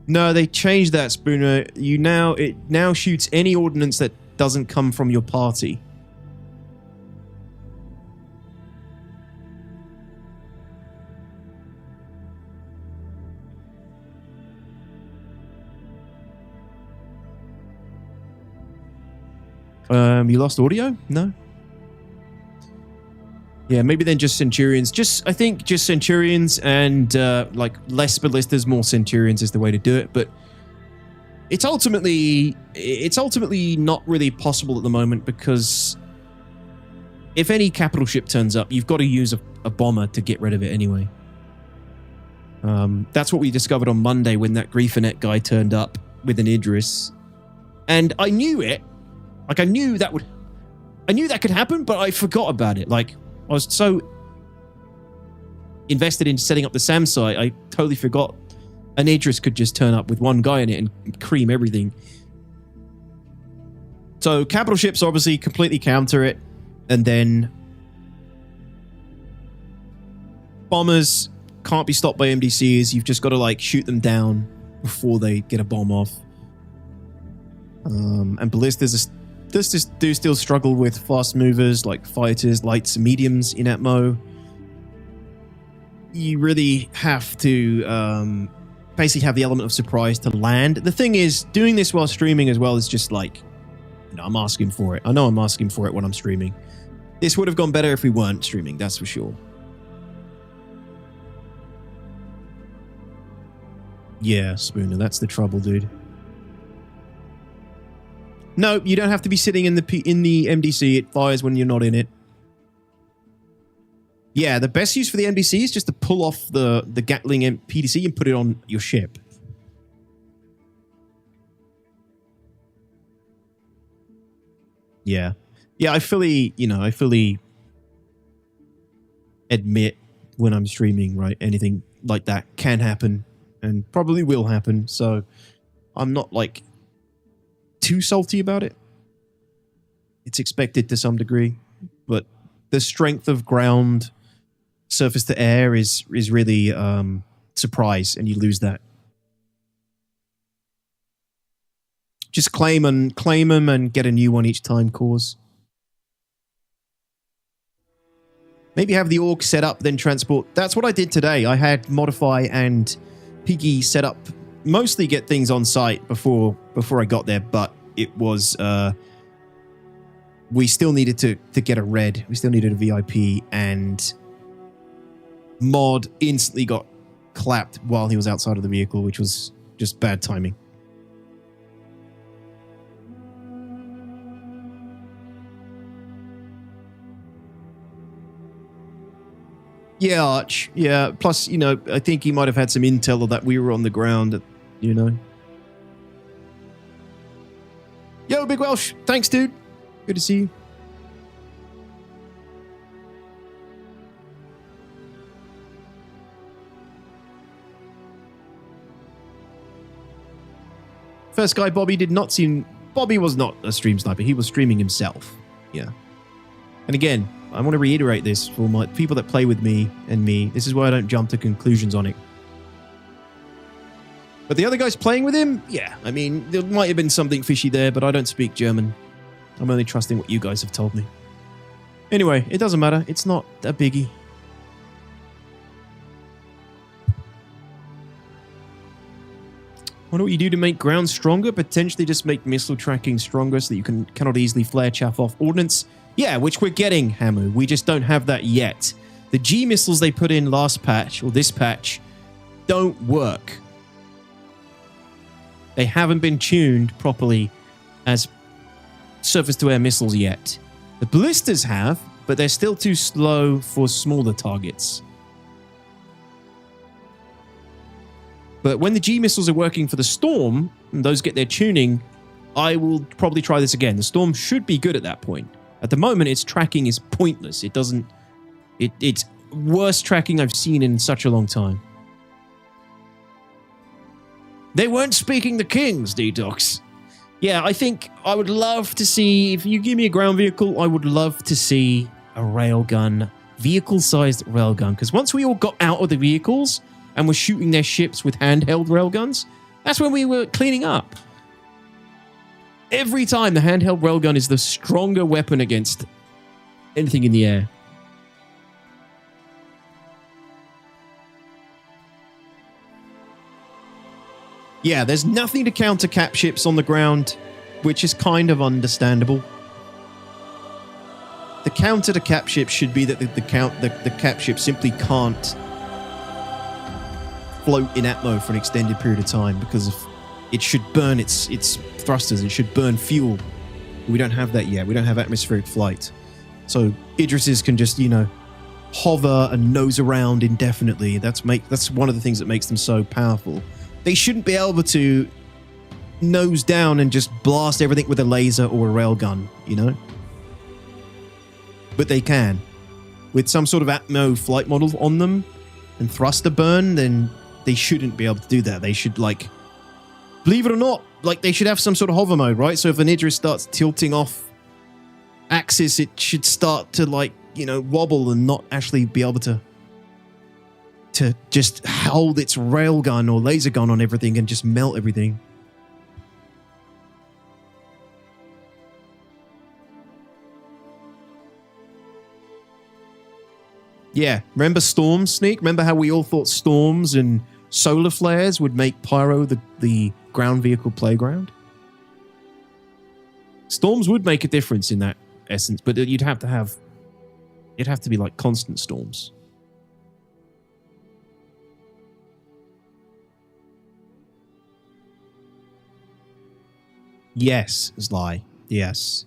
No, they changed that, Spooner. It now shoots any ordnance that doesn't come from your party. You lost audio? No? Yeah, maybe then just Centurions. I think just Centurions and like less ballistas, more Centurions is the way to do it. But it's ultimately not really possible at the moment because if any capital ship turns up, you've got to use a bomber to get rid of it anyway. That's what we discovered on Monday when that Griefernet guy turned up with an Idris, and I knew it. Like I knew that could happen, but I forgot about it. Like I was so invested in setting up the SAM site, I totally forgot an Idris could just turn up with one guy in it and cream everything. So capital ships obviously completely counter it, and then bombers can't be stopped by MDCs. You've just got to like shoot them down before they get a bomb off. And ballistas do still struggle with fast movers like fighters, lights, and mediums in Atmo. You really have to basically have the element of surprise to land. The thing is, doing this while streaming as well is just like, you know, I'm asking for it. I know I'm asking for it when I'm streaming. This would have gone better if we weren't streaming, that's for sure. Yeah, Spooner, that's the trouble, dude. No, you don't have to be sitting in the MDC. It fires when you're not in it. Yeah, the best use for the MDC is just to pull off the Gatling PDC and put it on your ship. Yeah. Yeah, I fully admit when I'm streaming, right? Anything like that can happen and probably will happen. So I'm not like too salty about it. It's expected to some degree, but the strength of ground surface to air is really surprise and you lose that. Just claim them and get a new one each time, cause. Maybe have the orc set up, then transport. That's what I did today. I had Modify and Piggy set up, mostly get things on site before I got there, but it was, we still needed to get a red. We still needed a VIP, and Mod instantly got clapped while he was outside of the vehicle, which was just bad timing. Yeah, Arch. Yeah. Plus, you know, I think he might have had some intel that we were on the ground, you know. Yo, Big Welsh. Thanks, dude. Good to see you. First guy, Bobby, did not seem... Bobby was not a stream sniper. He was streaming himself. Yeah. And again, I want to reiterate this for my people that play with me and me. This is why I don't jump to conclusions on it. But the other guys playing with him, yeah. I mean, there might have been something fishy there, but I don't speak German. I'm only trusting what you guys have told me. Anyway, it doesn't matter. It's not a biggie. Wonder what you do to make ground stronger? Potentially just make missile tracking stronger so that you cannot easily flare chaff off ordnance. Yeah, which we're getting, Hamu. We just don't have that yet. The G missiles they put in last patch, or this patch, don't work. They haven't been tuned properly as surface-to-air missiles yet. The ballistas have, but they're still too slow for smaller targets. But when the G missiles are working for the Storm, and those get their tuning, I will probably try this again. The Storm should be good at that point. At the moment, its tracking is pointless. It doesn't... It's worst tracking I've seen in such a long time. They weren't speaking the Kings, Detox. Yeah, I think I would love to see... If you give me a ground vehicle, I would love to see a railgun. Vehicle-sized railgun. Because once we all got out of the vehicles and were shooting their ships with handheld railguns, that's when we were cleaning up. Every time the handheld railgun is the stronger weapon against anything in the air. Yeah, there's nothing to counter cap ships on the ground, which is kind of understandable. The counter to cap ships should be that the cap ship simply can't float in atmo for an extended period of time because of it should burn its thrusters. It should burn fuel. We don't have that yet. We don't have atmospheric flight. So Idrises can just, you know, hover and nose around indefinitely. That's one of the things that makes them so powerful. They shouldn't be able to nose down and just blast everything with a laser or a railgun, you know? But they can. With some sort of atmo flight model on them and thruster burn, then they shouldn't be able to do that. They should, like... Believe it or not, like they should have some sort of hover mode, right? So if an Idris starts tilting off axis, it should start to, like, you know, wobble and not actually be able to just hold its railgun or laser gun on everything and just melt everything. Yeah, remember storms, Sneak? Remember how we all thought storms and solar flares would make Pyro the ground vehicle playground? Storms would make a difference in that essence, but it'd have to be like constant storms. Yes, Sly. Yes.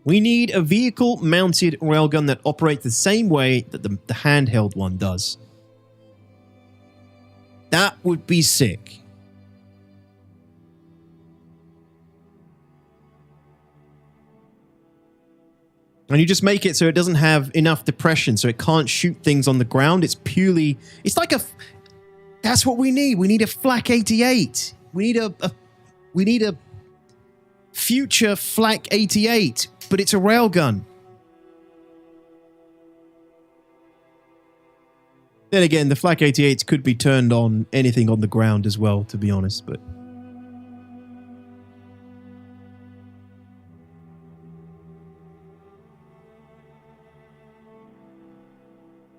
We need a vehicle-mounted railgun that operates the same way that the handheld one does. That would be sick. And you just make it so it doesn't have enough depression, so it can't shoot things on the ground. It's purely... It's like a... That's what we need. We need a Flak 88. We need a future Flak 88, but it's a railgun. Then again, the Flak 88s could be turned on anything on the ground as well, to be honest, but...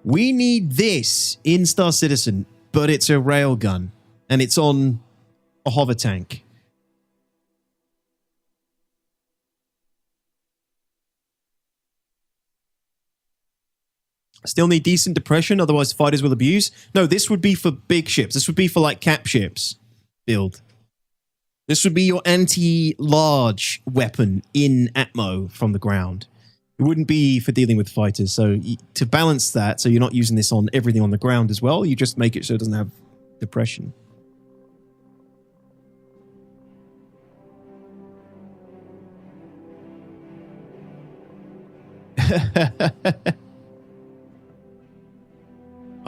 We need this in Star Citizen, but it's a railgun, and it's on a hover tank. Still need decent depression, otherwise fighters will abuse. No, this would be for big ships. This would be for like cap ships build. This would be your anti-large weapon in Atmo from the ground. It wouldn't be for dealing with fighters. So to balance that, so you're not using this on everything on the ground as well, you just make it so it doesn't have depression.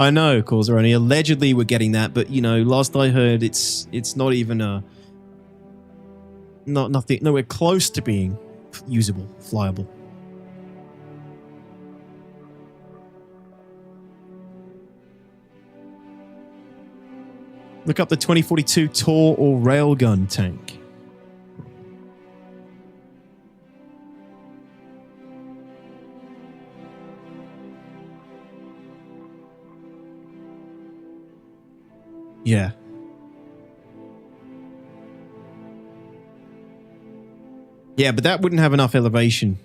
I know, Corzeroni. Allegedly we're getting that, but you know, last I heard it's not even nothing nowhere close to being usable, flyable. Look up the 2042 Tor or railgun tank. Yeah. Yeah, but that wouldn't have enough elevation.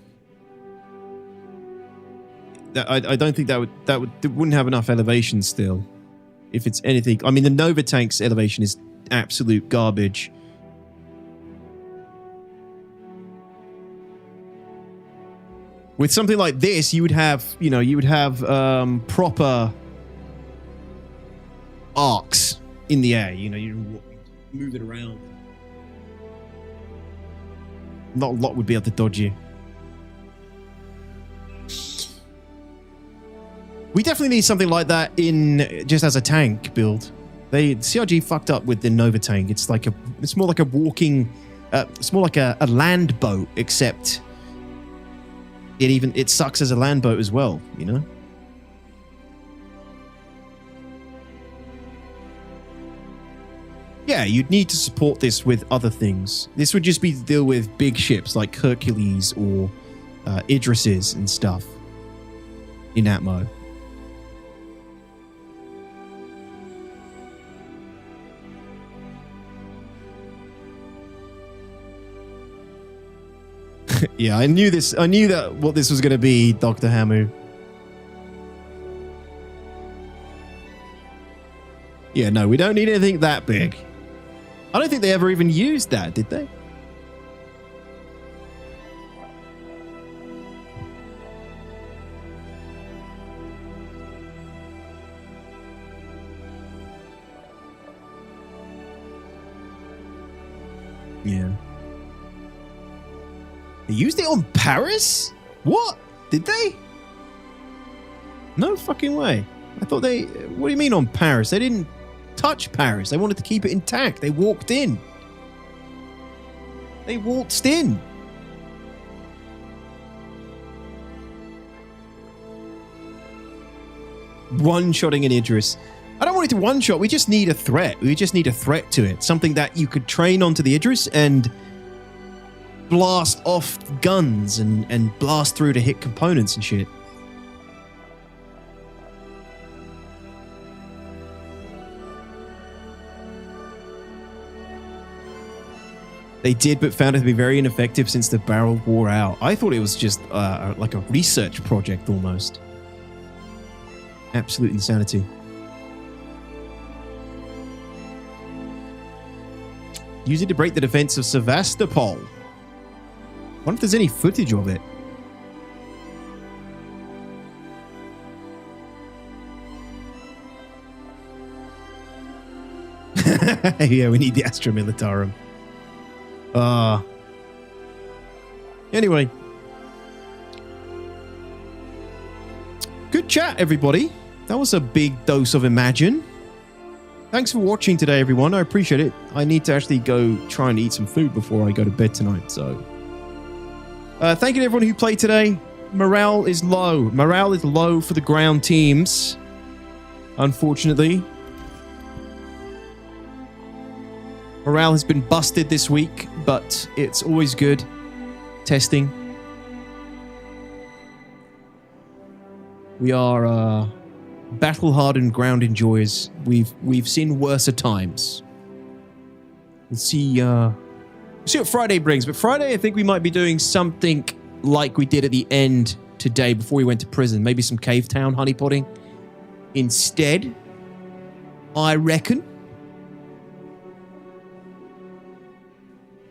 I don't think that wouldn't have enough elevation still. If it's anything, I mean, the Nova tank's elevation is absolute garbage. With something like this, you would have, you know, proper arcs in the air. You know, you move it around. Not a lot would be able to dodge you. We definitely need something like that in just as a tank build. CRG fucked up with the Nova tank. It's more like a walking, it's more like a land boat, except it sucks as a land boat as well, you know? Yeah, you'd need to support this with other things. This would just be to deal with big ships like Hercules or Idrises and stuff in Atmo. Yeah, I knew this. I knew that what this was going to be, Dr. Hamu. Yeah, no, we don't need anything that big. I don't think they ever even used that, did they? Yeah. They used it on Paris? What? Did they? No fucking way. I thought they... What do you mean on Paris? They didn't touch Paris. They wanted to keep it intact. They walked in. They waltzed in. One-shotting an Idris. I don't want it to one-shot. We just need a threat. We just need a threat to it. Something that you could train onto the Idris and blast off guns and blast through to hit components and shit. They did, but found it to be very ineffective since the barrel wore out. I thought it was just like a research project almost. Absolute insanity. Use it to break the defense of Sevastopol. I wonder if there's any footage of it. Yeah, we need the Astra Militarum. Anyway. Good chat, everybody. That was a big dose of Imagine. Thanks for watching today, everyone. I appreciate it. I need to actually go try and eat some food before I go to bed tonight, so... thank you to everyone who played today. Morale is low. Morale is low for the ground teams. unfortunately. Morale has been busted this week, but it's always good testing. We are battle-hardened ground enjoyers. We've seen worse times. We'll see what Friday brings. But Friday, I think we might be doing something like we did at the end today before we went to prison. Maybe some Cave Town honeypotting instead, I reckon.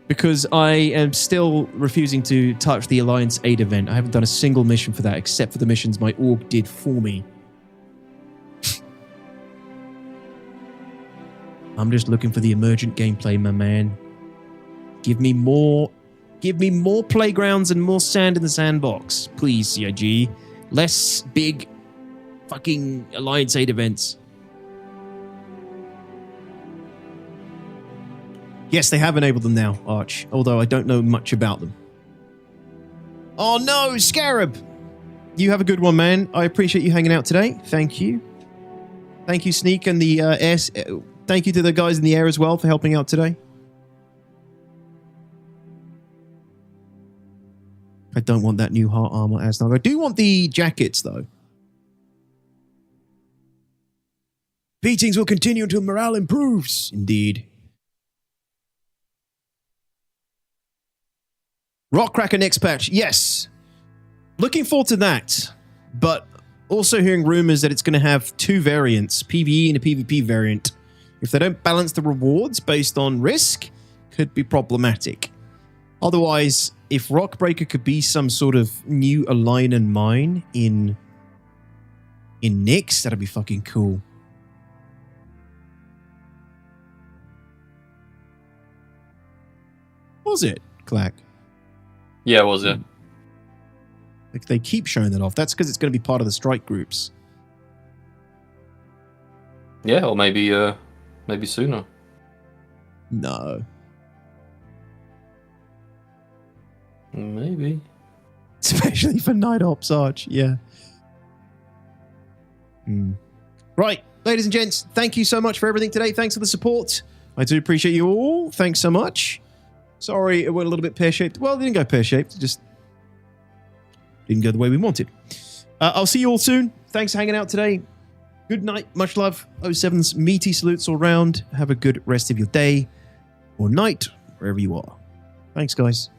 Because I am still refusing to touch the Alliance Aid event. I haven't done a single mission for that, except for the missions my org did for me. I'm just looking for the emergent gameplay, my man. Give me more playgrounds and more sand in the sandbox. Please, CIG. Less big fucking Alliance Aid events. Yes, they have enabled them now, Arch, although I don't know much about them. Oh no, Scarab! You have a good one, man. I appreciate you hanging out today. Thank you. Thank you, Sneak, and the air. Thank you to the guys in the air as well for helping out today. I don't want that new heart armor, Asnog. I do want the jackets, though. Beatings will continue until morale improves. Indeed. Rockcracker next patch. Yes. Looking forward to that. But also hearing rumors that it's going to have two variants, PvE and a PvP variant. If they don't balance the rewards based on risk, could be problematic. Otherwise, if Rockbreaker could be some sort of new Align and Mine in Nyx, that'd be fucking cool. Was it, Clack? Yeah, was it? Like they keep showing that off. That's because it's going to be part of the strike groups. Yeah, or maybe sooner. No. Maybe. Especially for Night Ops, Arch. Yeah. Right, ladies and gents, thank you so much for everything today. Thanks for the support. I do appreciate you all. Thanks so much. Sorry, it went a little bit pear-shaped. Well, it didn't go pear-shaped. It just didn't go the way we wanted. I'll see you all soon. Thanks for hanging out today. Good night. Much love. 07's meaty salutes all round. Have a good rest of your day or night, wherever you are. Thanks, guys.